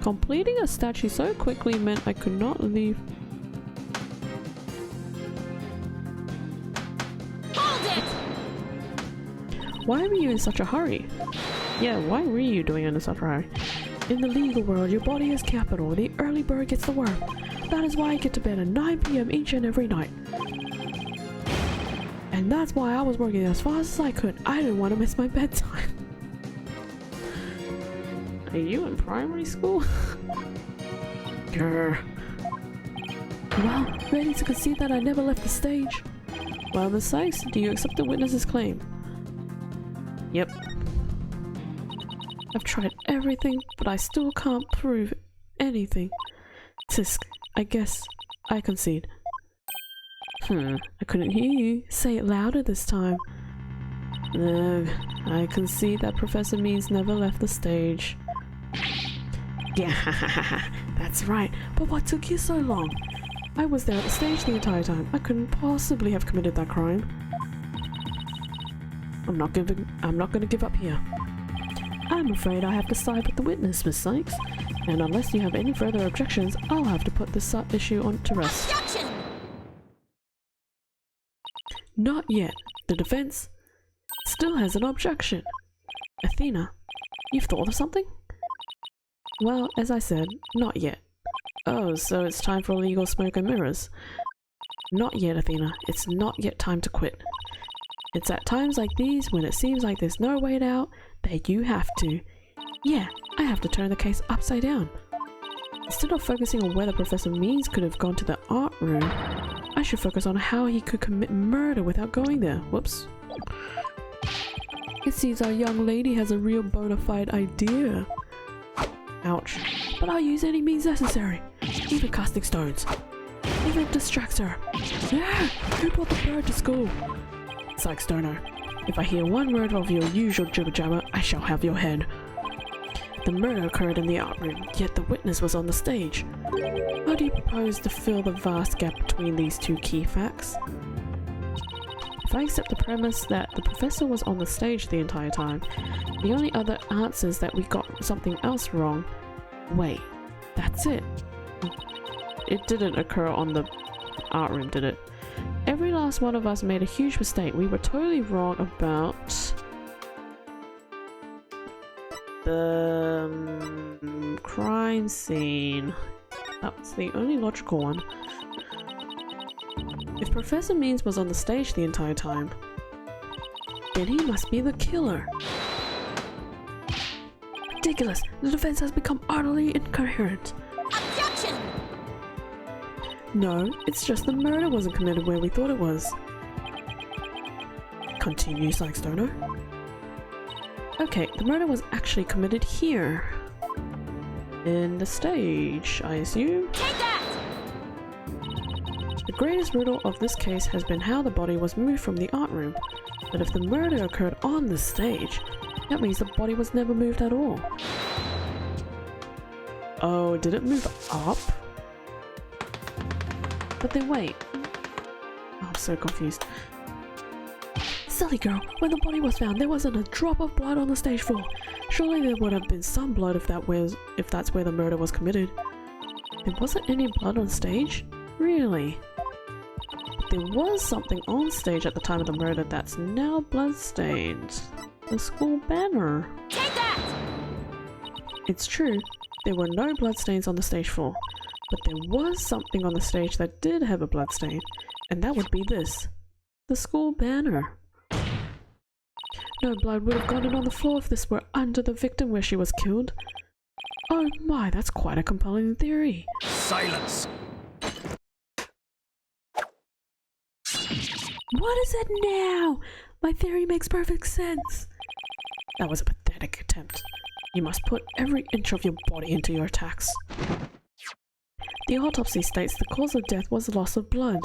Completing a statue so quickly meant I could not leave. Hold it! Why were you in such a hurry? Yeah, why were you doing it in such a hurry? In the legal world, your body is capital. The early bird gets the worm. That is why I get to bed at 9 p.m. each and every night. And that's why I was working as fast as I could. I didn't want to miss my bedtime. Are you in primary school? Grr. Well, ready to concede that I never left the stage. Well, Miss Sykes, do you accept the witness's claim? Yep. I've tried everything, but I still can't prove anything. Tisk, I guess I concede. I couldn't hear you. Say it louder this time. I concede that Professor Means never left the stage. Yeah, that's right. But what took you so long? I was there at the stage the entire time. I couldn't possibly have committed that crime. I'm not gonna give up here. I'm afraid I have to side with the witness, Miss Sykes. And unless you have any further objections, I'll have to put this issue on to rest. Objection! Not yet. The defense still has an objection. Athena, you've thought of something? Well, as I said, not yet. Oh, so it's time for legal smoke and mirrors. Not yet, Athena. It's not yet time to quit. It's at times like these, when it seems like there's no way out, that you have to. Yeah, I have to turn the case upside down. Instead of focusing on whether Professor Means could have gone to the art room, I should focus on how he could commit murder without going there. Whoops. It seems our young lady has a real bona fide idea. Ouch. But I'll use any means necessary. Even casting stones. Even if it distracts her. Yeah! Who brought the bird to school? Sykes, don't know. If I hear one word of your usual jibber-jabber, I shall have your head. The murder occurred in the art room, yet the witness was on the stage. How do you propose to fill the vast gap between these 2 key facts? If I accept the premise that the professor was on the stage the entire time, the only other answer is that we got something else wrong. Wait, that's it. It didn't occur on the art room, did it? Every last one of us made a huge mistake. We were totally wrong about the crime scene. That's the only logical one. If Professor Means was on the stage the entire time, then he must be the killer. Ridiculous! The defense has become utterly incoherent. Objection! No, it's just the murder wasn't committed where we thought it was. Continue, Sykes, don't know. Okay, the murder was actually committed here. In the stage, I assume. Take that! The greatest riddle of this case has been how the body was moved from the art room. But if the murder occurred on the stage, that means the body was never moved at all. Oh, did it move up? But then wait. I'm so confused. Silly girl, when the body was found, there wasn't a drop of blood on the stage floor. Surely there would have been some blood if that's where the murder was committed. There wasn't any blood on stage? Really? There was something on stage at the time of the murder that's now bloodstained. The school banner. Take that! It's true, there were no bloodstains on the stage floor, but there was something on the stage that did have a bloodstain, and that would be this. The school banner. No blood would have gotten on the floor if this were under the victim where she was killed. Oh my, that's quite a compelling theory. Silence! What is it now? My theory makes perfect sense. That was a pathetic attempt. You must put every inch of your body into your attacks. The autopsy states the cause of death was loss of blood,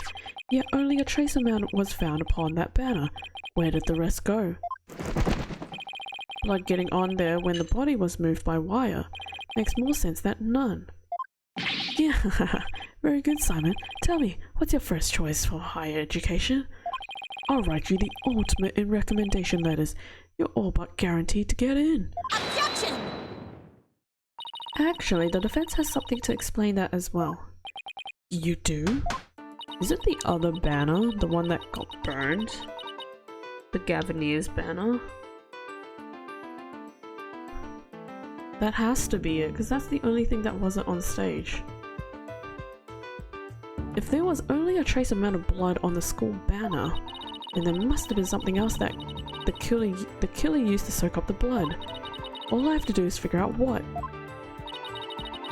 yet only a trace amount was found upon that banner. Where did the rest go? Blood getting on there when the body was moved by wire makes more sense than none. Yeah, very good, Simon. Tell me, what's your first choice for higher education? I'll write you the ultimate in recommendation letters. You're all but guaranteed to get in. Objection! Actually, the defense has something to explain that as well. You do? Is it the other banner? The one that got burned? The Destinies banner? That has to be it, because that's the only thing that wasn't on stage. If there was only a trace amount of blood on the school banner, then there must have been something else that the killer used to soak up the blood. All I have to do is figure out what.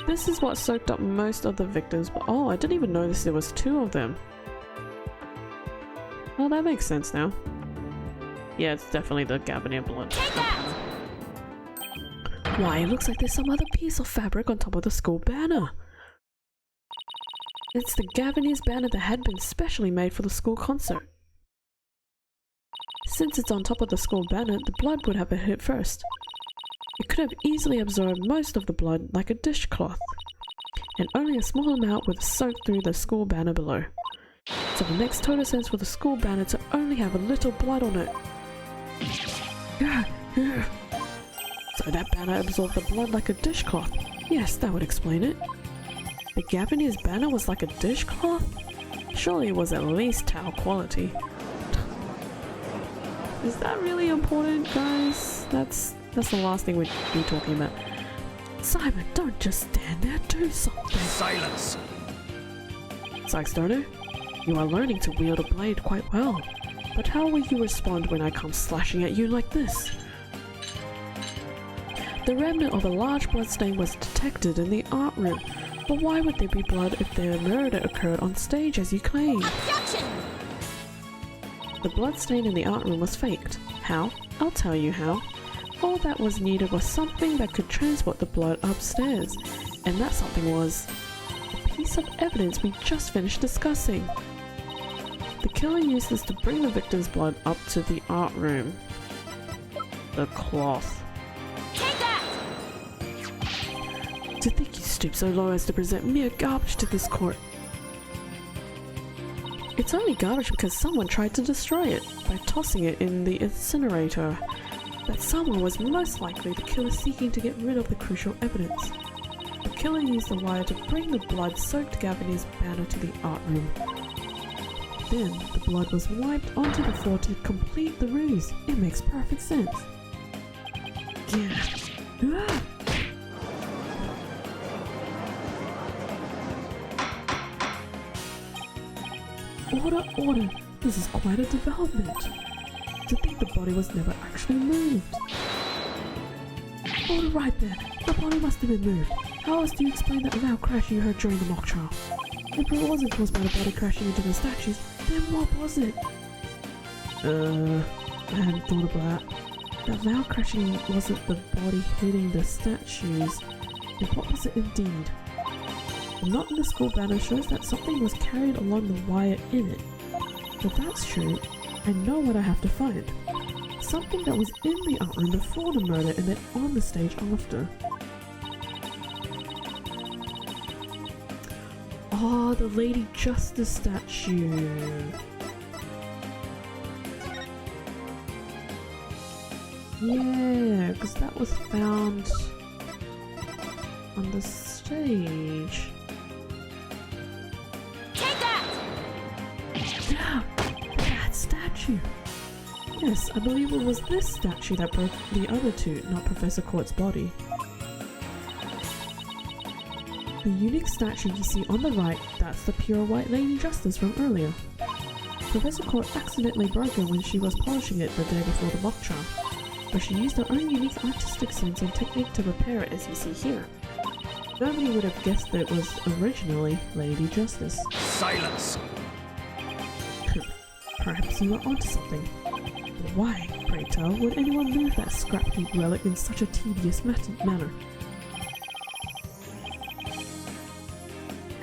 This is what soaked up most of the victims, but oh, I didn't even notice there was 2 of them. Oh, that makes sense now. Yeah, it's definitely the Destinies blood. Take that! Why, it looks like there's some other piece of fabric on top of the school banner. It's the Destinies banner that had been specially made for the school concert. Since it's on top of the school banner, the blood would have hit first. It could have easily absorbed most of the blood like a dishcloth, and only a small amount would soak through the school banner below. So it makes total sense for the school banner to only have a little blood on it. So that banner absorbed the blood like a dishcloth. Yes, that would explain it. The Destinies banner was like a dishcloth? Surely it was at least towel quality. Is that really important, guys? That's the last thing we'd be talking about. Simon, don't just stand there, do something. Silence! Sykes Stoner, you are learning to wield a blade quite well, but how will you respond when I come slashing at you like this? The remnant of a large bloodstain was detected in the art room, but why would there be blood if their murder occurred on stage as you claim? Objection! The bloodstain in the art room was faked. How? I'll tell you how. All that was needed was something that could transport the blood upstairs, and that something was a piece of evidence we just finished discussing. The killer used this to bring the victim's blood up to the art room. The cloth. Take that! To think you stooped so low as to present mere garbage to this court. It's only garbage because someone tried to destroy it by tossing it in the incinerator. That someone was most likely the killer seeking to get rid of the crucial evidence. The killer used the wire to bring the blood-soaked Destinies banner to the art room. Then, the blood was wiped onto the floor to complete the ruse. It makes perfect sense. Yeah. Ah! Order, order! This is quite a development. To think the body was never actually moved. Order right there! The body must have been moved. How else do you explain that loud crash you heard during the mock trial? If it wasn't caused by the body crashing into the statues, then what was it? I hadn't thought of that. That loud crashing wasn't the body hitting the statues. Then what was it indeed? The knot in the school banner shows that something was carried along the wire in it. If that's true, I know what I have to find. Something that was in the art room before the murder and then on the stage after. Oh, the Lady Justice statue. Yeah, because that was found on the stage. Take that! Damn! That statue! Yes, I believe it was this statue that broke the other two, not Professor Court's body. The unique statue you see on the right, that's the pure white Lady Justice from earlier. Professor Court accidentally broke it when she was polishing it the day before the mock trial, but she used her own unique artistic sense and technique to repair it as you see here. Nobody would have guessed that it was originally Lady Justice. Silence! Perhaps you are onto something. But why, pray tell, would anyone move that scrap heap relic in such a tedious manner?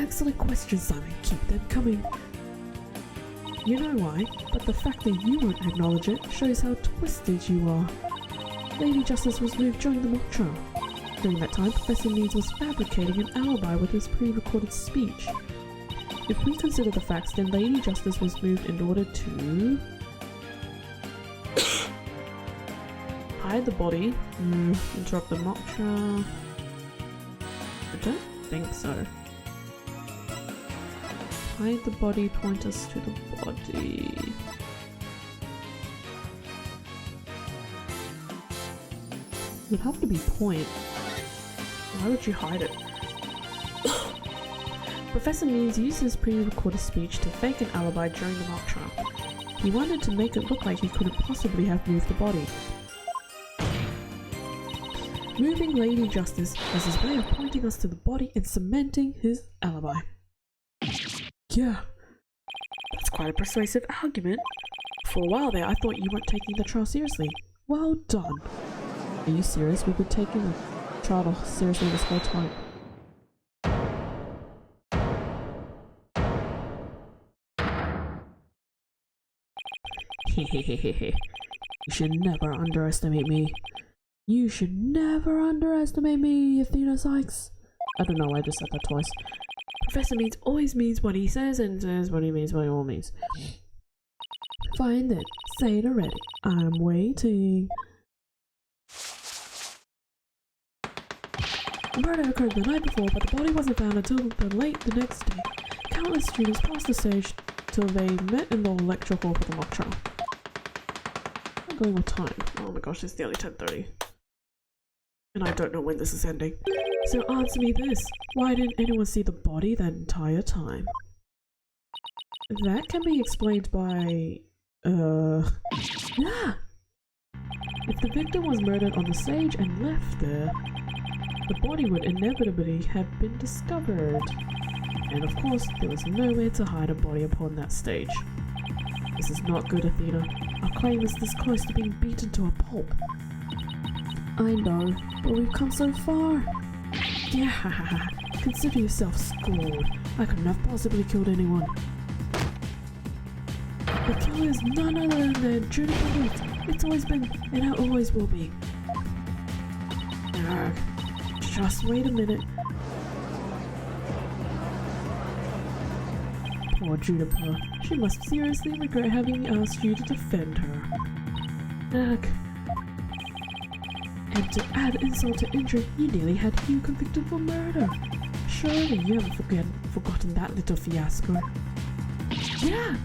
Excellent questions, Simon. Keep them coming. You know why, but the fact that you won't acknowledge it shows how twisted you are. Lady Justice was moved during the mock trial. During that time, Professor Needs was fabricating an alibi with his pre-recorded speech. If we consider the facts, then Lady Justice was moved in order to hide the body, interrupt the mock trial. I don't think so. Hide the body, point us to the body. It would have to be point. Why would you hide it? Professor Means used his pre-recorded speech to fake an alibi during the mock trial. He wanted to make it look like he couldn't possibly have moved the body. Moving Lady Justice was his way of pointing us to the body and cementing his alibi. Yeah, that's quite a persuasive argument. For a while there, I thought you weren't taking the trial seriously. Well done. Are you serious? We've been taking the trial seriously this whole time. Hehehehe. You should never underestimate me. You should never underestimate me, Athena Sykes. I don't know why I just said that twice. Professor Means always means what he says and says what he means by all means. Fine then, say it already. I'm waiting. The murder occurred the night before, but the body wasn't found until late the next day. Countless students passed the stage till they met in the lecture hall for the mock trial. I'm going with time. Oh my gosh, it's nearly 10:30. And I don't know when this is ending. So answer me this. Why didn't anyone see the body that entire time? That can be explained by... yeah! If the victim was murdered on the stage and left there, the body would inevitably have been discovered. And of course, there was nowhere to hide a body upon that stage. This is not good, Athena. Our claim is this close to being beaten to a pulp. I know, but we've come so far. Yeah, consider yourself scored. I couldn't have possibly killed anyone. The killer is none other than Juniper Wright. It's always been, and it always will be. Just wait a minute. Poor Juniper. She must seriously regret having asked you to defend her. And to add insult to injury, you nearly had Hugh convicted for murder. Surely you haven't forgotten that little fiasco. Yeah!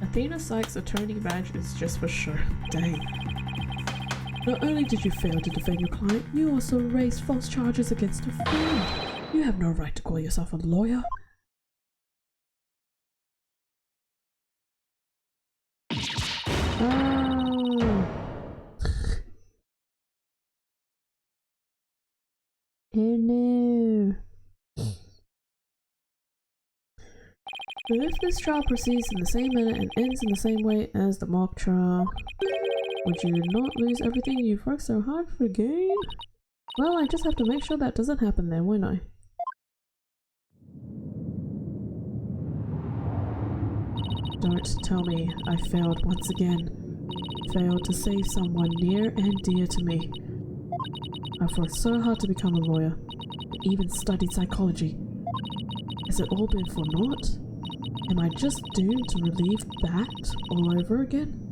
Athena Sykes' attorney badge is just for show. Dang. Not only did you fail to defend your client, you also raised false charges against her friend. You have no right to call yourself a lawyer. Oh no. But if this trial proceeds in the same manner and ends in the same way as the mock trial, Would you not lose everything you've worked so hard for gain? Well, I just have to make sure that doesn't happen then, won't I? Don't tell me I failed once again. Failed to save someone near and dear to me. I've worked so hard to become a lawyer, even studied psychology. Has it all been for naught? Am I just doomed to relive that all over again?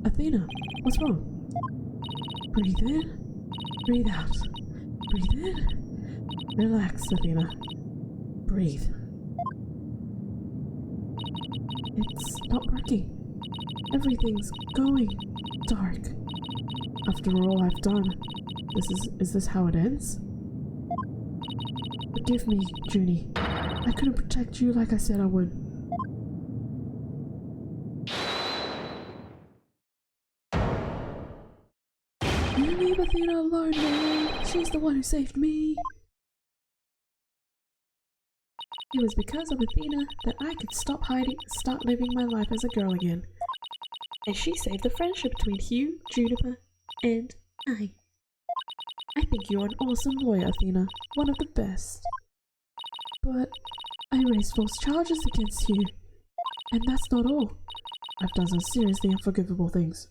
Athena, what's wrong? Breathe in, breathe out. Breathe in. Relax, Athena. Breathe. It's not working. Everything's going dark. After all I've done, is this how it ends? Forgive me, Junie. I couldn't protect you like I said I would. You leave Athena alone, man. She's the one who saved me. It was because of Athena that I could stop hiding and start living my life as a girl again. And she saved the friendship between Hugh, Juniper, and I. I think you're an awesome lawyer, Athena. One of the best. But I raised false charges against you. And that's not all. I've done some seriously unforgivable things.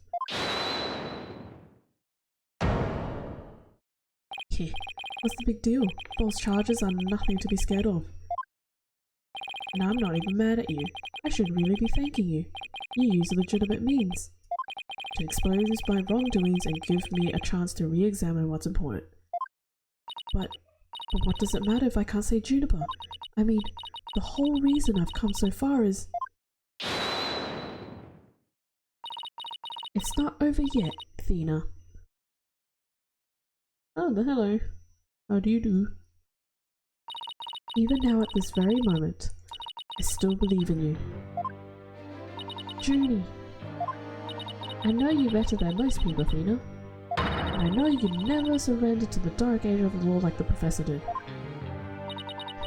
What's the big deal? False charges are nothing to be scared of. And I'm not even mad at you. I should really be thanking you. You use legitimate means to expose my wrongdoings and give me a chance to re-examine what's important. But what does it matter if I can't say Juniper? I mean, the whole reason I've come so far is... It's not over yet, Athena. Oh, hello. How do you do? Even now at this very moment, I still believe in you. Junie. I know you better than most people, Athena. And I know you never surrendered to the dark age of the law like the professor did.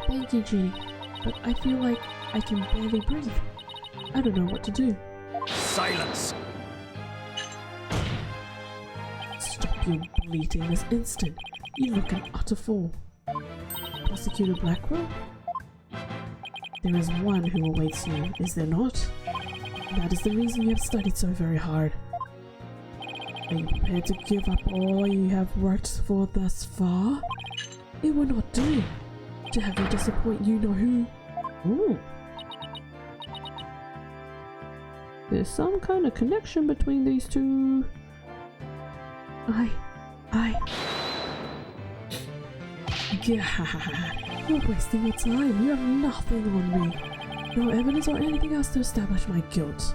Thank you, Junie, but I feel like I can barely breathe. I don't know what to do. Silence! Stop your bleating this instant. You look an utter fool. Prosecutor Blackwell? There is one who awaits you, is there not? That is the reason you have studied so very hard. Are you prepared to give up all you have worked for thus far? It would not do to have you disappoint you know who. Ooh. There's some kind of connection between these two. Yeah, you're wasting your time. You have nothing on me. No evidence or anything else to establish my guilt.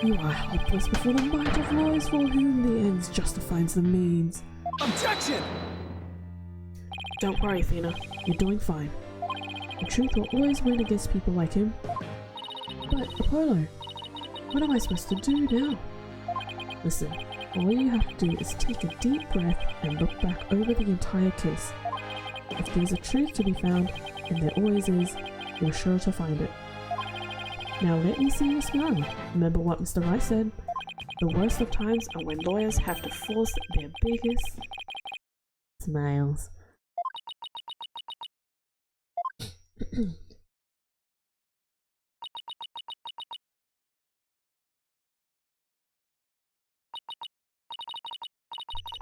You are helpless before the might of lawyers for whom the ends justifies the means. Objection! Don't worry, Athena. You're doing fine. The truth will always win against people like him. But, Apollo, what am I supposed to do now? Listen, all you have to do is take a deep breath and look back over the entire case. If there's a truth to be found, and there always is, you're sure to find it. Now let me see you smile. Remember what Mr. Wright said? The worst of times are when lawyers have to force their biggest smiles.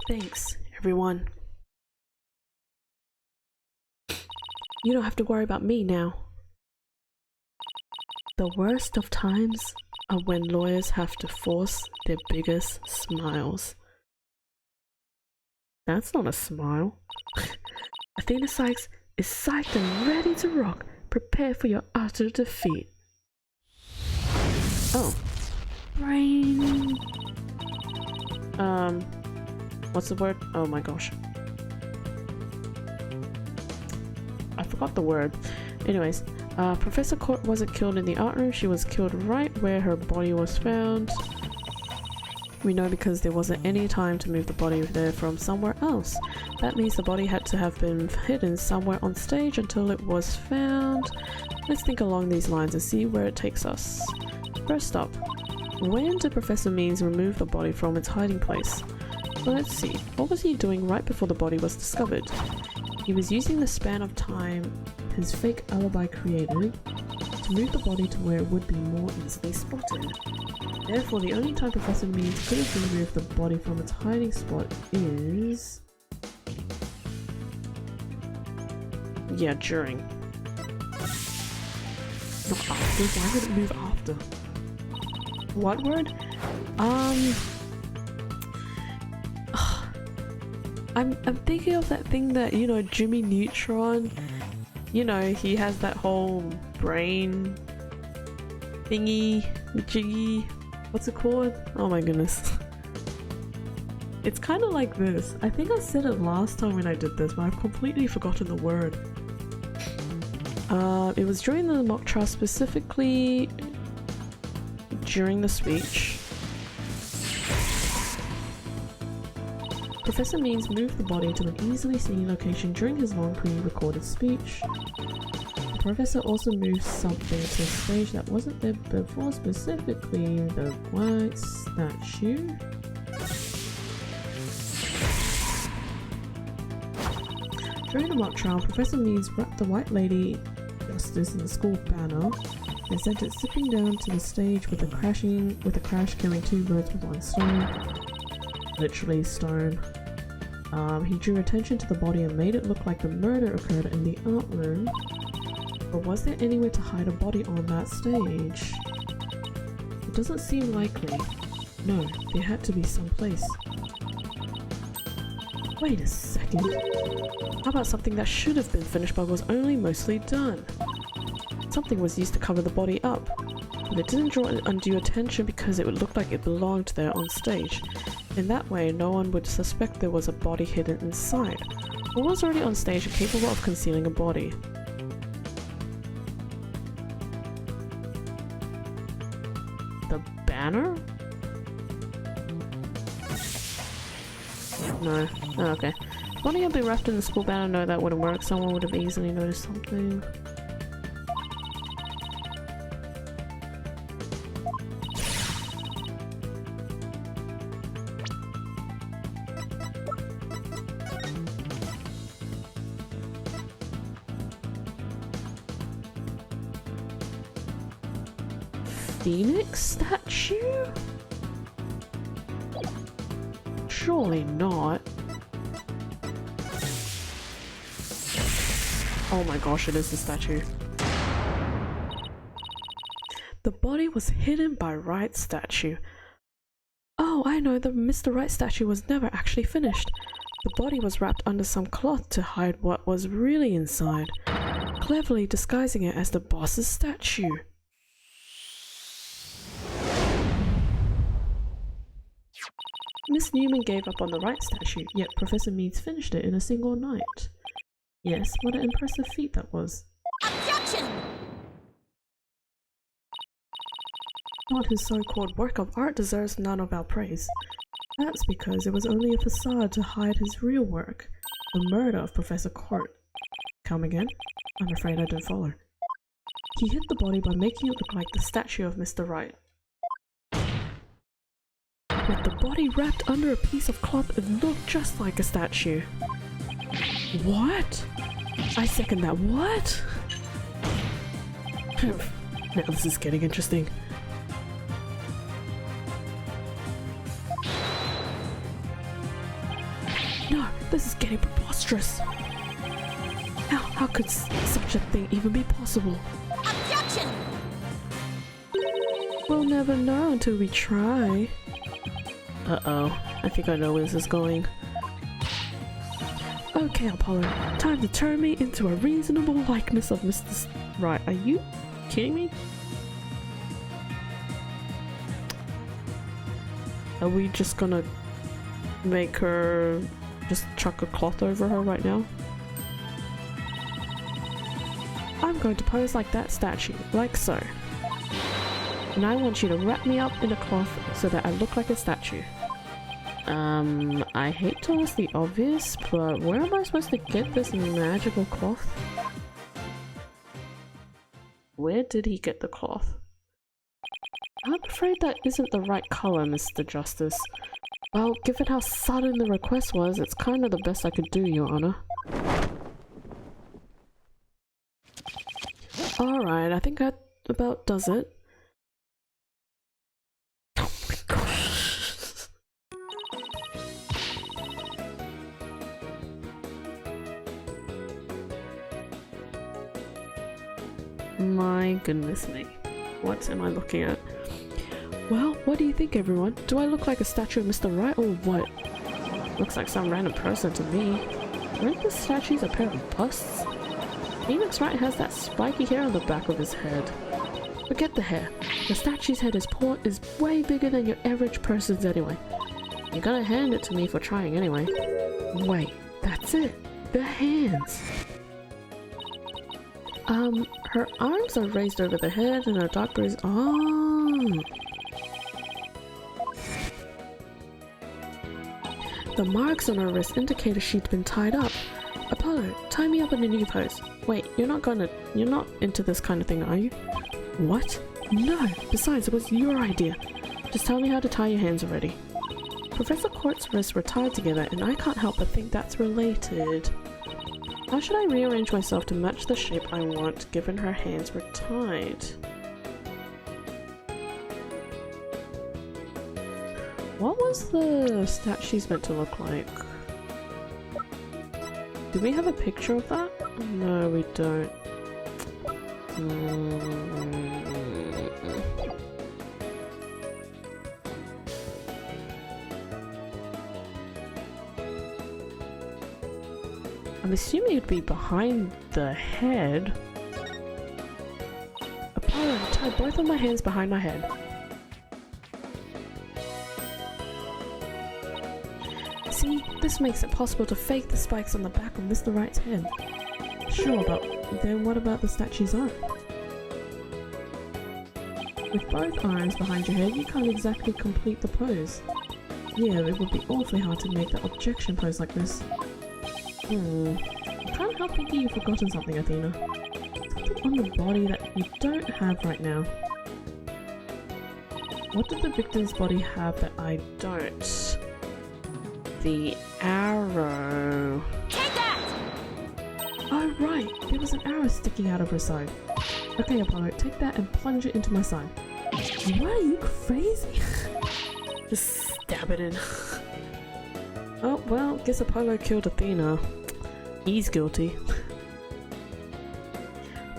Thanks, everyone. You don't have to worry about me now. The worst of times are when lawyers have to force their biggest smiles. That's not a smile. Athena Sykes is psyched and ready to rock. Prepare for your utter defeat. Oh. Brain. What's the word? Oh my gosh. I forgot the word. Anyways, Professor Court wasn't killed in the art room. She was killed right where her body was found. We know because there wasn't any time to move the body there from somewhere else. That means the body had to have been hidden somewhere on stage until it was found. Let's think along these lines and see where it takes us. First up, when did Professor Means remove the body from its hiding place? Well, let's see. What was he doing right before the body was discovered? He was using the span of time his fake alibi created to move the body to where it would be more easily spotted. Therefore, the only time Professor Means could have removed the body from its hiding spot is... yeah, during. Not after. Why would it move after? What word? I'm thinking of that thing that, you know, Jimmy Neutron, you know, he has that whole brain thingy, jiggy, what's it called? Oh my goodness. It's kind of like this. I think I said it last time when I did this, but I've completely forgotten the word. It was during the mock trial, specifically during the speech. Professor Means moved the body to an easily seen location during his long pre-recorded speech. The professor also moved something to a stage that wasn't there before, specifically the Wright statue. During the mock trial, Professor Means wrapped the White Lady Justice in the school banner and sent it zipping down to the stage with a crash killing two birds with one stone. Literally stone. He drew attention to the body and made it look like the murder occurred in the art room. But was there anywhere to hide a body on that stage? It doesn't seem likely. No, there had to be some place. Wait a second. How about something that should have been finished but was only mostly done? Something was used to cover the body up, but it didn't draw undue attention because it would look like it belonged there on stage. In that way, no one would suspect there was a body hidden inside, or was already on stage and capable of concealing a body. The banner? No. Oh, okay. Body had been wrapped in the school banner. No, that wouldn't work. Someone would have easily noticed something. Phoenix statue? Surely not. Oh my gosh, it is the statue. The body was hidden by Wright statue. Oh, I know, the Mr. Wright statue was never actually finished. The body was wrapped under some cloth to hide what was really inside, cleverly disguising it as the boss's statue. Miss Newman gave up on the Wright statue, yet Professor Meads finished it in a single night. Yes, what an impressive feat that was. Objection! Not his so-called work of art deserves none of our praise. That's because it was only a facade to hide his real work, the murder of Professor Court. Come again? I'm afraid I don't follow. He hid the body by making it look like the statue of Mr. Wright. With the body wrapped under a piece of cloth, it looked just like a statue. What? I second that. What? Now this is getting interesting. No, this is getting preposterous. How could such a thing even be possible? Objection! We'll never know until we try. Uh-oh, I think I know where this is going. Okay, Apollo, time to turn me into a reasonable likeness of Mr. Wright. Are you kidding me? Are we just gonna make her just chuck a cloth over her right now? I'm going to pose like that statue, like so. And I want you to wrap me up in a cloth so that I look like a statue. I hate to ask the obvious, but where am I supposed to get this magical cloth? Where did he get the cloth? I'm afraid that isn't the right color, Mr. Justice. Well, given how sudden the request was, it's kind of the best I could do, Your Honor. Alright, I think that about does it. Oh my gosh. My goodness me. What am I looking at? Well, what do you think, everyone? Do I look like a statue of Mr. Wright or what? Looks like some random person to me. Aren't the statues a pair of busts? Phoenix Wright has that spiky hair on the back of his head. Forget the hair. The statue's head is way bigger than your average person's anyway. You gotta hand it to me for trying anyway. Wait, that's it. The hands. Her arms are raised over the head and her dark blue is— oh. The marks on her wrist indicated she'd been tied up. Apollo, tie me up in a new pose. Wait, you're not into this kind of thing, are you? What? No! Besides, it was your idea. Just tell me how to tie your hands already. Professor Court's wrists were tied together, and I can't help but think that's related. How should I rearrange myself to match the shape I want, given her hands were tied? What was the statues meant to look like? Do we have a picture of that? No, we don't. I'm assuming it'd be behind the head. Apollo, tie both of my hands behind my head. See, this makes it possible to fake the spikes on the back of Mr. Wright's head. Sure, but then what about the statue's arm? With both arms behind your head, you can't exactly complete the pose. Yeah, it would be awfully hard to make the objection pose like this. I can't help thinking you've forgotten something, Athena. Something on the body that you don't have right now. What did the victim's body have that I don't? The arrow. Take that! Oh right, there was an arrow sticking out of her side. Okay, Apollo, take that and plunge it into my side. What, are you crazy? Just stab it in. Oh well, guess Apollo killed Athena. He's guilty.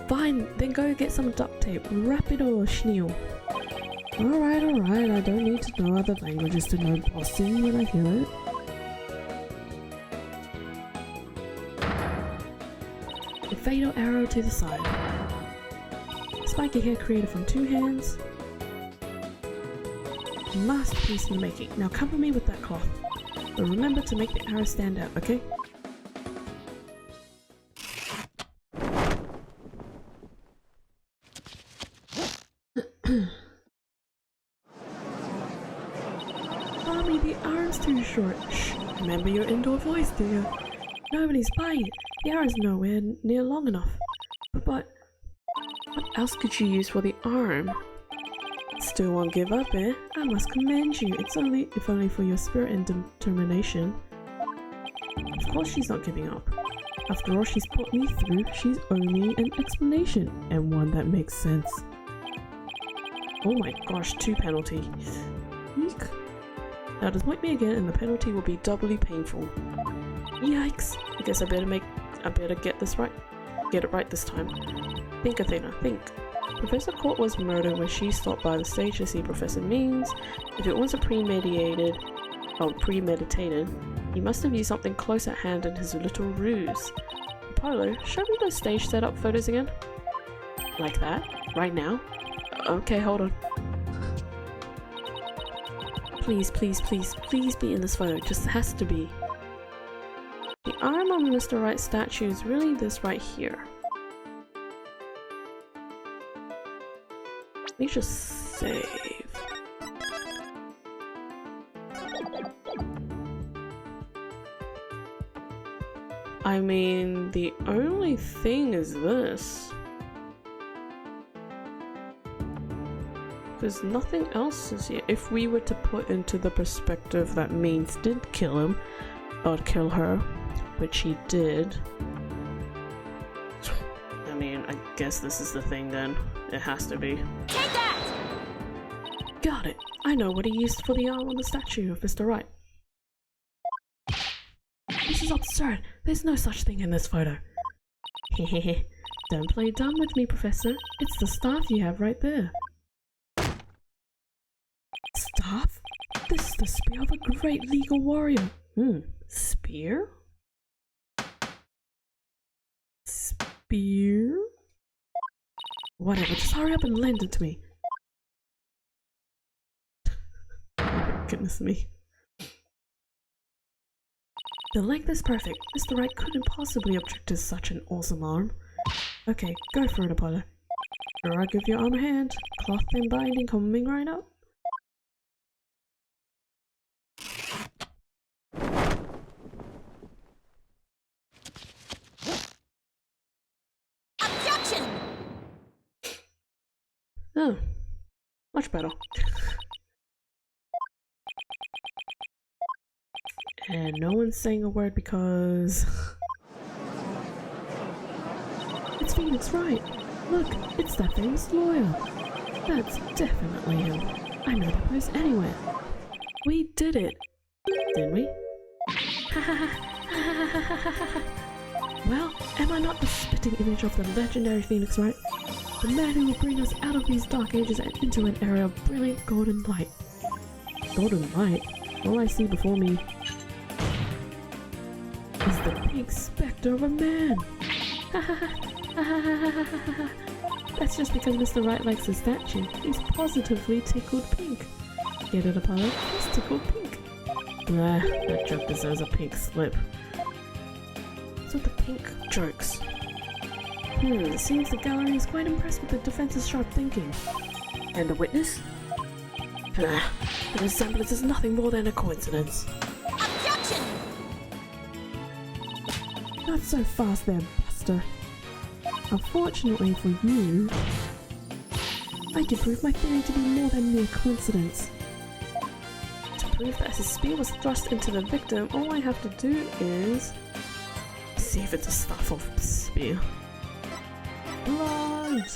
Fine, then go get some duct tape. Wrap it all, Schneal. Alright, I don't need to know other languages to know bossy when I hear it. The fatal arrow to the side. Spiky hair created from 2 hands. Masterpiece in the making. Now cover me with that cloth. But remember to make the arrow stand out, okay? Mommy, the arm's too short. Shh, remember your indoor voice, dear. Nobody's buying it. The arrow's nowhere near long enough. But what else could you use for the arm? Still won't give up, eh? I must commend you. If only for your spirit and determination. Of course she's not giving up. After all she's put me through, she's owed me an explanation, and one that makes sense. Oh my gosh, 2 penalty. Eek. Now disappoint me again and the penalty will be doubly painful. Yikes. I guess I better get this right. Get it right this time. Think, Athena, think. Professor Court was murdered when she stopped by the stage to see Professor Means. If it wasn't premeditated, he must have used something close at hand in his little ruse. Apollo, show me those stage setup photos again. Like that? Right now? Okay, hold on. Please, please, please, please be in this photo. It just has to be. The arm on Mr. Wright's statue is really this right here. Let me just save. I mean, the only thing is this. There's nothing else is here. If we were to put into the perspective that Means did kill him, or kill her, which he did. I mean, I guess this is the thing then. It has to be. Take that! Got it! I know what he used for the arm on the statue of Mr. Wright. This is absurd! There's no such thing in this photo. Hehehe. Don't play dumb with me, Professor. It's the staff you have right there. Staff? This is the spear of a great legal warrior. Spear? Spear? Whatever, just hurry up and lend it to me. Goodness me. The length is perfect. Mr. Wright couldn't possibly object to such an awesome arm. Okay, go for it, Apollo. Alright, give your arm a hand. Cloth and binding coming right up. Objection! Oh, much better. And no one's saying a word because... It's Phoenix Wright! Look, it's that famous lawyer! That's definitely him. I know that place anywhere. We did it! Didn't we? Well, am I not the spitting image of the legendary Phoenix Wright? The man who will bring us out of these dark ages and into an era of brilliant golden light. Golden light? All I see before me is the pink spectre of a man! That's just because Mr. Wright likes his statue. He's positively tickled pink. Get it, Apollo? He's tickled pink. Blah, that joke deserves a pink slip. What's with the pink jokes? It seems the gallery is quite impressed with the defense's sharp thinking. And the witness? The resemblance is nothing more than a coincidence. Objection! Not so fast there, Buster. Unfortunately for you, I can prove my theory to be more than mere coincidence. To prove that his spear was thrust into the victim, all I have to do is see if it's a stuff of spear. Blood!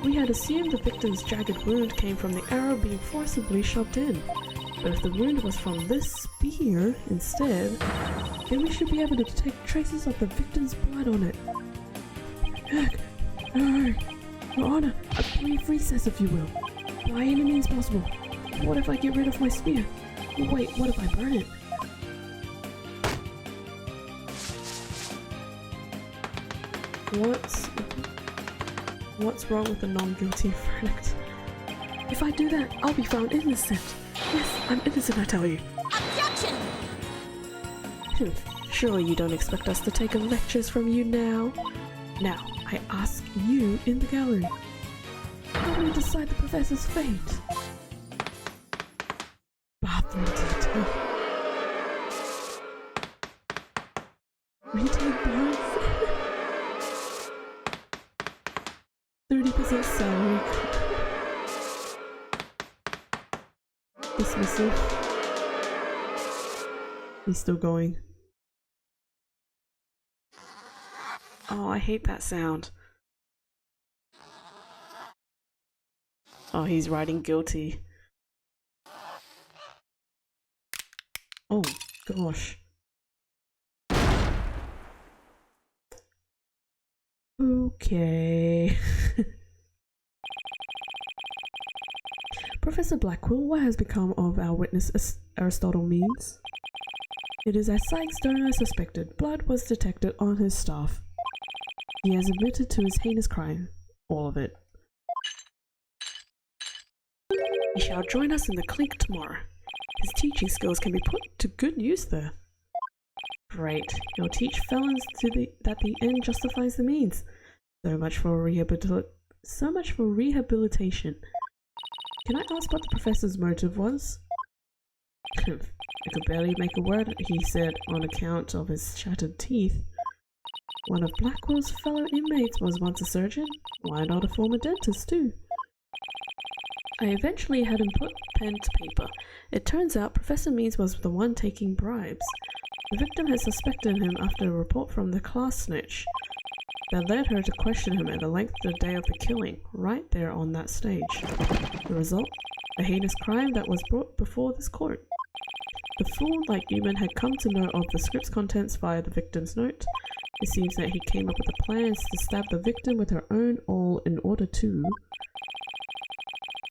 We had assumed the victim's jagged wound came from the arrow being forcibly shoved in. But if the wound was from this spear instead, then we should be able to detect traces of the victim's blood on it. Heck, Your Honor, a brief recess if you will. By any means possible. What if I get rid of my spear? Wait, what if I burn it? What's wrong with the non-guilty verdict? If I do that, I'll be found innocent. Yes, I'm innocent, I tell you. Objection! Surely you don't expect us to take lectures from you now. Now, I ask you in the gallery. How do we decide the professor's fate? Bathroom detail. Retail bonus. 30% salary cut. Dismissal. He's still going. Oh, I hate that sound. Oh, he's writing guilty. Oh, gosh. Okay. Professor Blackwell, what has become of our witness Aristotle Means? It is as Sykes Donor suspected. Blood was detected on his staff. He has admitted to his heinous crime. All of it. He shall join us in the clink tomorrow. His teaching skills can be put to good use there. Great. He'll teach felons that the end justifies the means. So much for So much for rehabilitation. Can I ask what the professor's motive was? I could barely make a word, he said, on account of his shattered teeth. One of Blackwell's fellow inmates was once a surgeon. Why not a former dentist, too? I eventually had him put pen to paper. It turns out Professor Means was the one taking bribes. The victim had suspected him after a report from the class snitch that led her to question him at the length of the day of the killing, right there on that stage. The result? A heinous crime that was brought before this court. The fool, like Newman, had come to know of the script's contents via the victim's note. It seems that he came up with the plans to stab the victim with her own awl in order to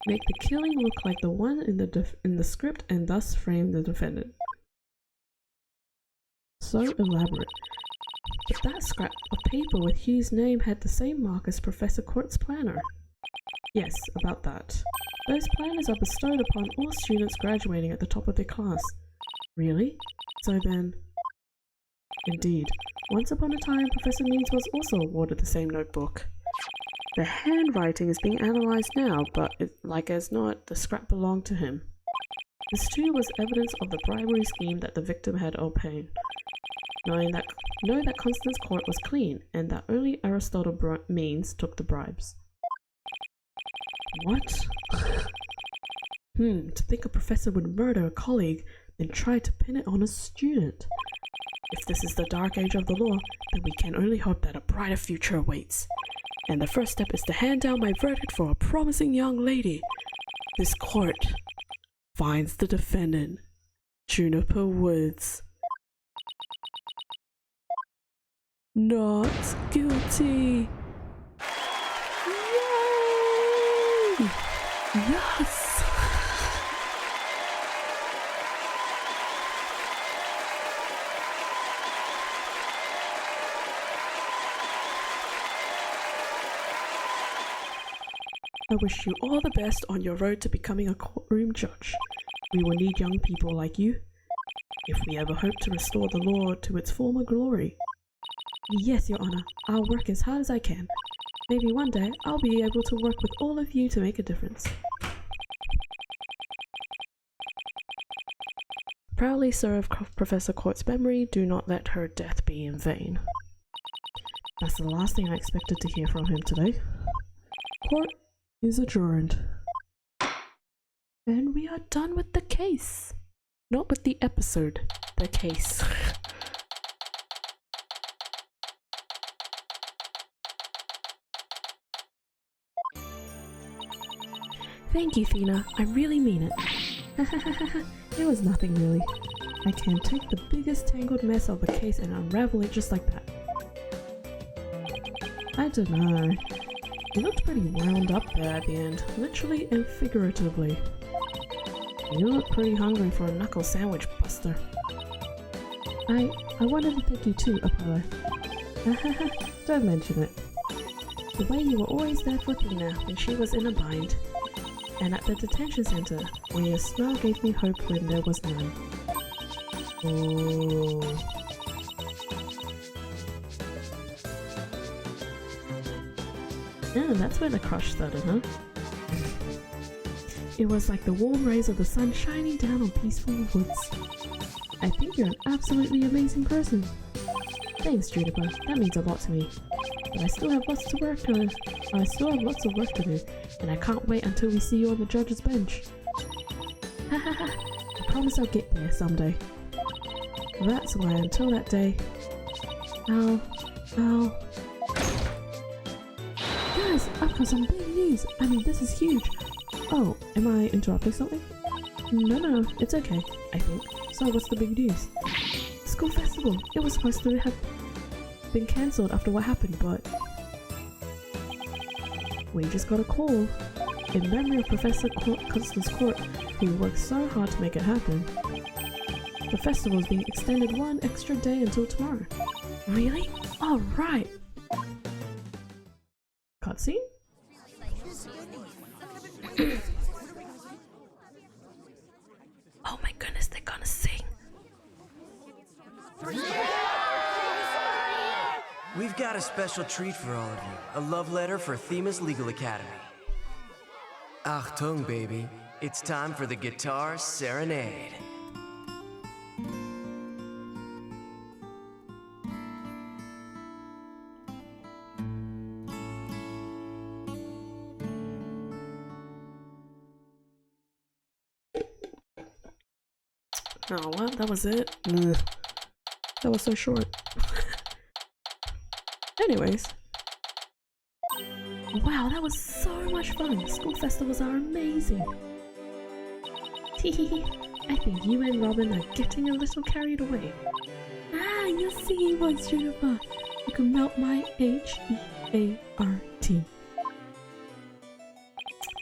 make the killing look like the one in the script and thus frame the defendant. So elaborate. But that scrap of paper with Hugh's name had the same mark as Professor Court's planner. Yes, about that. Those planners are bestowed upon all students graduating at the top of their class. Really? So then... Indeed. Once upon a time, Professor Means was also awarded the same notebook. The handwriting is being analysed now, but like as not, the scrap belonged to him. This too was evidence of the bribery scheme that the victim had obtained. Knowing that Constance Court was clean, and that only Aristotle Means took the bribes. What? To think a professor would murder a colleague, then try to pin it on a student. If this is the dark age of the law, then we can only hope that a brighter future awaits. And the first step is to hand down my verdict for a promising young lady. This court finds the defendant, Juniper Woods, not guilty. Yay! Yes! I wish you all the best on your road to becoming a courtroom judge. We will need young people like you, if we ever hope to restore the law to its former glory. Yes, Your Honor, I'll work as hard as I can. Maybe one day I'll be able to work with all of you to make a difference. Proudly serve Professor Court's memory. Do not let her death be in vain. That's the last thing I expected to hear from him today. Court is adjourned. And we are done with the case. Not with the episode, the case. Thank you, Thena. I really mean it. It was nothing really. I can take the biggest tangled mess of a case and unravel it just like that. I don't know. You looked pretty wound up there at the end, literally and figuratively. You look pretty hungry for a knuckle sandwich, Buster. I wanted to thank you too, Apollo. Don't mention it. The way you were always there for Thena when she was in a bind. And at the detention center, where your smile gave me hope when there was none. Oh. Yeah, that's where the crush started, huh? It was like the warm rays of the sun shining down on peaceful woods. I think you're an absolutely amazing person. Thanks, Juniper. That means a lot to me. But I still have lots of work to do, and I can't wait until we see you on the judge's bench. Hahaha. I promise I'll get there someday. That's why until that day, I'll... Guys, I've got some big news. I mean, this is huge. Oh, am I interrupting something? No, it's okay, I think. So what's the big news? School festival. It was supposed to have been cancelled after what happened, but we just got a call in memory of Professor Constance Court, who worked so hard to make it happen. The festival is being extended one extra day until tomorrow. Really? All right. Cutscene? Oh my goodness, they're gonna sing. We've got a special treat for all of you. A love letter for Themis Legal Academy. Achtung, baby. It's time for the Guitar Serenade. Oh, what? That was it? Ugh. That was so short. Anyways. Wow, that was so much fun. School festivals are amazing. Hehehe. I think you and Robin are getting a little carried away. Ah, your singing voice, Juniper. You can melt my H-E-A-R-T.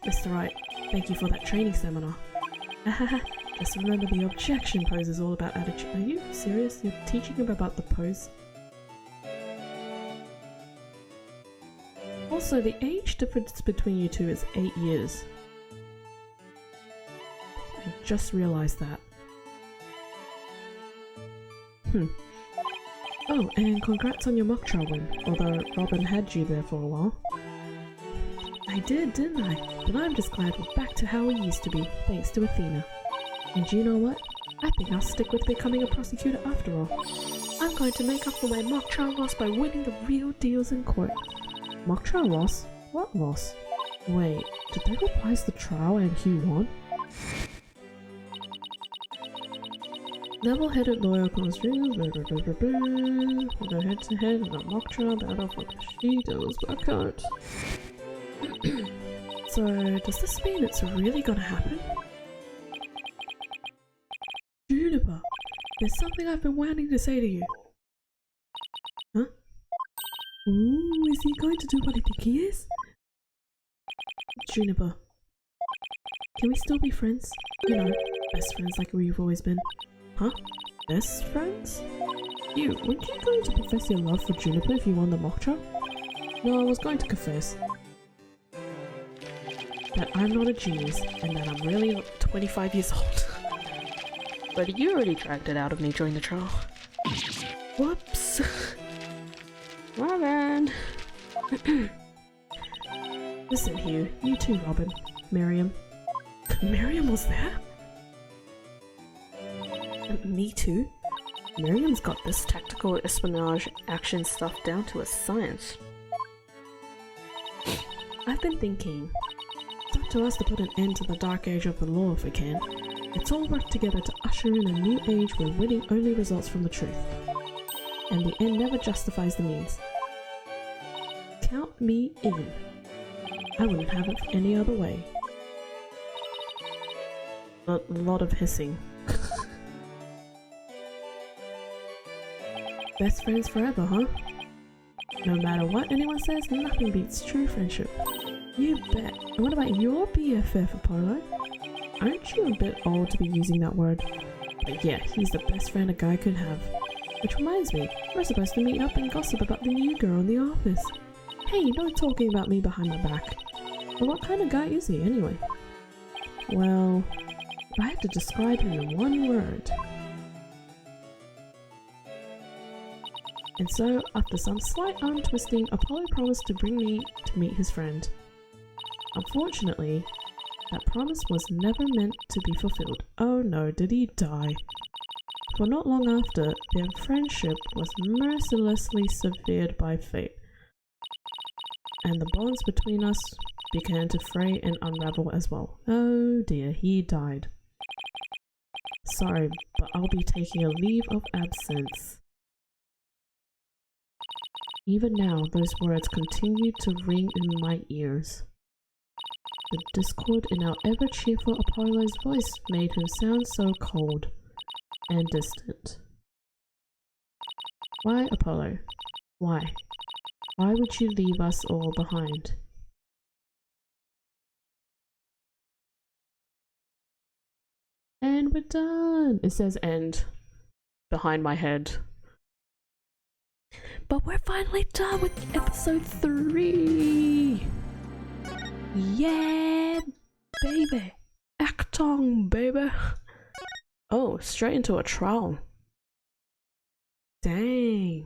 Mr. Wright, thank you for that training seminar. Ahaha. Just remember the objection pose is all about attitude. Are you serious? You're teaching him about the pose? Also, the age difference between you two is 8 years. I just realized that. Oh, and congrats on your mock trial win, although Robin had you there for a while. I did, didn't I? But I'm just glad we're back to how we used to be, thanks to Athena. And you know what? I think I'll stick with becoming a prosecutor after all. I'm going to make up for my mock trial loss by winning the real deals in court. Mock trial loss? What loss? Wait, did they reprise the trial and he won? Level-headed loyal constituents, we'll go head-to-head in a mock trial battle for the she-devils back out. So, does this mean it's really gonna happen? Juniper, there's something I've been wanting to say to you. Huh? Ooh, is he going to do what I think he is? Juniper, can we still be friends? You know, best friends like we've always been. Huh? Best friends? You, weren't you going to profess your love for Juniper if you won the mock trial? No, I was going to confess that I'm not a genius and that I'm really 25 years old. But you already dragged it out of me during the trial. Whoops. Robin! Listen, Hugh. You too, Robin. Miriam. Miriam was there? Me too? Miriam's got this tactical espionage action stuff down to a science. I've been thinking, it's up to us to put an end to the dark age of the law if we can. Let's all work together to usher in a new age where winning only results from the truth. And the end never justifies the means. Count me in. I wouldn't have it any other way. A lot of hissing. Best friends forever, huh? No matter what anyone says, nothing beats true friendship. You bet. And what about your BFF, Apollo? Aren't you a bit old to be using that word? But yeah, he's the best friend a guy could have. Which reminds me, we're supposed to meet up and gossip about the new girl in the office. Hey, no talking about me behind my back. But what kind of guy is he anyway? Well, if I had to describe him in one word. And so, after some slight arm twisting, Apollo promised to bring me to meet his friend. Unfortunately, that promise was never meant to be fulfilled. Oh no, did he die? For not long after, their friendship was mercilessly severed by fate. And the bonds between us began to fray and unravel as well. Oh dear, he died. Sorry, but I'll be taking a leave of absence. Even now, those words continue to ring in my ears. The discord in our ever-cheerful Apollo's voice made him sound so cold and distant. Why, Apollo? Why? Why would you leave us all behind? And we're done! It says end behind my head. But we're finally done with episode 3! Yeah, baby! Acton, baby! Oh, straight into a trial. Dang.